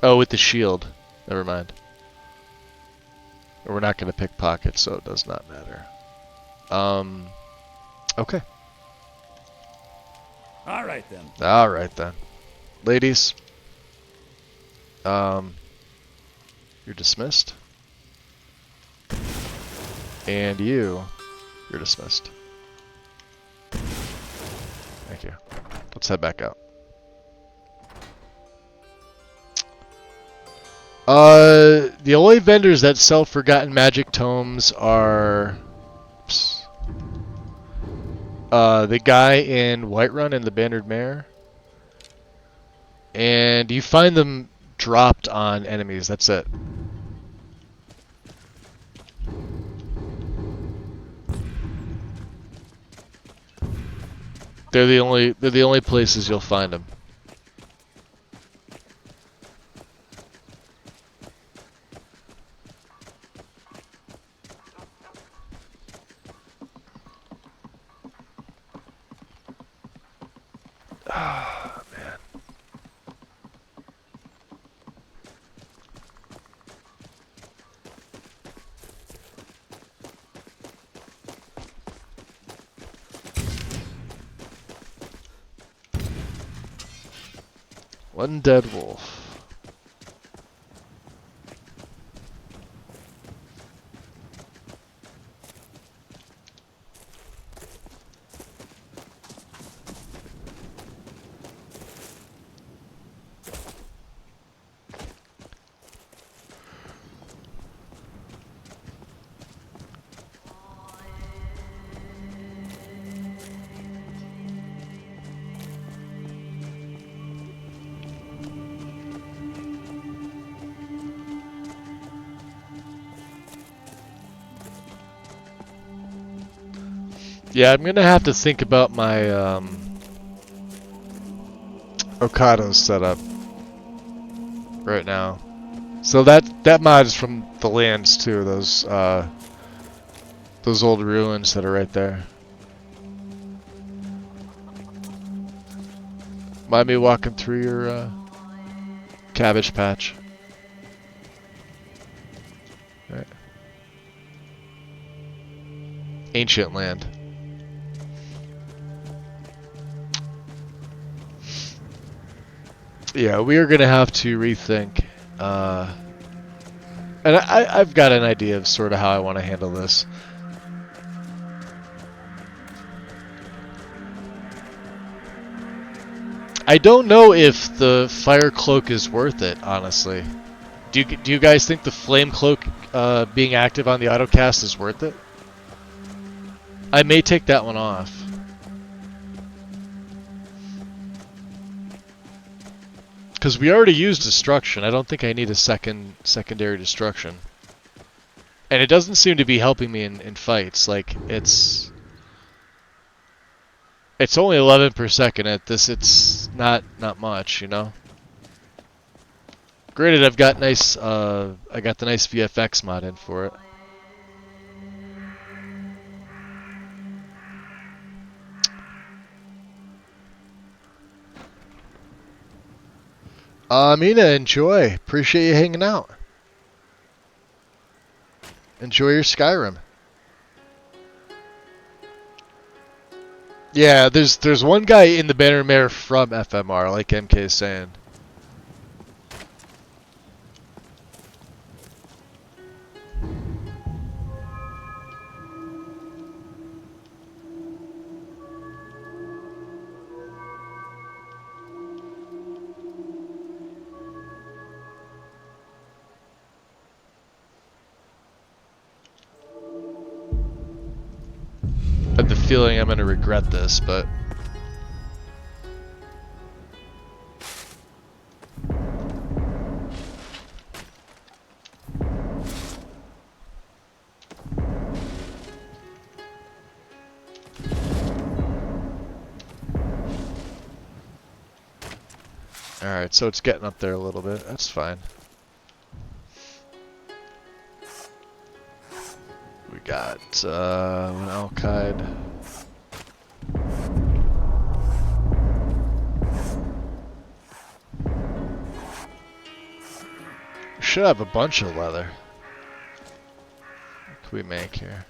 Oh, with the shield. Never mind. We're not going to pick pockets, so it does not matter. Okay. Alright then. Alright then. Ladies. You're dismissed. And you're dismissed. Thank you. Let's head back out. The only vendors that sell Forgotten Magic tomes are the guy in Whiterun and the Bannered Mare. And you find them dropped on enemies, that's it. They're the only places you'll find them. Ah, man. One dead wolf. Yeah, I'm gonna have to think about my Okado setup right now. So that mod is from the lands too. Those old ruins that are right there. Mind me walking through your cabbage patch. Right. Ancient land. Yeah, we are gonna have to rethink, and I've got an idea of sort of how I want to handle this. I don't know if the fire cloak is worth it, honestly. Do you guys think the flame cloak being active on the autocast is worth it? I may take that one off. Because we already used destruction. I don't think I need a secondary destruction. And it doesn't seem to be helping me in fights. Like, it's only 11 per second at this. It's not much, you know? Granted, I've got nice, I got the nice VFX mod in for it. Mina, enjoy. Appreciate you hanging out. Enjoy your Skyrim. Yeah, there's one guy in the Banner Mare from FMR, like MK is saying. I have the feeling I'm gonna regret this, but alright, so it's getting up there a little bit. That's fine. We got an Alkide. We should have a bunch of leather. What can we make here?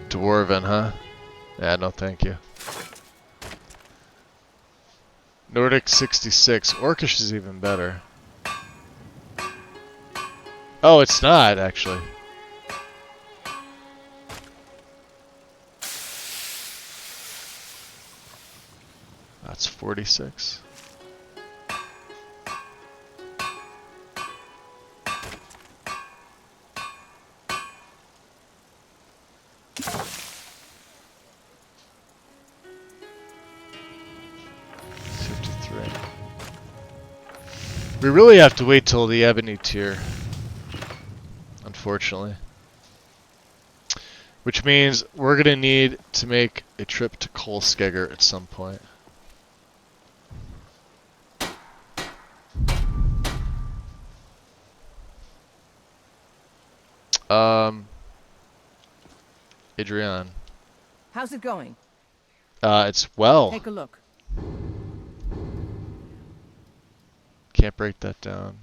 Dwarven, huh? Yeah, no thank you. Nordic 66. Orcish is even better. Oh, it's not, actually. That's 46. We really have to wait till the ebony tier, unfortunately. Which means we're going to need to make a trip to Kolskegger at some point. Adrian. How's it going? It's well. Take a look. Can't break that down.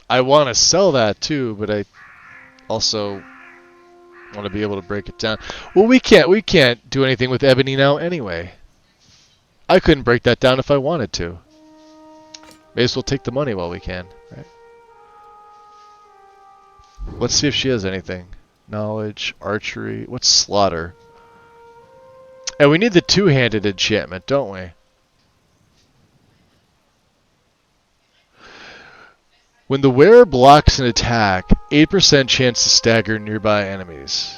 I want to sell that too, but I also want to be able to break it down. Well, we can't do anything with ebony now anyway. I couldn't break that down if I wanted to. May as well take the money while we can, right? Let's see if she has anything. Knowledge, archery, what's slaughter? And we need the two-handed enchantment, don't we? When the wearer blocks an attack, 8% chance to stagger nearby enemies.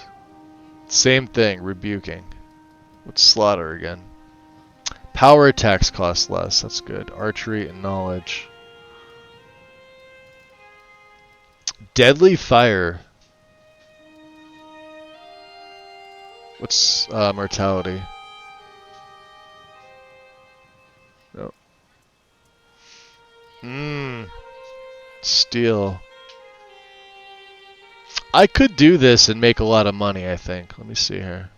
Same thing, rebuking. What's slaughter again? Power attacks cost less, that's good. Archery and knowledge. Deadly fire. What's mortality? No. Steel. I could do this and make a lot of money, I think. Let me see here.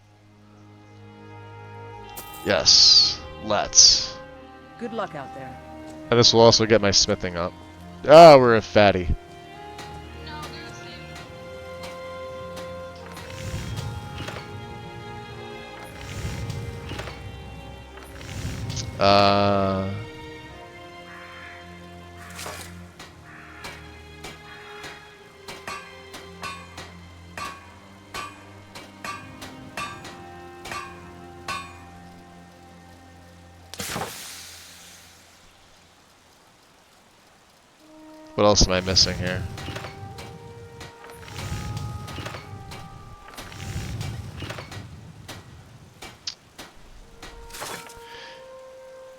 Yes. Let's. Good luck out there. And this will also get my smithing up. Ah, we're a fatty. What else am I missing here?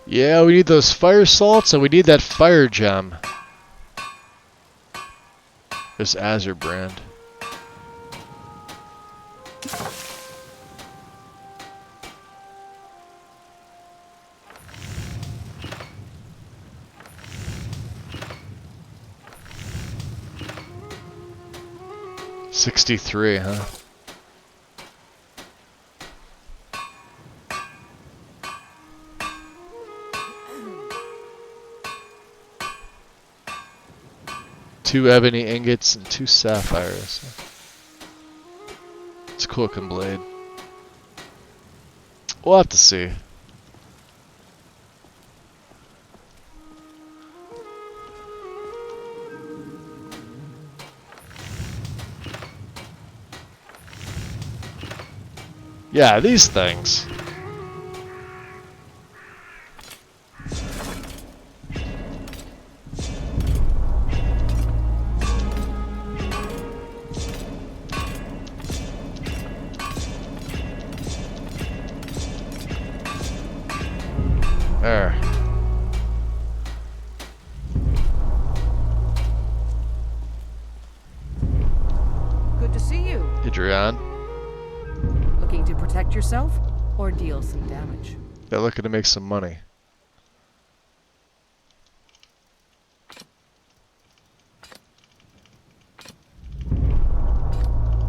Yeah, we need those fire salts and we need that fire gem. This Azure brand. $63, huh? Two ebony ingots and 2 sapphires. It's a cool looking blade. We'll have to see. Yeah, these things. There. Good to see you. Adrian. Looking to protect yourself or deal some damage? Yeah, looking to make some money.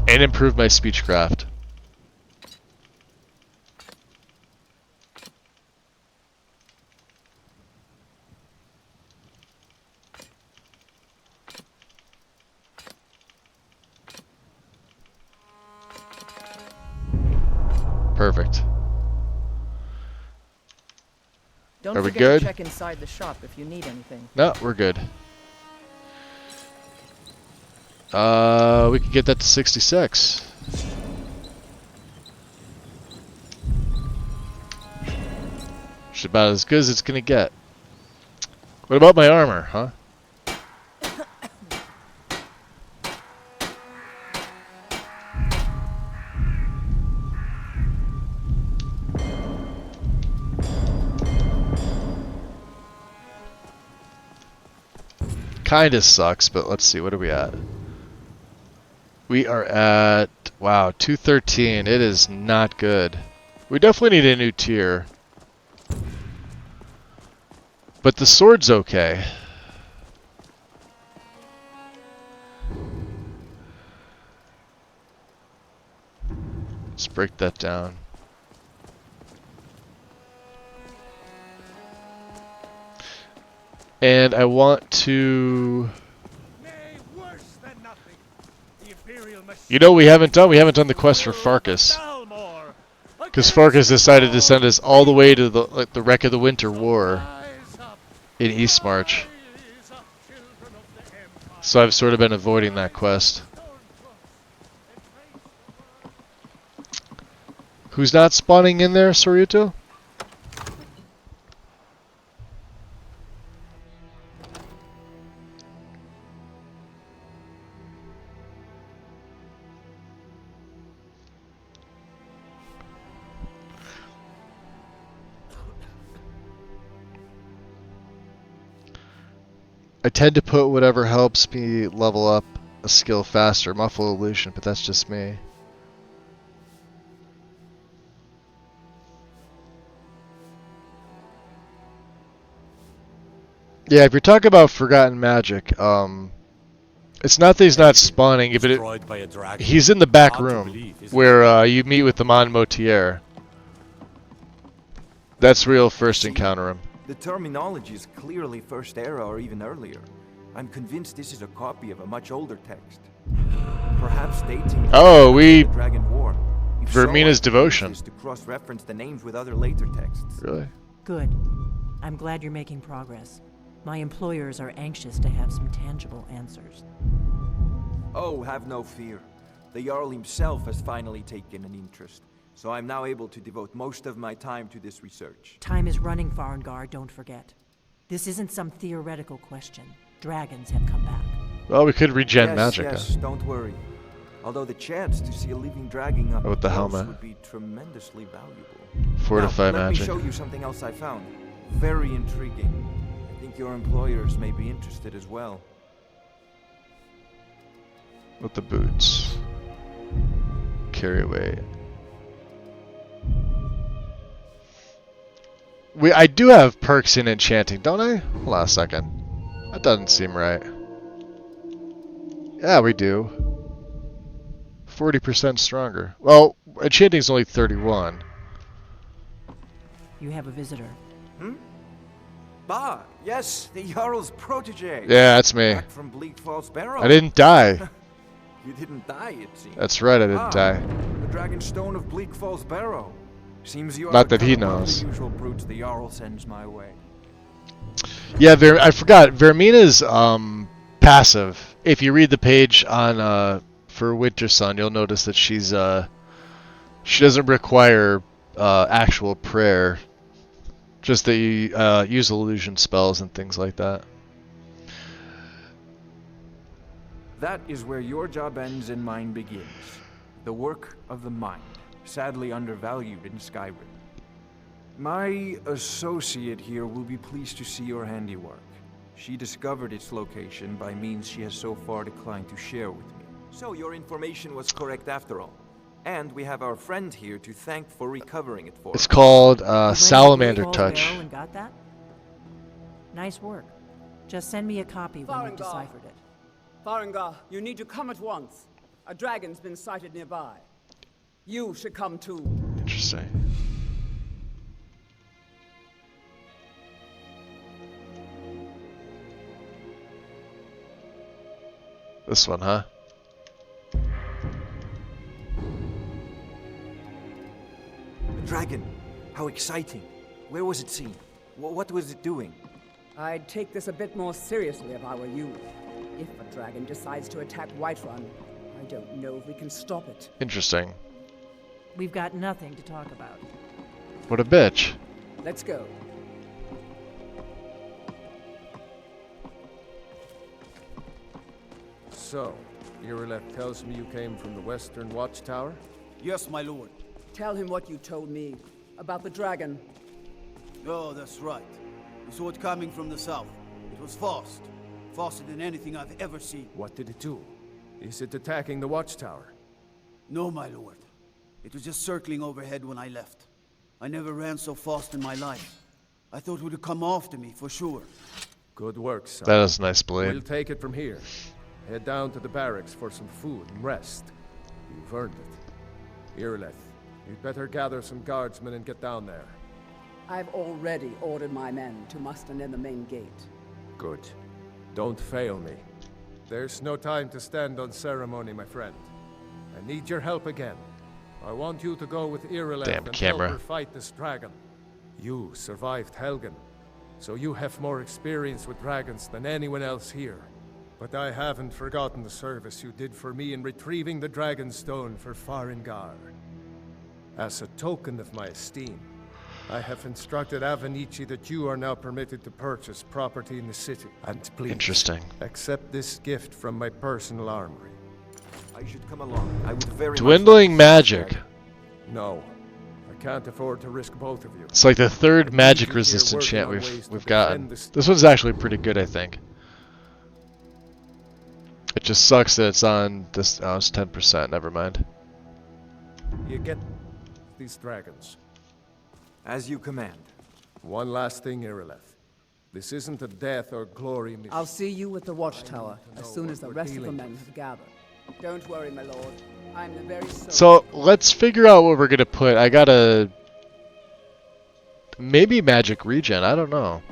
And improve my speechcraft. Perfect. Don't Are we forget good? to check inside the shop if you need anything. No, we're good. We could get that to 66. Which is about as good as it's gonna get. What about my armor, huh? Kinda sucks, but let's see, what are we at? We are at, wow, 213. It is not good. We definitely need a new tier. But the sword's okay. Let's break that down. And I want to... You know what we haven't done? We haven't done the quest for Farkas. Because Farkas decided to send us all the way to the wreck of the Winter War in Eastmarch. So I've sort of been avoiding that quest. Who's not spawning in there, Soruto? I tend to put whatever helps me level up a skill faster. Muffle illusion, but that's just me. Yeah, if you're talking about forgotten magic, it's not that he's not spawning, but he's in the back room where you meet with the Mon Motier. That's where you'll first encounter him. The terminology is clearly First Era or even earlier. I'm convinced this is a copy of a much older text. Perhaps dating the Dragon War. Vermina's devotion. Is to cross-reference the names with other later texts. Really? Good. I'm glad you're making progress. My employers are anxious to have some tangible answers. Oh, have no fear. The Jarl himself has finally taken an interest. So I'm now able to devote most of my time to this research. Time is running, Farengar, don't forget. This isn't some theoretical question. Dragons have come back. Well, we could regen magic. Yes, don't worry. Although the chance to see a living dragon up with the close helmet would be tremendously valuable. Fortify now, magic. Let me show you something else I found. Very intriguing. I think your employers may be interested as well. With the boots. Carry away. I do have perks in enchanting, don't I? Hold on a second. That doesn't seem right. Yeah, we do. 40% stronger. Well, enchanting's only 31. You have a visitor. Bah, yes, the Jarl's protege. Yeah, that's me. Back from Bleak Falls Barrow. I didn't die. You didn't die, it seems. That's right, I didn't die. The Dragon Stone of Bleak Falls Barrow. Seems you are Not that he one of knows. the usual brutes the Jarl sends my way. Yeah, I forgot. Vermina's passive. If you read the page on for Winter Sun, you'll notice that she doesn't require actual prayer. Just that you use illusion spells and things like that. That is where your job ends and mine begins. The work of the mind, sadly undervalued in Skyrim. My associate here will be pleased to see your handiwork. She discovered its location by means she has so far declined to share with me. So your information was correct after all. And we have our friend here to thank for recovering it for us. It's called You went to Salamander Bleak Falls Touch. Barrow and got that? Nice work. Just send me a copy when you've deciphered it. Farengar, you need to come at once. A dragon's been sighted nearby. You should come too. Interesting. This one, huh? A dragon! How exciting! Where was it seen? What was it doing? I'd take this a bit more seriously if I were you. If a dragon decides to attack Whiterun, I don't know if we can stop it. Interesting. We've got nothing to talk about. What a bitch. Let's go. So, Irileth tells me you came from the Western Watchtower? Yes, my lord. Tell him what you told me about the dragon. Oh, that's right. We saw it coming from the south. It was fast. Faster than anything I've ever seen. What did it do? Is it attacking the Watchtower? No, my lord. It was just circling overhead when I left. I never ran so fast in my life. I thought it would come after me, for sure. Good work, son. That is a nice blade. We'll take it from here. Head down to the barracks for some food and rest. You've earned it. Irileth, you'd better gather some guardsmen and get down there. I've already ordered my men to muster near the main gate. Good. Don't fail me. There's no time to stand on ceremony, my friend. I need your help again. I want you to go with Irileth and help her fight this dragon. You survived Helgen, so you have more experience with dragons than anyone else here. But I haven't forgotten the service you did for me in retrieving the Dragon Stone for Farengar. As a token of my esteem, I have instructed Avenici that you are now permitted to purchase property in the city. And please, accept this gift from my personal armory. I should come along. I would very Dwindling magic. No. I can't afford to risk both of you. It's like the third magic resistant chant we've gotten. This one's actually pretty good, I think. It just sucks that it's on this. Oh, it's 10%. Never mind. You get these dragons. As you command. One last thing, Irileth. This isn't a death or glory mission. I'll see you at the Watchtower as soon as the rest of the men have gathered. Don't worry, my lord. I'm the very So let's figure out what we're gonna put. I gotta maybe magic regen. I don't know.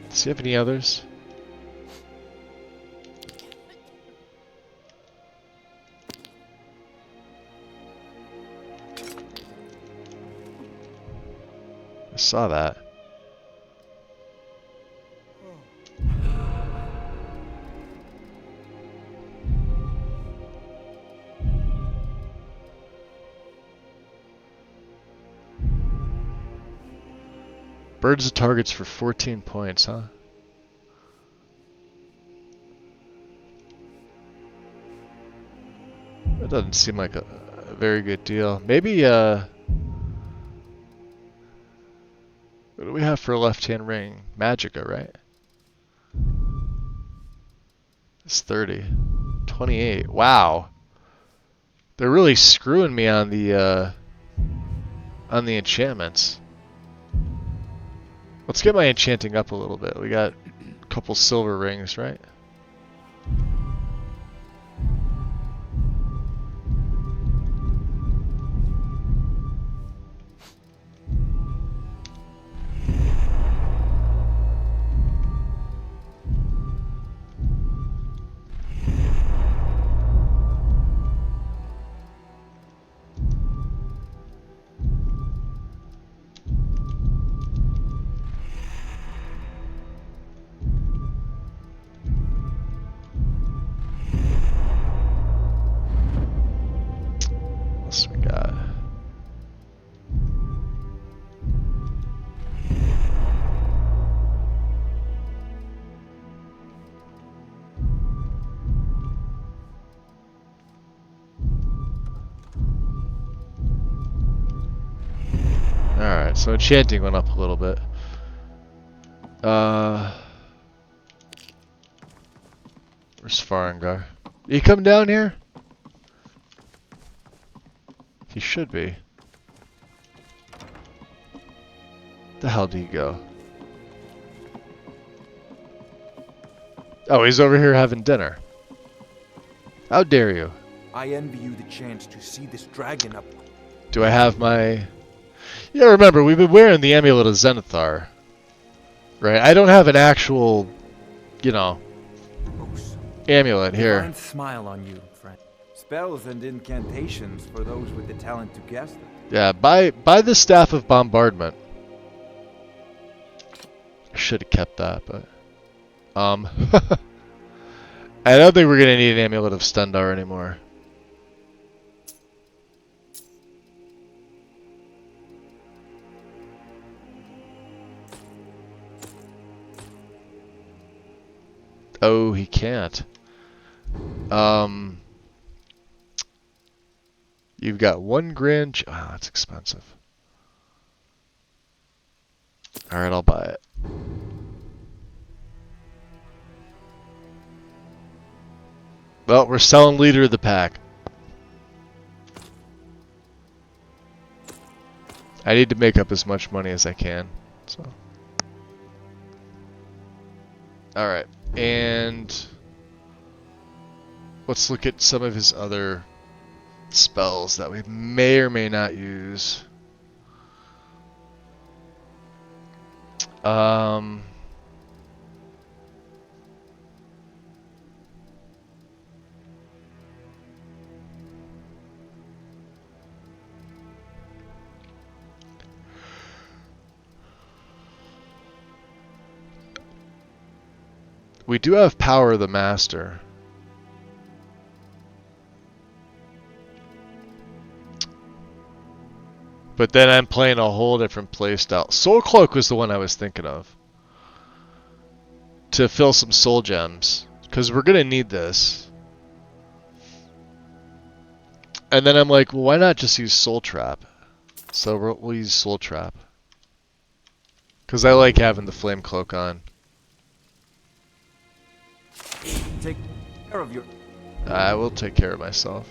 Does he have any others? I saw that. Birds of targets for 14 points, huh? That doesn't seem like a very good deal. Maybe, what do we have for a left-hand ring? Magica, right? It's 30. 28. Wow. They're really screwing me on the enchantments. Let's get my enchanting up a little bit. We got a couple silver rings, right? Alright, so enchanting went up a little bit. Where's Farengar? He come down here? He should be. The hell did he go? Oh, he's over here having dinner. How dare you? I envy you the chance to see this dragon up. Do I have my... Yeah, remember, we've been wearing the Amulet of Zenithar. Right? I don't have an actual, you know, amulet here. Divine smile on you, friend. Spells and incantations for those with the talent to guess them. Yeah, buy the Staff of Bombardment. I should have kept that, but... I don't think we're going to need an Amulet of Stendar anymore. Oh, he can't. You've got 1 grand... Oh, that's expensive. Alright, I'll buy it. Well, we're selling leader of the pack. I need to make up as much money as I can. So. Alright, and let's look at some of his other spells that we may or may not use. We do have Power of the Master. But then I'm playing a whole different playstyle. Soul Cloak was the one I was thinking of. To fill some soul gems. Because we're going to need this. And then I'm like, well, why not just use Soul Trap? So we'll use Soul Trap. Because I like having the Flame Cloak on. Take care of your... I will take care of myself.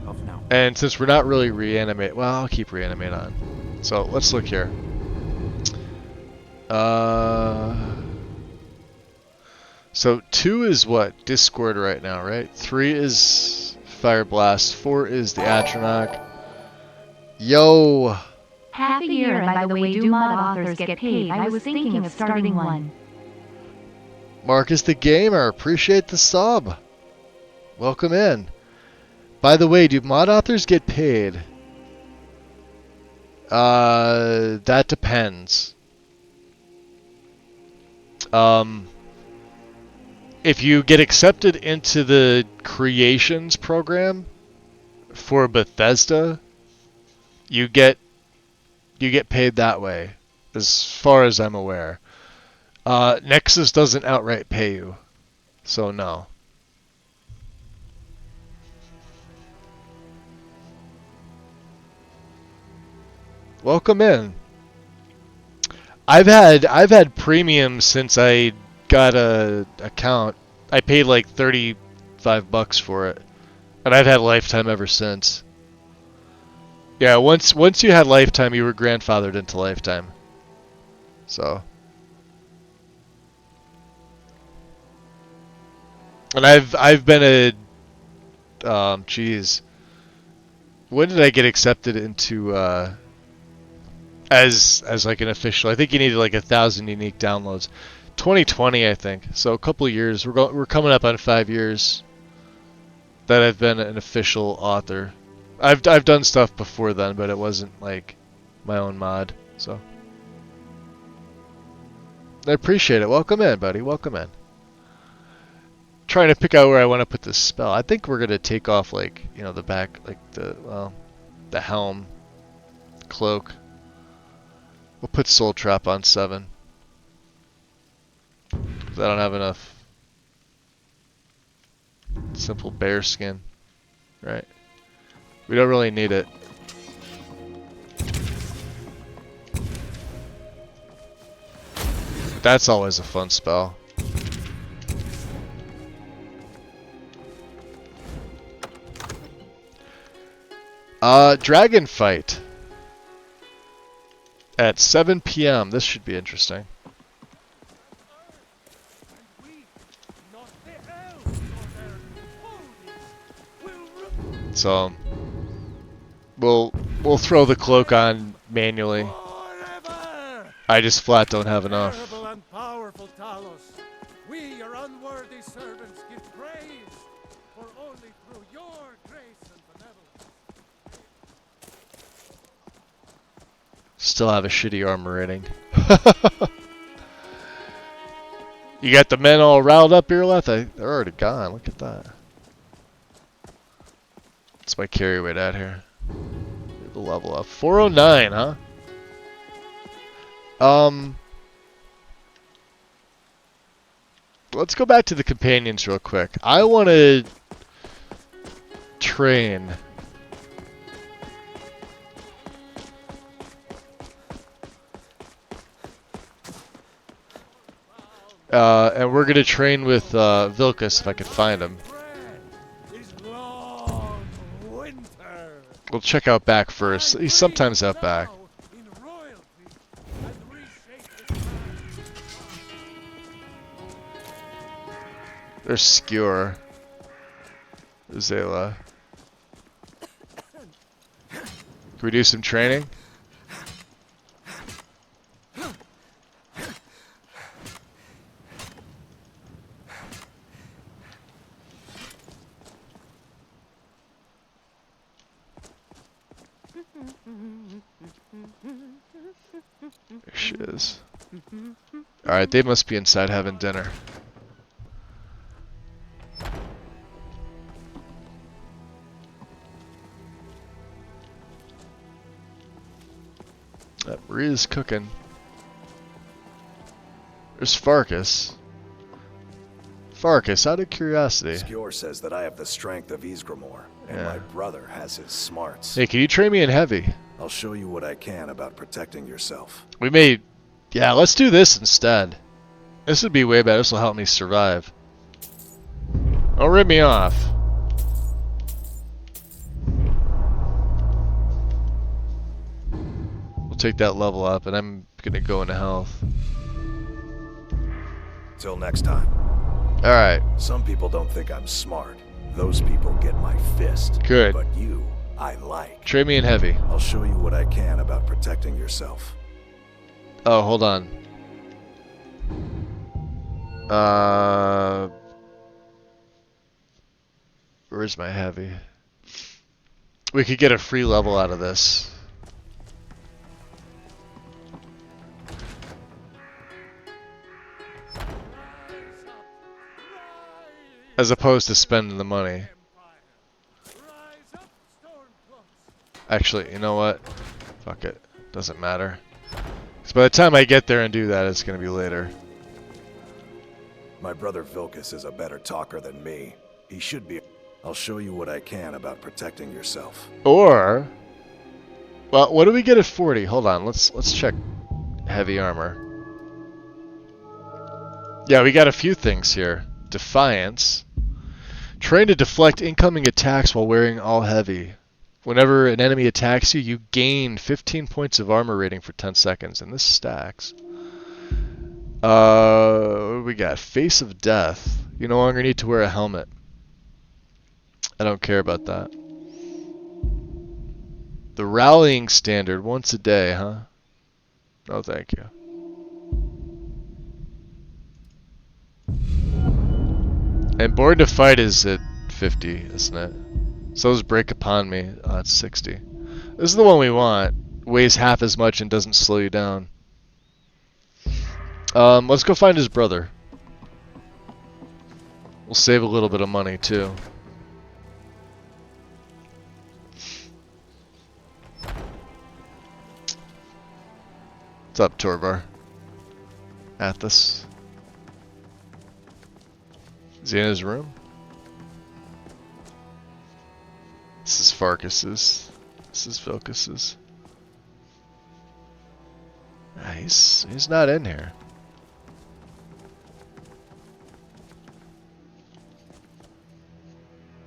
Off now. And since we're not really reanimate, well, I'll keep reanimate on. So let's look here. So 2 is what? Discord right now, right? 3 is Fire Blast. 4 is the Atronach. Yo! Half a year, and by the way, do mod authors get paid? I was thinking of starting one. Marcus the Gamer, appreciate the sub. Welcome in. By the way, do mod authors get paid? That depends. If you get accepted into the creations program for Bethesda, you get paid that way, as far as I'm aware. Nexus doesn't outright pay you, so no. Welcome in. I've had premium since I got a account. I paid like $35 for it, and I've had lifetime ever since. Yeah, once you had lifetime, you were grandfathered into lifetime. So. And I've been a geez. When did I get accepted into as like an official? I think you needed like 1,000 unique downloads. 2020, I think. So a couple of years. We're coming up on 5 years that I've been an official author. I've done stuff before then, but it wasn't like my own mod. So I appreciate it. Welcome in, buddy. Welcome in. Trying to pick out where I want to put this spell. I think we're gonna take off like, you know, the back, like the helm, cloak. We'll put Soul Trap on 7. 'Cause I don't have enough simple bear skin, right? We don't really need it. That's always a fun spell. Dragon fight at 7 p.m. This should be interesting. So we'll throw the cloak on manually. I just flat don't have enough. Terrible and powerful Talos, we, your unworthy servants, give praise, for only through your grace and benevolence. Still have a shitty armor rating. You got the men all riled up here left? They're already gone. Look at that. What's my carry weight at here? The level up. 409, huh? Let's go back to the companions real quick. I want to train. And we're gonna train with Vilkas if I can find him. We'll check out back first. He's sometimes out back. There's Skewer. Zayla. Can we do some training? There she is. Alright, they must be inside having dinner. Maria's cooking. There's Farkas. Farkas, out of curiosity. Skewer says that I have the strength of Ysgramor, and my brother has his smarts. Hey, can you train me in heavy? I'll show you what I can about protecting yourself. We may... Yeah, let's do this instead. This would be way better. This will help me survive. Don't rip me off. We'll take that level up, and I'm gonna go into health. Till next time. Alright. Some people don't think I'm smart. Those people get my fist. Good. But you, I like. Trade me in heavy. I'll show you what I can about protecting yourself. Oh, hold on. Where's my heavy? We could get a free level out of this. As opposed to spending the money. Actually, you know what? Fuck it. Doesn't matter. Because by the time I get there and do that, it's going to be later. My brother Vilkas is a better talker than me. He should be. I'll show you what I can about protecting yourself. Or... Well, what do we get at 40? Hold on. Let's check heavy armor. Yeah, we got a few things here. Defiance. Train to deflect incoming attacks while wearing all heavy. Whenever an enemy attacks you, you gain 15 points of armor rating for 10 seconds, and this stacks. What do we got? Face of Death. You no longer need to wear a helmet. I don't care about that. The Rallying Standard, once a day, huh? No, thank you. And Born to Fight is at 50, isn't it? So is Break Upon Me. Oh, that's 60. This is the one we want. Weighs half as much and doesn't slow you down. Let's go find his brother. We'll save a little bit of money, too. What's up, Torvar? Athos? Is he in his room? This is Farkas's. This is Vilkas's. Ah, he's not in here.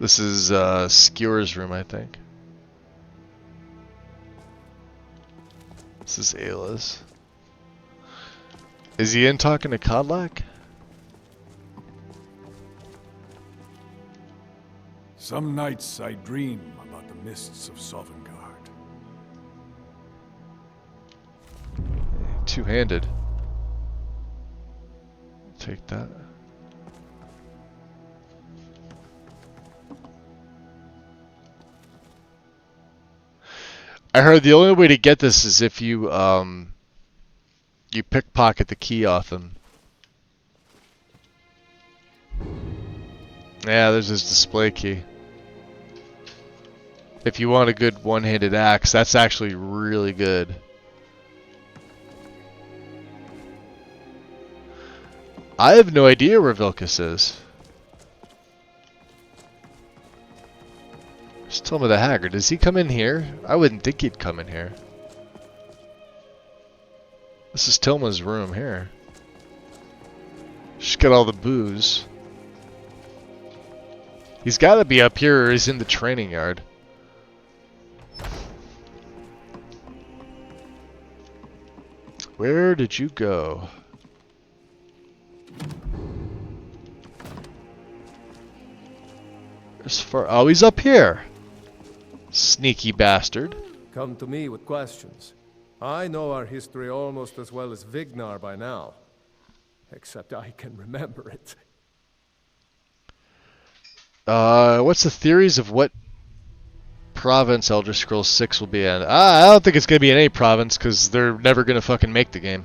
This is Skewer's room, I think. This is Ayla's. Is he in talking to Kodlak? Some nights I dream about the mists of Sovngarde. Two-handed. Take that. I heard the only way to get this is if you you pickpocket the key off him. Yeah, there's his display key. If you want a good one-handed axe, that's actually really good. I have no idea where Vilcus is. Just tell me the Haggard. Does he come in here? I wouldn't think he'd come in here. This is Tilma's room here. She's got all the booze. He's got to be up here or he's in the training yard. Where did you go? As far, oh, he's up here. Sneaky bastard. Come to me with questions. I know our history almost as well as Vignar by now. Except I can remember it. What's the theories of what province Elder Scrolls 6 will be in? I don't think it's going to be in any province because they're never going to fucking make the game.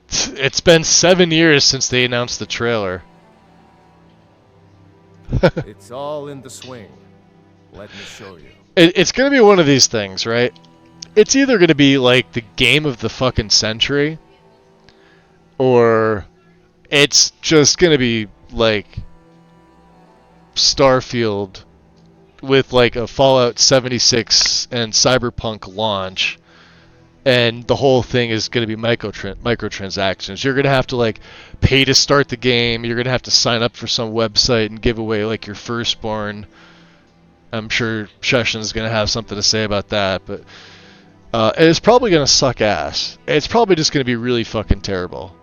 It's been 7 years since they announced the trailer. It's all in the swing. Let me show you. It's going to be one of these things, right? It's either going to be like the game of the fucking century, or it's just going to be like Starfield with like a Fallout 76 and Cyberpunk launch, and the whole thing is going to be microtransactions. You're going to have to like pay to start the game. You're going to have to sign up for some website and give away like your firstborn. I'm sure Sheshin's going to have something to say about that, but it's probably going to suck ass. It's probably just going to be really fucking terrible.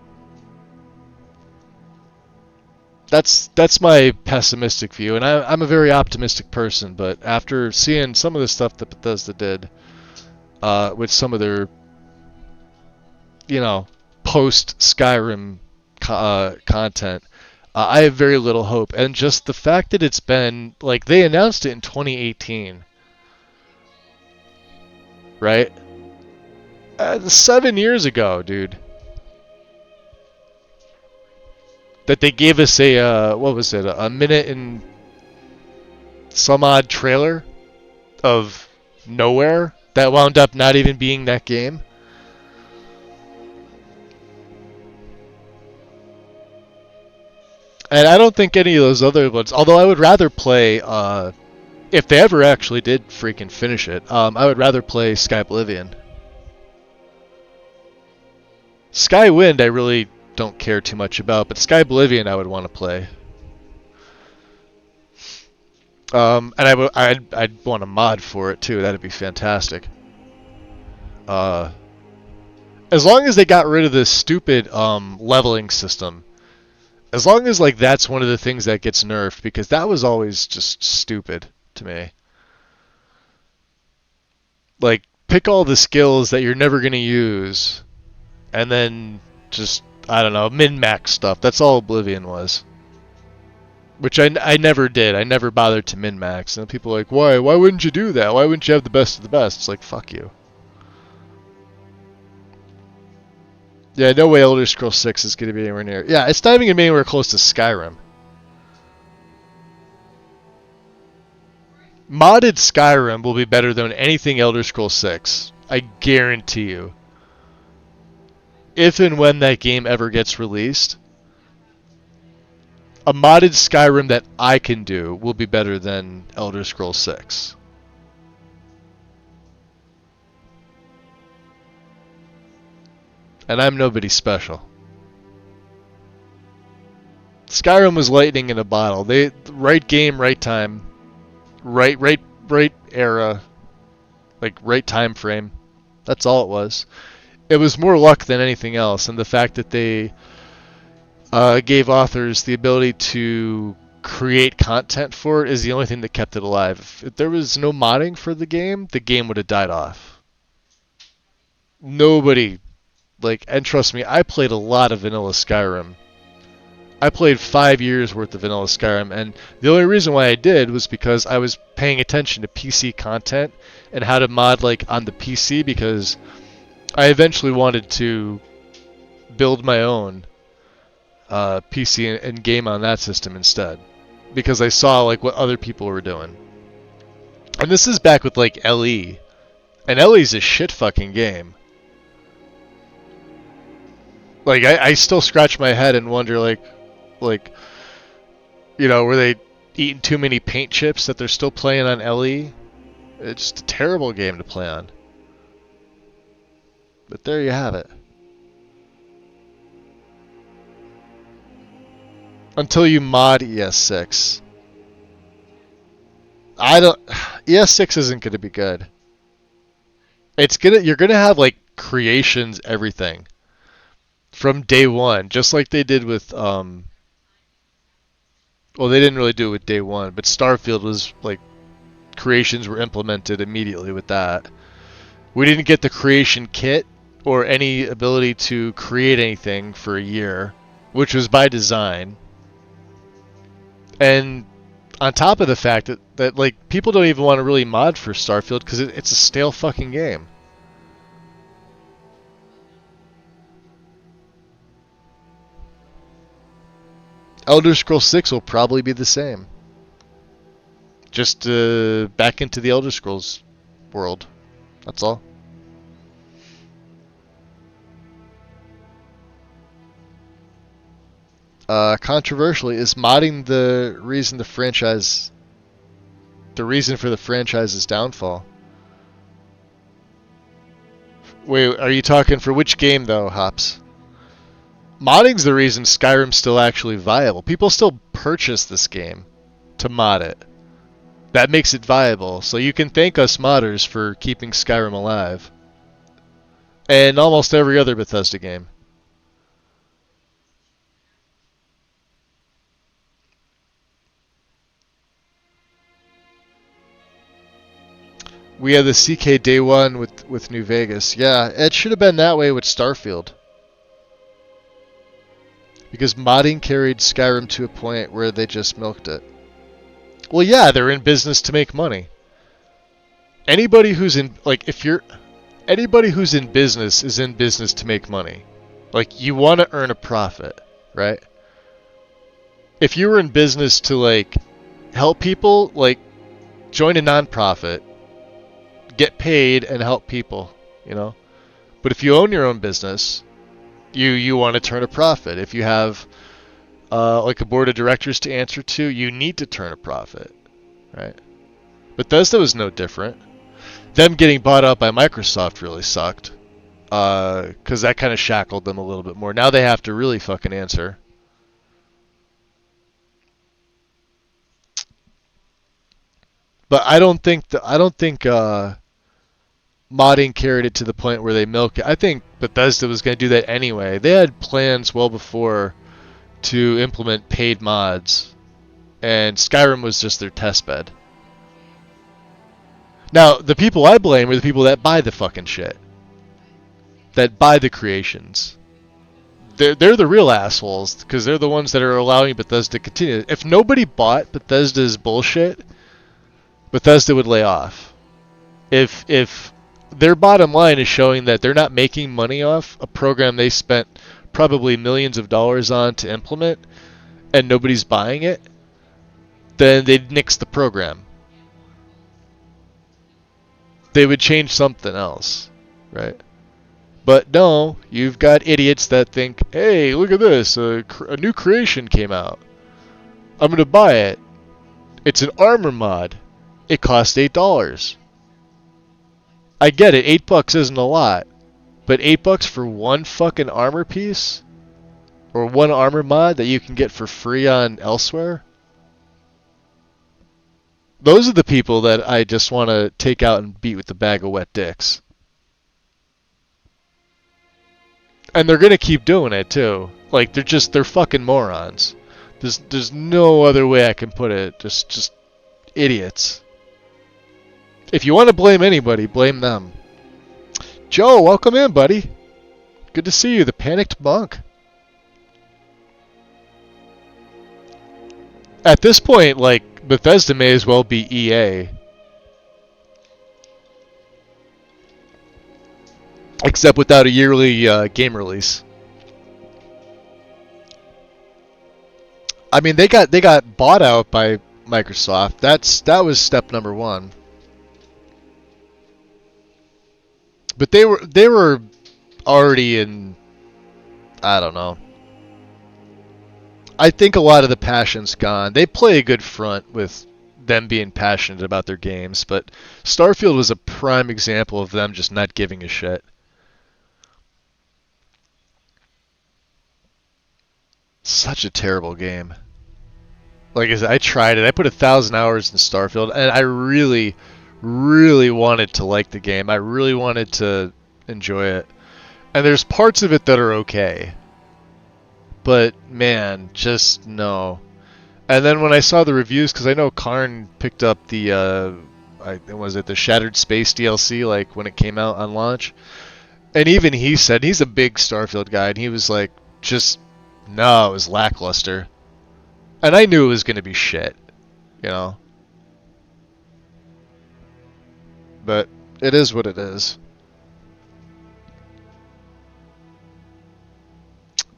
That's my pessimistic view, and I'm a very optimistic person, but after seeing some of the stuff that Bethesda did with some of their, you know, post-Skyrim content, I have very little hope. And just the fact that it's been, like, they announced it in 2018, right? 7 years ago, dude. That they gave us a, what was it, a minute and some odd trailer of nowhere that wound up not even being that game. And I don't think any of those other ones, although I would rather play, if they ever actually did freaking finish it, I would rather play Sky Oblivion. Skywind I really don't care too much about, but Sky Oblivion I would want to play. And I'd want a mod for it too. That'd be fantastic. As long as they got rid of this stupid leveling system. As long as like that's one of the things that gets nerfed, because that was always just stupid to me. Like, pick all the skills that you're never going to use, and then just, I don't know, min-max stuff. That's all Oblivion was. Which I never did. I never bothered to min-max. And people are like, why? Why wouldn't you do that? Why wouldn't you have the best of the best? It's like, fuck you. Yeah, no way Elder Scrolls 6 is going to be anywhere near. Yeah, it's not even going to be anywhere close to Skyrim. Modded Skyrim will be better than anything Elder Scrolls 6. I guarantee you. If and when that game ever gets released, a modded Skyrim that I can do will be better than Elder Scrolls 6. And I'm nobody special. Skyrim was lightning in a bottle. Right game, right time, right era, like right time frame. That's all it was. It was more luck than anything else, and the fact that they gave authors the ability to create content for it is the only thing that kept it alive. If there was no modding for the game would have died off. Nobody, and trust me, I played a lot of vanilla Skyrim. I played 5 years worth of vanilla Skyrim, and the only reason why I did was because I was paying attention to PC content and how to mod on the PC, because I eventually wanted to build my own PC and game on that system instead, because I saw what other people were doing. And this is back with LE, and LE's a shit fucking game. I still scratch my head and wonder were they eating too many paint chips that they're still playing on LE? It's just a terrible game to play on. But there you have it. Until you mod ES6. ES6 isn't going to be good. You're going to have creations, everything. From day one, just like they did with well, they didn't really do it with day one, but Starfield was creations were implemented immediately with that. We didn't get the creation kit or any ability to create anything for a year, which was by design. And on top of the fact that people don't even want to really mod for Starfield because it's a stale fucking game. Elder Scrolls 6 will probably be the same. Just back into the Elder Scrolls world. That's all. Controversially, is modding the reason for the franchise's downfall? Wait, are you talking for which game though, Hops? Modding's the reason Skyrim's still actually viable. People still purchase this game to mod it. That makes it viable. So you can thank us modders for keeping Skyrim alive. And almost every other Bethesda game. We had the CK day one with New Vegas. Yeah, it should have been that way with Starfield. Because modding carried Skyrim to a point where they just milked it. Well, yeah, they're in business to make money. Anybody who's in anybody who's in business is in business to make money. You want to earn a profit, right? If you were in business to help people, join a nonprofit, get paid and help people, But if you own your own business, you want to turn a profit. If you have a board of directors to answer to, you need to turn a profit, right? Bethesda was no different. Them getting bought out by Microsoft really sucked, because that kind of shackled them a little bit more. Now they have to really fucking answer. But I don't think modding carried it to the point where they milk it. I think Bethesda was going to do that anyway. They had plans well before to implement paid mods, and Skyrim was just their testbed. Now, the people I blame are the people that buy the fucking shit. That buy the creations. They're the real assholes, because they're the ones that are allowing Bethesda to continue. If nobody bought Bethesda's bullshit, Bethesda would lay off. If their bottom line is showing that they're not making money off a program they spent probably millions of dollars on to implement, and nobody's buying it, then they'd nix the program. They would change something else, right? But no, you've got idiots that think, hey, look at this, a new creation came out. I'm going to buy it. It's an armor mod. It costs $8. I get it, $8 isn't a lot. But $8 for one fucking armor piece? or one armor mod that you can get for free on elsewhere. Those are the people that I just want to take out and beat with a bag of wet dicks. And they're gonna keep doing it too. Like they're fucking morons. There's no other way I can put it. Just idiots. If you want to blame anybody, blame them. Joe, welcome in, buddy. Good to see you, the panicked monk. At this point, like, Bethesda may as well be EA. Except without a yearly game release. I mean, they got bought out by Microsoft. That was step number one. But they were already in, I don't know. I think a lot of the passion's gone. They play a good front with them being passionate about their games, but Starfield was a prime example of them just not giving a shit. Such a terrible game. Like I said, I tried it. I put 1,000 hours in Starfield, and I really, really wanted to like the game. I really wanted to enjoy it. And there's parts of it that are okay. But, man, just no. And then when I saw the reviews, because I know Karn picked up the, was it the Shattered Space DLC, like, when it came out on launch? And even he said, he's a big Starfield guy, and he was like, just, no, it was lackluster. And I knew it was going to be shit, you know? But it is what it is.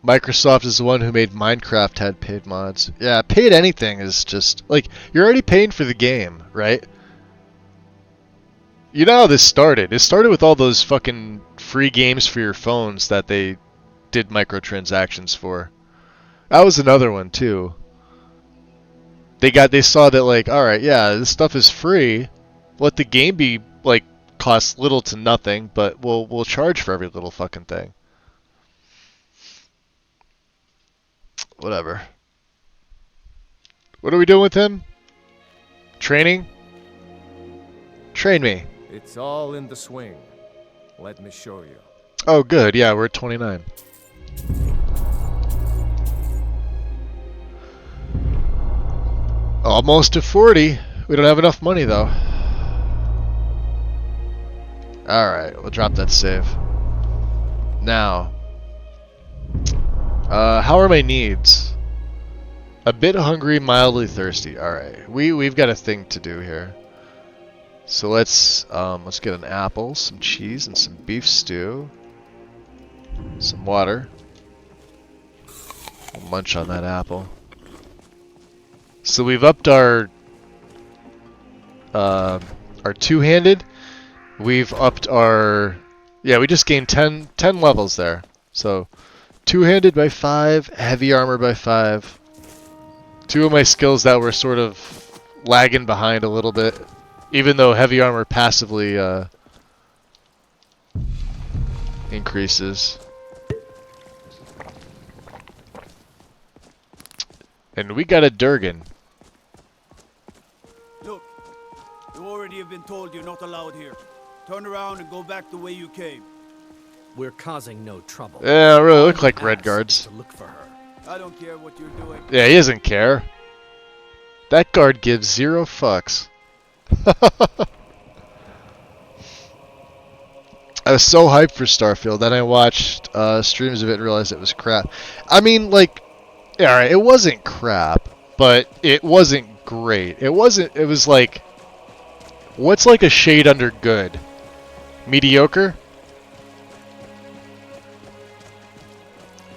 Microsoft is the one who made Minecraft had paid mods. Yeah, paid anything is just, like, you're already paying for the game, right? You know how this started. It started with all those fucking free games for your phones that they did microtransactions for. That was another one, too. They saw that, like, alright, yeah, this stuff is free. Let the game be, like, cost little to nothing, but we'll charge for every little fucking thing. Whatever. What are we doing with him? Training? Train me. It's all in the swing. Let me show you. Oh, good. Yeah, we're at 29. Almost to 40. We don't have enough money, though. Alright, we'll drop that save. Now. How are my needs? A bit hungry, mildly thirsty. Alright, we've got a thing to do here. So let's get an apple, some cheese, and some beef stew. Some water. We'll munch on that apple. So we've upped our two-handed. We've upped our... Yeah, we just gained 10 levels there. So, two-handed by 5, heavy armor by 5. Two of my skills that were sort of lagging behind a little bit. Even though heavy armor passively increases. And we got a Durgan. Look, you already have been told you're not allowed here. Turn around and go back the way you came. We're causing no trouble. Yeah, really look like red guards. To look for her. I don't care what you're doing. Yeah, he doesn't care. That guard gives 0 fucks. I was so hyped for Starfield, then I watched streams of it and realized it was crap. I mean, like, alright, it wasn't crap, but it wasn't great. It was like, what's like a shade under good? Mediocre?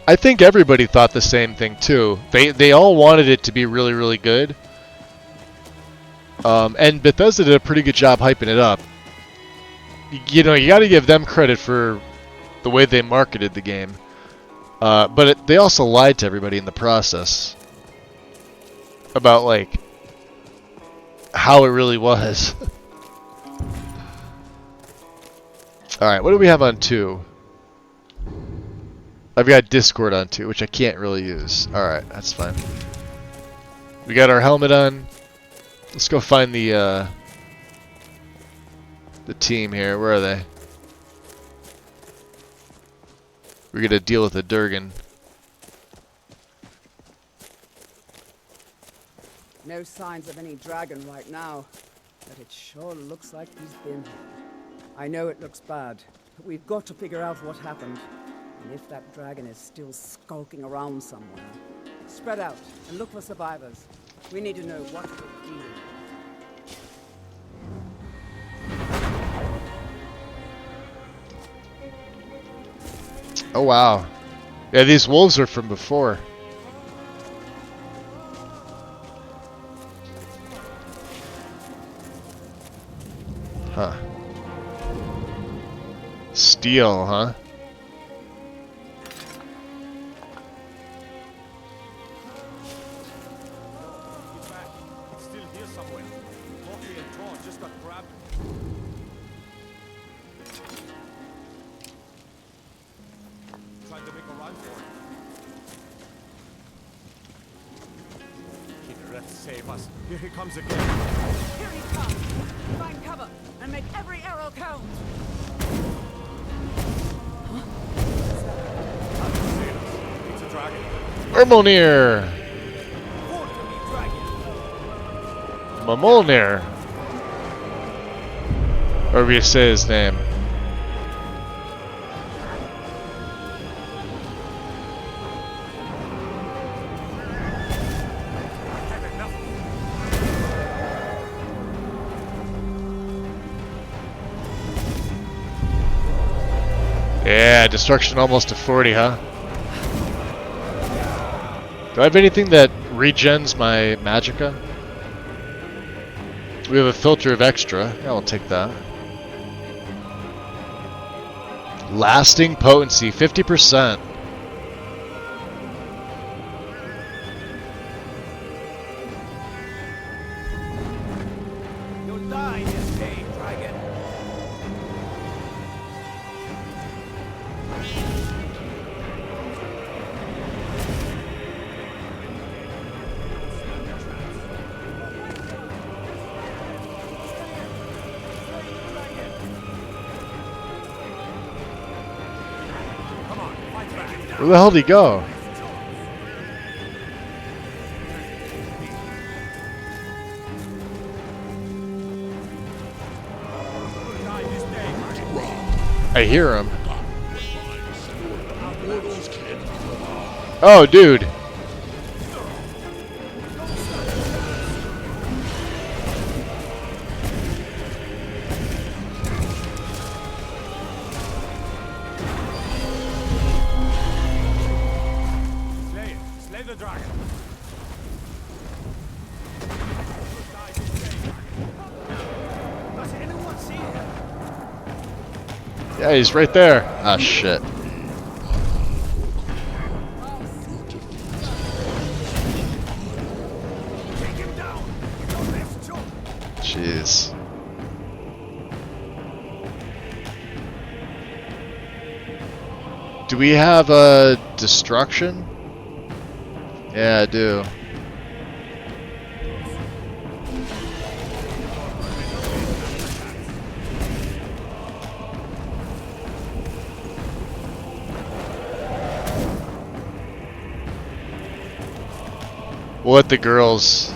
I think everybody thought the same thing too. They all wanted it to be really, really good. And Bethesda did a pretty good job hyping it up. You know, you got to give them credit for the way they marketed the game. But they also lied to everybody in the process about, like, how it really was. Alright, what do we have on 2? I've got Discord on too, which I can't really use. Alright, that's fine. We got our helmet on. Let's go find the team here. Where are they? We're gonna deal with the Durgan. No signs of any dragon right now, but it sure looks like he's been here. I know it looks bad, but we've got to figure out what happened. And if that dragon is still skulking around somewhere. Spread out and look for survivors. We need to know what we're dealing with. Oh wow. Yeah, these wolves are from before. Huh. Steel, huh? It's still here somewhere. Loki and Thor just got grabbed. Trying to make a run for it. Kidret, save us. Here he comes again. Here he comes! Find cover and make every arrow count! It's a dragon. Mimolnir! Mimolnir! Or we say his name. Yeah, destruction almost to 40, huh? Do I have anything that regens my magicka? We have a filter of extra. Yeah, I'll take that. Lasting potency, 50%. You'll die this day, dragon. Where the hell did he go? I hear him. Oh, dude. Slay the dragon. Does anyone see him? Yeah, he's right there. Ah, shit. Take him down. Don't left choke. Jeez. Do we have a destruction? Yeah, I do. We'll let the girls.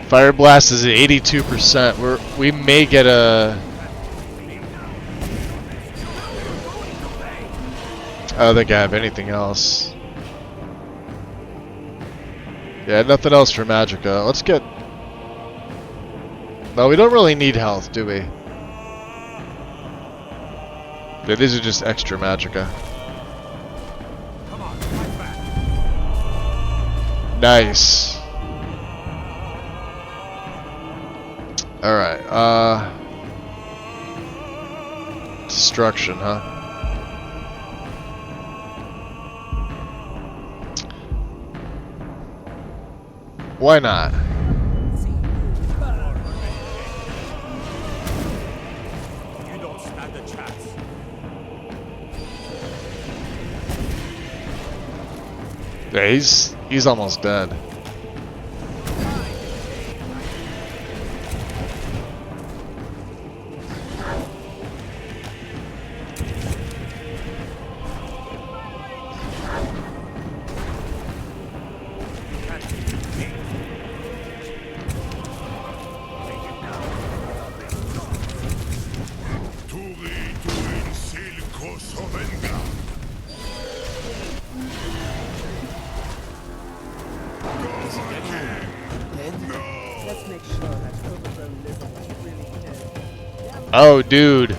Fire Blast is at 82%. We may get a. I don't think I have anything else. Yeah, nothing else for Magicka. Let's get. No, we don't really need health, do we? Yeah, these are just extra Magicka. Nice. Alright, destruction, huh? Why not? You don't stand a chance. Yeah, he's almost dead. Let's make sure that overgrown lizard is really dead. Oh, dude.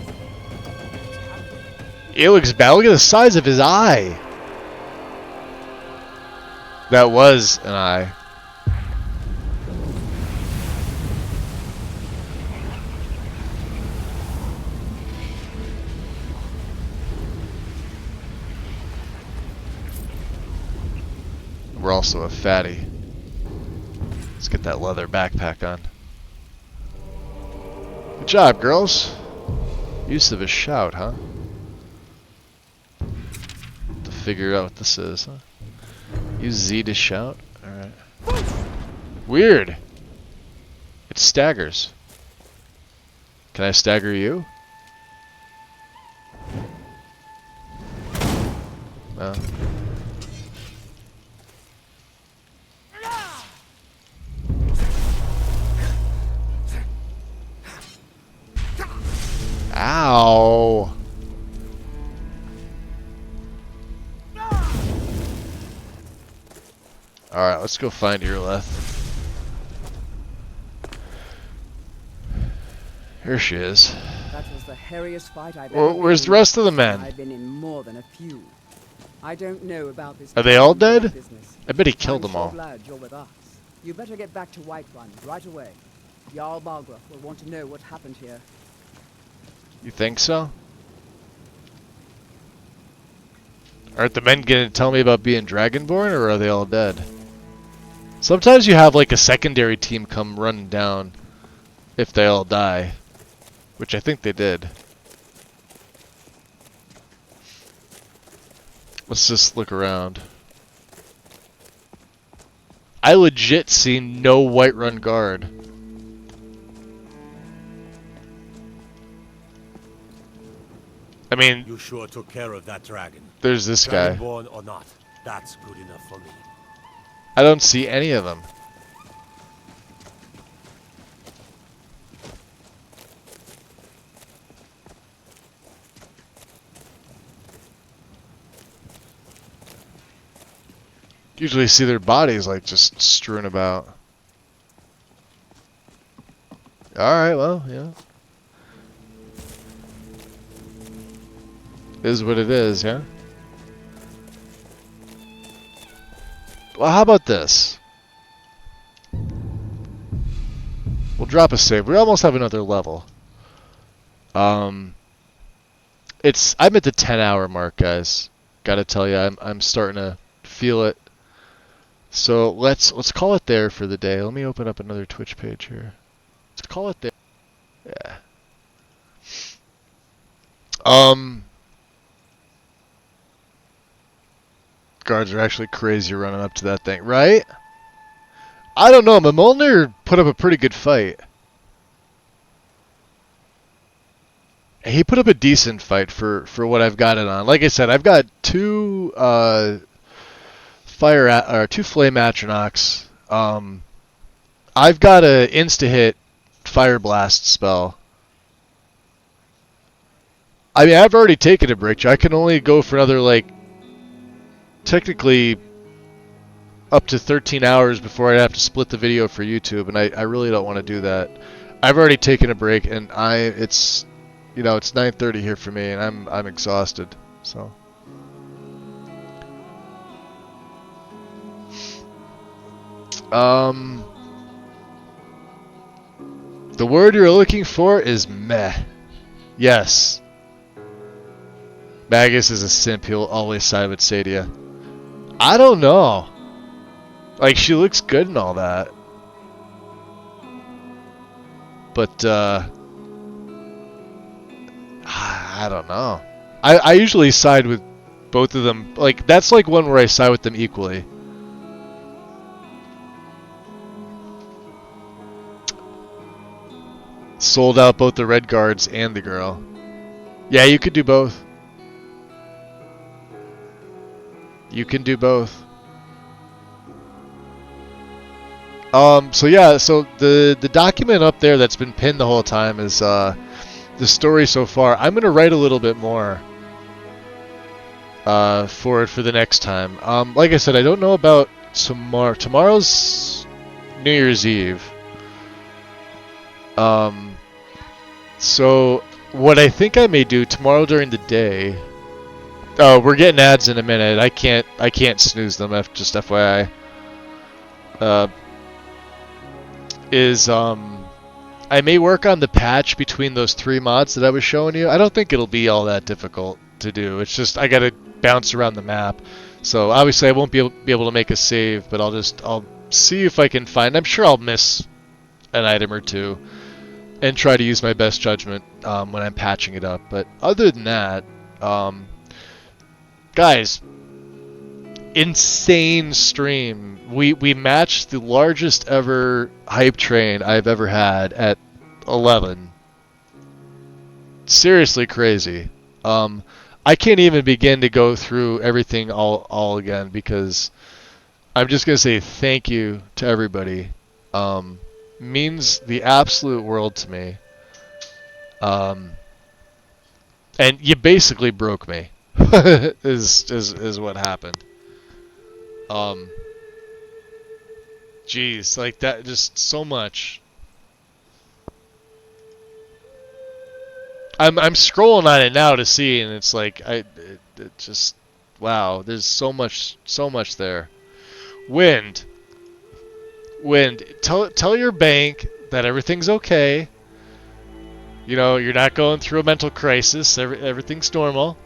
It looks bad. Look at the size of his eye. That was an eye. We're also a fatty. Let's get that leather backpack on. Good job, girls. Use of a shout, huh? To figure out what this is, huh? Use Z to shout? Alright. Weird! It staggers. Can I stagger you? No. Ow! Alright, let's go find Irleth. Here she is. That was the hairiest fight I've Well, ever where's been the rest of the in. men? I've been in more than a few. I don't know about this. Are they all dead? business. I bet he killed I'm them all. so glad you're with us. You better get back to Whiterun right away. Jarl Balgruuf will want to know what happened here. You think so? Aren't the men gonna tell me about being Dragonborn, or are they all dead? Sometimes you have like a secondary team come running down if they all die. Which I think they did. Let's just look around. I legit see no Whiterun guard. I mean, You sure took care of that dragon. There's this guy. Dragonborn or not, that's good enough for me. I don't see any of them. Usually see their bodies like just strewn about. Alright, well, yeah. Is what it is, yeah? Well, how about this? We'll drop a save. We almost have another level. I'm at the 10-hour mark, guys. Gotta tell you, I'm starting to feel it. So let's call it there for the day. Let me open up another Twitch page here. Let's call it there. Yeah. Guards are actually crazy running up to that thing, right? I don't know. Mjolnir put up a pretty good fight. He put up a decent fight for what I've got it on. Like I said, I've got two flame atronachs. I've got a insta hit fire blast spell. I mean, I've already taken a break. I can only go for another like technically up to 13 hours before I have to split the video for YouTube, and I really don't want to do that. I've already taken a break, and it's 9:30 here for me, and I'm exhausted. So the word you're looking for is meh. Yes. Magus is a simp. He'll always side with Sadia. I don't know. Like, she looks good and all that. But I don't know. I usually side with both of them. Like, that's like one where I side with them equally. Sold out both the red guards and the girl. Yeah, you could do both. You can do both. So yeah, so the document up there that's been pinned the whole time is the story so far. I'm gonna write a little bit more for it for the next time. Like I said, I don't know about tomorrow. Tomorrow's New Year's Eve. So what I think I may do tomorrow during the day. Oh, we're getting ads in a minute. I can't snooze them. Just FYI. I may work on the patch between those 3 mods that I was showing you. I don't think it'll be all that difficult to do. It's just I gotta bounce around the map. So obviously I won't be able to make a save, but I'll see if I can find. I'm sure I'll miss an item or two, and try to use my best judgment when I'm patching it up. But other than that, guys, insane stream. We matched the largest ever hype train I've ever had at 11. Seriously crazy. I can't even begin to go through everything all again, because I'm just gonna say thank you to everybody. Means the absolute world to me. And you basically broke me. is what happened. Jeez, like that, just so much. I'm scrolling on it now to see, and it's like it just, wow. There's so much there. Wind. Tell your bank that everything's okay. You know, you're not going through a mental crisis. Everything's normal.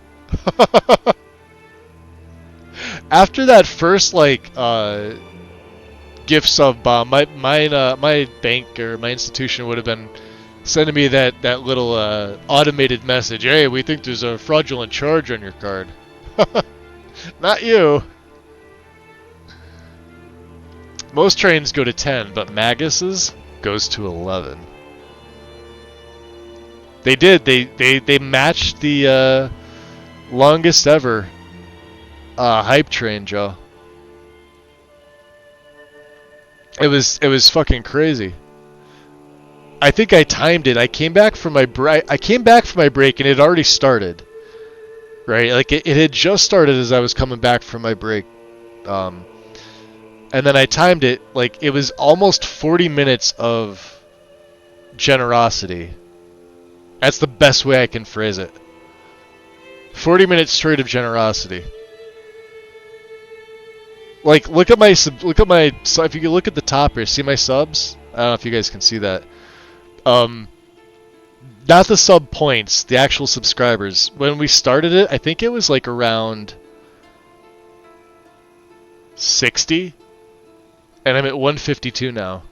After that first gift sub bomb, my bank or my institution would have been sending me that little automated message. Hey, we think there's a fraudulent charge on your card. Not you. Most trains go to 10, but Magus's goes to 11. They did. They matched the longest ever hype train, Joe. It was fucking crazy. I think I timed it. I came back from my break and it had already started. Right? Like it had just started as I was coming back from my break. And then I timed it, like it was almost 40 minutes of generosity. That's the best way I can phrase it. 40 minutes straight of generosity. Like, look at my, so if you look at the top here, see my subs? I don't know if you guys can see that. Not the sub points, the actual subscribers. When we started it, I think it was like around 60, and I'm at 152 now.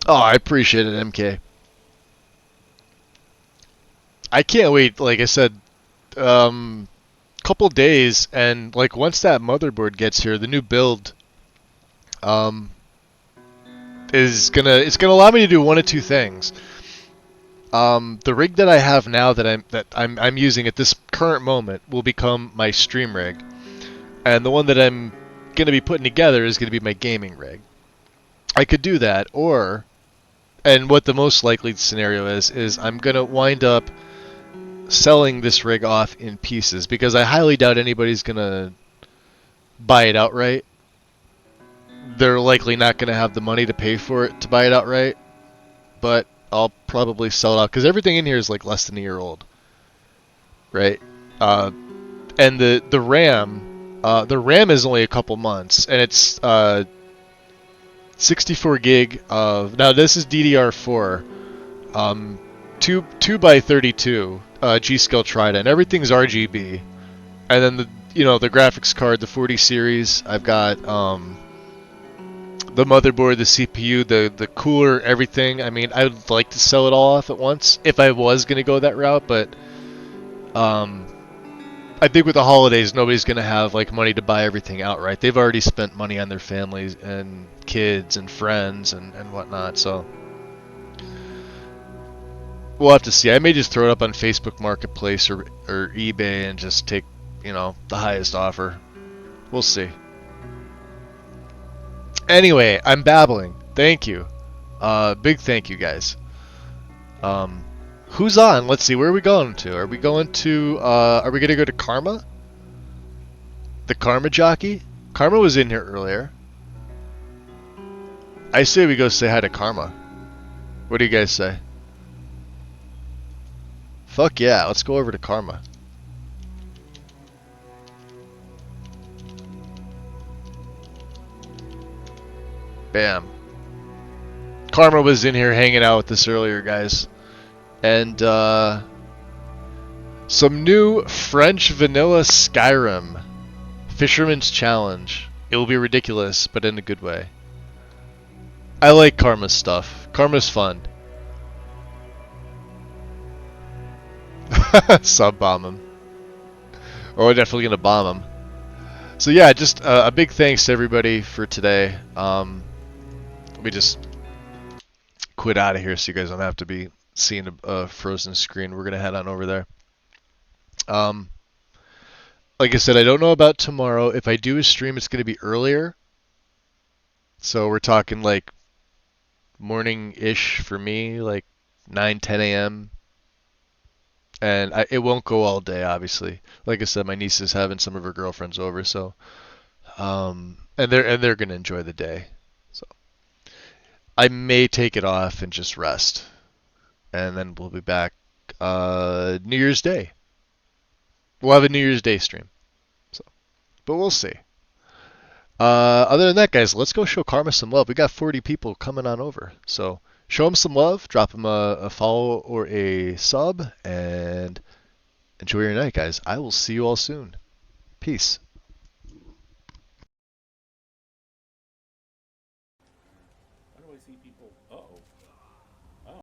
Oh, I appreciate it, MK. I can't wait, like I said, couple days, and like once that motherboard gets here, the new build it's gonna allow me to do one of two things. The rig that I have now that I'm using at this current moment will become my stream rig, and the one that I'm gonna be putting together is gonna be my gaming rig. I could do that, and what the most likely scenario is I'm gonna wind up selling this rig off in pieces, because I highly doubt anybody's gonna buy it outright. They're likely not gonna have the money to pay for it to buy it outright, but I'll probably sell it off, because everything in here is like less than a year old, right? And the RAM is only a couple months, and it's 64 gig of, now this is DDR4, 2x32 G-Skill Trident. Everything's RGB, and then the graphics card, the 40 series. I've got The motherboard, the CPU, the cooler, everything. I mean, I would like to sell it all off at once if I was going to go that route, but I think with the holidays, nobody's going to have like money to buy everything outright. They've already spent money on their families and kids and friends and whatnot, so we'll have to see. I may just throw it up on Facebook Marketplace or eBay and just take, you know, the highest offer. We'll see. Anyway, I'm babbling. Thank you. Big thank you, guys. Who's on? Let's see. Where are we going to? Are we going to, are we going to go to Karma? The Karma jockey? Karma was in here earlier. I say we go say hi to Karma. What do you guys say? Fuck yeah, let's go over to Karma. Bam. Karma was in here hanging out with us earlier, guys. And, some new French vanilla Skyrim. Fisherman's Challenge. It will be ridiculous, but in a good way. I like Karma's stuff. Karma's fun. Sub-bomb him. Or we're definitely gonna bomb him. So yeah, just a big thanks to everybody for today. Let me just quit out of here so you guys don't have to be seeing a frozen screen. We're gonna head on over there. Like I said, I don't know about tomorrow. If I do a stream, it's gonna be earlier. So we're talking like morning-ish for me, like 9, 10 a.m. And it won't go all day, obviously. Like I said, my niece is having some of her girlfriends over, so and they're gonna enjoy the day. So I may take it off and just rest, and then we'll be back New Year's Day. We'll have a New Year's Day stream. So, but we'll see. Other than that, guys, let's go show Karma some love. We got 40 people coming on over, so show them some love. Drop them a follow or a sub, and enjoy your night, guys. I will see you all soon. Peace.